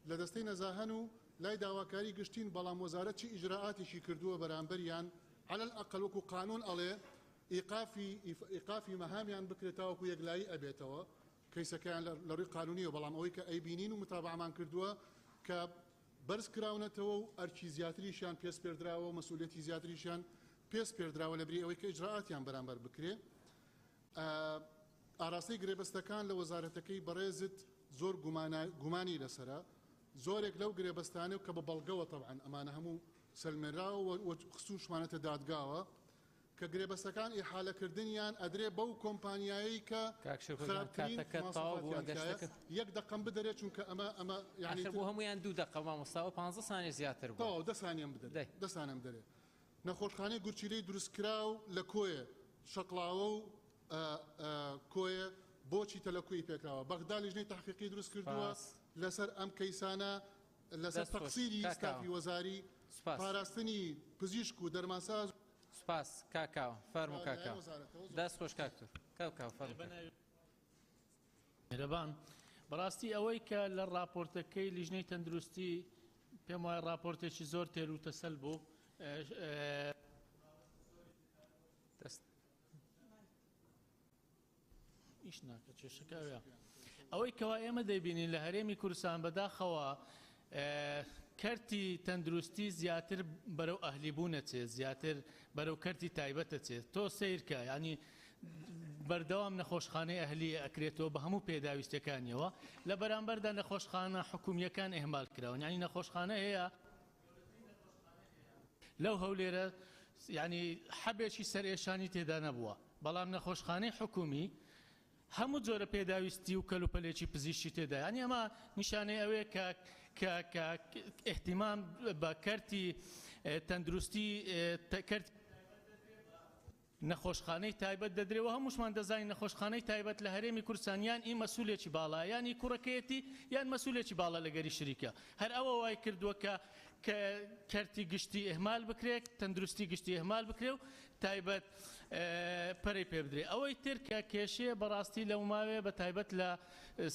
لە دەستەی نەزاهەن و لای داواکاری گشتین بەڵام وەزارەت چی ئیجراعاتێکی کردووە بەرامبەریان على الأقل وەکو قانون ئەڵێ ئیقافی مەهامیان بکرێتەوە و یەکلایی ئەبێتەوە کەیسەکەیان لە ڕووی قانونیەوە بەڵام ئەوەی کە ئەیبینین و متابعەمان کردووە کە بەرز کراونەتەوە و ئەرکی زیاتریشیان پێس پێدراوە و مەسئولیەتی زیاتریشیان پێس پێدراوە لەبری ئەوەی کە ئیجراعاتیان بەرامبەر بکرێ ئاراستەی گرێبەستەکان لە وەزارەتەکەی بەڕێزت زۆر گومانی لەسرە زۆرێک لەو گرێبەستانە کە بە بەڵگەوە طبعاً ئەمانە هەموو سلمێراوە و خصوصمانەتە دادگاوە کە گرێبەستەکان ئیحالەکردنیان ئەدرێ بەو کۆمپانیایی کە خراپترین یەک دەقەم بدەرێت چونکە ئەمە یعنی بۆ هەمویان 2 دقە مامۆستاوە 15 ثانیە زیاتر بوو 10 ثانیەم بدەرێت 10 ثانیەم دەرێت نەخۆشخانەی گورچیلەی دروستکراو لە کۆیە شەقڵاوە و کۆیە بۆچی تەلەکوی پێکراوە بەغدا لیژنەی تحقیقی دروست کردووە لەسەر ئەم کەیسانە لەسەر تەقسیری ستافی وەزاری پاراستنی پزیشک و دەرمانساز سپاس کاکاو فەرموو کاکاو دەست خۆش کاکتور کاکاو مهرەبان بەڕاستی ئەوەی کە لە راپۆرتەکەی لیژنەی تەندروستی پێم وایە راپۆرتێکی زۆر تێر و تەسەل بوو ئیش ناکە کێشەکەوە ئەوەی کەوا ئێمە دەیبینین لە هەرێمی کوردستان بەداخەوە کەرتی تەندروستی زیاتر بەرەو ئەهلیبوونە چێت زیاتر بەرەو کەرتی تایبەتە چێت تۆ سیرکە ینی بەردەوام نەخۆشخانەی ئەهلی ئەکرێتەوە بە هەموو پێداویستەکانیەوە لە بەرامبەردا نەخۆشخانە حکومیەکان ئێهمال کراون ینی نەخۆشخانە هەیە لەو هەولێرە ینی حەبێکی سەرئێشانی تێدا نەبووە بەڵام نەخۆشخانەی حکومی هەموو جۆرە پێداویستی و کەلوپەلێکی پزیشتی تێدا ینی ئەمە نیشانەی ئەوەیە کە احتیمام بە کەرتی تەندروستی نەخۆشخانەی تایبەت دەدرێەوە هەمووشمان دەزانین نەخۆشخانەی تایبەت لە هەرێمی کوردستانیان ئی مەسئولێکی باڵا یانی کوڕەکەیەتی یان مەسئولێکی باڵا لەگەری شریکە هەر ئەوە وای کردووە کە کەرتی گشتی ئێهمال بکرێت تەندروستی گشتی ئێهمال بکرێ و تایبەت پەرەی پێ بدرێ ئەوەی تر کە کێشەیە بەڕاستی لەو ماوەیە بە تایبەت لە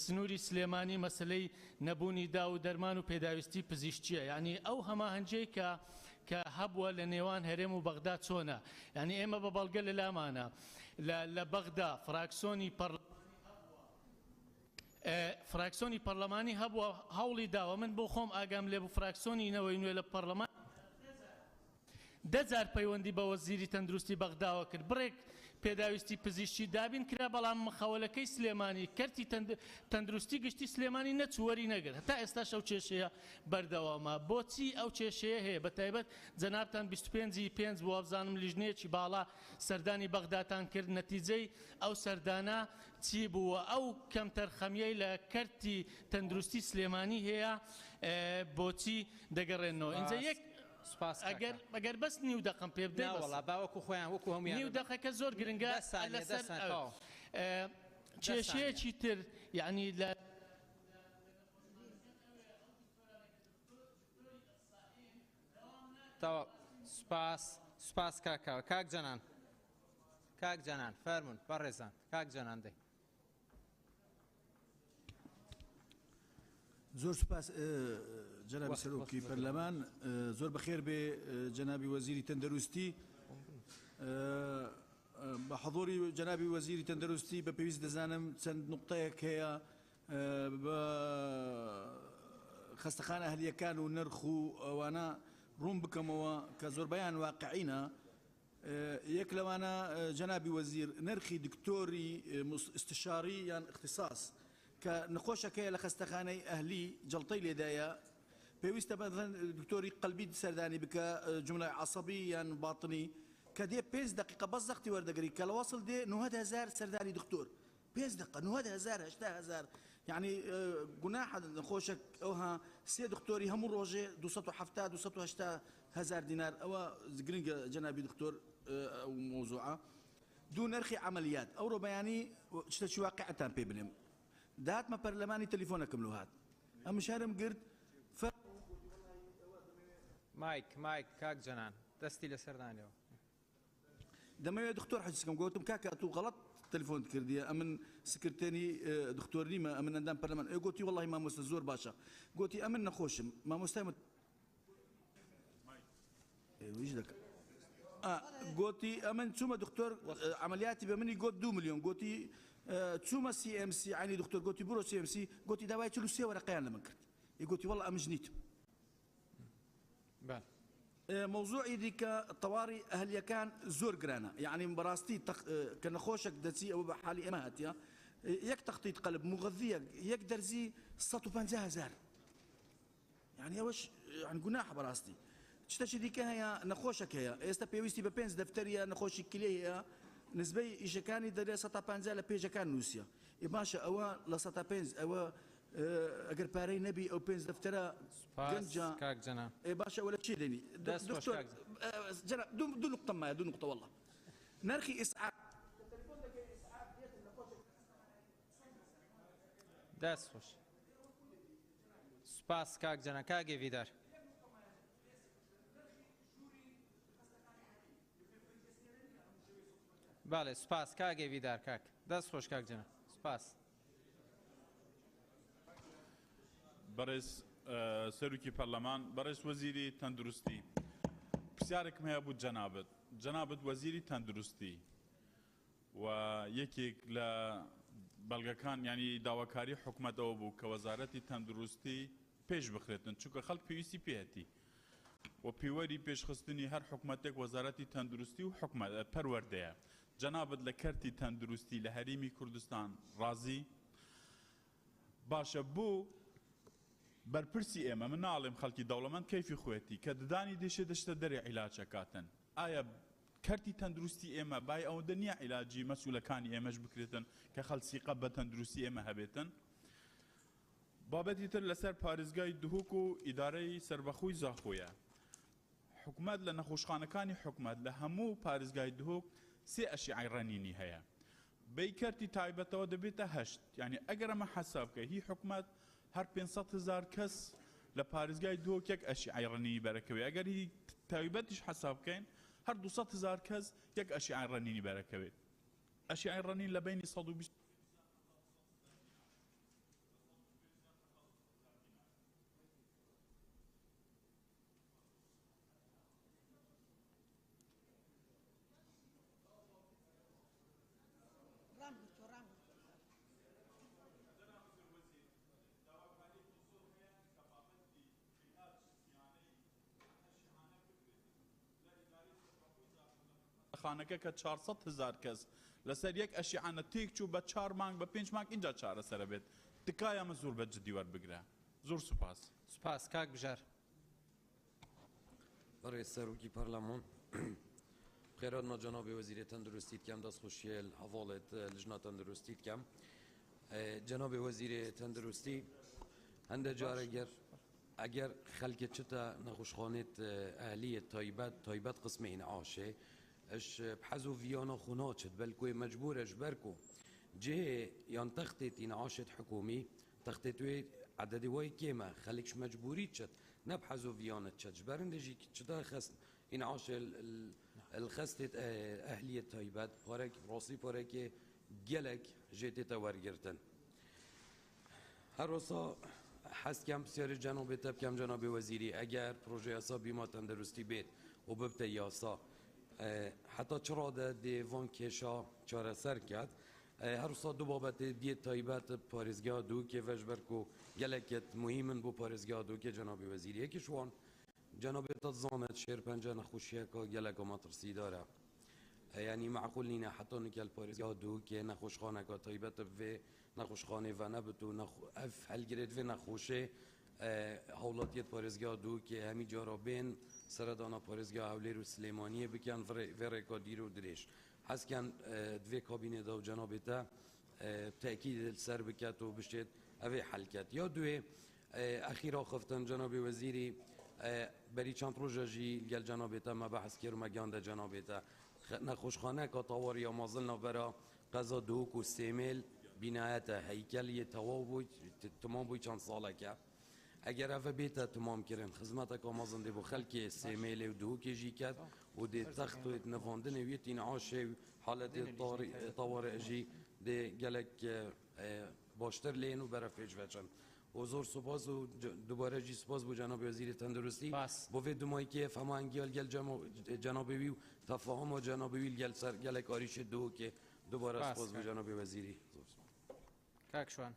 سنووری سلێمانی مەسلەی نەبوونی دا و دەرمان و پێداویستی پزیشتیە یعنی ئەو هەماهەنجەی کە هەبووە لە نێوان هەرێم و بەغدا چۆنە ینی ئێمە بە بەڵگە لە لامانە لە بەغدا فراکسۆنی پەرلەمانی هەبووە هەوڵی داوە من بۆ خۆم ئاگام لێ بوو فراکسۆنی نەوەی نوێ لە پەرلەمان 10,000 پەیوەندی بە وەزیری تەندروستی بەغداوە کرد بڕێک پێداویستی پزیشتی دابین کرا بەڵام مخەوەلەکەی سلێمانی کەرتی تەندروستی گشتی سلێمانی نەچوەری نەگەر هەتا ئێستاش ئەو کێشەیە بەردەوامە بۆچی ئەو کێشەیە هەیە بە تایبەت جەنابتان 25/5 بۆ بزانم لیژنەیەکی باڵا سەردانی بەغداتان کرد نەتیجەی ئەو سەردانە چی بووە ئەو کەم تەرخەمیەی لە کەرتی تەندروستی سلێمانی هەیە بۆچی دەگەڕێنەوە اینجا یەک ئەگەر بەس نیو دەقم پێ بدەیت وەڵا باوەکو خۆیان وەکو هەمویان نیو دەقەکە زۆر گرنگە لەسەر کێشەیەکی تر یعنی لە سپاس کاکاوە کاک جەنان فەرمون بەڕێزان کاک جەنان دەی زۆر سپاس جنابی سەرۆکی پەرلەمان زۆر بەخێر بێ جنابی وەزیری تەندروستی بە حەضۆری جنابی وەزیری تەندروستی بە پێویست دەزانم چەند نوقتەیەک هەیە بە خەستەخانە ئەهلیەکان و نرخ و ئەوانە ڕوون بکەمەوە کە زۆربەیان واقعینە یەک لەوانە جەنابی وەزیر نرخی دکتۆری استشاری یان اختصاص کە نەخۆشەکەیە لە خەستەخانەی ئەهلی جەڵتەی لێدایە پێویستە بەدەن دکتۆری قەلبی سەردانی بکە جملای عەسەبی یان باڵتنی کە دێ 5 دقیقە بەس زەختی وەردەگری کە لە وەسڵ دێ 90,000 سەردانی دکتۆر 5 دقیقە 90,000 80,000 يعني جناح نخوشك اوها سي دكتوري هم روجي 270 280 دينار او جرينج جنابي دكتور او موضوعه دون نرخي عمليات او ربياني شي واقع تام بيبلم دات ما برلماني تليفونكم له هات ام شارم قرد مايك كاك جنان دستي لسردانيو دما دكتور حجسكم قلتم كاكا تو غلط تليفون كردي امن سكرتيني دكتور ريما امن ندام برلمان قلتي والله ما مستزور باشا قلتي امن نخوشم ما مستعمل ويش ذاك قلتي امن ثم دكتور عملياتي بمني قلت 2 مليون قلتي ثم سي ام سي يعني دكتور قلتي برو سي ام سي قلتي دوايت له سي ورقيان لما كرت قلتي والله ام جنيت بال موضوعي ديك طوارئ اهلية كان زور قرانا يعني براستي كان خوشك دسي او بحالي امهاتيا يك تخطيط قلب مغذيه يقدر زي 150,000 يعني واش يعني جناح براستي تشتشي ديك هي نخوشك هي استا بيويستي ببنز دفتريا نخوشي كليه نسبي ايش كان دري 150,000 بيجا كان نوسيا باشا او لا 150 او اگر پاره نبی او پنج دفتره گنجا كاك جنا اي باشا ولا شيء دني دكتور جناب دو نقطه ما دو نقطه والله نرخي اسعاف داس خوش سپاس كاك جنا كاك ويدار بله سپاس كاك ويدار كاك داس خوش كاك جنا سپاس برئيس سەرۆکی پەرلەمان بەڕێز وەزیری تەندروستی پرسیارێکم هەیە بوو جەنابەت وەزیری تەندروستی و یەکێک لە بەڵگەکان ینی داواکاری حکوومەتەوە بوو کە وەزارەتی تەندروستی پێش بخرێتن چونکە خەڵک پێویستی پێهەتی و پێوەری پێشخستنی هەر حکوومەتێک وەزارەتی تەندروستی و پەروەردەیە جەنابەت لە کەرتی تەندروستی لە هەرێمی کوردستان ڕازی باشە بوو بەرپرسی ئێمە من ناڵێم خەڵکی دەوڵەمەند کەیفی خۆەتی کە ددانی دێشێ دەشتە دەرێ عیلاجەکاتن ئایا کەرتی تەندروستی ئێمە بای ئەوەندە نییە عیلاجی مەسئولەکانی ئێمەش بکرێتن کە خەڵسیقە بە تەندروستی ئێمە هەبێتن بابەتی تر لەسەر پارێزگای دهوک و ئیدارەی سربەخۆی زاخۆیە حکوومەت لە نەخۆشخانەکانی حکوومەت لە هەموو پارێزگای دهوک سێ ئەشیعەی ڕەنینی هەیە بەی کەرتی تایبەتەوە دەبێتە 8 یعنی ئەگەر ئەمە حەساب بکە هی حکوومەت هەر 500,000 کەس لە پارێزگای دۆکێک ئەشیعەی ڕەنینی بەرەکەوێت ئەگەر هی تایبەتیش حەساب بکەین هەر 200,000 کەس یەک ئەشیعەی ڕەنینی بەرەکەوێت ئەشیعەی ڕەنین لە بینی 120 خانەکە کە 400,000 کەس لەسەر یەک ئەشیعانە تێک چوو بە 4 مانگ بە 5 مانگ اینجا چارەسەرە بێت تکایە ئەمە زۆر بەجددی وەربگرە زۆر سوپاس سپاس کاک بژار برای سەرۆکی پەرلەمان خێراتنا جەنابی وەزیری تەندروستیت کەم دەستخۆشیە هەواڵێت لژنا تەندروستیت کەم جەنابی وەزیری تەندروستی هەندێک جارە ئەگەر خەلکێک چتە نەخۆشخانێت ئەهلیە تایبەت قسمە ئینعاشێ اش بحزو فيانا خناچت بلكو مجبور اش بركو جه يان تختت انعاشت حكومي تختت وي عدد واي كيما خليكش مجبوري تشت نبحزو فيانا تشت برندجي كدا خص انعاش الخستت اهليه تايبات بارك راسي بارك جلك جيتي تورغرتن هروسا حس كم سير جنوب تب كم جناب وزيري اگر پروژه اسا بیمه تندرستی بيت وببت ياسا حتی چرا ده دیوان کشا چاره سر کرد هر سال دو بابت دیت تایبت پارێزگا دو که وجبر کو گلکت مهمن بو پارێزگا دو که جناب وزیری که شوان جنابێت زانت شێرپەنجە نەخۆشیەکە geleko مەترسیدارە يعني معقول نينا حتى كال باريزيا دو كي نخوش خانه كا طيبت في نخوش خانه و نبتو نخ اف هل جريت في نخوشه حولاتيت باريزيا دو كي همي جاربين سردانا باريزيا اولير و سليمانيه بكن في كادير و دريش حس كان دوی کابینه دو جنابتا تأکید السر بکت و بشت اوی حل کت یا دوی اخیرا خفتن جناب وزیری بری چند پروژه جی گل جنابتا ما بحث کرد ما گانده جنابتا نخوشخانه که طوار یا مازلنا برا قضا دوک و سیمل بنایت هیکلی تمام بوی چند ساله که اگر اوه بیتا تمام کرن خدمت که مازن دی بو خلک سیمل و دوکی جی کد و دی تخت و نفاندن ویتین عاشه حالت طوار جی دی گلک باشتر لین و برا فیج وچن و زور سپاس و دوباره جی سپاس بو جناب وزیر تندرستی بو وی دمایی که فهمه انگیال گل جناب وی تفاهم و جناب وی گل سر گل کاریش دو که دوباره سپاس بو جناب وزیری کاکشوان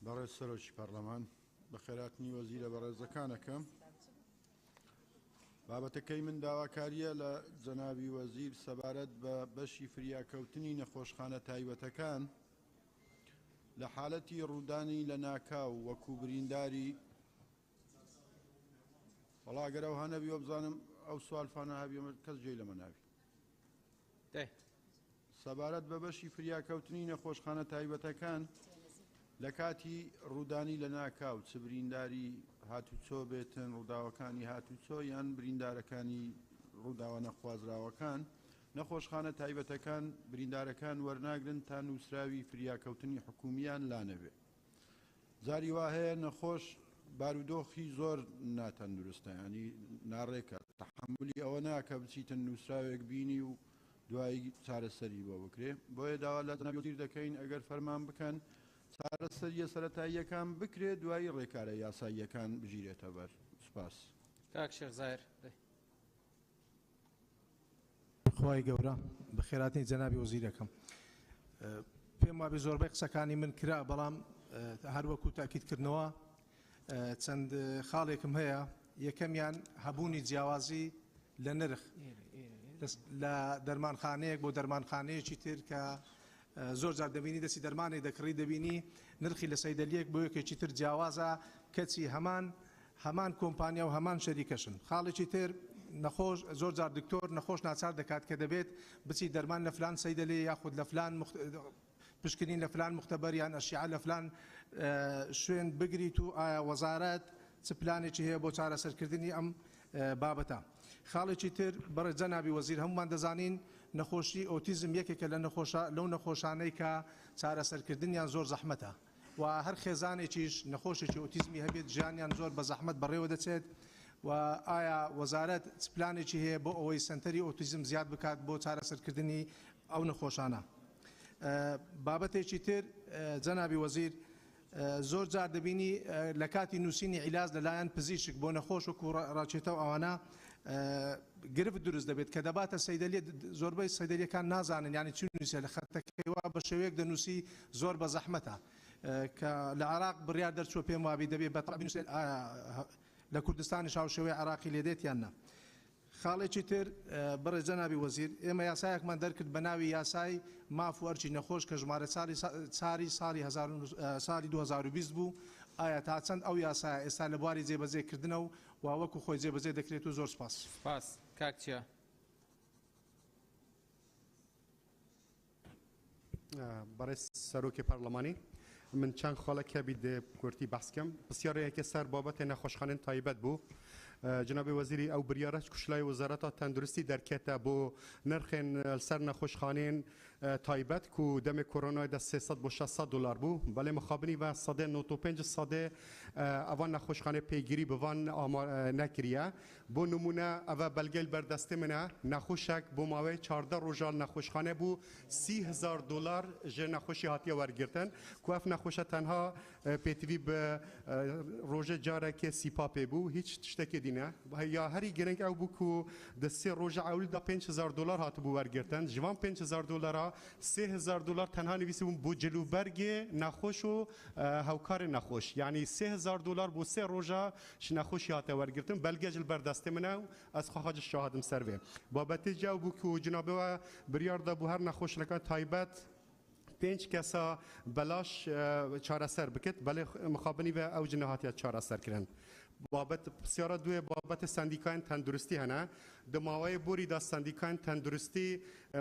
برای سروش پارلمان بخیراتنی وزیر برای زکانکم بابەتەکەی من داواکاریە لە جەنابی وەزیر سەبارەت بە بەشی فریاکەوتنی نەخۆشخانە تایبەتەکان لە حالەتی ڕوودانی لە ناکاو وەکو برینداری وەڵاگەرەو هەنەبی وە بزانم ئەو سوالفانە هەبیێمە کەس جێی لەمە ناوی سەبارەت بە بەشی فریاکەوتنی نەخۆشخانە تایبەتەکان لە کاتی ڕوودانی لە ناکاو چ برینداری هاتوچۆ بێتن ڕووداوەکانی هاتوچۆ یان بریندارەکانی ڕووداوە نەخوازراوەکان نەخۆشخانە تایبەتەکان بریندارەکان وەرناگرن تا نووسراوی فریاکەوتنی حکومیان لانەبێ زاری وا هەیە نەخۆش بارودۆخی زۆر ناتەندروستە ینی ناڕێکە تەحملی ئەوە ناکە بچیتن نووسراوێک بینی و دوایی چارەسەری بۆ بکرێ بۆیە داوا لە جەنابی دەکەین ئەگەر فەرمان بکەن چارەسەریە سەرەتاییەکان بکرێت دوایی ڕێکارە یاساییەکان بژیرێتە بەر سوپاس کاک شێخ زایر خوای گەورە بەخێراتنی جەنابی وەزیرەکەم پێم وابێ زۆربەی قسەکانی من کرا بەڵام هەروەکو تاکیدکردنەوە چەند خاڵێکم هەیە یەکەمیان هەبوونی جیاوازی لە نرخ لە دەرمانخانەیەک بۆ دەرمانخانەیەکی تر کە زۆر جار دەبینی دەستی دەرمانێک دەکڕی دەبینی نرخی لە سەیدەلیەک بۆ یەکێکی تر جیاوازە کەچی هەمان کۆمپانیا و هەمان شەریکەشن خاڵێکی تر نەخۆش زۆر جار دکتۆر نەخۆش ناچار دەکات کە دەبێت بچی دەرمان لە فلان سەیدەلێ یاخود لە فلان پشکنین لە فلان مختبەر یان ئەشیعە لە فلان شوێن بگریت و ئایا وەزارەت چ پلانێکی هەیە بۆ چارەسەرکردنی ئەم بابەتە خاڵێکی تر بەڕێ جەنابی وەزیر هەمومان دەزانین نەخۆشی ئۆتیزم یەکێکە لەو نەخۆشانەی کە چارەسەرکردنیان زۆر زەحمەتە و هەر خێزانێکیش نەخۆشێکی ئۆتیزمی هەبێت ژیانیان زۆر بە زەحمەت بەڕێوە دەچێت و ئایا وەزارەت پلانێکی هەیە بۆ ئەوەی سنتەری ئۆتیزم زیاد بکات بۆ چارەسەرکردنی ئەو نەخۆشانە بابەتێکی تر جەنابی وەزیر زۆر جار دەبینی لە کاتی نووسینی عیلاج لەلایەن پزیشک بۆ نەخۆش و ڕاکێتە ئەوانە گرفت دروست دەبێت کە دەباتە سەیدەلیە زۆربەی سەیدەلیەکان نازانن ینی چی نووسە لە خەتەکەیوا بە شێوەیەک دەنووسی زۆر بە زەحمەتە کە لە عراق بڕیار دەرچوە پێم وابی دەبێت بە بنووسێت لە کوردستانی شاوشێوەی عراقی لێدێت یان نە خاڵێکی تر بەڕێ جەنابی وەزیر ئێمە یاسایەکمان دەرکرد بە ناوی یاسای ماف و ئەرچی نەخۆش کە ژمارە ساڵی 2020 بوو ئایا تا چەند ئەو یاسایە ئێستا لە بواری جێبەجێکردنە و واوەکو خۆی جێبەجێ دەکرێت و زۆر سپاس کاکچە بەڕێز سەرۆکی پەرلەمانی من چەند خاڵێکە بیت کورتی بەسکەم پرسیارەیەکە سەر بابەتێ نەخۆشخانەن تایبەت بوو جنابی وەزیری ئەو بریارەش کوشلای وەزارەتە تەندروستی دەرکێتە بۆ نرخێن سەر نەخۆشخانەن تایبەت و دەمێ کۆرۆنای دە 300 بۆ 600 دلار بوو بەڵێ مخابنی و سەدە 95 سەدە ئەوان نەخۆشخانە پێگیری بڤان نەکریە بۆ نمونە ئەوە بەلگەل بەردەستی منە نەخۆشێک بۆ ماوەی 14 ڕۆژان نەخۆشخانە بوو 30,000 دلار ژێ نەخۆشی هاتیە وەرگرتن کو ئەف نەخۆشە تەنها پێتیوی بە ڕۆژە جارێکێ سیپا پێ بوو هیچ شتێکی دینە یا هەری گرنگ ئەو بوو و دە سێ ڕۆژە ئەولیدا 5,000 دلار هاتبوو وەرگرتن ژوان 5,000 دلارە $3000 تەنها نویسیبوون بۆ جلوبەرگێ نەخۆش و هاوکارێ نەخۆش یعنی $3000 بۆ 3 ڕۆژە نەخۆشی هاتە وەرگرتن بەلگەجل بەردەستێ منە و ئەس خواحاج شاهدم سەروێ بابەتی جاو بوو کە و جنابەوە بریاردا بوو هەر نەخۆشەکان تایبەت 5 کەسە بەلاش چارەسەر بکرد بەڵێ مخابنی بە ئەو جنەهاتیە چارەسەرکردن بابەت پرسیارە دوێ بابەت سندیکایان تەندروستی هەنە دماوەیە بۆریدا سندیکایان تەندروستی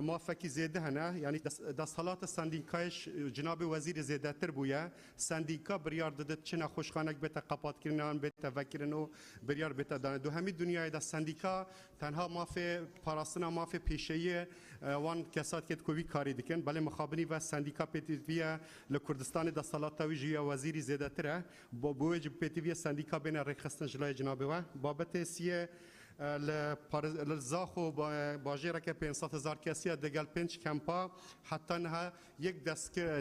مافەکی زێدە هەنە ینی دەسەڵاتە سندیکایش جنابی وەزیری زێدەتر بووە سندیکا بریار دەدەت چ نەخۆشخانەك بێتە قەپاتکردنان بێتە ڤەکردن و بریار بێتە دانە دو هەمی دنیایدا سندیکا تەنها مافێ پاراستنا مافێ پێشەیە وان کەسات کێت کووی کاری دکن بەڵێ مخابنی بە سندیکا پێتیڤە لە کوردستانی دەسەڵاتەوی ژیە وەزیری زێدەترە بۆ بۆیە پێتیڤە سندیکا بێنە ڕێخستن ژلای جنابەوە بابەتێ سیە لزاخو باجێرەکە 500,000 کەسیە دەگەل 5 کەمپا حتا نها یەک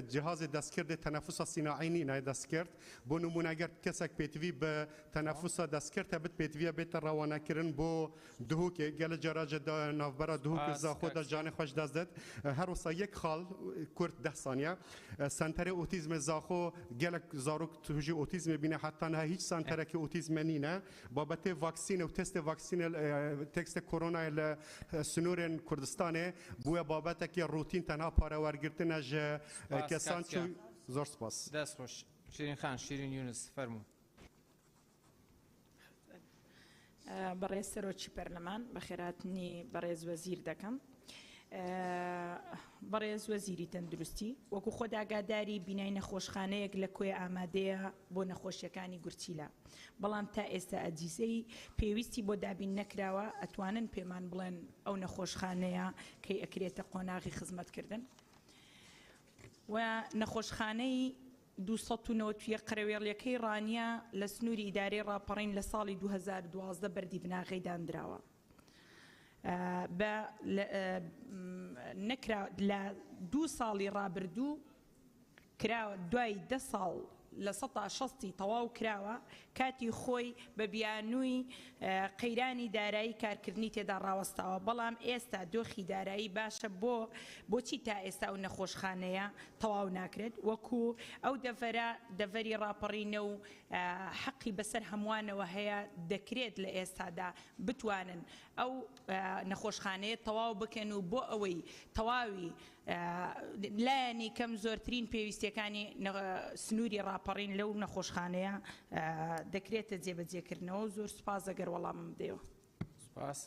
جهاز دەستکردی تەنەفوسە سیناعینی نای دەستکرد بۆ نمونەگەر کەسێک پێتوی بە تەنەفوسە دەستکرد هەبێت پێتویە بێتە ڕەوانەکردن بۆ دهوکێ گەلە جاراجە ناوبەرە دهوک زاخۆدا جانێ خۆش دەستدێت هەروەسا یەک خاڵ کورد 10 سانیە سنتەرە ئۆتیزمە زاخۆ گەلک زارۆک توژی ئۆتیزمە بینە حتا نها هیچ سنتەرەکی ئۆتیزمە نینە بابەتێ ڤاکسینە و تەستێ ڤاکسینە تکست کرونا ل سنورن کردستانه بویا بابتکی روتین تنها پاره‌ورگرتن از کسان چو زور سپاس دست خوش شیرین خان شیرین یونس فرمو برای سروچی پرلمان بخیراتنی برای وزیر دکم بەڕێز وەزیری تەندروستی وەکو خۆ داگاداری بینای نەخۆشخانەیەک لە کوێ ئامادەیە بۆ نەخۆشیەکانی گورچیلە بەڵام تا ئێستا ئەجیزەی پێویستی بۆ دابین نەکراوە ئەتوانن پێمان بڵێن ئەو نەخۆشخانەیە کەی ئەکرێتە قۆناغی خزمەتکردن و نەخۆشخانەی 290 قرەوێڵیەکەی ڕانیە لە سنووری ئیدارەی ڕاپەڕین لە ساڵی 2012 بەردی بناغی دانراوە بە نەکرا لە 2 ساڵی ڕابردوو کراوە دوای 10 ساڵ لە 160 تەواو کراوە کاتی خۆی بە بیانووی قەیرانی دارایی کارکردنی تێدا ڕاوەستاوە بەڵام ئێستا دۆخی دارایی باشە بۆچی تا ئێستا ئەو نەخۆشخانەیە تەواو ناکرێت وەکو ئەو دەڤەری ڕاپەڕینە و حەقی بەسەر هەمووانەوە هەیە دەکرێت لە ئێستادا بتوانن ئەو نەخۆشخانەیە تەواو بکەن و بۆ ئەوەی تەواوی لایەنی کەم زۆرترین پێویستیەکانی سنووری ڕاپەڕین لەو نەخۆشخانەیە دەکرێتە جێبەجێکردنەوە زۆر سوپاس ئەگەر وەڵامم بدەوە سوپاس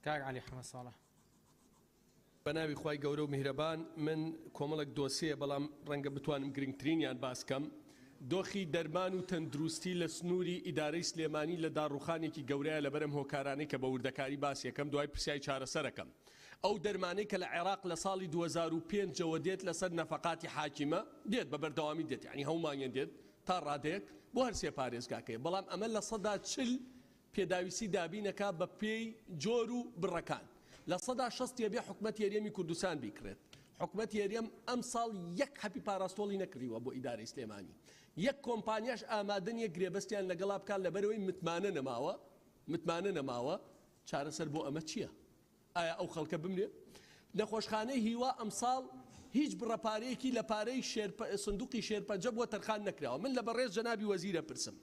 کاک عەلی حەمەد ساڵح بەناوی خوای گەورە و میهرەبان من کۆمەڵێک دۆسیە بەڵام ڕەنگە بتوانم گرنگترینیان باسکەم دۆخی دەرمان و تەندروستی لە سنووری ئیدارەی سلێمانی لە داڕوخانێکی گەورەیە لەبەرم هۆکارانەی کە بە وردەکاری باسیەکەم دوای پرسیای چارەسەرەکەم ئەو دەرمانەی کە لە عێراق لە ساڵی 2005ەوە دێت لەسەر نەفەقاتی حاکیمە دێت بە بەردەوامی دێت یعنی هەمومانیان دێت تا ڕادەیەک بۆ هەرسێ پارێزگاکەیە بەڵام ئەمە لە سەدا 40 پێداویستی دابینەکە بە پێی جۆر و بڕەکان لە سەدا 60 بێ حکومەت یاریەمی کوردستان بیکرێت حکومەت یاریەم ئەم ساڵ یەک حەپی پاراستۆڵی نەکردیوە بۆ ئیدارەی سلێمانی یەک کۆمپانیاش ئامادە نیە گرێبەستیان لەگەڵا بکات لەبەرەوەی متمانە نەماوە چارەسەر بۆ ئەمە چییە؟ ئایا ئەو خەڵکە بمرێ؟ نەخۆشخانەی هیوا ئەمساڵ هیچ بڕەپارەیەکی لە پارەی سندوقی شێرپەنجە بۆ تەرخان نەکراوە من لە بەڕێز جەنابی وەزیرە پرسم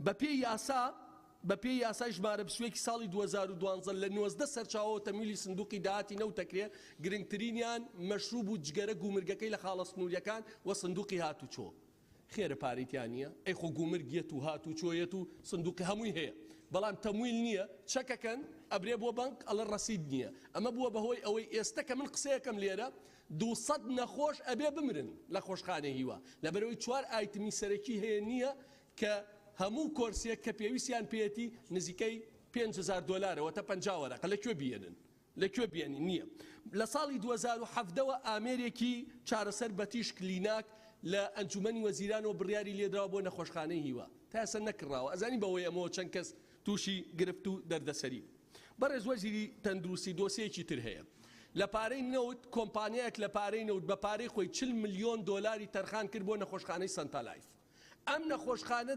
بە پێی یاسای ژمارە بسوێکی ساڵی 2012 لە 19 سەرچاوەوە تەمیلی سندوقی داهاتی نەوتەکرێ گرنگترینیان مەشروب و جگەرە گومرگەکەی لە خاڵە سنووریەکان و سندوقی هاتوچۆ خێرە پارەیتیان نییە ئەی خۆ گومرگیەت و هاتوچۆیەت و سندوقی هەمووی هەیە بەڵام تەمویل نییە چەکەکەن ئەبرێ بۆ بانک ئەڵە ڕەسید نییە ئەمە بووە بەهۆی ئەوەی ئێستا کە من قسەیەکەم لێرە 200 نەخۆش ئەبێ بمرن لە خۆشخانەی هیوا لەبەرەوەی 4 ئایتمی سەرەکی هەیە نییە کە هەموو کۆرسێک کە پێویستیان پێێتی نزیکەی $5,000 تا 50 وەرەقە لەکوێ بێنن لەکوێ بێنی نییە لە ساڵی 2017ەوە ئامێرێکی چارەسەر بەتیش کلیناک لە ئەنجومەنی وەزیرانەوە بڕیاری لێدراوە بۆ نەخۆشخانەی هیوا تا ئێستا نەکڕاوە ئەزانی بەوەی ئەمەوە چەند کەس تووشی گرفت و دەردەسەری بەڕێز وەزیری تەندروستی دۆسیەکی تر هەیە لە پارەی نەوت کۆمپانیایەک لە پارەی نەوت بە پارەی خۆی $40 ملیۆن تەرخان کرد بۆ نەخۆشخانەی سەنتەلایف ئەم نەخۆشخانە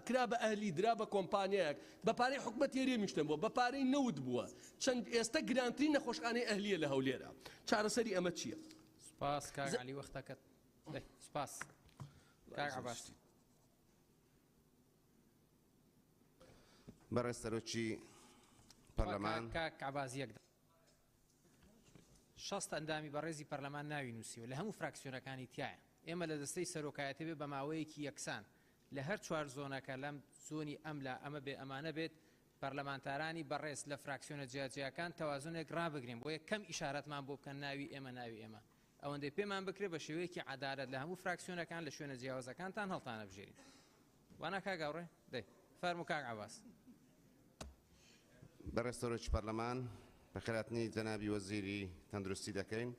کرا بە ئەهلی درا بە کۆمپانیایەک بە پارەی حکومەت هێرێمیشتن بووە بە پارەی نەوت بووە چەند ئێستا گرانترین نەخۆشخانەی ئەهلیە لە هەولێرە چارەسەری ئەمە چییە؟ سپاس کاک علی وەختەکەت سپاس کاک عەباس بەڕێز سەرۆکی پەرلەمان کاک عەباس یەک شەست ئەندامی بەڕێزی پەرلەمان ناوی نووسیوە لە هەموو فراکسیۆنەکانی تایە ئێمە لە دەستەی سەرۆکایەتی بێ بە ماوەیەکی یەکسان لە هەر چوار زۆنەکە لەم زۆنی ئەملا ئەمە بێ ئەمانە بێت پەرلەمانتارانی بەڕێز لە فراکسیۆنە جیاجیەکان تەوازنێک ڕابگرین بۆ یەکەم ئیشارەتمان بۆ بکەن ناوی ئێمە ناوی ئێمە ئەوەندەی پێمان بکرێ بە شێوەیەکی عەدالەت لە هەموو فراکسیۆنەکان لە شوێنە جیاوازەکانتان هەڵتانە بژێرین وانە کاگاوڕێ دەی فەرموو کاک عەباس بەڕێز سەرۆکی پەرلەمان بەخێرهاتنی جەنابی وەزیری تەندروستی دەکەین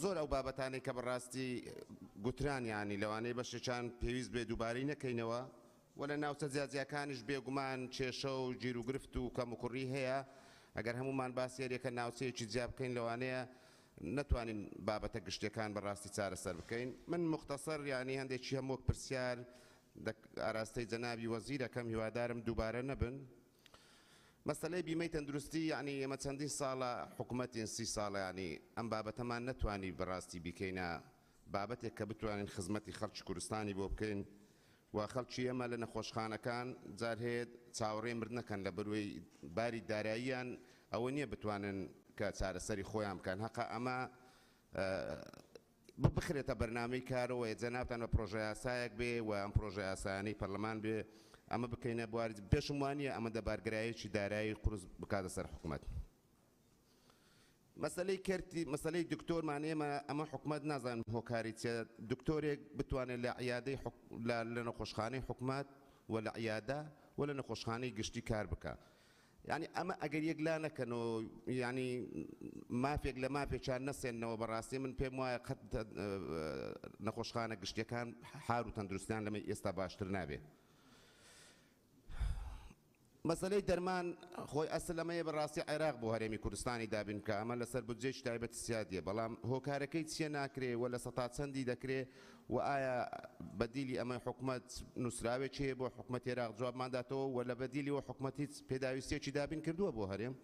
زۆر ئەو بابەتانەی کە بەڕاستی گوترانیانی لەوانەیە بەشێکیان پێویست بێ دووبارەی نەکەینەوە و لە ناوچە جیاجیەکانیش بێگومان کێشە و گیر و گرفت و کەم و کوڕی هەیە ئەگەر هەمومان باسی هەرێکە ناوچەیەکی جیا بکەین لەوانەیە نەتوانین بابەتە گشتیەکان بەڕاستی چارەسەر بکەین من مختصر یعنی هەندێکی هەموو پرسیار ئاراستەی جەنابی وەزیرەکەم هیوادارم دووبارە نەبن مەسەلەی بیمەی تەندروستی یعنی ئێمە چەندین ساڵە حکوومەتین 30 ساڵە ینی ئەم بابەتەمان نەتوانی بەڕاستی بیکەینە بابەتێک کە بتوانین خزمەتی خەڵکی کوردستانی بۆ بکەین و خەڵکی ئێمە لە نەخۆشخانەکان جار هەیە چاوەڕێ مرد نەکەن لە بەروەی باری داراییان ئەوە نییە بتوانن کە چارەسەری خۆیان بکەن هەقا ئەمە بخرێتە بەرنامەی کارەوە جەنابتان بە پرۆژە یاسایەک بێ و ئەم پرۆژە یاسایانەی پەرلەمان بێ ئەمە بکەینە بواری پێشم وانە ئەمە دەبارگرایەکی دارایی قورس بکاتە سەر حکوومەت مەسەلەی دکتۆرمان ئێمە ئەمە حکوومەت نازانم هۆکاری چێ دکتۆرێک بتوانێت لە عیادەی لە نەخۆشخانەی حکوومەت و لە عیادە و لە نەخۆشخانەی گشتی کار بکە یعنی ئەمە ئەگەر یەک لا نەکەن و ینی مافێک لە مافێکیان نەسێنەوە بەڕاستی من پێم وایە قەت نەخۆشخانە گشتیەکان حار و تەندروستیان لەمە ئێستا باشتر نابێت مەسەلەی دەرمان خۆی ئەسل ئەمەیە بەڕاستی عێراق بۆ هەرێمی کوردستانی دابین کە ئەمە لەسەر بودجێکی تایبەت سیادیە بەڵام هۆکارەکەی چیە ناکرێ و لە سەتا چەندی دەکرێ و ئایا بەدیلی ئەمە حکوومەت نووسراوێکی هەیە بۆ حکوومەت عێراق جوابمانداتەوە و لە بەدیلی وە حکوومەتی پێداویستێکی دابین کردووە بۆ هەرێم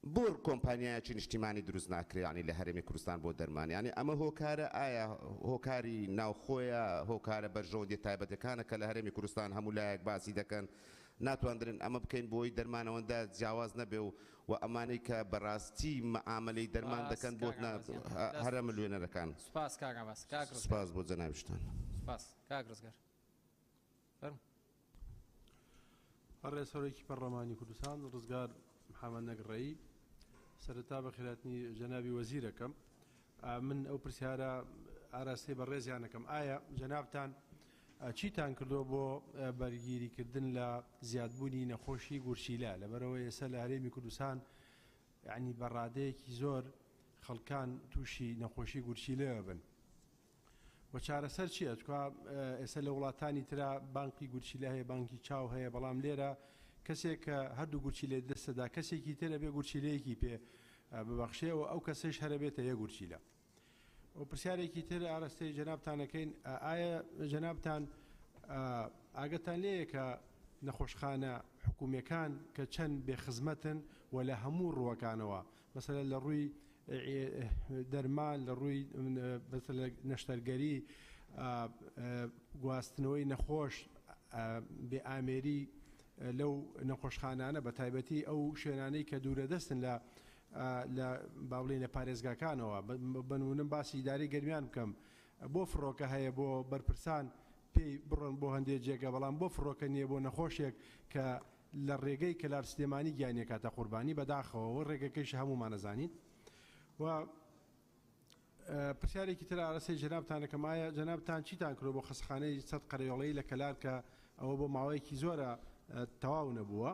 بۆ کۆمپانیایەکی نیشتیمانی دروست ناکرێ لە هەرێمی کوردستان بۆ دەرمان ینی ئەمە هۆکارە ئایا هۆکاری ناوخۆیە هۆکارە بەرژەوەندی تایبەتەکانە کە لە هەرێمی کوردستان هەموو لایەک باسی دەکەن ناتواندرن ئەمە بکەین بۆی دەرمانەوەندا جیاواز نەبێ و ئەمانەی کە بەڕاستی مەعاملەی دەرمان دەکەن بۆ هەرە ملوێنەرەکان سپاس کاک عەباس سپاس بۆ جەنابیشتان سپاس کاک ڕزگار هەڕێز سەرۆکی پەرلەمانی کوردستان ڕزگار محەممەد نەگڕەیی سەرەتا بە خێراتنی جەنابی وەزیرەکەم من ئەو پرسیارە ئاراستەی بەڕێزیانەکەم ئایا جەنابتان چیتان کردو بۆ بەرگیریکردن لە زیادبوونی نەخۆشی گورشیلە لەبەرەوە ئێستا لە هەرێمی کوردستان یعنی بەڕادەیەکی زۆر خەڵکان تووشی نەخۆشی گورشیلەوە بن و چارەسەر چییە چکە ئێستا لە وڵاتانی ترا بانکی گورشیلە هەیە بانکی چاو هەیە بەڵام لێرە کەسێک کە هەردوو گورچیلێ دەستەدا کەسێکی ترە بێ گورچیلەیەکی پێ ببەخشێەوە ئەو کەسەش هەرە بێتە یە گورچیلە و پرسیارێکی تر ئاراستەی جەنابتانەکەین ئایا جەنابتان ئاگەتان لێیە کە نەخۆشخانە حکوومیەکان کە چەند بێخزمەتن و لە هەموو ڕووەکانەوە مەسەلە لە ڕووی دەرمان لە ڕووی نەشتەرگەری گواستنەوەی نەخۆش بێ ئامێری لەو نەخۆشخانانە بە تایبەتی ئەو شوێنانەی کە دوورە دەستن لە باوڵێنە پارێزگاکانەوە بنونم باسی ئیدارەی گەرمیان بکەم بۆ فڕۆکە هەیە بۆ بەرپرسان پێی بڕن بۆ هەندێک جێگە بەڵام بۆ فڕۆکە نییە بۆ نەخۆشێک کە لە ڕێگەی کەلار سلێمانی گیانێ کاتە قوربانی بەداخەوە ڕێگەکەیش هەمومان نەزانین و پرسیارێکی تر ئارەسەی جەنابتانەکەم ئایا جەنابتان چیتان کردو بۆ خەسخانەی سەد قەرەوڵەی لە کەلار کە ئەوە بۆ ماوەیەکی زۆرە تەواو نەبووە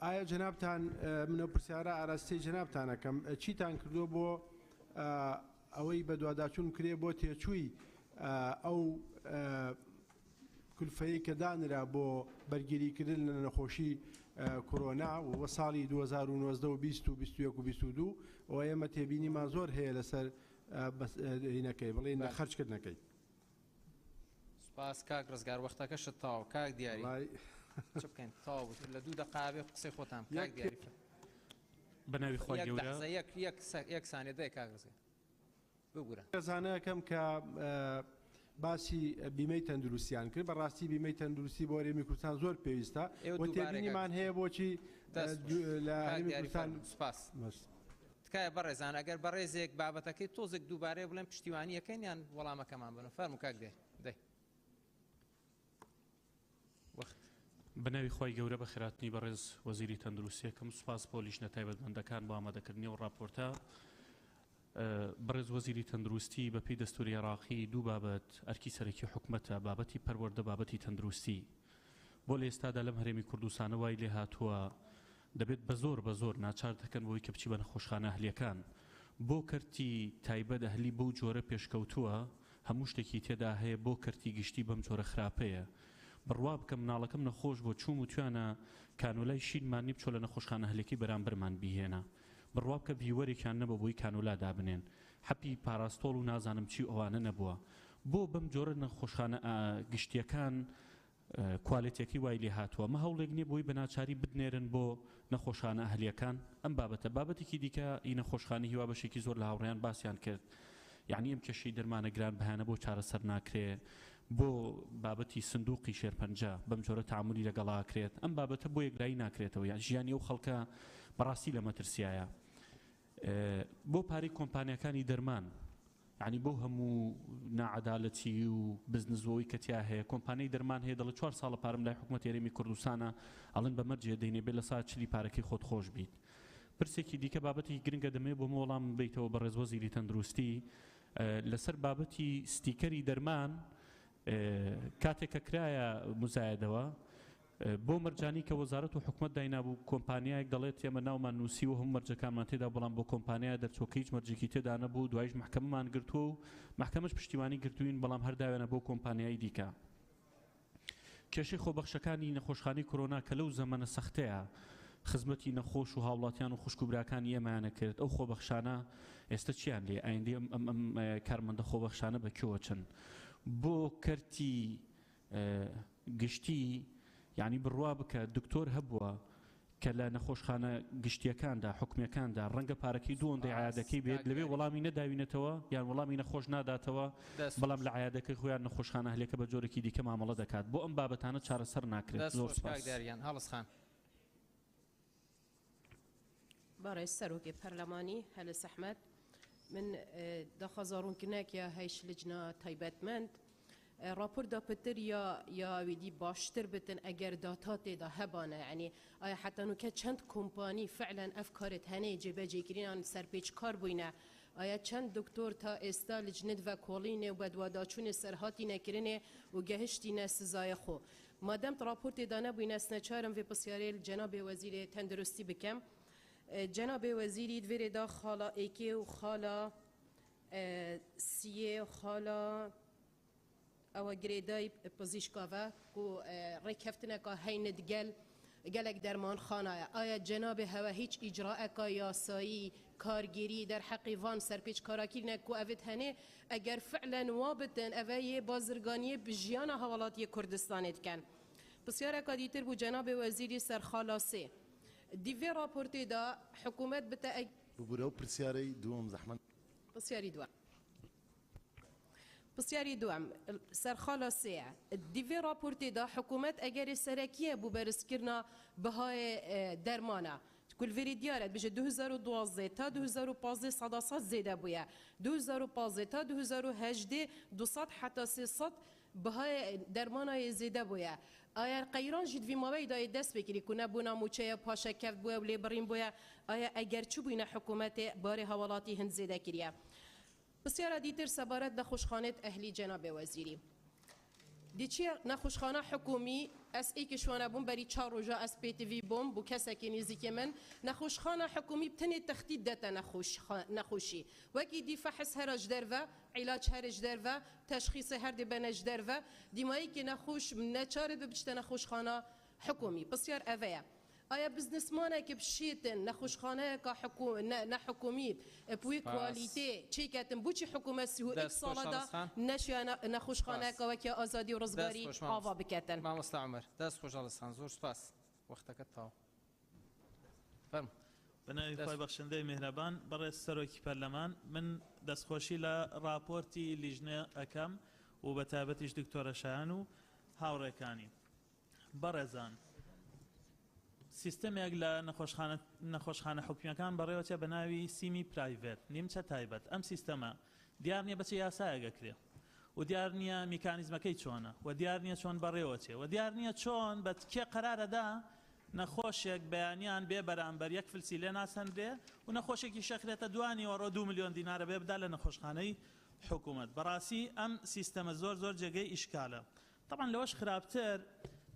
ئایا جەنابتان منە پرسیارە ئاراستی جەنابتانەکەم چیتان کردو بۆ ئەوەی بە دوواداچوون کرێ بۆ تێچووی ئەو کولفەیە کە دانرا بۆ بەرگریکردن لە نەخۆشی کۆرۆنا و ساڵی 2019 و 20 و 21 و 22 و ئێمە تێبینیمان زۆر هەیە لەسەر هینەکەی بڵێن خەرجکردنەکەی. سپاس کاک ڕزگار وەختەکەشت تاو کاک دیاری چ بکەین تاو لە 2 دقابێ قسەی خۆتان کاک دیاری بەناوی خۆی گەورە یەک سانێ دای کاک ڕزگار بگورە زانەکەم کە باسی بیمەی تەندروستیان کرد بەڕاستی بیمەی تەندروستی بۆ هەرێمی کوردستان زۆر پێویستە و تێبینیمان هەیە بۆچی لە هەرێمی کوردستان سپاس تکایە بەڕێزان ئەگەر بەڕێزێک بابەتەکەی تۆزێک دووبارەیە بڵێن پشتیوانیەکەین یان وەڵامەکەمان بنە فەرموو کاک دێ دەی بەناوی خۆی گەورە بە خێراتنی بەڕێز وەزیری تەندروستیەکەم سوپاس بۆ لیژنە تایبەتمەندەکان بۆ ئامادەکردنی و ڕاپۆرتە بەڕێز وەزیری تەندروستی بە پێی دەستوری عێراقی دوو بابەت ئەرکی سەرەکی حکومەتە بابەتی پەروەردە بابەتی تەندروستی بۆ لە ئێستادا لەم هەرێمی کوردستانە وای لێ هاتووە دەبێت بە زۆر ناچار دەکەن بۆی کە بچی بە نەخۆشخانە ئەهلیەکان بۆ کەرتی تایبەت ئەهلی بەو جۆرە پێشکەوتووە هەموو شتێکی تێدا هەیە بۆ کەرتی گشتی بەم جۆرە خراپەیە بڕوا بکەم مناڵەکەم نەخۆش بۆ چوم و توانە کانولای شینمانی بچۆ لە نەخۆشخانە ئەهلێکی بەرامبەرمان بیهێنا بڕوا بکە بیوەرێکیان نەبە بۆی کانولا دابنێن حەپی پاراستۆڵ و نازانم چی ئەوانە نەبووە بۆ بەم جۆرە نەخۆشخانە گشتیەکان کوالێتێکی وای لێ هاتووە مە هەوڵێک نییە بۆی بەناچاری بدنێرن بۆ نەخۆشخانە ئەهلیەکان ئەم بابەتێکی دیکە ئی نەخۆشخانە هیوا بەشێکی زۆر لە هاوڕێیان باسییان کرد یعنی ئەم کێشەی دەرمانە گران بەهانە بۆ چارەسەر ناکرێ بۆ بابەتی سندوقی شێرپەنجە بەم جۆرە تعاملی لەگەڵاکرێت ئەم بابەتە بۆ یەکلایی ناکرێتەوە یان ژیانی ئەو خەڵکە بەڕاستی لە مەترسیایە بۆ پارەی کۆمپانیەکانی دەرمان یعنی بۆ هەموو ناعەدالەتی و بزنسەوەی کە تیا هەیە کۆمپانیای دەرمان هەیە دەڵێت 4 ساڵە پارەم لای حکوومەتی هەرێمی کوردستانە ئەڵێن بەمەرجێ دەینێ بێت لە سات 40 پارەکەی خۆت خۆش بیت پرسێکی دیکە بابەتی گرنگە دەمێ بۆ وەڵام بیتەوە بە ڕێز وەزیری تەندروستی لەسەر بابەتی ستیکەری دەرمان کاتێک کە کرایە مزایدەوە بۆ مەرجانی کە وەزارەت و حکوومەت داینابوو کۆمپانیایەک دەڵێت ئێمە ناومان نووسی و هەموو مەرجەکانمان تێدا بەڵام بۆ کۆمپانیا دەرچۆکە هیچ مەرجێکی تێدا نەبوو دوایش محکەمەمان گرتووە و محکەمەش پشتیوانی گرتوین بەڵام هەرداوێنە بۆ کۆمپانیای دیکە کێشەی خۆبەخشەکانی نەخۆشخانەی کۆرۆنا کە لەو زەمانە سەختەیە خزمەتی نەخۆش و هاوڵاتیان و خوشکوبراکانی ئێمەیانە کرد ئەو خۆبەخشانە ئێستا چیان لێ ئایندێ ئەم کارمەندە خۆبەخشانە بەکوێوە چن بۆ کەرتی گشتی یعنی بڕوا بکە دکتۆر هەبووە کە لە نەخۆشخانە گشتیەکاندا حکومیەکاندا ڕەنگە پارەکەی دووەندەی عیادەکەی بێت لەوێ وەڵامی نەداوینێتەوە یان وەڵامی نەخۆش ناداتەوە بەڵام لە عیادەکەی خۆیان نەخۆشخانە هەلێکە بە جۆرەی دیکە مامەڵە دەکات بۆ ئەم بابەتانە چارەسەر ناکرێت زۆر سپاس هەڵسخان بەڕێز سەرۆکی پەرلەمانی هەلس ئەحمەد من دەخەزاڕوونکردنێکە هەیش لجنە تایبەتمەند راپور دا پتر یا ویدی باشتر بتن اگر داتا تیدا هبانه یعنی آیا حتی نو که چند کمپانی فعلا افکارت هنه جبه جیگرین سرپیچ کار بوینه آیا چند دکتر تا استا لجنت و کولینه و بدواداچون سرهاتی نکرنه و گهشتی سزای خو مادام راپور تیدا نبوینه سنچارم و پسیاری جناب وزیر تندرستی بکم جناب وزیری دویر دا خالا ایکی و خالا سیه و خالا او گریدای پزیشکاوه کو ریکفتنه که هیند گلک درمان خانه آیا جناب هوا هیچ اجراء که یاسایی کارگیری در حقیقان سرپیچ کاراکی نکو اوید هنه اگر فعلا وابتن اوی بازرگانی بجیان حوالاتی کردستانت کن بسیار که دیتر بو جناب وزیری سرخالاسه دیوی راپورتی دا حکومت بتا ببورو پرسیاری دوم زحمت بسیاری دوم بسیاری دوم سرخالاسیه دیوی راپورتی دا حکومت اگر سرکیه بو برسکرنا بهای درمانه کل وری دیارت بشه 2012 تا 2015 صداصات زیده بوده 2015 تا 2018 200 حتی 300 بهای درمانه زیده بوده آیا قیران جد وی موی دای دست بگیری کنه بونا موچه پاشا کفت بوده و لیبرین بوده آیا اگر چو بوینه حکومت بار حوالاتی هند زیده کریه بسیار دیتر سبارت نخوشخانه اهلی جناب وزیری دیچی نخوشخانه حکومی اس ای که شوانه بوم بری 4 روزا اس پی تی وی بوم بو کسی که نزدیک من نخوشخانه حکومی بتنی تخدید دتا نخوشی وکی دی فحص هرج دروا علاج هرج دروا تشخیص هر دی بنج دروا دیمایی که نخوش نچاره ببچته نخوشخانه حکومی بسیار اویا آیا بزنسمانه که بشیتن نخوشخانه که نحکومیت بوی کوالیته چی کتن بوچی حکومت سیهو ایک ساله دا نشیا نخوشخانه که وکی آزادی و رزگاری آوا بکتن. ما مستعمر دست خوش آلستان زور سپاس وقتك التاو فرم بناوی خوای بخشنده مهربان برای سروکی پارلمان من دستخوشی لراپورتی لیژنه اکم و بتابتیش دکتۆرە شایان و هاوڕێکانی بەڕێزان سیستەمێک لە نەخۆشخانە حکومیەکان بەڕێوەچە بە ناوی سیمی پرایڤێت نیمچە تایبەت ئەم سیستەمە دیار نییە بەچە یاسایەگەکرێ و دیار نییە میکانیزمەکەی چۆنە و دیار نییە چۆن بەڕێوەچێ و دیار نییە چۆن بە کێ قەرارەدا نەخۆشێک بەیانیان بێ بەرامبەر یەک فلسی لێ ناسەندرێ و نەخۆشێکی شەخرێتە دوانی وەڕۆ 2 ملیۆن دینارە بێ بدا لە نەخۆشخانەی حکوومەت بەڕاستی ئەم سیستەمە زۆر جێگەی ئیشکالە طبعا لەوەش خراپتر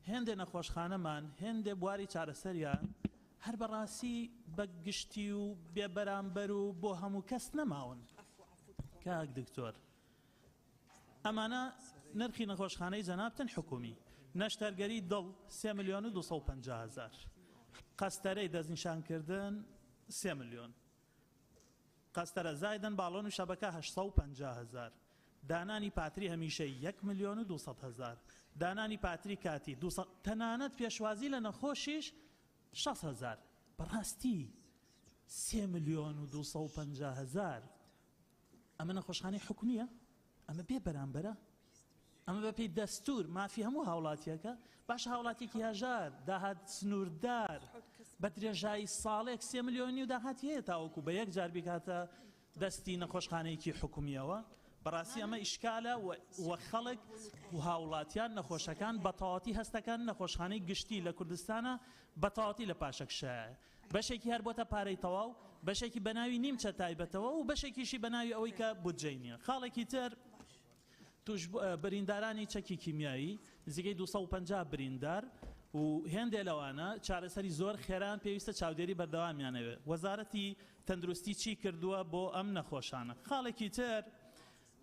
هێندێ نەخۆشخانەمان هێندێ بواری چارەسەریان هەر بەڕاستی بە گشتی و بێبەرامبەر و بۆ هەموو کەس نەماون کاک دکتۆر ئەمانە نرخی نەخۆشخانەی جەنابتن حکومی نەشتەرگەری دڵ 3 ملیۆن و 250,000 قەستەرەی دەستنیشانکردن 3 ملیۆن قەستەرە زایدن باڵۆن و شەبەکە 850,000 دانانی پاتری هەمیشەی 1 ملیۆن و 200,000 دانانی پاتری کاتی تەنانەت پێشوازی لە نەخۆشیش 6,000 بەڕاستی 3 ملیۆن و 250,000 ئەمە نەخۆشخانەی حکومیە ئەمە بێ بەرامبەرە ئەمە بە پێی دەستور مافی هەموو هاوڵاتیەکە باش هاوڵاتێکی هەژار داهات سنووردار بە درێژایی ساڵێک 3 ملیۆنی و داهات هەیە تاوەکو بە یەک جار بکاتە دەستی نەخۆشخانەیەکی حکومیەوە بەڕاستی ئەمە ئیشکالە و خەڵک و هاوڵاتیان نەخۆشەکان بەتەواتی هەستەکان نەخۆشخانەی گشتی لە کوردستانە بەتەواتی لە پاشەکشایە بەشێکی هەر بۆتە پارەی تەواو بەشێکی بەناوی نیمچە تایبەتەوە و بەشێکیشی بەناوی ئەوەی کە بودجەی نییە خاڵێکی تر توش بریندارانی چەکی کیمیایی نزیکەی 250 بریندار و هێندێ لەوانە چارەسەری زۆر خێران پێویستە چاودێری بەردەوامیانەوێ وەزارەتی تەندروستی چی کردووە بۆ ئەم نەخۆشانە خاڵێکی تر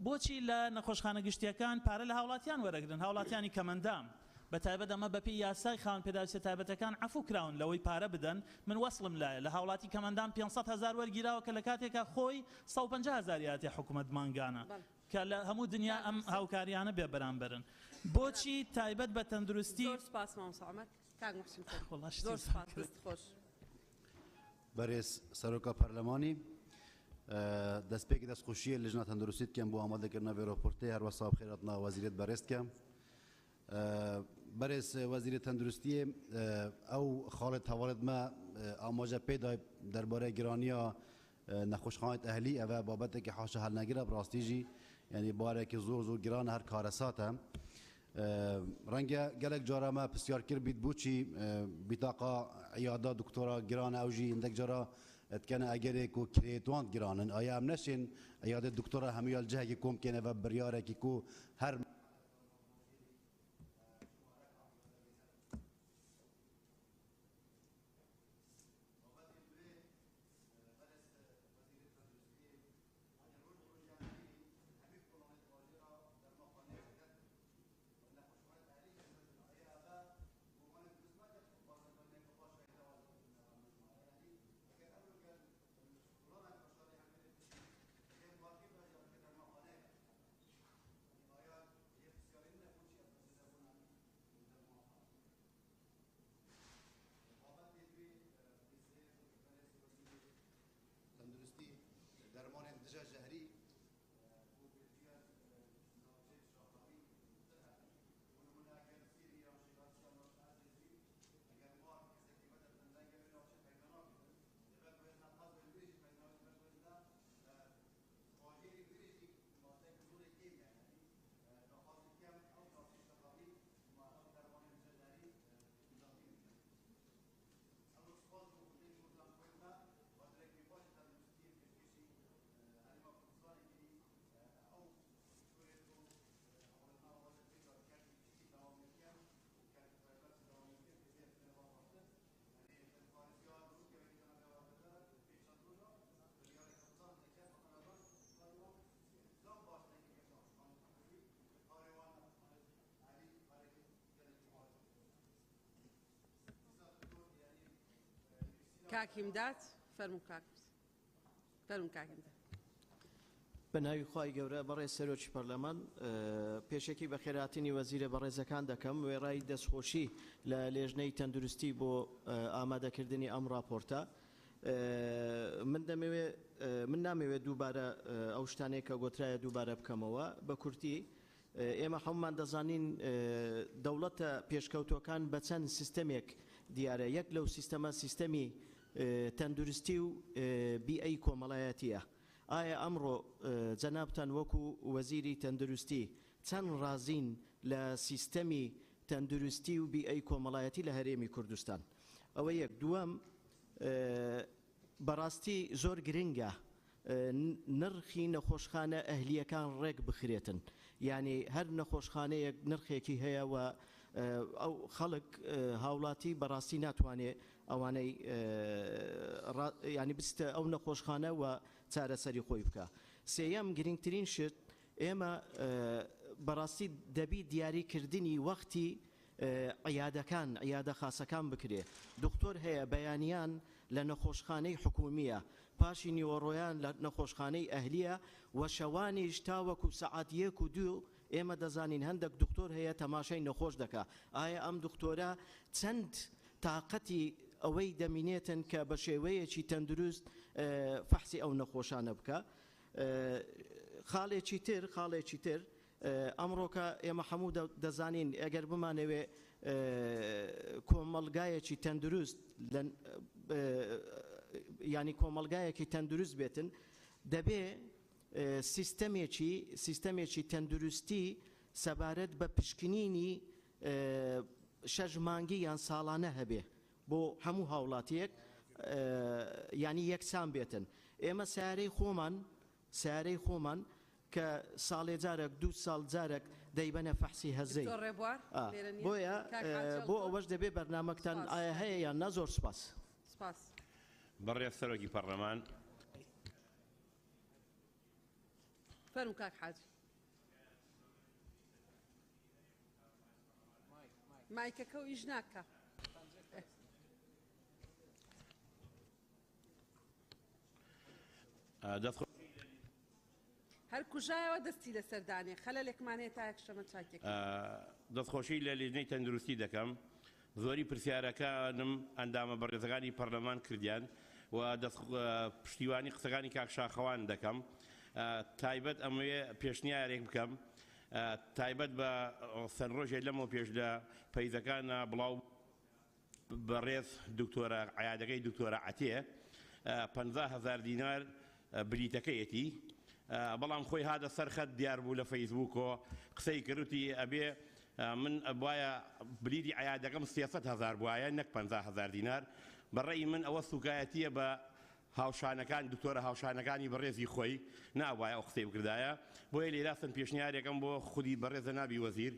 بۆچی لە نەخۆشخانە گشتیەکان پارە لە هاوڵاتیان وەرەگرن هاوڵاتیانی کەمەندام بە تایبەت ئەمە بەپی یاسای خاوەن پێداویستە تایبەتەکان عەفو کراون لەوەی پارە بدەن من وەسڵم لایە لە هاوڵاتی کەمەندام 500,000 وەرگیراوە کە لە کاتێکە خۆی 150,000 یاتی حکوومەت مانگانە کە لە هەموو دنیا ئەم هاوکاریانە بێ بەرامبەرن بۆچی تایبەت بە تەندروستی زۆر سپاس مامۆستا عومەر کاک موحسین زۆر سپاس دەستخۆش بەڕێز سەرۆکە پەرلەمانی دەستپێکی دەستخۆشیە لەژنە تەندروستیت کەم بۆ ئامادەکردنە بێرۆپۆرتەی هەروە ساڵ بخێرەتنا وەزیرێت بەڕێستکە بەڕێز وەزیرە تەندروستیە ئەو خاڵێت هەواڵێتمە ئاماژە پێدای دەربارەی گرانیە نەخۆشخانەی ئەهلی ئەوە بابەتێکی حاشە هەڵنەگرە بڕاستیژی یعنی بارێکی زۆر گرانە هەر کارەساتە ڕەنگە گەلێک جارەمە پرسیارکرد بیت بۆچی بیتاقا عیادا دکتۆرە گرانە ئەوژی هەندێک جارە ئەتکەنە ئەگەرێک و کرێتوان گرانن ئایا ئەم نەشێن عیادە دکتۆرە هەموویال جەهێکی کۆم کێنەوە بڕیارێکی کو هەر کاکیمدات فەرموو کاک فەرموو کاکیمدات بە ناوی خوای گەورە بەڕێز سەرۆکی پەرلەمان پێشێکی بە خێراتنی وەزیرە بەڕێزەکان دەکەم وێڕای دەستخۆشی لە لێژنەی تەندروستی بۆ ئامادەکردنی ئەم راپۆرتە من نامەوێت دووبارە ئەو شتانەیە کە گۆترایە دووبارە بکەمەوە بە کورتی ئێمە هەمومان دەزانین دەوڵەتە پێشکەوتوەکان بە چەند سیستەمێک دیارە یەک لەو سیستەمە سیستەمی تەندروستی و بیئەی کۆمەڵایەتیە ئایا ئەمڕۆ جەنابتان وەکو وەزیری تەندروستی چەند ڕازین لە سیستەمی تەندروستی و بیئەی کۆمەڵایەتی لە هەرێمی کوردستان ئەوە یەک دووەم بەڕاستی زۆر گرنگە نرخی نەخۆشخانە ئەهلیەکان ڕێک بخرێتن یعنی هەر نەخۆشخانەیەک نرخێکی هەیە و ئەو خەڵک هاوڵاتی بەڕاستی ناتوانێت ئەوانەی ینی بستە ئەو نەخۆشخانە و چارەسەری خۆی بکە سێیەم گرنگترین شت ئێمە بەڕاستی دەبی دیاریکردنی وەختی عیادەکان عیادە خاسەکان بکرێ دکتۆر هەیە بەیانیان لە نەخۆشخانەی حکومیە پاشی نیوەڕۆیان لە نەخۆشخانەی ئەهلیە و شەوانیش تاوەکو سەعات 1 و 2 ئێمە دەزانین هەندێک دکتۆر هەیە تەماشای نەخۆش دەکا ئایا ئەم دکتۆرە چەند تااقەتی ئەوەی دەمینێتن کە بە شێوەیەکی تەندروست فەحسی ئەو نەخۆشانە بکە خاڵێکی تر ئەمڕۆکە ئێمە هەموو دەزانین ئەگەر بمانەوێ کۆمەلگایەکی تەندروست ینی کۆمەلگایەکی تەندروست بێتن دەبێ سیستەمێکی تەندروستی سەبارەت بە پشکنینی 6 مانگی یان ساڵانە هەبێ بۆ هەموو هاوڵاتیەک ینی یەکسان بێتن ئێمە سیارەی خۆمان کە ساڵێ جارێک 2 ساڵ جارێک دەیبەنە فەحسی هەزەی بۆیە بۆ ئەوەش دەبێ بەرنامەکتان ئایا هەیە یان نە زۆر سپاس بەڕێز سەرۆکی پەرلەمان فەرموو کاک حاجی مایکەکە و ئیش ناکە هەر کوژایەوە دەستی لە سەردانێ خەلەلێکمانێت تا یەک شەمە چاکێک دەستخۆشی لە لێژنەی تەندروستی دەکەم زۆری پرسیارەکانم ئەندامە بەڕێزەکانی پەرلەمان کردیان و پشتیوانی قسەکانی کاک شاخەوان دەکەم تایبەت ئەمەوێ پێشنیارێک بکەم تایبەت بە سەرڕۆژێک لەمەوە پێش لە پەیزەکانە بڵاو بەڕێز دکتۆرە عیادەکەی دکتۆرە عەتێ 50,000 دینار بلیتەکەیەتی بەڵام خۆی هادە سەرخەت دیار بوو لە فەیسبووکۆ قسەی کردوتی ئەبێ من وایە بلیدی عیادەکەم 300,000 بواە نەک 50,000 دینار بەڕێی من ئەوە سوکایەتیە بە هاوشانەکان دکتۆرە هاوشانەکانی بەڕێزی خۆی ناوایە ئەو قسەی بکردایە بۆیە لێراستن پێشنیارێکم بۆ خودی بەڕێزە نابی وەزیر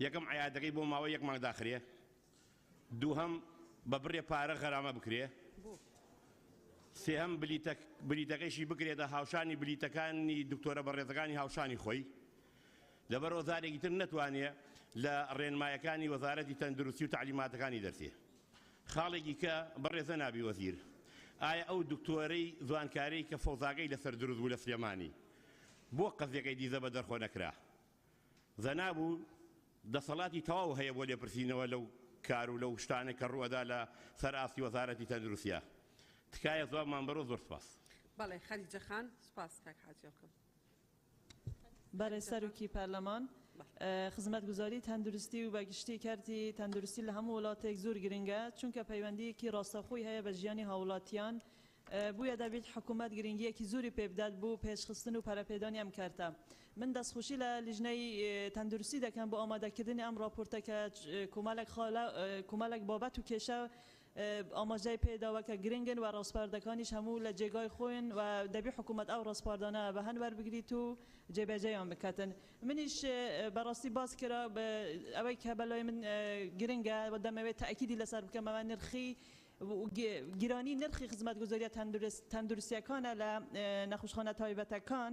یەکەم عیادەکەی بۆ ماوەی 1 مانگ داخرێ دووهەم بە بڕێ پارە غەرامە بکرێ سێهەم بلیتەکەیشی بکرێتە هاوشانی بلیتەکانی دکتۆرە بەڕێزەکانی هاوشانی خۆی لەبەرەوە زارێکی تر نەتوانێت لە ڕێنمایەکانی وەزارەتی تەندروستی و تعلیماتەکانی دەرچێ خاڵێکی کە بەڕێزە نابی وەزیر ئایا ئەو دکتۆرەی زوانکارەی کە فەوزاگەی لەسەر دروست بوو لە سلێمانی بۆ قەزیەکەی دیزە بە دەرخۆ نەکرا زەنابوو دەسەڵاتی تەواو هەیە بۆ لێپرسینەوە لەو کار و لەو شتانە کە ڕوەدا لە سەر ئاستی وەزارەتی تەندروستیە تکایە زۆرمان بەرۆ زۆر سپاس بەڵێ خەریجە خان سپاس کاک حاجیەکەم بەڕێز سەرۆکی پەرلەمان خزمەتگوزاری تەندروستی و بەگشتی کارتی تەندروستی لە هەموو وڵاتێک زۆر گرنگە چونکە پەیوەندیەکی ڕاستەخۆی هەیە بە ژیانی هاوڵاتیان بووە دەبێت حکوومەت گرنگیەکی زۆری پێبدات بۆ پێشخستن و پەرەپێدانی ئەم کارتە من دەستخۆشی لە لیژنەی تەندروستی دەکەم بۆ ئامادەکردنی ئەم راپۆرتە کە کۆمەڵێک بابەت و کێشە ئاماژەی پێداوە کە گرنگن و ڕاستپاردەکانیش هەموو لە جێگای خۆین و دەبی حکوومەت ئەو ڕاستپاردانە بە هەن وەربگریت و جێبەجێیان بکاتن منیش بەڕاستی باس کرا ئەوەی کە بەلای من گرنگە و دەمەوێت تاکیدی لەسەر بکەم ئەمە نرخی گیرانی نرخی خزمەتگوزاریە تەندروستیەکانە لە نەخۆشخانە تایبەتەکان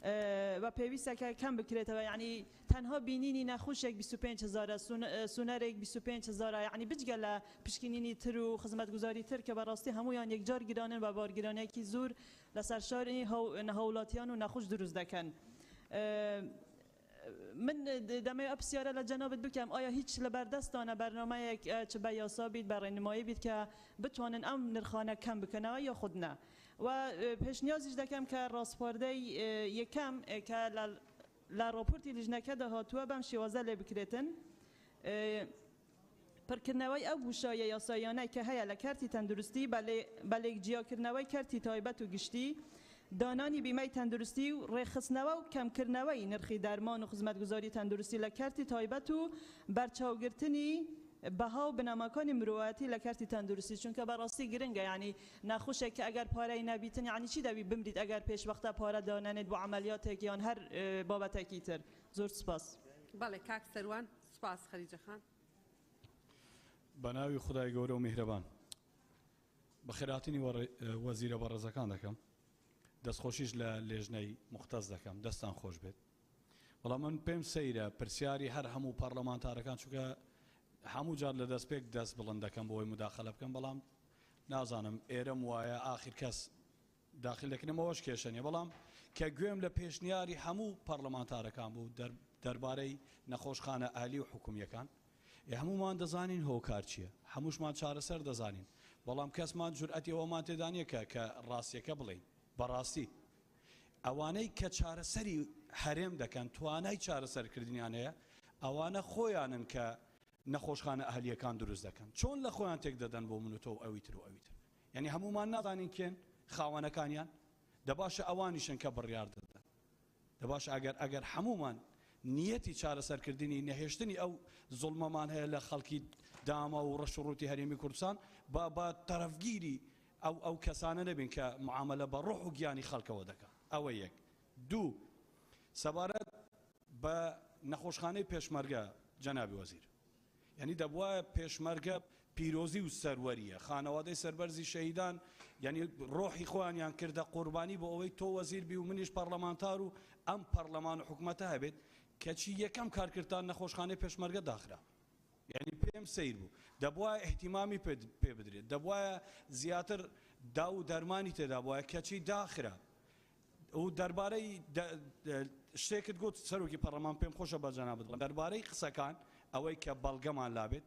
و پێویستە کە کەم بکرێتەوە یعنی تەنها بینینی نەخۆشێک 25,000 سونەرێک 25,000 یعنی بجگە لە پشکنینی تر و خزمەتگوزاری تر کە بەڕاستی هەمویان یەکجار گرانن و بارگرانێکی زۆر لەسەر شاری هەوڵاتیان و نەخۆش دروست دەکەن. من دەمەوێت ئەو پرسیارە لە جەنابەت بکەم ئایا هیچ لە بەردەستانە بەرنامەیەک چ بە یاسا بیت بە ڕێنمایی بیت کە بتوانن ئەم نرخانە کەم بکەنەوە یا خود نه و پێشنیازیش دەکەم کە ڕاستپاردەی یەکەم کە لە راپۆرتی لیژنەکەدا هاتووە بەم شێوازە لێ بکرێتن پڕکردنەوەی ئەو بوشایە یاسایانەی کە هەیە لە کارتی تەندروستی بە لێکجیاکردنەوەی کارتی تایبەت و گشتی دانانی بیمەی تەندروستی و ڕێخستنەوە و کەمکردنەوەی نرخی دەرمان و خزمەتگوزاری تەندروستی لە کارتی تایبەت و بەرچاوگرتنی بەها و بنەماکانی مرۆڤەتی لە کارتی تەندروستی چونکە بەڕاستی گرنگە یعنی نەخۆشێک کە ئەگەر پارەی نەبیتن یعنی چی دەبی بمریت ئەگەر پێشوەختە پارە دانێت بۆ عەمەلیاتێک یان هەر بابەتێکی تر. زۆر سپاس. بەڵێ کاک سەروان سپاس خەریجە خان. بە ناوی خودای گەورە و میهرەبان بەخێراتنی وەزیرە بەڕێزەکان دەکەم دەستخۆشیش لە لێژنەی مختەز دەکەم دەستان خۆش بێت. بەڵام من پێم سەیرە پرسیاری هەر هەموو پەرلەمانتارەکان چونکە هەموو جار لە دەست پێک دەست بڵند دەکەم بۆی مداخەلە بکەم بەڵام نازانم ئێرەم وایە ئاخر کەس داخل دەکەنەوەش کێشەنیە بەڵام کە گوێم لە پێشنیاری هەموو پەرلەمانتارەکان بوو دەربارەی نەخۆشخانە ئالی و حکومیەکان هەمومان دەزانین هۆکار چییە هەمووشمان چارەسەر دەزانین بەڵام کەسمان جورئەتی ئەوەمان تێدا نییە کە ڕاستیەکە بڵێین بەڕاستی ئەوانەی کە چارەسەری هەرێم دەکەن توانای چارەسەرکردنیان هەیە ئەوانە خۆیانن کە نەخۆشخانە ئەهلیەکان دروست دەکەن چۆن لە خۆیان تێک دەدەن بۆ من و تۆ ئەویتر و ئەویتر یعنی هەمومان نازانین کێن خاوەنەکانیان دەباشە ئەوانیشن کە بڕیار دەدەن دەباشە ئەگەر هەمومان نیەتی چارەسەرکردنی نەهێشتنی ئەو زوڵمەمان هەیە لە خەڵکی داما و ڕەش و ڕووتی هەرێمی کوردستان بە تەرەفگیری ئەو کەسانە نەبین کە معاملە بە ڕوح و گیانی خەڵکەوە دەکات ئەوە یەک دوو سەبارەت بە نەخۆشخانەی پێشمەرگە جەنابی وەزیر یعنی دەبوایە پێشمەرگە پیرۆزی و سەروەریە خانەوادەی سەربەرزی شەهیدان یعنی ڕۆحی خۆیانیان کردە قوربانی بۆ ئەوەی تۆ وەزیر بی و منیش پەرلەمانتار و ئەم پەرلەمان و حکومەتە هەبێت کەچی یەکەم کارکردان نەخۆشخانەی پێشمەرگە داخرا یعنی پێم سیر بوو دەبوایە احتیمامی پێ بدرێت دەبوایە زیاتر دا و دەرمانی تێدا بووایە کەچی داخرا و دەربارەی شتێکت گوت سەرۆکی پەرلەمان پێم خۆشە بە جەنابەت بڵێم دەربارەی قسەکان ئەوەی کە بەڵگەمان لابێت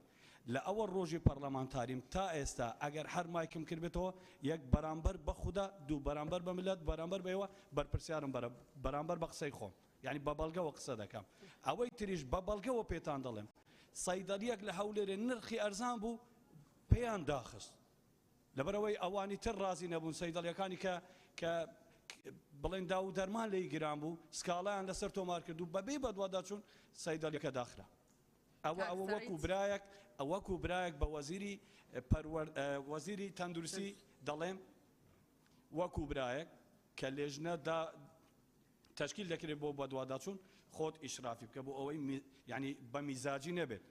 لە ئەوە ڕۆژی پەرلەمانتاریم تا ئێستا ئەگەر هەر مایکم کردبێتەوە یەک بەرامبەر بە خوددا دوو بەرامبەر بە ملت بەرامبەر بەوە بەرپرسیارم بەرامبەر بە قسەی خۆم یعنی بە بەڵگەوە قسە دەکەم ئەوەی تریش بە بەڵگەوە پێتان دەڵێم سەیدەلیەک لە هەولێرێ نرخی ئەرزان بوو پێیان داخست لەبەرەوەی ئەوانی تر ڕازی نەبوون سەیدەلیەکانی کە بڵێن دا و دەرمان لی گران بوو سکاڵیان لەسەر تۆمار کرد و بەبێ بەدووادا چوون سەیدەلیەکە داخرا ئەوە وەکو برایەک بە وەزیری تەندروستی دەڵێم وەکو برایەک کە لێژنە تشکیل دەکرێت بۆ بەدووادا چوون خۆت ئیشرافی بکە بۆ ئەوەی یعنی بە میزاجی نەبێت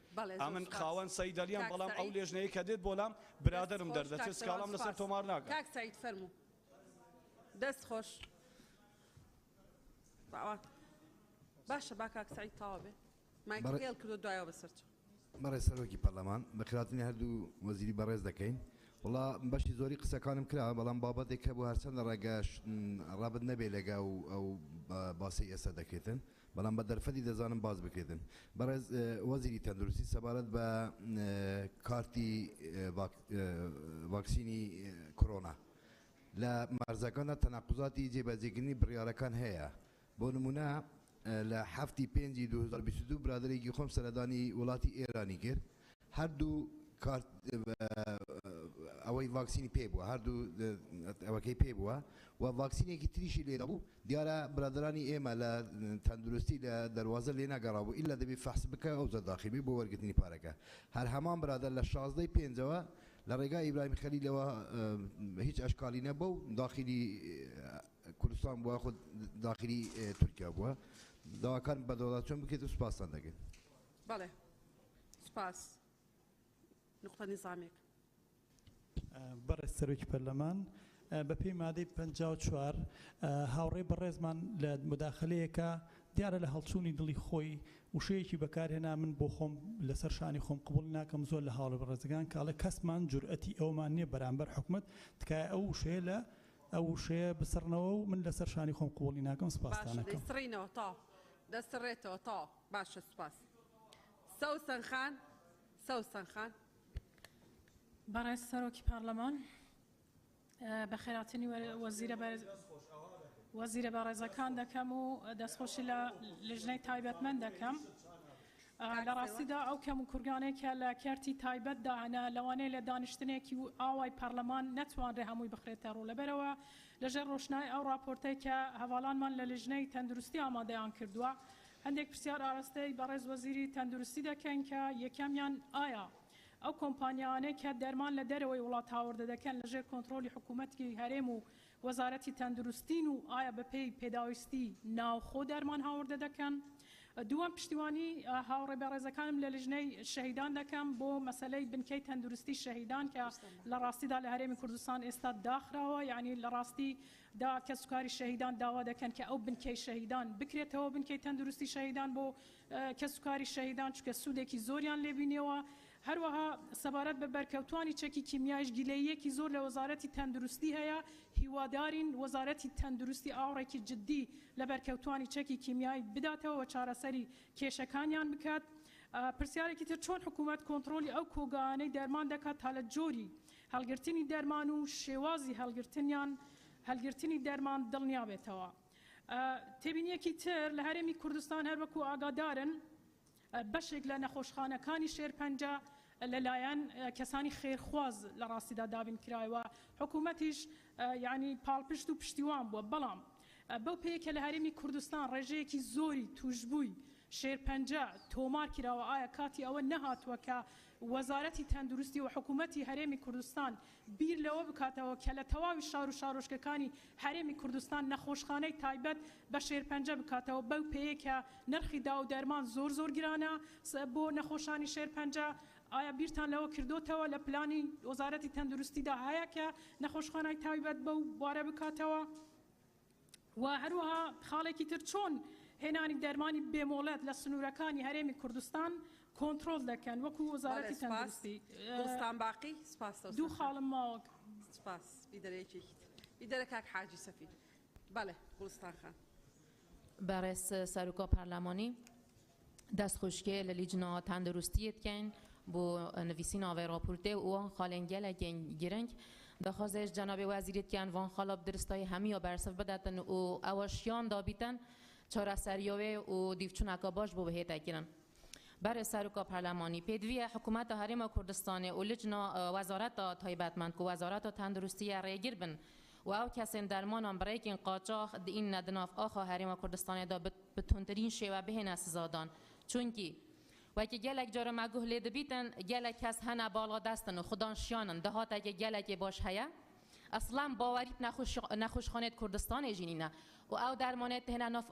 ئەمن خاوەن سەیدەلیان بەڵام ئەو لێژنەیە کە دێت بۆلام برادرم دەردەچێت سکاڵام لەسەر تۆمار ناکات کاک سەید فەرموو دەست خۆش باشە با کاک سەید تەواو بێ مایکل کردو دوایەوە بەسەرچە بەڕێز سەرۆکی پەرلەمان بەخێراتنی هەردوو وەزیری بەڕێز دەکەین وڵا بەشی زۆری قسەکانم کرا بەڵام بابەتێک کە بۆ هەرچەندە ڕێگەش ڕابت نەبێ لەگە و ئەو باسی ئێستا دەکرێتن بەڵام بە دەرفەتی دەزانم باز بکرێتن بەڕێز وەزیری تەندروستی سەبارەت بە کارتی ڤاکسینی کۆرۆنا لە مەرزەکاندا تەناقوزاتی جێبەجێکردنی بڕیارەکان هەیە بۆ نمونە لە 7/5/2022 برادێکی خۆم سەردانی وڵاتی ئێرانی کرد هەردوو ئەوەی ڤاکسینی پێ بووە هەردوو ئەوەکەی پێ بووە و ڤاکسینێکی تریشی لێدا بوو دیارە برادرانی ئێمە لە تەندروستی لە دەواازە لێ ناگەڕاو بوو ئیلا دەبێت فەحس بکە ئەو زەرداخیبی بۆ وەرگرتنی پارەکە هەر هەمان برادر لە 16/5ەوە لە ڕێگای ئیبراهیم خەلیلەوە هیچ ئەشکالی نەبوو داخلی کوردستان بووە خود داخلی تورکیا بووە داواکان بەدەوڵات چۆن بکرێت و سوپاسان دەکەین بەڵێ سوپاس نقطە نیزامێک بەڕێز سەرۆکی پەرلەمان بە پێی مادەی 54 هاوڕێ بەڕێزمان لە مداخلەیەکە دیارە لە هەڵچوونی دڵی خۆی وشەیەکی بەکارهێنا من بۆ خۆم لەسەر شانی خۆم قبول ناکەم زۆر لە هاوڵە بەڕێزەکان کاڵە کەسمان جورئەتی ئەومان نییە بەرامبەر حکومت تکایە ئەو وشەیە لە ئەو وشەیە بسڕنەوە و من لەسەر شانی خۆم قبولی ناکەم سپاسدانەکەم دەسڕینەوە تا دەسڕێتەوە تا باشە سپاس سەوسەن خان سەوسەن خان بەڕێز سەرۆکی پارلەمان بە خێراتنی وەزیرە بەڕێزەکان دەکەم و دەستخۆشی لە لژنەی تایبەتمەند دەکەم لە ڕاستیدا ئەو کەم و کورگانێکە لە کارتی تایبەتدا هەنا لەوانەیە لە دانیشتنێکی و ئاوای پەرلەمان نەتوانرێ هەمووی بخرێتە ڕوو لەبەرەوە لەژێر ڕۆشنای ئەو راپۆرتەی کە هەواڵانمان لە لژنەی تەندروستی ئامادەیان کردووە هەندێک پرسیار ئاراستەی بەڕێز وەزیری تەندروستی دەکەن کە یەکەمیان ئایا ئەو کۆمپانیانەی کە دەرمان لە دەرەوەی وڵات هاوردە دەکەن لەژێر کۆنتڕۆلی حکوومەتی هەرێم و وەزارەتی تەندروستین و ئایا بەپێی پێداویستی ناوخۆ دەرمان هاوردە دەکەن دووەم پشتیوانی هاوڕێ بەڕێزەکانم لە لژنەی شەهیدان دەکەم بۆ مەسەلەی بنکەی تەندروستی شەهیدان کە لە ڕاستیدا لە هەرێمی کوردستان ئێستا داخراوە یعنی لە ڕاستی دا کە سوکاری شەهیدان داوا دەکەن کە ئەو بنکەی شەهیدان بکرێتەوە بنکەی تەندروستی شەهیدان بۆ کە سوکاری شەهیدان چکە سوودێکی زۆریان لێبینەوە هەروەها سەبارەت بە بەرکەوتوانی چەکی کیمیایش گیلەیەکی زۆر لە وەزارەتی تەندروستی هەیە هیوادارین وەزارەتی تەندروستی ئاوڕێکی جددی لە بەرکەوتوانی چەکی کیمیایی بداتەوە و چارەسەری کێشەکانیان بکات پرسیارێکی تر چۆن حکوومەت کۆنتڕۆلی ئەو کۆگانەی دەرمان دەکات تا لە جۆری هەڵگرتنی دەرمان و شێوازی هەڵگرتنی دەرمان دڵنیا بێتەوە تێبینیەکی تر لە هەرێمی کوردستان هەروەکو ئاگادارن بەشێک لە نەخۆشخانەکانی شێرپەنجە لەلایەن کەسانی خێرخواز لە ڕاستیدا دابین کرایەوە حکوومەتیش یعنی پاڵپشت و پشتیوان بووە بەڵام بەو پێیەکە لە هەرێمی کوردستان ڕێژەیەکی زۆری توشبووی شێرپەنجە تۆمار کراوە ئایا کاتی ئەوە نەهاتووە کە وەزارەتی تەندروستی و حکوومەتی هەرێمی کوردستان بیر لەوە بکاتەوە کە لە تەواوی شار و شارۆشکەکانی هەرێمی کوردستان نەخۆشخانەی تایبەت بە شێرپەنجە بکاتەوە بەو پێیەکە نرخی دا و دەرمان زۆر گرانە بۆ نەخۆشانی شێرپەنجە ئایا بیرتان لەوە کردوتەوە لە پلانی وەزارەتی تەندروستیدا هەیە کە نەخۆشخانەی تایبەت بەو بوارە بکاتەوە و هەروەها خاڵێکی تر چۆن هێنانی دەرمانی بێمۆڵەت لە سنوورەکانی هەرێمی کوردستان کۆنتڕۆل دەکەن وەکو وەزارەتی تەندروستی گڵستان باقی سپاس دوو خاڵم ماوە سپاس ئیدەرە کاک حاجی سەفیر بەڵێ گڵستان خان بەڕێز سەرۆکا پەرلەمانی دەستخۆشکێ لە لیجنا تەندروستیەتکەین بۆ نویسین ئاوای راپۆرتێ و وان خاڵێن گەلێکێن گرنگ دەخوازێش جەنابێ وەزیرێتکەن وان خاڵە بدرستای هەمیە بەرسەف بدەتن و ئەوەشیان دابیتن چارەسەریەوێ و دیفچوونەکە باش بۆ بەهێتەگیرن بەڕێز سەرۆکا پەرلەمانی پێدویە حکوومەتە هەرێمە کوردستانی و لجنا وەزارەتە تایبەتمەند و وەزارەتە تەندروستیە ڕێگیر بن و ئەو کەسێن دەرمانان بڕێکین قاچاق دئین نەدناف ئاخا هەرێمە کوردستانیدا بتونترین شێوە بهێنە سزادان چونکی وەکی گەلێک جارە مەگوه لێ دەبیتن گەلێک کەس هەنە باڵا دەستن و خودانشیانن دەهاتێکە گەلێکی باش هەیە اصلا باوریت نخوشخانه کردستان جینینه و او درمانت هنا نف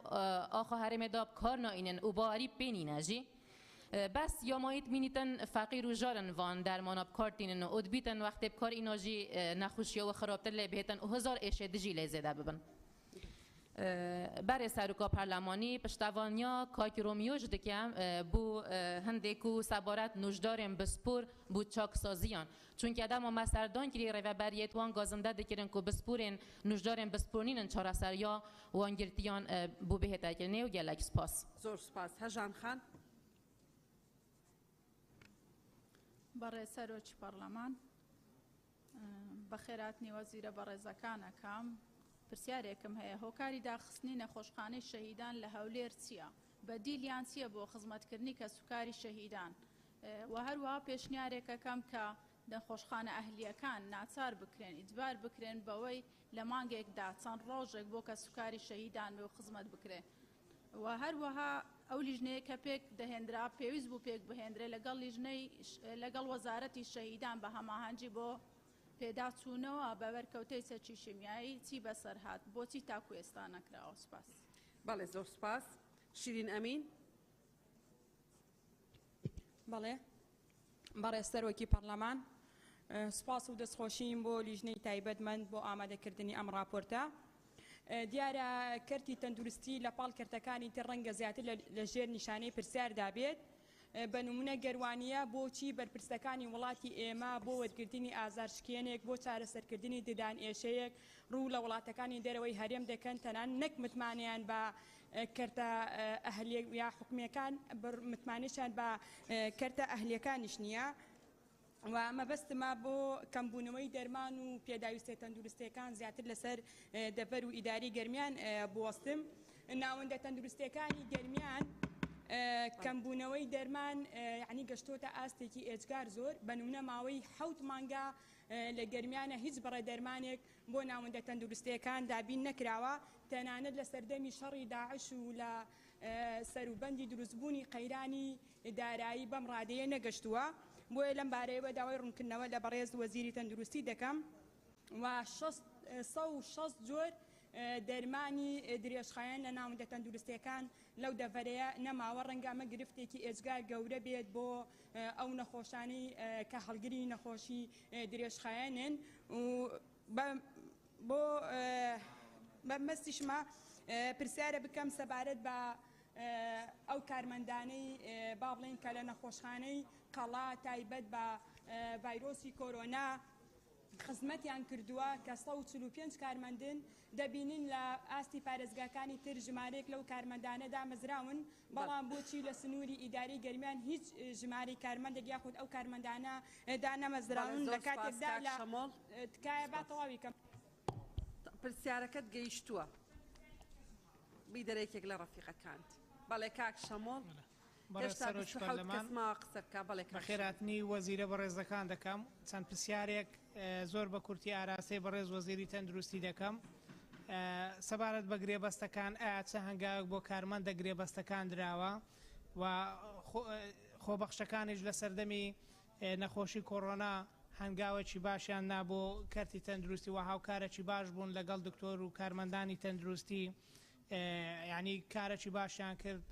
آخه هرم داب کار ناینن و باوری بینینه جی بس یا مایت مینیتن فقیر و جارن وان درماناب کارتینن و ادبیتن وقتی بکار اینا جی نخوشی و خرابتر لبهتن و هزار اشد جی لزده ببن برای سروکا پارلمانی پشتوانیا کاکرومیوش دکم بو هندکو سبارت نوشدارم بسپور بو چاک سازیان چون که آدم مسردان کلی رو بریت وان گازنده دکرن کو بسپورن نوشدارم بسپورنین چهار سریا وان گرتیان بو بهتا کنه و گلک سپاس زور سپاس هجان خان برای سروچ پارلمان بخیراتنی وزیر بەڕێزەکانەکەم پرسیارێکم هەیە هۆکاری داخستنی نەخۆشخانەی شەهیدان لە هەولێر چییە؟ بەدیلیان چییە بۆ خزمەتکردنی کە سوکاری شەهیدان و هەروەها پێشنیارێکەکەم کە نەخۆشخانە ئەهلیەکان ناچار بکرێن ئیجبار بکرێن بەوەی لە مانگێکدا چەند ڕۆژێک بۆ کە سوکاری شەهیدان بێ و خزمەت بکرێن و هەروەها ئەو لیژنەیە کە پێک دەهێنرا پێویست بوو پێک بهێنرێ لەگەڵ لیژنەی لەگەڵ وەزارەتی شەهیدان بە هەماهەنگی بۆ پێداچوونەوە بە بەرکەوتەی سەرچی شیمیایی چی بەسەر هات بۆچی تاکو ئێستا نەکراوە سپاس بەڵێ زۆر سپاس شیرین ئەمین بەڵێ بەڕێز سەرۆکی پەرلەمان سپاس و دەستخۆشیم بۆ لیژنەی تایبەتمەند بۆ ئامادەکردنی ئەم راپۆرتە. دیارە کەرتی تەندروستی لە پاڵ کەرتەکانی تر ڕەنگە زیاتر لە ژێر نیشانەی پرسیاردا بێت. بە نمونە گەروانیە بۆچی بەرپرسەکانی وڵاتی ئێمە بۆ وەرگرتنی ئازارشکێنێک بۆ چارەسەرکردنی ددان ئێشەیەک ڕوو لە وڵاتەکانی دەرەوەی هەرێم دەکەن تەنان نەک متمانیان بە کەرتە ئەهلیە یا حکومیەکان متمانیشان بە کەرتە ئەهلیەکانیش نییە. و مەبەستمە بۆ کەمبوونەوەی دەرمان و پێداویستە تەندروستیەکان زیاتر لەسەر دەبەر و ئیداری گەرمیان بوەستم. ناوەندە تەندروستیەکانی گەرمیان کەمبوونەوەی دەرمان یعنی گەشتۆتە ئاستێکی ئێجگار زۆر بە نمونە ماوەی 7 مانگا لە گەرمیانە هیچ بەڕێ دەرمانێک بۆ ناوەندە تەندروستیەکان دابین نەکراوە تەنانەت لە سەردەمی شەڕی داعش و لە سەروبەندی دروستبوونی قەیرانی دارایی بەم ڕادەیە نەگەشتووە. بۆیە لەم بارەیەوە داوای ڕوونکردنەوە لە بەڕێز وەزیری تەندروستی دەکەم و 160 جۆر دەرمانی درێژخایەن لە ناوەندە تەندروستیەکان لەو دەڤەرەیە نەماوە ڕەنگە ئەمە گرفتێکی ئێجگار گەورە بێت بۆ ئەو نەخۆشانەی کە هەڵگری نەخۆشی درێژخایەنن و بۆ مەستیشمە پرسیارە بکەم سەبارەت بە ئەو کارمەندانەی با بڵێن کە لە نەخۆشخانەی قەڵا تایبەت بە ڤایرۆسی کۆرۆنا خزمەتیان کردووە کە 145 کارمەندن دەبینین لە ئاستی پارێزگاکانی تر ژمارەیەک لەو کارمەندانەدا مەزراون بەڵام بۆچی لە سنووری ئیداری گەرمیان هیچ ژمارەی کارمەندێک یاخود ئەو کارمەندانە دا نەمەزراون لە کاتێکدا لە تکایە با تەواوی کەم پرسیارەکەت گەیشتووە بیدەرێکێک لە ڕەفیقەکانت بەڵێ کاک شەمۆڵ بەخێراتنی وەزیرە بەڕێزەکان دەکەم چەند پرسیارێک زۆر بە کورتی ئاراستەی بەڕێز وەزیری تەندروستی دەکەم سەبارەت بە گرێبەستەکان ئایا چه هەنگاوێک بۆ کارمەندە گرێبەستەکان دراوە و خۆبەخشەکانیش لە سەردەمی نەخۆشی کۆڕۆنا هەنگاوێکی باشیان نابۆ کەرتی تەندروستی و هاوکارێکی باش بوون لەگەڵ دکتۆر و کارمەندانی تەندروستی یعنی کارێکی باشیان کرد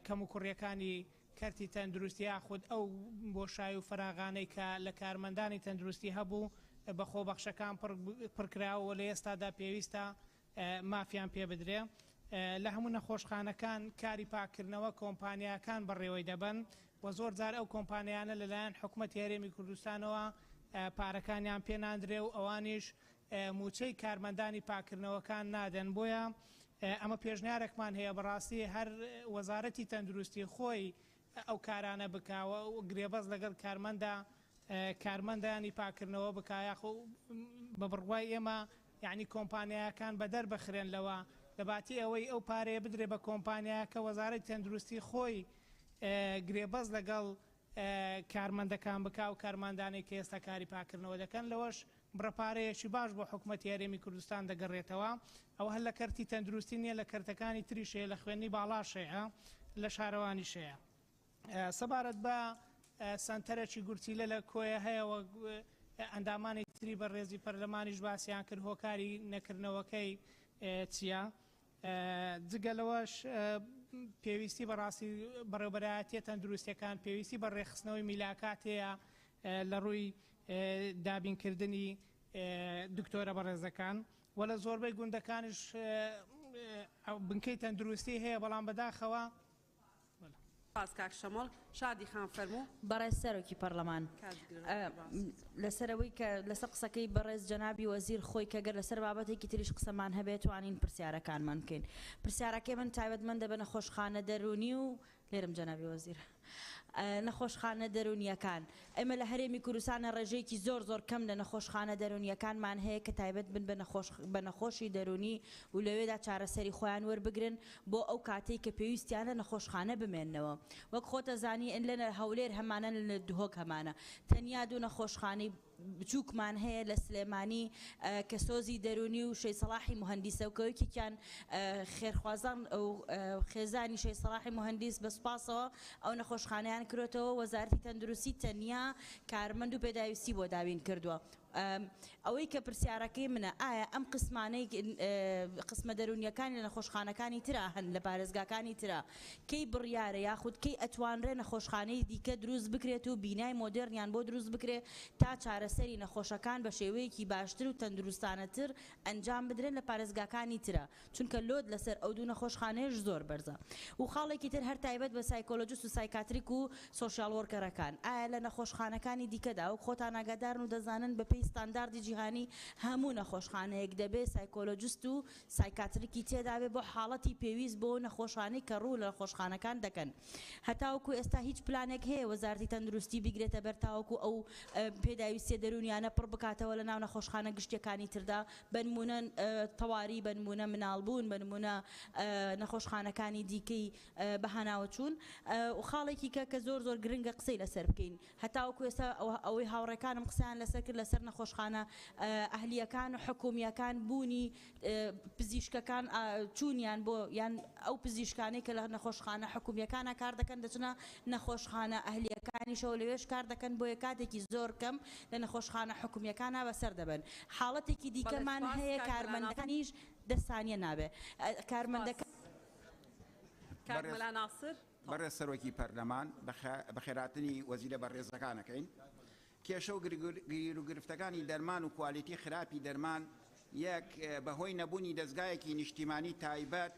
کەم و کوڕیەکانی کەرتی تەندروستی یاخود ئەو بۆشایی و فراغانەی کە لە کارمەندانی تەندروستی هەبوو بە خۆبەخشەکان پڕکراوە لە ئێستادا پێویستە مافیان پێ بدرێ. لە هەموو نەخۆشخانەکان کاری پاکردنەوە کۆمپانیاکان بەڕێوەی دەبن و زۆر جار ئەو کۆمپانیانە لەلایەن حکوومەتی هەرێمی کوردستانەوە پارەکانیان پێناندرێ و ئەوانیش موچەی کارمەندانی پاکردنەوەکان نادەن. بۆیە ئەمە پێشنیارێکمان هەیە بەڕاستی هەر وەزارەتی تەندروستی خۆی ئەو کارانە بکاوە و گرێبەست لەگەڵ کارمەندانی پاکردنەوە بکایە بە بڕوای ئێمە یعنی کۆمپانیاکان بە دەربەخرێن لەوە لەباتی ئەوەی ئەو پارەیە بدرێ بە کۆمپانیا کە وەزارەتی تەندروستی خۆی گرێبەست لەگەڵ کارمەندەکان بکا و کارمەندانی کە ئێستا کاری پاکردنەوە دەکەن لەوەش بڕەپارەیەکی باش بۆ حکوومەتی هەرێمی کوردستان دەگەڕێتەوە. ئەو هەر لە کەرتی تەندروستی نییە لە کەرتەکانی تریشەیە لە خوێنی باڵاشەیە لە شارەوانیشەیە. سەبارەت بە سنتەرێکی گورتیلە لە کۆیە هەیەوە ئەندامانی تری بە ڕێزی پەرلەمانیش باسییان کرد هۆکاری نەکردنەوەکەی چییە. جگەلەوەش پێویستی بەڕاستی بەڕێوەبەرایەتیە تەندروستیەکان پێویستی بە ڕێخستنەوەی میلاکات هەیە لە ڕووی دابینکردنی دکتۆرە بەڕێزەکان و لە زۆربەی گوندەکانش بنکەی تەندروستی هەیە بەڵام بەداخەوە کاک شەمۆڵ شادی خان فەرموو بەڕێز سەرۆکی پەرلەمان لەسەرەوەی کە لەسەر قسەکەی بەڕێز جەنابی وەزیر خۆی کە گەر لەسەر بابەتێکی تریش قسەمان هەبێت توانین پرسیارەکانمان بکەین. پرسیارەکەی من تایبەتمەندە بە نەخۆشخانە دەرونی و لێرم جەنابی وەزیر نەخۆشخانە دەرونیەکان ئێمە لە هەرێمی کوردستانە ڕێژەیەکی زۆر کەم لە نەخۆشخانە دەرونیەکانمان هەیە کە تایبەت بن بە نەخۆشی دەرونی و لەوێدا چارەسەری خۆیان وەربگرن بۆ ئەو کاتەی کە پێویستیانە نەخۆشخانە بمێننەوە. وەک خۆتە زانی لە هەولێر هەمانە لە دهۆک هەمانە تەنیا دوو نەخۆشخانەی بچووکمان هەیە لە سلێمانی کە سۆزی دەرونی و شەی سەلاحی موهەندیسە و کەوەکێکیان خێرخوازان ئەو خێزانی شەی سەلاحی موهەندیس بە سوپاسەوە ئەو نەخۆشخانەیان کردوەوە وەزارەتی تەندروستی تەنیا کارمەند و پێداویستی بۆ داوین کردووە ئەوەی کە پرسیارەکەی منە ئایا ئەم قسمانەی قسمە دەرونیەکانی لە نەخۆشخانەکانی ترا هەن لە پارێزگاکانی ترا کەی بڕیارە یاخود کەی ئەتوانرێ نەخۆشخانەی دیکە دروست بکرێت و بینای مۆدرنیان بۆ دروست بکرێت تا چارەسەری نەخۆشەکان بە شێوەیەکی باشتر و تەندروستانەتر ئەنجام بدرێن لە پارێزگاکانی ترا چونکە لۆد لەسەر ئەو دوو نەخۆشخانەیەش زۆر بەرزە و خاڵێکی تر هەر تایبەت بە سایکۆلۆجیست و سایکاتریک و سۆشیال وەرکەرەکان ئایا لە نەخۆشخانەکانی دیکەدا و خۆتان ئاگادارن و دەزانن بەپێی ستانداردی جیهانی هەموو نەخۆشخانەیەک دەبێت سایکۆلۆجیست و سایکاتریکی تێدا بێ بۆ حاڵەتی پێویست بۆ نەخۆشخانەی کە ڕوو لە نەخۆشخانەکان دەکەن هەتاوەکو ئێستا هیچ پلانێک هەیە وەزارەتی تەندروستی بگرێتە بەر تاوەکو ئەو پێداویستیە دەرونیانە پڕ بکاتەوە لە ناو نەخۆشخانە گشتیەکانی تردا بنمونە تەواری بنمونە مناڵبوون بنمونە نەخۆشخانەکانی دیکەی بەهاناوە چوون و خاڵێکی کە زۆر زۆر گرنگە قسەی لەسەر بکەین هەتاوەکو ئێستا ئەوەی هاوڕێکانم قسەیان لەسەر کرد لەسەر نەخۆشخانە ئەهلیەکان و حکومیەکان بوونی پزیشکەکان چوونیان بۆ یان ئەو پزیشکانەی کە لە نەخۆشخانە حکومیەکانە کار دەکەن دەچنە نەخۆشخانە ئەهلیەکانیشەوە لەوێش کار دەکەن بۆ کاتێکی زۆر کەم لە نەخۆشخانە حکومیەکانە بەسەر دەبن حاڵەتێکی دیکەمان هەیە کارمەندەکانیش دەستانیە نابێ کارمەندەکان کارمەلا ناسر بەڕێز سەرۆکی پەرلەمان بە خێراتنی وەزیرە بەڕێزەکانەکەین کێشە و گیر و گرفتەکانی دەرمان و کوالیتی خراپی دەرمان یەک بەهۆی نەبوونی دەستگایەکی نیشتیمانی تایبەت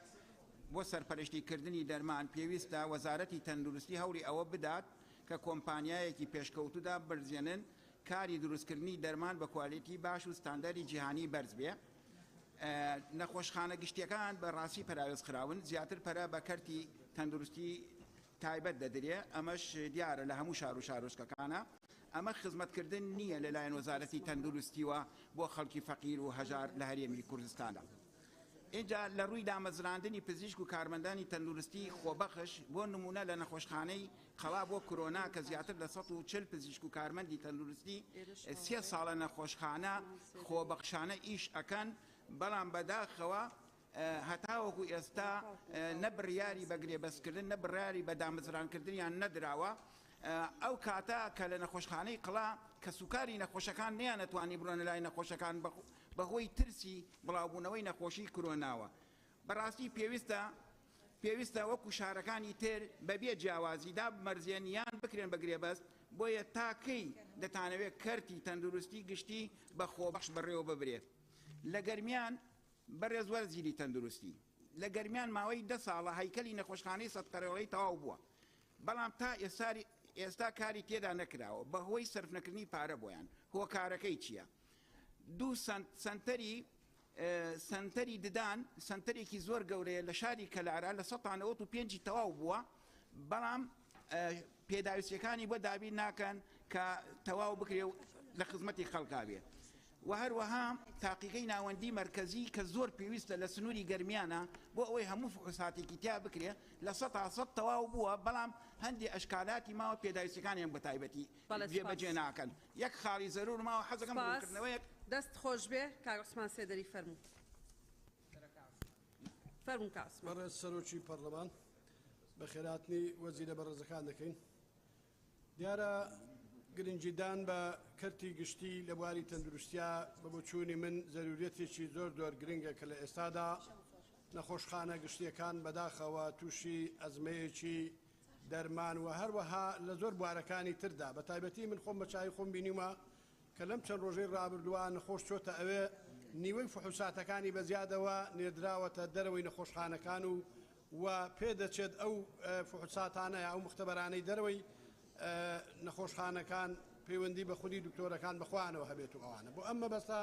بۆ سەرپەرشتیکردنی دەرمان پێویستە وەزارەتی تەندروستی هەوری ئەوە بدات کە کۆمپانیایەکی پێشکەوتودا برزێنن کاری دروستکردنی دەرمان بە کوالیتی باش و ستاندەری جیهانی بەرز بێ نەخۆشخانە گشتیەکان بە ڕاستی پەراوێز خراون زیاتر پەرە بە کەرتی تەندروستی تایبەت دەدرێ ئەمەش دیارە لە هەموو شار و شارۆچکەکانە ئەمە خزمەتکردن نییە لەلایەن وەزارەتی تەندروستیوە بۆ خەڵکی فەقیر و هەژار لە هەرێمی کوردستانە اینجا لە ڕووی دامەزراندنی پزیشک و کارمەندانی تەندروستی خۆبەخش بۆ نمونە لە نەخۆشخانەی قەڵا بۆ کۆرۆنا کە زیاتر لە 140 پزیشک و کارمەندی تەندروستی 3 ساڵە نەخۆشخانە خۆبەخشانە ئیش ئەکەن بەڵام بەداخەوە هەتاوەکو ئێستا نەبڕیاری بە گرێبەستکردن نەبڕیاری بە دامەزرانکردنیان نەدراوە ئەو کاتە کە لە نەخۆشخانەی قڵا کە سوکاری نەخۆشەکان نەیانەتوانی بڕۆنە لای نەخۆشەکان بەهۆی ترسی بڵاوبوونەوەی نەخۆشی کۆرۆناوە بەڕاستی پێویستە وەکو شارەکانی تر بەبێ جیاوازیدا بمەرزێنیان بکرێن بە گرێبەست بۆیە تاکەی دەتانەوێت کەرتی تەندروستی گشتی بە خۆبەخش بەڕێوە ببرێت لە گەرمیان بەڕێز وەرزیری تەندروستی لە گەرمیان ماوەی 10 ساڵە هەیکەلی نەخۆشخانەی سەدقەرەوەی تەواو بووە بەڵام تا ئێستا کاری تێدا نەکراوە بەهۆی سەرفنەکردنی پارە بۆیان هۆکارەکەی چییە؟ دوو سنتەری ددان سنتەرێکی زۆر گەورەیە لە شاری کەلارا لە 195 تەواو بووە بەڵام پێداویستیەکانی بۆ دابی ناکەن کە تەواو بکرێ و لە خزمەتی خەڵکا بێ و هەروەها تاقیقەی ناوەندی مرکزی کە زۆر پێویستە لە سنووری گەرمیانە بۆ ئەوەی هەموو فحوساتێکی تیا بکرێ لە 100 تەواو بووە بەڵام هەندی ئەشکالاتی ماوە پێداویستەکانیان بە تایبەتی جێبەجێ ناکەن یەک خاڵی زەرور ماوە حەزەکەم بکردنەوەیەک دەست خۆش بێ کاگوسمان سێدەری فەرموو فەرموو کاس بەڕێز سەرۆکی پەرلەمان بە خێراتنی وەزیرە بەڕێزەکان دەکەین دیارە گرنگیدان بە کەرتی گشتی لە بواری تەندروستیا بە بۆچوونی من زەرورەتێکی زۆر گرنگە کە لە ئێستادا نەخۆشخانە گشتیەکان بەداخەوە تووشی ئەزمەیەکی دەرمان و هەروەها لە زۆر بوارەکانی تردا بە تایبەتی من خۆم بە چای خۆم بینیمە کە لەم چەند ڕۆژەی ڕابردووە نەخۆش چۆتە ئەوێ نیوەی فحوساتەکانی بەزیادەوە نێردراوەتە دەرەوەی نەخۆشخانەکان و پێدەچێت ئەو فحوساتانە ئەو مختبەرانەی دەرەوەی نەخۆشخانەکان پەیوەندی بە خودی دکتۆرەکان بخوانەوە هەبێت و ئەوانە بۆ ئەمە بەستا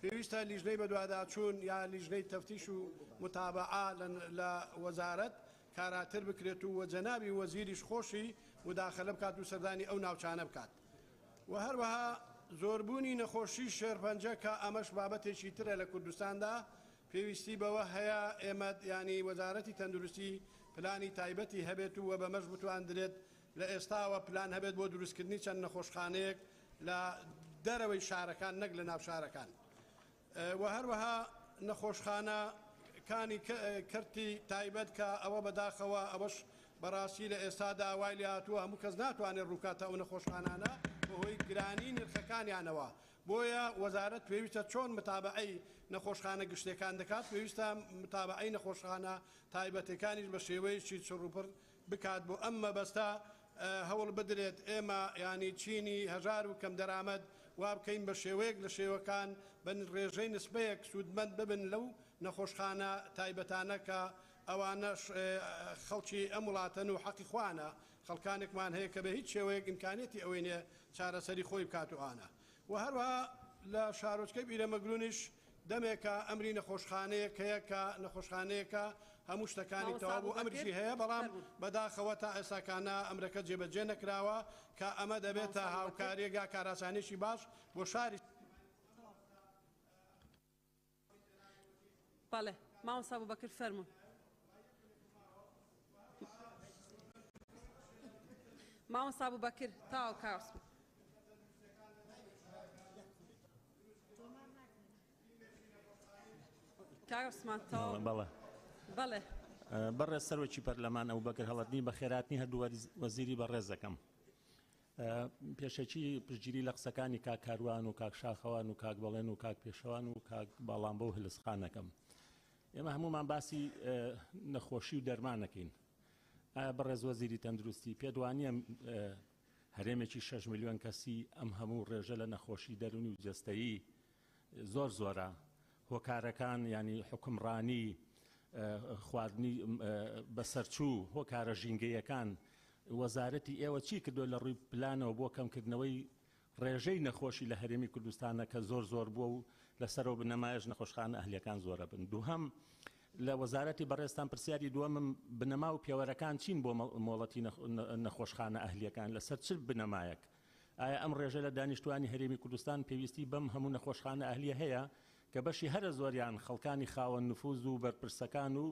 پێویستە لیژنەی بەدواداچوون یا لیژنەی تەفتیش و متابعە لە وەزارەت کاراتر بکرێت و جەنابی وەزیریش خۆشی مداخەلە بکات و سەردانی ئەو ناوچانە بکات و هەروەها زۆربوونی نەخۆشی شێرپەنجە کە ئەمەش بابەتێکی ترە لە کوردستاندا پێویستی بەوە هەیە ئێمە ینی وەزارەتی تەندروستی پلانی تایبەتی هەبێت و بەمەش بتواندرێت لە ئێستاوە پلان هەبێت بۆ دروستکردنی چەند نەخۆشخانەیەک لە دەرەوەی شارەکان نەک لە ناو شارەکان و هەروەها نەخۆشخانەکانی کەرتی تایبەت کە ئەوە بەداخەوە ئەوەش بەڕاستی لە ئێستادا وای لێ هاتووە هەموو کەس ناتوانێت ڕووکاتە ئەو نەخۆشخانانە بەهۆی گرانی نرخەکانیانەوە بۆیە وەزارەت پێویستە چۆن متابعەی نەخۆشخانە گشتەکان دەکات پێویستە متابعەی نەخۆشخانە تایبەتەکانیش بە شێوەیەکی چڕوپڕ بکات بۆ ئەم مەبەستە هەوڵ بدرێت ئێمە ینی چینی هەژار و کەم دەرامەد وا بکەین بە شێوەیەک لە شێوەکان بە ڕێژەی نسبەیەک سوودمەند ببن لەو نەخۆشخانە تایبەتانە کە ئەوانەش خەڵکی ئەم وڵاتەن و حەقی خوانە خەڵکانێکمان هەیە کە بە هیچ شێوەیەک ئیمکانێتی ئەوەی نیە چارەسەری خۆی بکات و ئانە و هەروەها لە شارۆچکەی بیرەمەگرونیش دەمێکە ئەمری نەخۆشخانەیە هەیە کە نەخۆشخانەیەکە هەموو شتەکانی تەواو بوو ئەمریشی هەیە بەڵام بەداخەوە تا ئێساکانە ئەمرەکە جێبەجێ نەکراوە کە ئەمە دەبێتە هاوکاریەکە کاراسانیشی باش بۆ شاری بەڵێ مامۆستا بوبەکر فەرموون مامۆستا بوبەکر تاو کارسم کارسمان تاو بەڵێ بەڵێ بەڕێز سەرۆکی پەرلەمان ئەبوبەکر هەڵەتنی بە خێراتنی هەردوو وەزیری بەڕێز دەکەم پێشەکی پشتگیری لە قسەکانی کاک کاروان و کاک شاخەوان و کاک بەڵێن و کاک پێشەوان و کاک باڵامبە و هلسخانەکەم ئێمە هەمومان باسی نەخۆشی و دەرمانەکەین بەڕێز وەزیری تەندروستی پێدوانیە هەرێمێکی 6 ملیۆن کەسی ئەم هەموو ڕێژە لە نەخۆشی دەرونی و جەستەیی زۆر زۆرە هۆکارەکان ینی حکومڕانی خواردنی بەسەرچوو هۆکارە ژینگەیەکان وەزارەتی ئێوە چی کردو لە ڕووی پلانەوە بۆ کەمکردنەوەی ڕێژەی نەخۆشی لە هەرێمی کوردستانە کە زۆر بووە و لەسەرەوە بنەمایش نەخۆشخانە ئەهلیەکان زۆرە بن دووهەم لە وەزارەتی بەڕێستان پرسیاری دووەمم بنەما و پیاوەرەکان چین بۆ مۆڵەتی نەخۆشخانە ئەهلیەکان لەسەر چ بنەمایەک ئایا ئەم ڕێژە لە دانیشتوانی هەرێمی کوردستان پێویستی بەم هەموو نەخۆشخانە ئەهلیە هەیە کە بەشی هەرە زۆریان خەڵکانی خاوەن نفوز و بەرپرسەکان و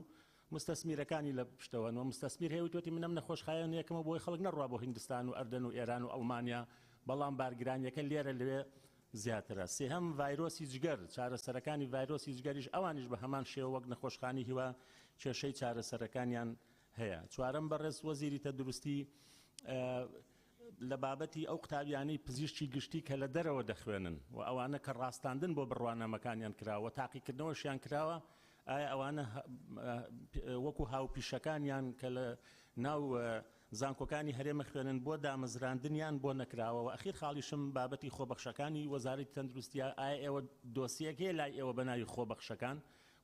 مستەسمیرەکانی لە پشتەوەن و مستەسمیر هەیە و توێتی منەم نەخۆشخایەن یەکەمە بۆی خەڵک نەڕوا بۆ هیندستان و ئەردەن و ئێران و ئەڵمانیا بەڵام بارگرانیەکە لێرە لەوێ زیاترە سێهەم ڤایرۆسی جگەر چارەسەرەکانی ڤایرۆسی جگەریش ئەوانیش بە هەمان شێوە وەک نەخۆشخانی هیوا کێشەی چارەسەرەکانیان هەیە چوارەم بەڕێز وەزیری تەندروستی لە بابەتی ئەو قوتابیانەی پزیشکی گشتی کە لە دەرەوە دەخوێنن و ئەوانە کە ڕاستاندن بۆ بڕوانەمەکانیان کراوە تاقیکردنەوەشیان کراوە ئایا ئەوانە وەکو هاوپیشەکانیان کە لە ناو زانکۆکانی هەرێمە خوێنن بۆ دامەزراندنیان بۆ نەکراوە و ئەخیر خاڵیشم بابەتی خۆبەخشەکانی وەزارەتی تەندروستیە ئایا ئێوە دۆسیەک هەیە لای ئێوە بەناوی خۆبەخشەکان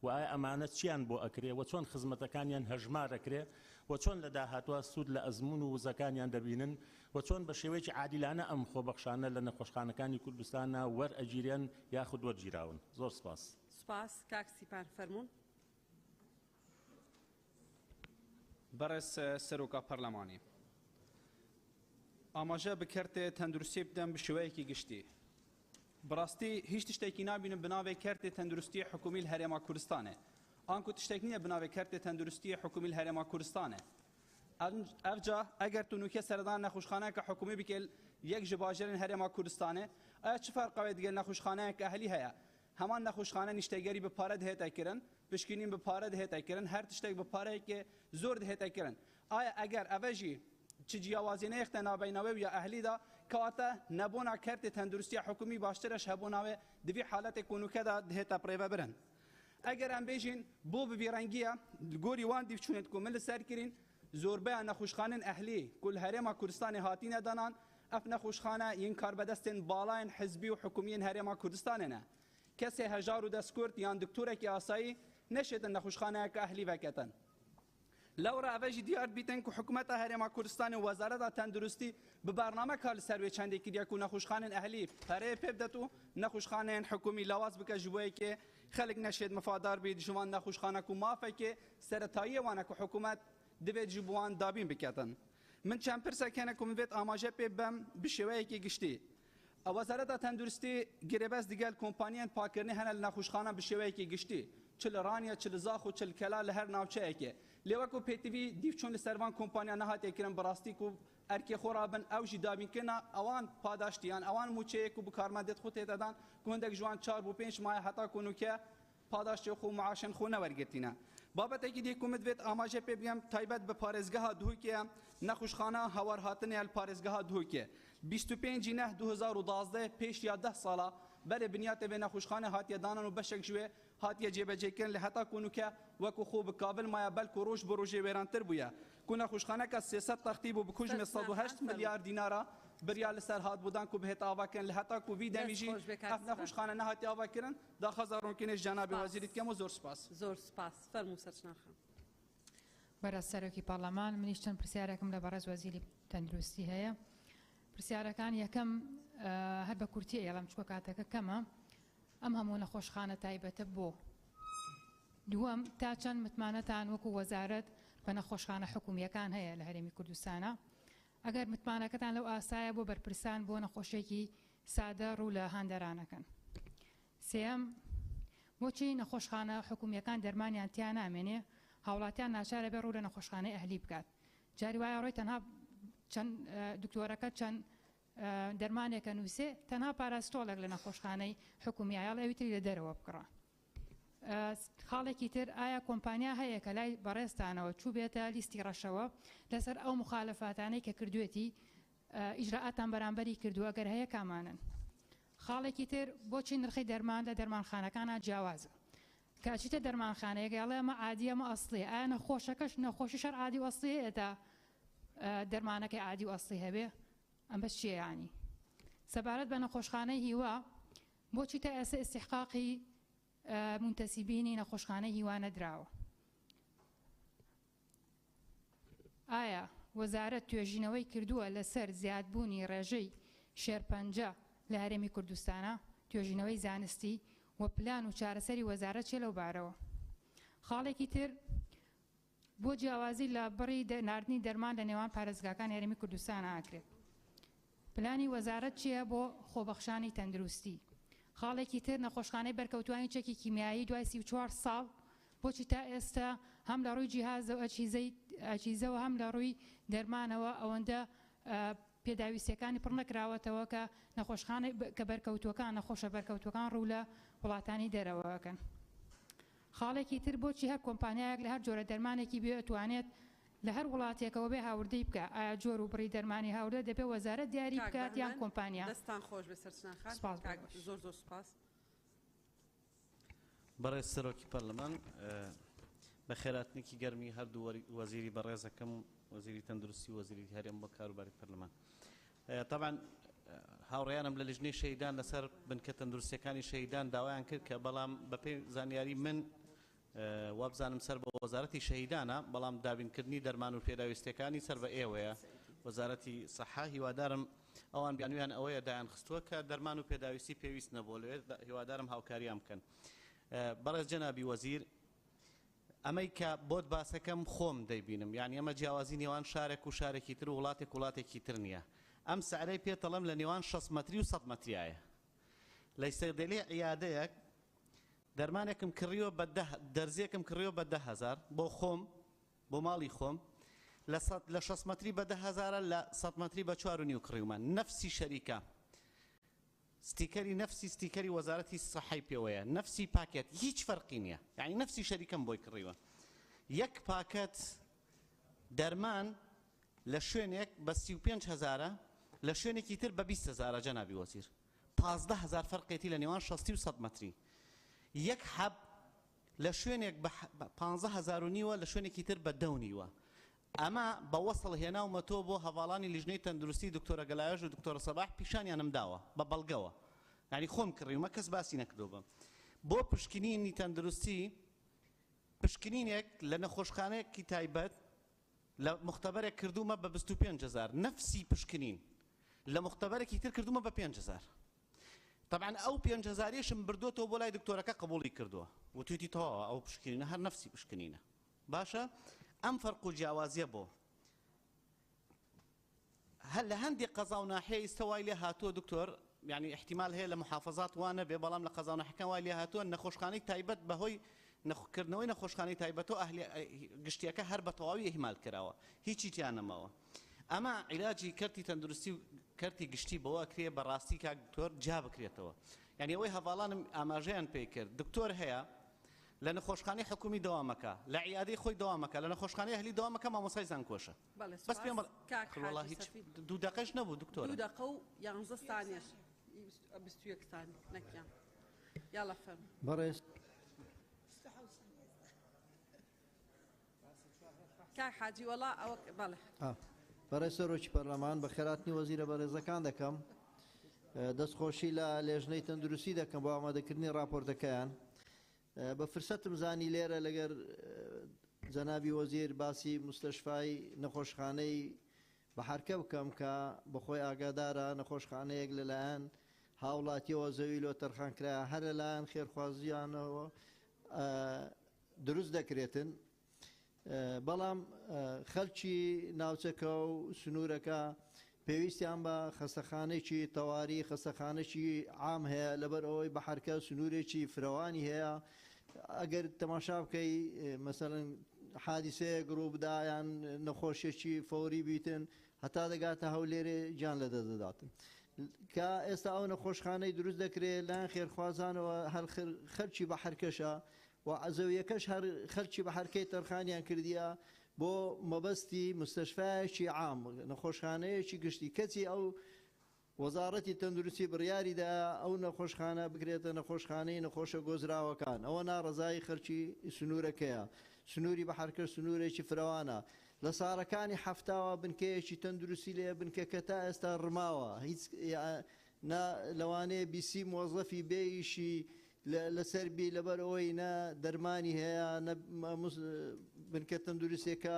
و ئایا ئەمانە چیان بۆ ئەکرێ و چۆن خزمەتەکانیان هەژمارەکرێ و چۆن لە داهاتوە سوود لە ئەزمون و وزەکانیان دەبینن و چۆن بە شێوەیەکی عادیلانە ئەم خۆبەخشانە لە نەخۆشخانەکانی کوردستانە وەرئەگیرێن یاخود وەرگیراون زۆر سپاس سپاس کاک سیپان فەرموون بەڕێز سەرۆکا پەرلەمانی ئاماژە بکردێ تەندروستی بدەم بە شێوەیەکی گشتی بەڕاستی هیچ تشتێکی نابینم بناوێ کردێ تەندروستی حکومی هەرێما کوردستانە ئانکو تشتێک نییە بناوێ کردێ تەندروستی حکومی هەرێما کوردستانە ئەفجا ئەگەر تو نوکە سەردان نەخۆشخانەیەکە حکومی بکەل یەک ji باژێرن هەرێما کوردستانە ئایا چ فەرقەوێ دیگەل نەخۆشخانەیەکە ئەهلی هەیە هەمان نەخۆشخانە نیشتەگەری بە پارە دەهێتەکردن پشکنین بە پارە دەهێتەکردن هەر تشتێک بە پارەیەکێ زۆر دەهێتەکردن ئایا ئەگەر ئەڤەژی چ جیاوازیەیەختە نابینەوەی یا ئەهلیدا کەواتە نەبوونا کردێ تەندروستی حکومی باشترش هەبووناوێ دوی حالەتێک کوونوکەدا دهێتە پڕێڤە برن ئەگەر ئەم بێژین بۆ بڤێڕەنگیە گۆری وان دیفچوونێت کو من لەسەرکردین زۆربەیان نەخۆشخانن ئەهلی کول هەرێما کوردستانی هاتینە دەنان ئەف نەخۆشخانە یین کاربەدەستێن باڵایەن حزبی و حکومیین هەرێما کوردستانێنە کەسێ هەژار و دەستکورد یان دکتۆرێکی ئاسایی نەشێتن نەخۆشخانەیەکە ئەهلی بەکەتن لەورە ئەڤەژی دیار بیتن کو حکوومەتە هەرێما کوردستانی و وەزارەتا تەندروستی بە بەرنامەکە لە سەروێ چەندێکیریەک و نەخۆشخانن ئەهلی پەرەیە پێ بدەت و نەخۆشخانەیەن حکومی لاواز بکە ji بۆیەکێ خەڵک نەشێت مفادار بێت ji wan نەخۆشخانەک و مافێکێ سەرەتاییە وانە کو حکوومەت دەبێت ji بوان دابین بکەتن من چەند پرسەکەنە کو من بێت ئاماژە پێ بەم bi شێوەیەکی گشتی وەزارەتا تەندروستی گرێبەست دیگەل کۆمپانیان پاکردنی هەنە لە نەخۆشخانە bi شێوەیەکی گشتی چ لە ڕانیە چ لە زاخ و چ لە کەلا لە هەر ناوچەیەکێ لێوەکو پێتیوی دیفچۆن لە سەروان کۆمپانیا نەهاتێکردن بەڕاستی و ئەرکێ خۆرابن ئەو ژی دابینکردنا ئەوان پاداشتیان ئەوان موچەیەک و بکارمەندێت خۆ تێدەدان گوندێک جوان 4 بۆ 5 مایە هەتا کۆنوکە پاداشتی خۆ معاشن خۆ نەوەرگرتینە بابەتێکی دیکومت بێت ئاماژە پێ بگەم تایبەت بە پارێزگەها دووکێ نەخۆشخانە هەوار هاتنێ لە پارێزگەها دووکێ 25 نەه 2012 پێش یا 10 ساڵە بەرێ بنیاتە بێ نەخۆشخانە هاتیە دانان و بەشێک ژوێ هاتیە جێبەجێکردن لە هەتا کوونکە وەکو خۆ بکابل مایە بەلکو ڕۆژ بە ڕۆژێ وێرانتر بووە کو نەخۆشخانەکە 300 تەختی بوو بکوژمە 108 ملیار دینارە بریا لەسەر هات بودان کو بهێت ئاواکەن لە هەتا کو وی دەمیژی ئەف نەخۆشخانە نەهاتی ئاواکردن داخەزارۆنکێنێ جەنابی وەزیری دکەم و زۆر سپاس زۆر سپاس فەرموو سەرچناخان بەرەز سەرۆکی پارلەمان منیش چەند پرسیارێکم لە بەڕێز وەزیری تەندروستی هەیە پرسیارەکان یەکەم هەر بە کورتی ئێڵم چووە کاتەکە کەمە ئەم هەموو نەخۆشخانە تایبەتە بۆ دووەم تا چەند متمانەتان وەکو وەزارەت بە نەخۆشخانە حکومیەکان هەیە لە هەرێمی کوردستانە ئەگەر متمانەکەتان لەو ئاسایە بۆ بەرپرسان بۆ نەخۆشێکی سادە ڕوو لە هاندەرانەکەن سێم بۆچی نەخۆشخانە حکومیەکان دەرمانیان تیا نامێنێ هاوڵاتیان ناچارە بێ ڕوو لە نەخۆشخانەی ئەهلی بکات جاری وایە ڕۆی تەنها چەند دکتۆرەکە چەند دەرمانێکە نووسێ تەنها پاراستۆڵێک لە نەخۆشخانەی حکومیایە ئەویتری لە دەرەوە بکڕە خاڵێکی تر ئایا کۆمپانیا هەیە کە لای بەڕێستانەوە چوو بێتە لیستی ڕەشەوە لەسەر ئەو مخالەفاتانەی کە کردوێتی ئیجراعاتان بەرامبەری کردووە گەر هەیە کامانن خاڵێکی تر بۆچی نرخی دەرمان لە دەرمانخانەکانە جیاوازە کاچیتە دەرمانخانەیەک ئەڵێ ئەمە عادی ئەمە ئەسڵی ئایا نەخۆشی شەر عادی و ئەسڵی هەیە دەرمانەکەی عادی و ئەسڵی هەبێ ئەم بەس چیە یانی سەبارەت بە نەخۆشخانەی هیوا بۆچی تا ئێستا ئیستیحقاقی منتەسیبینی نەخۆشخانەی هیوا نەدراوە ئایا وەزارەت توێژینەوەی کردووە لەسەر زیادبوونی ڕێژەی شێرپەنجە لە هەرێمی کوردستانە توێژینەوەی زانستی و پلان و چارەسەری وەزارەت چێ لەو بارەوە خاڵێکی تر بۆ جیاوازی لە بڕی ناردنی دەرمان لە نێوان پارێزگاکان هەرێمی کوردستان ئاکرێت پلانی وەزارەت چییە بۆ خۆبەخشانی تەندروستی خاڵێکی تر نەخۆشخانەی بەرکەوتوانی چەکی کیمیایی دوای 34 ساڵ بۆچی تا ئێستا هەم لە ڕووی جیهازەوە ئەچیزەوە هەم لە ڕووی دەرمانەوە ئەوەندە پێداویستەکانی پڕ نەکراوەتەوە کە نەخۆشخانە کە بەرکەوتوەکان نەخۆشە بەرکەوتوەکان ڕوو لە وڵاتانی دەرەوەکەن خاڵێکی تر بۆچی هەر کۆمپانیایەک لە هەر جۆرە دەرمانێکی بێتوانێت لە هەر وڵاتێکەوە بێ هاوردەی بکە ئایا جۆر و بڕی دەرمانی هاوردە دەبێت وەزارەت دیاری بکات یان کۆمپانیا دەستان خۆش بێ سەرچناخان زۆر زۆر سپاس بەڕێز سەرۆکی پەرلەمان بە خێراتنێکی گەرمی هەردوو وەزیری بەڕێزەکەم وەزیری تەندروستی و وەزیری هەرێم بە کاروباری پەرلەمان طبعا هاوڕێیانم لە لیژنەی شەهیدان لەسەر بنکە تەندروستیەکانی شەهیدان داوایان کرد کە بەڵام بەپێی زانیاری من وابزانم سەر بە وەزارەتی شەهیدانە بەڵام دابینکردنی دەرمان و پێداویستەکانی سەر بە ئێوەیە وەزارەتی سەحا هیوادارم ئەوان بیانویان ئەوەیە دایان خستووە کە دەرمان و پێداویستی پێویست نەبوو لەوێ هیوادارم هاوکاریان بکەن بەڕێز جەنابی وەزیر ئەمەی کە بۆت باسەکەم خۆم دەیبینم یعنی ئەمە جیاوازی نێوان شارێک و شارێکی تر و وڵاتێکی تر نییە ئەم سعرەی پێتەڵم لە نێوان 6 مەتری و 100 مەتریایە لە ئیسێدەلێ عیادەیەک دەرمانێکم کڕیوە بە دەرزیەکم کڕیوە بە 10,000 بۆ خۆم بۆ ماڵی خۆم لە 6 مەتری بە 10,000 لە 100 مەتری بە 4.5 کڕیومان نەفسی شەریکە ستیکەری نەفسی ستیکەری وەزارەتی سەحای پێوەیە نەفسی پاکێت هیچ فەرقی نییە یعنی نەفسی شەریکەم بۆی کڕیوە یەک پاکەت دەرمان لە شوێنێک بە 35,000 لە شوێنێکی تر بە 20,000 جەنابی وەزیر 15,000 فەرقێتی لە نێوان 60 و 100 مەتری یەک حەب لە شوێنێک بە 15,000 لە شوێنێکی تر بە 2.5 ئەمە بە وەسڵ هێناومەتۆ بۆ هەواڵانی لیژنەی تەندروستی دکتۆرە گەلایەژ و دکتۆرە سەباح پیشانیانم داوە بە بەڵگەوە ینی خۆم کڕیومە کەس باسی نەکردووە بۆ پشکنینی تەندروستی پشکنینێک لە نەخۆشخانەیەکی تایبەت لە مختبەرێک کردومە بە 25,000 نەفسی پشکنین لە مختبەرێکی تر کردومە بە 5,000 طبعا ئەو 5,000شم بردوتەوە بۆ لای دکتۆرەکە قبوڵی کردووە وتویتی تەواوە ئەو پشکنینە هەر نەفسی پشکنینە باشە ئەم فەرق و جیاوازیە بۆ هەل لە هەندێک قەزا و ناحیە ئێستاوای لێ هاتووە دکتۆر یعنی احتیمال هەیە لە محافظات وانە بێ بەڵام لە قەزا و ناحیەکان وای لێ هاتووە نەخۆشخانەی تایبەت بەهۆی نەخۆکردنەوەی نەخۆشخانەی تایبەتەوە گشتیەکە هەر بە تەواوی ئیهمال کراوە هیچی تیان نەماوە ئەمە عیلاجی کەرتی تەندروستی و کەرتی گشتی بەوە ئەکرێ بەڕاستی کاک دکتۆر جا بکرێتەوە یعنی ئەوەی هەواڵانم ئاماژەیان پێی کرد دکتۆر هەیە لە نەخۆشخانەی حکومی دەوامەکە لە عیادەی خۆی دەوامەکە لە نەخۆشخانەی ئەهلی دەوامەکە مامۆستای زانکۆشە بەس پێم وەڵڵا هیچ دوو دەقەش نەبوو دکتۆر 2 دقە و 11 ثانیەش 21 ثانية نكيان يلا فهم برس كاي حاجي والله أو بله برس سروج برلمان بخيراتني وزير برزكان دكم دەستخۆشی لە لێژنەی تەندروستی دەکەم بۆ ئامادەکردنی راپۆرتەکەیان بە فرسەتم زانی لێرە لەگەر جەنابی وەزیر باسی مستەشفای نەخۆشخانەی بە حرکە بکەم کە بەخۆی ئاگادارە نەخۆشخانەیەک لەلایەن هاوڵاتیەوە زەوی لۆ تەرخانکرا هەر لەلایەن خێرخوازیانەوە دروست دەکرێتن بەڵام خەلکی ناوچەکە و سنوورەکە پێویستیان بە خەستەخانەیەکی تەواری خەستەخانەی عام هەیە لەبەر ئەوەی بە حرکە سنوورێکی فرەوانی هەیە ئەگەر تەماشا بکەی مەسەڵەن حادیسەیەک ڕووبدایان نەخۆشیێکی فەوری بیتن هەتا دەگاتە هەولێرێ گیان لەدەست دەداتن کە ئێستا ئەو نەخۆشخانەی دروست دەکرێت لایەن خێرخوازانەوە هەر خەرچی بە حرکەشە و عەزەویەکەش هەر خەرچی بە حرکەی تەرخانیان کردیە بۆ مەبەستی مستەشفایەکی عام نەخۆشخانەیەکی گشتی کەچی ئەو وەزارەتی تەندروستی بڕیاریدا ئەو نەخۆشخانە بکرێتە نەخۆشخانەی نەخۆشە گۆزراوەکان ئەوە ناڕەزایی خەرکی سنوورەکەیە سنووری بە حرکە سنوورێکی فراوانە لە ساڕەکانی هەفتاوە بنکەیەکی تەندروستی لێ بنکەکە تا ئێستا ڕماوە هیچ لەوانەیە بیسی مۆزەفی بێیشی لەسەر بی لەبەر ئەوەی نە دەرمانی هەیە بنکە تەندروستێکە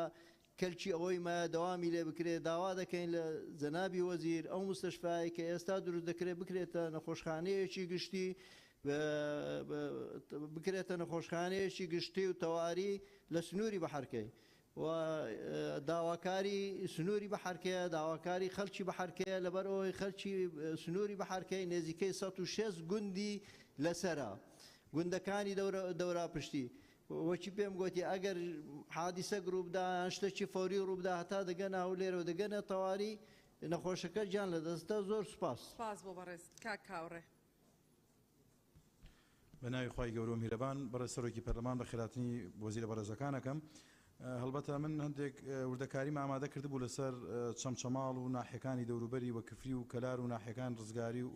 کەلکی ئەوەی مایە دەوامی لێ بکرێت داوا دەکەین لە جەنابی وەزیر ئەو مستەشفای کە ئێستا دروست دەکرێت بکرێتە نەخۆشخانەیەکی گشتی بکرێتە نەخۆشخانەیەکی گشتی و تەواری لە سنووری بە حرکەی و داواکاری سنووری بە حرکەیە داواکاری خەلکی بە حرکەیە لەبەر ئەوەی خەلکی سنووری بە حرکەی نێزیکەی 106 گوندی لەسرە گوندەکانی دەورا پشتی وەچی پێم گوتی ئەگەر حادیسە گروپدا شتێکی فەوری ڕووبدا هەتا دەگەنە هەولێرە و دەگەنە تەواری نەخۆشەکە گیان لەدەستە زۆر سوپاس سپاس بۆ بەڕێز کاکاوڕێ بە ناوی خوای گەورە و میهرەبان بەڕێز سەرۆکی پەرلەمان بە خێراتنی وەزیرە بەڕێزەکانەکەم هەڵبەتە من هەندێک وردەکاریمە ئامادە کردبوو لەسەر چەمچەماڵ و ناحیەکانی دەوروبەری وە کفری و کەلار و ناحیەکان ڕزگاری و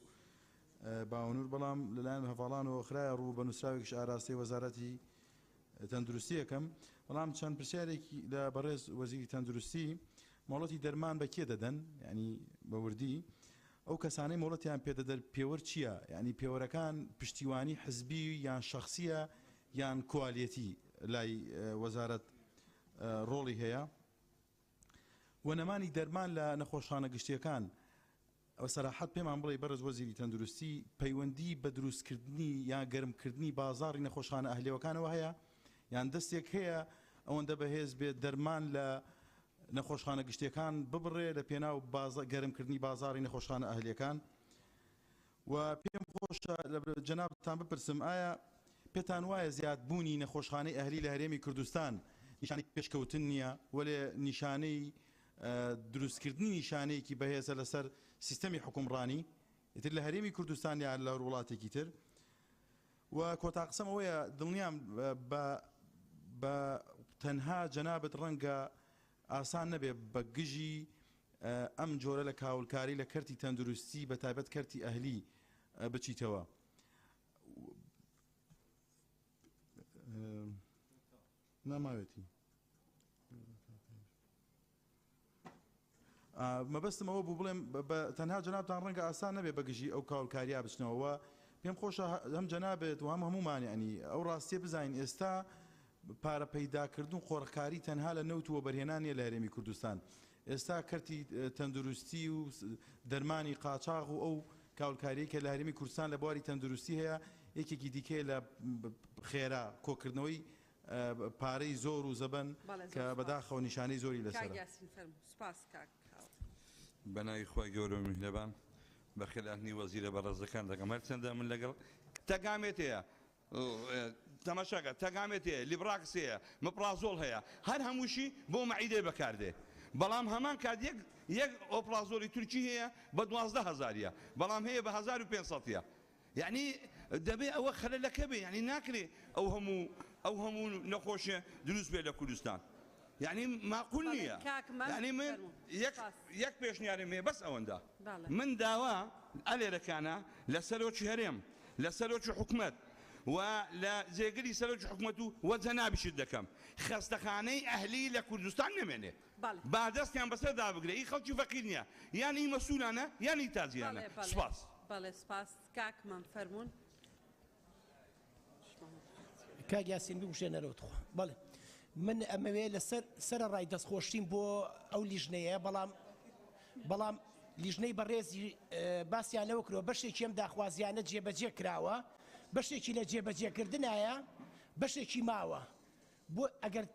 باونور بەڵام لەلایەن هەڤاڵانەوە خراە ڕوو بە نووسراوێکیش ئاراستی وەزارەتی تەندروستیەکەم بەڵام چەند پرسیارێکی لە بەڕێز وەزیری تەندروستی مۆڵەتی دەرمان بە کێ دەدەن ینی بە وردی ئەو کەسانەی مۆڵەتیان پێدەدەن پێوەەر چییە ینی پێوەرەکان پشتیوانی حزبی یان شەخصیە یان کوالیەتی لای وەزارەت ڕۆڵی هەیە وەنەمانی دەرمان لە نەخۆشخانە گشتیەکان ئەو سەراحەت پێمان بڵێ بەڕێز وەزیری تەندروستی پەیوەندی بە دروستکردنی یان گەرمکردنی بازاڕی نەخۆشخانە ئەهلیەوەکانەوە هەیە یان دەستێک هەیە ئەوەندە بەهێز بێت دەرمان لە نەخۆشخانە گشتیەکان ببڕێ لە پێناو گەرمکردنی بازاڕی نەخۆشخانە ئەهلیەکان و پێم خۆشە لە جەنابتان بپرسم ئایا پێتان وایە زیادبوونی نەخۆشخانەی ئەهلی لە هەرێمی کوردستان نیشانەی پێشکەوتن نییە وەلێ نیشانەی دروستکردنی نیشانەیەکی بەهێزە لەسەر سیستەمی حکومڕانی ئیتر لە هەرێمی کوردستان یان لە وڵاتێکی تر و کۆتاقسەم ئەوەیە دڵنیام بە تەنها جەنابەت ڕەنگە ئاسان نەبێ بە گژی ئەم جۆرە لە کاولکاری لە کەرتی تەندروستی بە تایبەت کەرتی ئەهلی بچیتەوە ناماوێتی مەبەستمەوە بوو بڵێم تەنها جەنابتان ڕەنگە ئاسان نەبێ بەگژی ئەو کاولکاریا بچنەوە پێم خۆشە هەم جەنابێت و هەم هەمومان ینی ئەو ڕاستیە بزانین ئێستا پارە پەیداکردن خۆڕکاری تەنها لە نەوت و بەرهێنانیە لە هەرێمی کوردستان ئێستا کەرتی تەندروستی و دەرمانی قاچاغ و ئەو کاولکاریە کە لە هەرێمی کوردستان لە بواری تەندروستی هەیە یەکێکی دیکەیە لە خێرا کۆکردنەوەی پارەی زۆر و زەبەن کە بەداخەوە نیشانەی زۆری لەسەر بەناوی خۆی گەورە و میهرەبان بە خێراتنی وەزیرە بەڕێزەکان دەکەم هەرچەندە من لەگەڵ تەگامێت هەیە تەماشاکە تەگامێت هەیە لیبراکس هەیە مپرازۆڵ هەیە هەر هەمووشی بۆ مەعیدێ بەکاردێ بەڵام هەمان کات یەک ئۆپرازۆری تورکی هەیە بە 12,000 بەڵام هەیە بە 1500 یعنی دەبێ ئەوە خەلەلەکە بێ یعنی ناکرێ ئەو هەموو نەخۆشیە دروست بێ لە کوردستان يعني معقول نییە يعني من یەک پێشنیارم هەیە بەس ئەوەندا من داوا ئەلێرەکانە لە سەرۆکی هەرێم لە سەرۆکی حکومەت و لە جێگەری سەرۆکی حکومەت و وەجەنابیشت دەکەم خەستەخانەی ئەهلی لە کوردستان نەمێنێ با دەستیان بەسەر دابگرێ ئی خەڵکی فەقیر نییە یانی مەسوولانە یانی تازیانە سپاس بەڵێ سپاس کاکمان فەرمونون کاک یاسین بمشێنەرەوەتخوا بەڵێ من ئەمەوێ لە سەر ڕای دەستخۆشتیم بۆ ئەو لیژنەیە بەڵام لیژنەی بەڕێزی باسییانەوە کرۆ بەشێکی ئەم داخوازیانە جێبەجێ کراوە بەشێکی لە جێبەجێکردنایە بەشێکی ماوە بۆ ئەگەر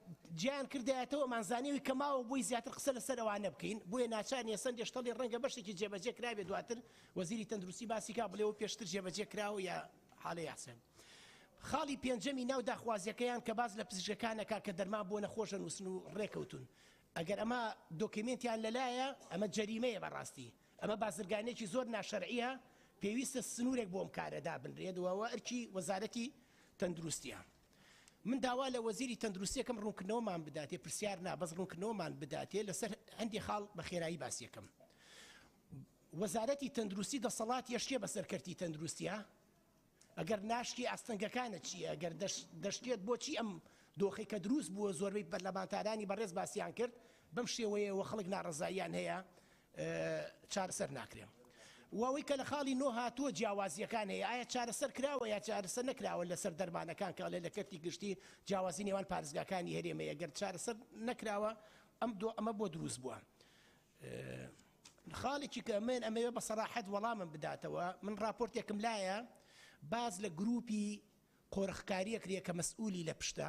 گیان کردایەتەوە مانزانیوی کە ماوە بۆی زیاتر قسە لەسەر ئەوانە بکەین بۆیە ناچارنیە سندێ شتەڵی ڕەنگە بەشێکی جێبەجێ کرابێ دواتر وەزیری تەندروستی باسی کا بڵێەوە پێشتر جێبەجێ کراوە یا حاڵەی یاسێن خاڵی پێنجەمی ناو داخوازیەکەیان کە باز لە پزیشکەکانەکە کە دەرمان بۆ نەخۆشە نووسن و ڕێکەوتون ئەگەر ئەمە دۆکیمنتیان لەلایە ئەمە جەریمەیە بەڕاستی ئەمە بازرگانێکی زۆر ناشەرعیە پێویستە سنوورێک بۆم کارەدا بنرێتەوە ئەرکی وەزارەتی تەندروستیە من داوا لە وەزیری تەندروستیەکەم ڕوونکردنەوەمان بداتێ پرسیار نابەز ڕوونکردنەوەمان بداتێ لەسەر هەندێک خاڵ بە خێرایی باسیەکەم وەزارەتی تەندروستی دەسەڵات یەشتێ بەسەرکەرتی تەندروستیە ئەگەر ناشکی ئاستەنگەکانە چییە ئەگەر دەشتێت بۆچی ئەم دۆخی کە دروست بووە زۆربەی پەرلەمانتارانی بەڕێز باسییان کرد بەم شێوەیەوە خەڵک ناڕەزاییان هەیە چارەسەر ناکرێن وەوەی کە لە خاڵی نۆ هاتووە جیاوازیەکان هەیە ئایا چارەسەر کراوە یا چارەسەر نەکراوە لەسەر دەرمانەکان کە لە کەرتی گشتی جیاوازی نێوان پارێزگاکانی هەرێمە ئەگەر چارەسەر نەکراوە ئەمە بۆ دروست بووە خاڵێکی کە من ئەمەوێ بە سەراحەت وەڵامم بداتەوە من راپۆرتێکم لایە باز لە گروپی قۆرخکاریە کرێ کە مەسئولی لە پشتە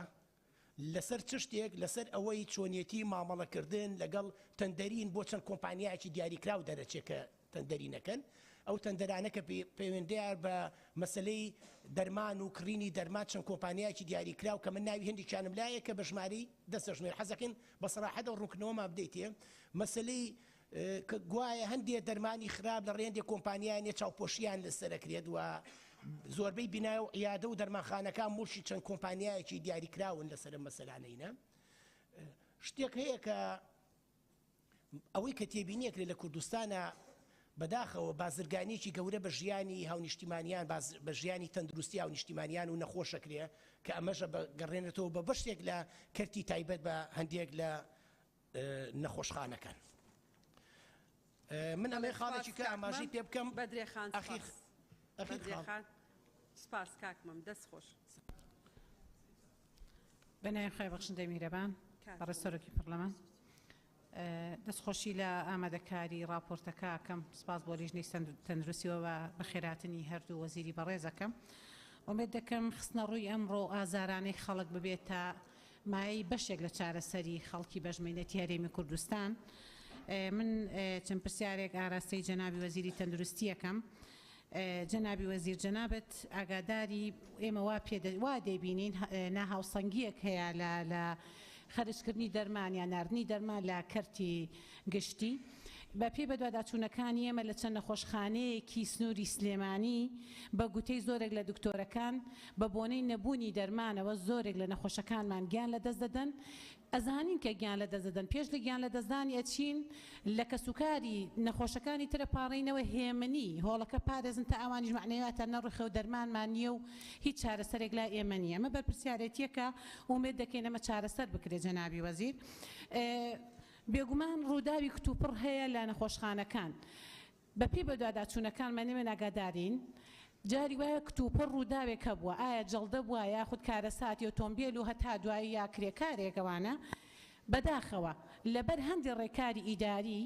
لەسەر چ شتێک لەسەر ئەوەی چۆنیەتی مامەڵەکردن لەگەڵ تەندەرین بۆ چەند کۆمپانیایکی دیاریکراو دەرەچێت کە تەندەرینەکەن ئەو تەندەرانە کە پەیوەندیار بە مەسلەی دەرمان و کڕینی دەرمان چەند کۆمپانیایکی دیاریکراو کە من ناوی هەندێکیانم لایە کە بە ژمارەی دەستەژمێر حەزەکەن بە سەراحەت ئەو ڕوونکردنەوەمان بدەیتێ مەسلەی کە گوایە هەندێک دەرمانی خراپ لە ڕێندێک کۆمپانیایانێ چاوپۆشیان لەسەرەکرێت و زۆربەی بینایە و عیادە و دەرمانخانەکان موشی چەند کۆمپانیایەکی دیاریکراون لەسەر مەسەلانەینە شتێک هەیە کە ئەوەی کە تێبینیەکرێت لە کوردستانە بەداخەوە بازرگانێکی گەورە بە ژیانی هاونیشتیمانیان بە ژیانی تەندروستی هاونیشتیمانیان و نەخۆشەکرێ کە ئەمەژە گەڕێنێتەوە بە بەشێک لە کەرتی تایبەت بە هەندێک لە نەخۆشخانەکان من ئەمێ خاڵێکی کە ئاماژەی پێ بکەم بەدرێخان سپاس کاکمەم دەست خۆش بەنای خۆی بەخشندەی میرەبان بەڕێز سەرۆکی پەرلەمان دەستخۆشی لە ئامادەکاری راپۆرتەکەکەم سپاس بۆ لیژنەی تەندروستیەوە بە خێراتنی هەردوو وەزیری بەڕێزەکەم ئومێد دەکەم خستنە ڕووی ئەمڕۆ ئازارانەی خەڵک ببێت تا مای بەشێک لە چارەسەری خەڵکی بەژمێنەتی هەرێمی کوردستان من چەند پرسیارێک ئاراستەی جەنابی وەزیری تەندروستیەکەم جەنابی وەزیر جەنابەت ئاگاداری ئێمە وا دەبینین ناهاوسەنگیەک هەیە لە خەرجکردنی دەرمان یا ناردنی دەرمان لە کەرتی گشتی بە پێی بەدواداچوونەکانی ئێمە لە چەند نەخۆشخانەیەکی سنووری سلێمانی بە گوتەی زۆرێک لە دکتۆرەکان بە بۆنەی نەبوونی دەرمانەوە زۆرێک لە نەخۆشەکانمان گیان لە دەست دەدەن ئەزانین کە گیان لە دەست دەدەن پێش لە گیان لە دەستدانی ئەچین لە کەسوکاری نەخۆشەکانی ترە پاڕینەوە هێمنی هۆڵەکە پارێزن تا ئەوانیش معنەواتە نەڕخە و دەرمانمان نییە و هیچ چارەسەرێک لا ئێمە نییە ئەمە بەرپرسیارەتیەکە ومێد دەکەین ئەمە چارەسەر بکرێت جەنابی وەزیر بێگومان ڕووداوی کتوپڕ هەیە لە نەخۆشخانەکان بە پێی بەدواداچوونەکان مەنێمە ناگادارین جاری وایە کتوپڕ ڕووداوێک هەبووە ئایا جەڵدە بووە یاخود کارەساتی ئۆتۆمبیل و هەتا دوایی یا کرێکارێکەوانە بەداخەوە لەبەر هەندی ڕێکاری ئیداری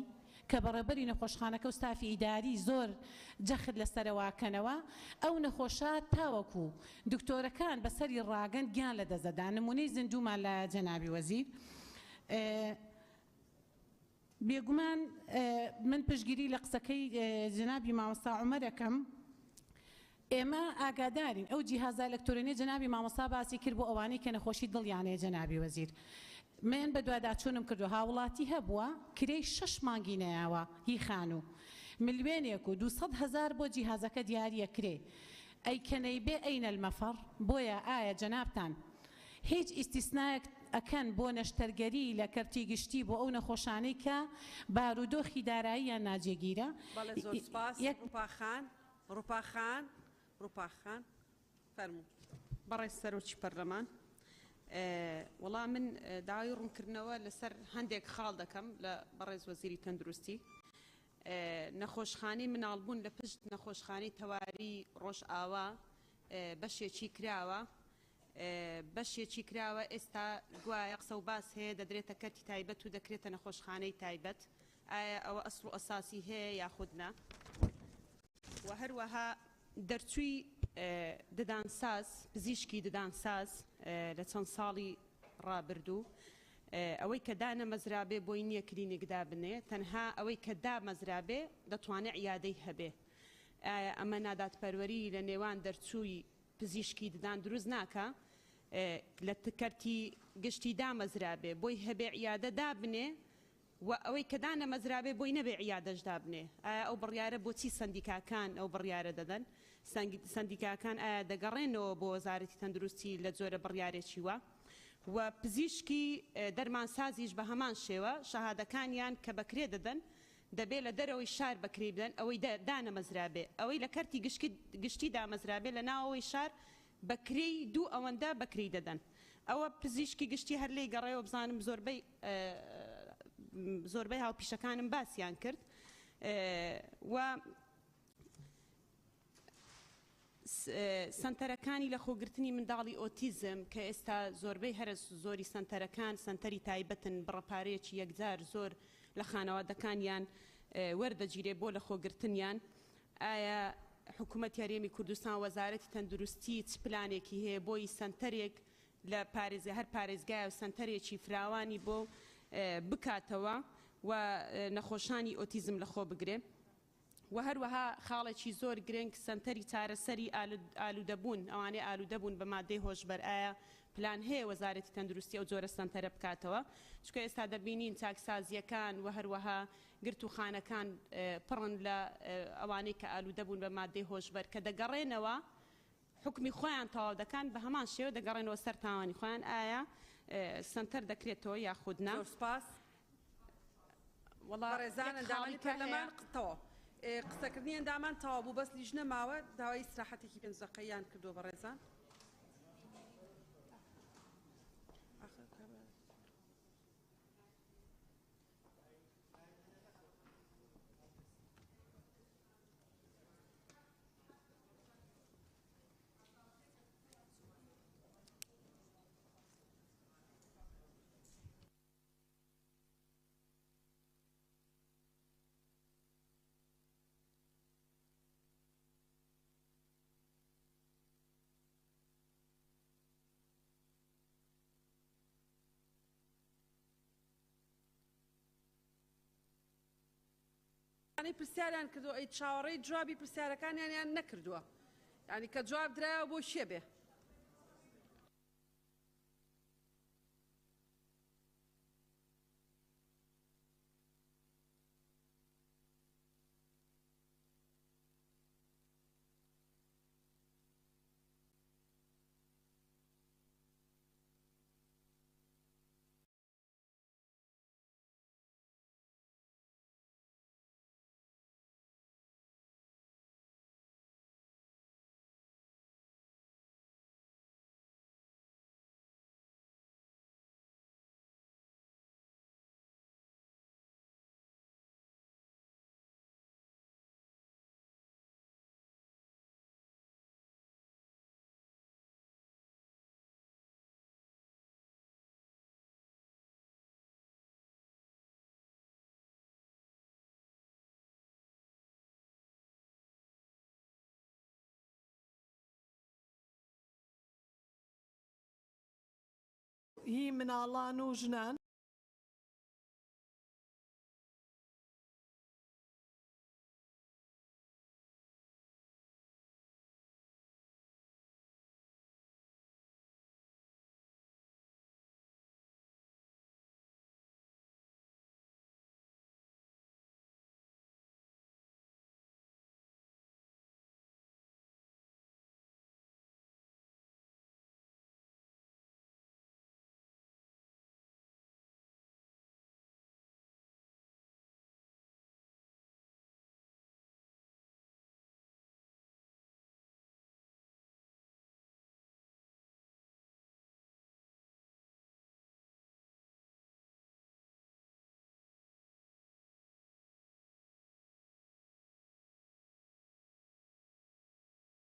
کە بەڕێبەری نەخۆشخانەکە و ستافی ئیداری زۆر جەخت لەسەرەوەکەنەوە ئەو نەخۆشات تاوەکو دکتۆرەکان بەسەری ڕاگەن گیان لە دەزەدان نمونەی زیندوومان لە جەنابی وەزیر بێگومان من پشگیری لە قسەکەی جەنابی مامۆستا عومەرەکەم ئێمە ئاگادارین ئەو جیهازە ئەلەکترۆنیە جەنابی مامۆستا باسی کرد بۆ ئەوانەی کە نەخۆشی دڵیانەیە جەنابی وەزیر من بە دواداچوونم کردو هاوڵاتی هەبووە کرێی 6 مانگی نەیاوە هی خانوو ملیێنێک و 200,000 بۆ جیهازەکە دیاریە کرێ ئەی کەنەی بێ ئەینە المەفەڕ بۆیە ئایا جەنابتان هیچ ئیستیسنایەک ئەکەن بۆ نەشتەرگەری لە کەرتی گشتی بۆ ئەو نەخۆشانەی کە بارودۆخی داراییان ناجێگیرە. بەڵێ زۆر سپاس. ڕووپاخان فەرموو. بەڕێز سەرۆکی پەرلەمان، وەڵام من داوای ڕوونکردنەوە لەسەر هەندێک خاڵ دەکەم لە بەڕێز وەزیری تەندروستی. نەخۆشخانەی مناڵبوون لە پشت نەخۆشخانەی تەواری ڕۆژئاوا بەشێکی کراوە ئێستا گوایە قسە و باس هەیە دەدرێتە کەرتی تایبەت و دەکرێتە نەخۆشخانەی تایبەت. ئایا ئەوە ئەسڵ و ئەساسی هەیە یاخودنا؟ و هەروەها دەرچووی ددانساز پزیشکی ددانساز لە چەند ساڵی ڕابردوو ئەوەی کە دانەمەزرابێ بۆی نییە کلینیکدا بنێ، تەنها ئەوەی کە دامەزرابێ دەتوانێت عیادەی هەبێ. ئەمە ناداتپەروەری لە نێوان دەرچووی پزیشکی ددان دروست ناکە لە کەرتی گشتی دامەزرابێ بۆی هەبێ عیادە دابنێ و ئەوەی کە دانەمەزرابێ بۆی نەبێ عیادەش دابنێ. ئایا ئەو بڕیارە بۆچی سندیکاکان ئەو بڕیارە دەدەن؟ سندیکاکان ئایا دەگەڕێنەوە بۆ وەزارەتی تەندروستی لە جۆرە بڕیارێکی وە؟ و پزیشکی دەرمانسازیش بە هەمان شێوە شەهادەکانیان کە بەکرێ دەدەن دەبێت لە دەرەوەی شار بەکرێ بدەن ئەوەی دانەمەزرابێ، ئەوەی لە کەرتی گشتی دامەزرابێ لە ناوەوەی شار بەکرێی دوو ئەوەندە بەکرێ دەدەن. ئەوە پزیشکی گشتی هەر لێی گەڕێەوە بزانم زۆربەی هاوپیشەکانم باسییان کرد. و سنتەرەکانی لە خۆگرتنی منداڵی ئۆتیزم کە ئێستا زۆربەی هەرە زۆری سنتەرەکان سنتەری تایبەتن بڕەپارەیەکی یەکجار زۆر لە خانەوادەکانیان وەردەگیرێ بۆ لە خۆگرتنیان. ئایا حکوومەت یاریێمی کوردستان وەزارەتی تەندروستی چ پلانێکی هەیە بۆی سنتەرێک لە هەر پارێزگای و سنتەرێکی فراوانی بۆ بکاتەوە و نەخۆشانی ئۆتیزم لە خۆ بگرێ؟ و هەروەها خاڵێکی زۆر گرنگ سنتەری چارەسەری ئالوودەبوون، ئەوانەی ئالوودەبوون بە مادەی هۆشبەر، ئایا پلان هەیە وەزارەتی تەندروستی ئەو جۆرە سنتەرە بکاتەوە؟ چونکە ئێستا دەبینین چاکسازیەکان و هەروەها گرتوخانەکان پڕن لە ئەوانەی کە ئالوودەبوون بە مادەی هۆشبەر کە دەگەڕێنەوە حکمی خۆیان تەواو دەکەن بە هەمان شێوە دەگەڕێنەوە سەر تاوانی خۆیان. ئایا سنتەر دەکرێتەوە یاخودنا؟ زۆر سپاس. وەڵا ڕێزانە داوای پەرلەمان قتەوە قسەکردنی ئەندامان تەواو بوو بەس لیژنە ماوە داوای استراحەتێکی 5 دقەیان کردووە بە ڕێزان. پرسیاریان کردو ئەی چاوەڕێی جوابی پرسیارەکانیان نەکردووە، یعنی کە جواب درایەوە بۆ شێبێ. هی مناڵان و ژنان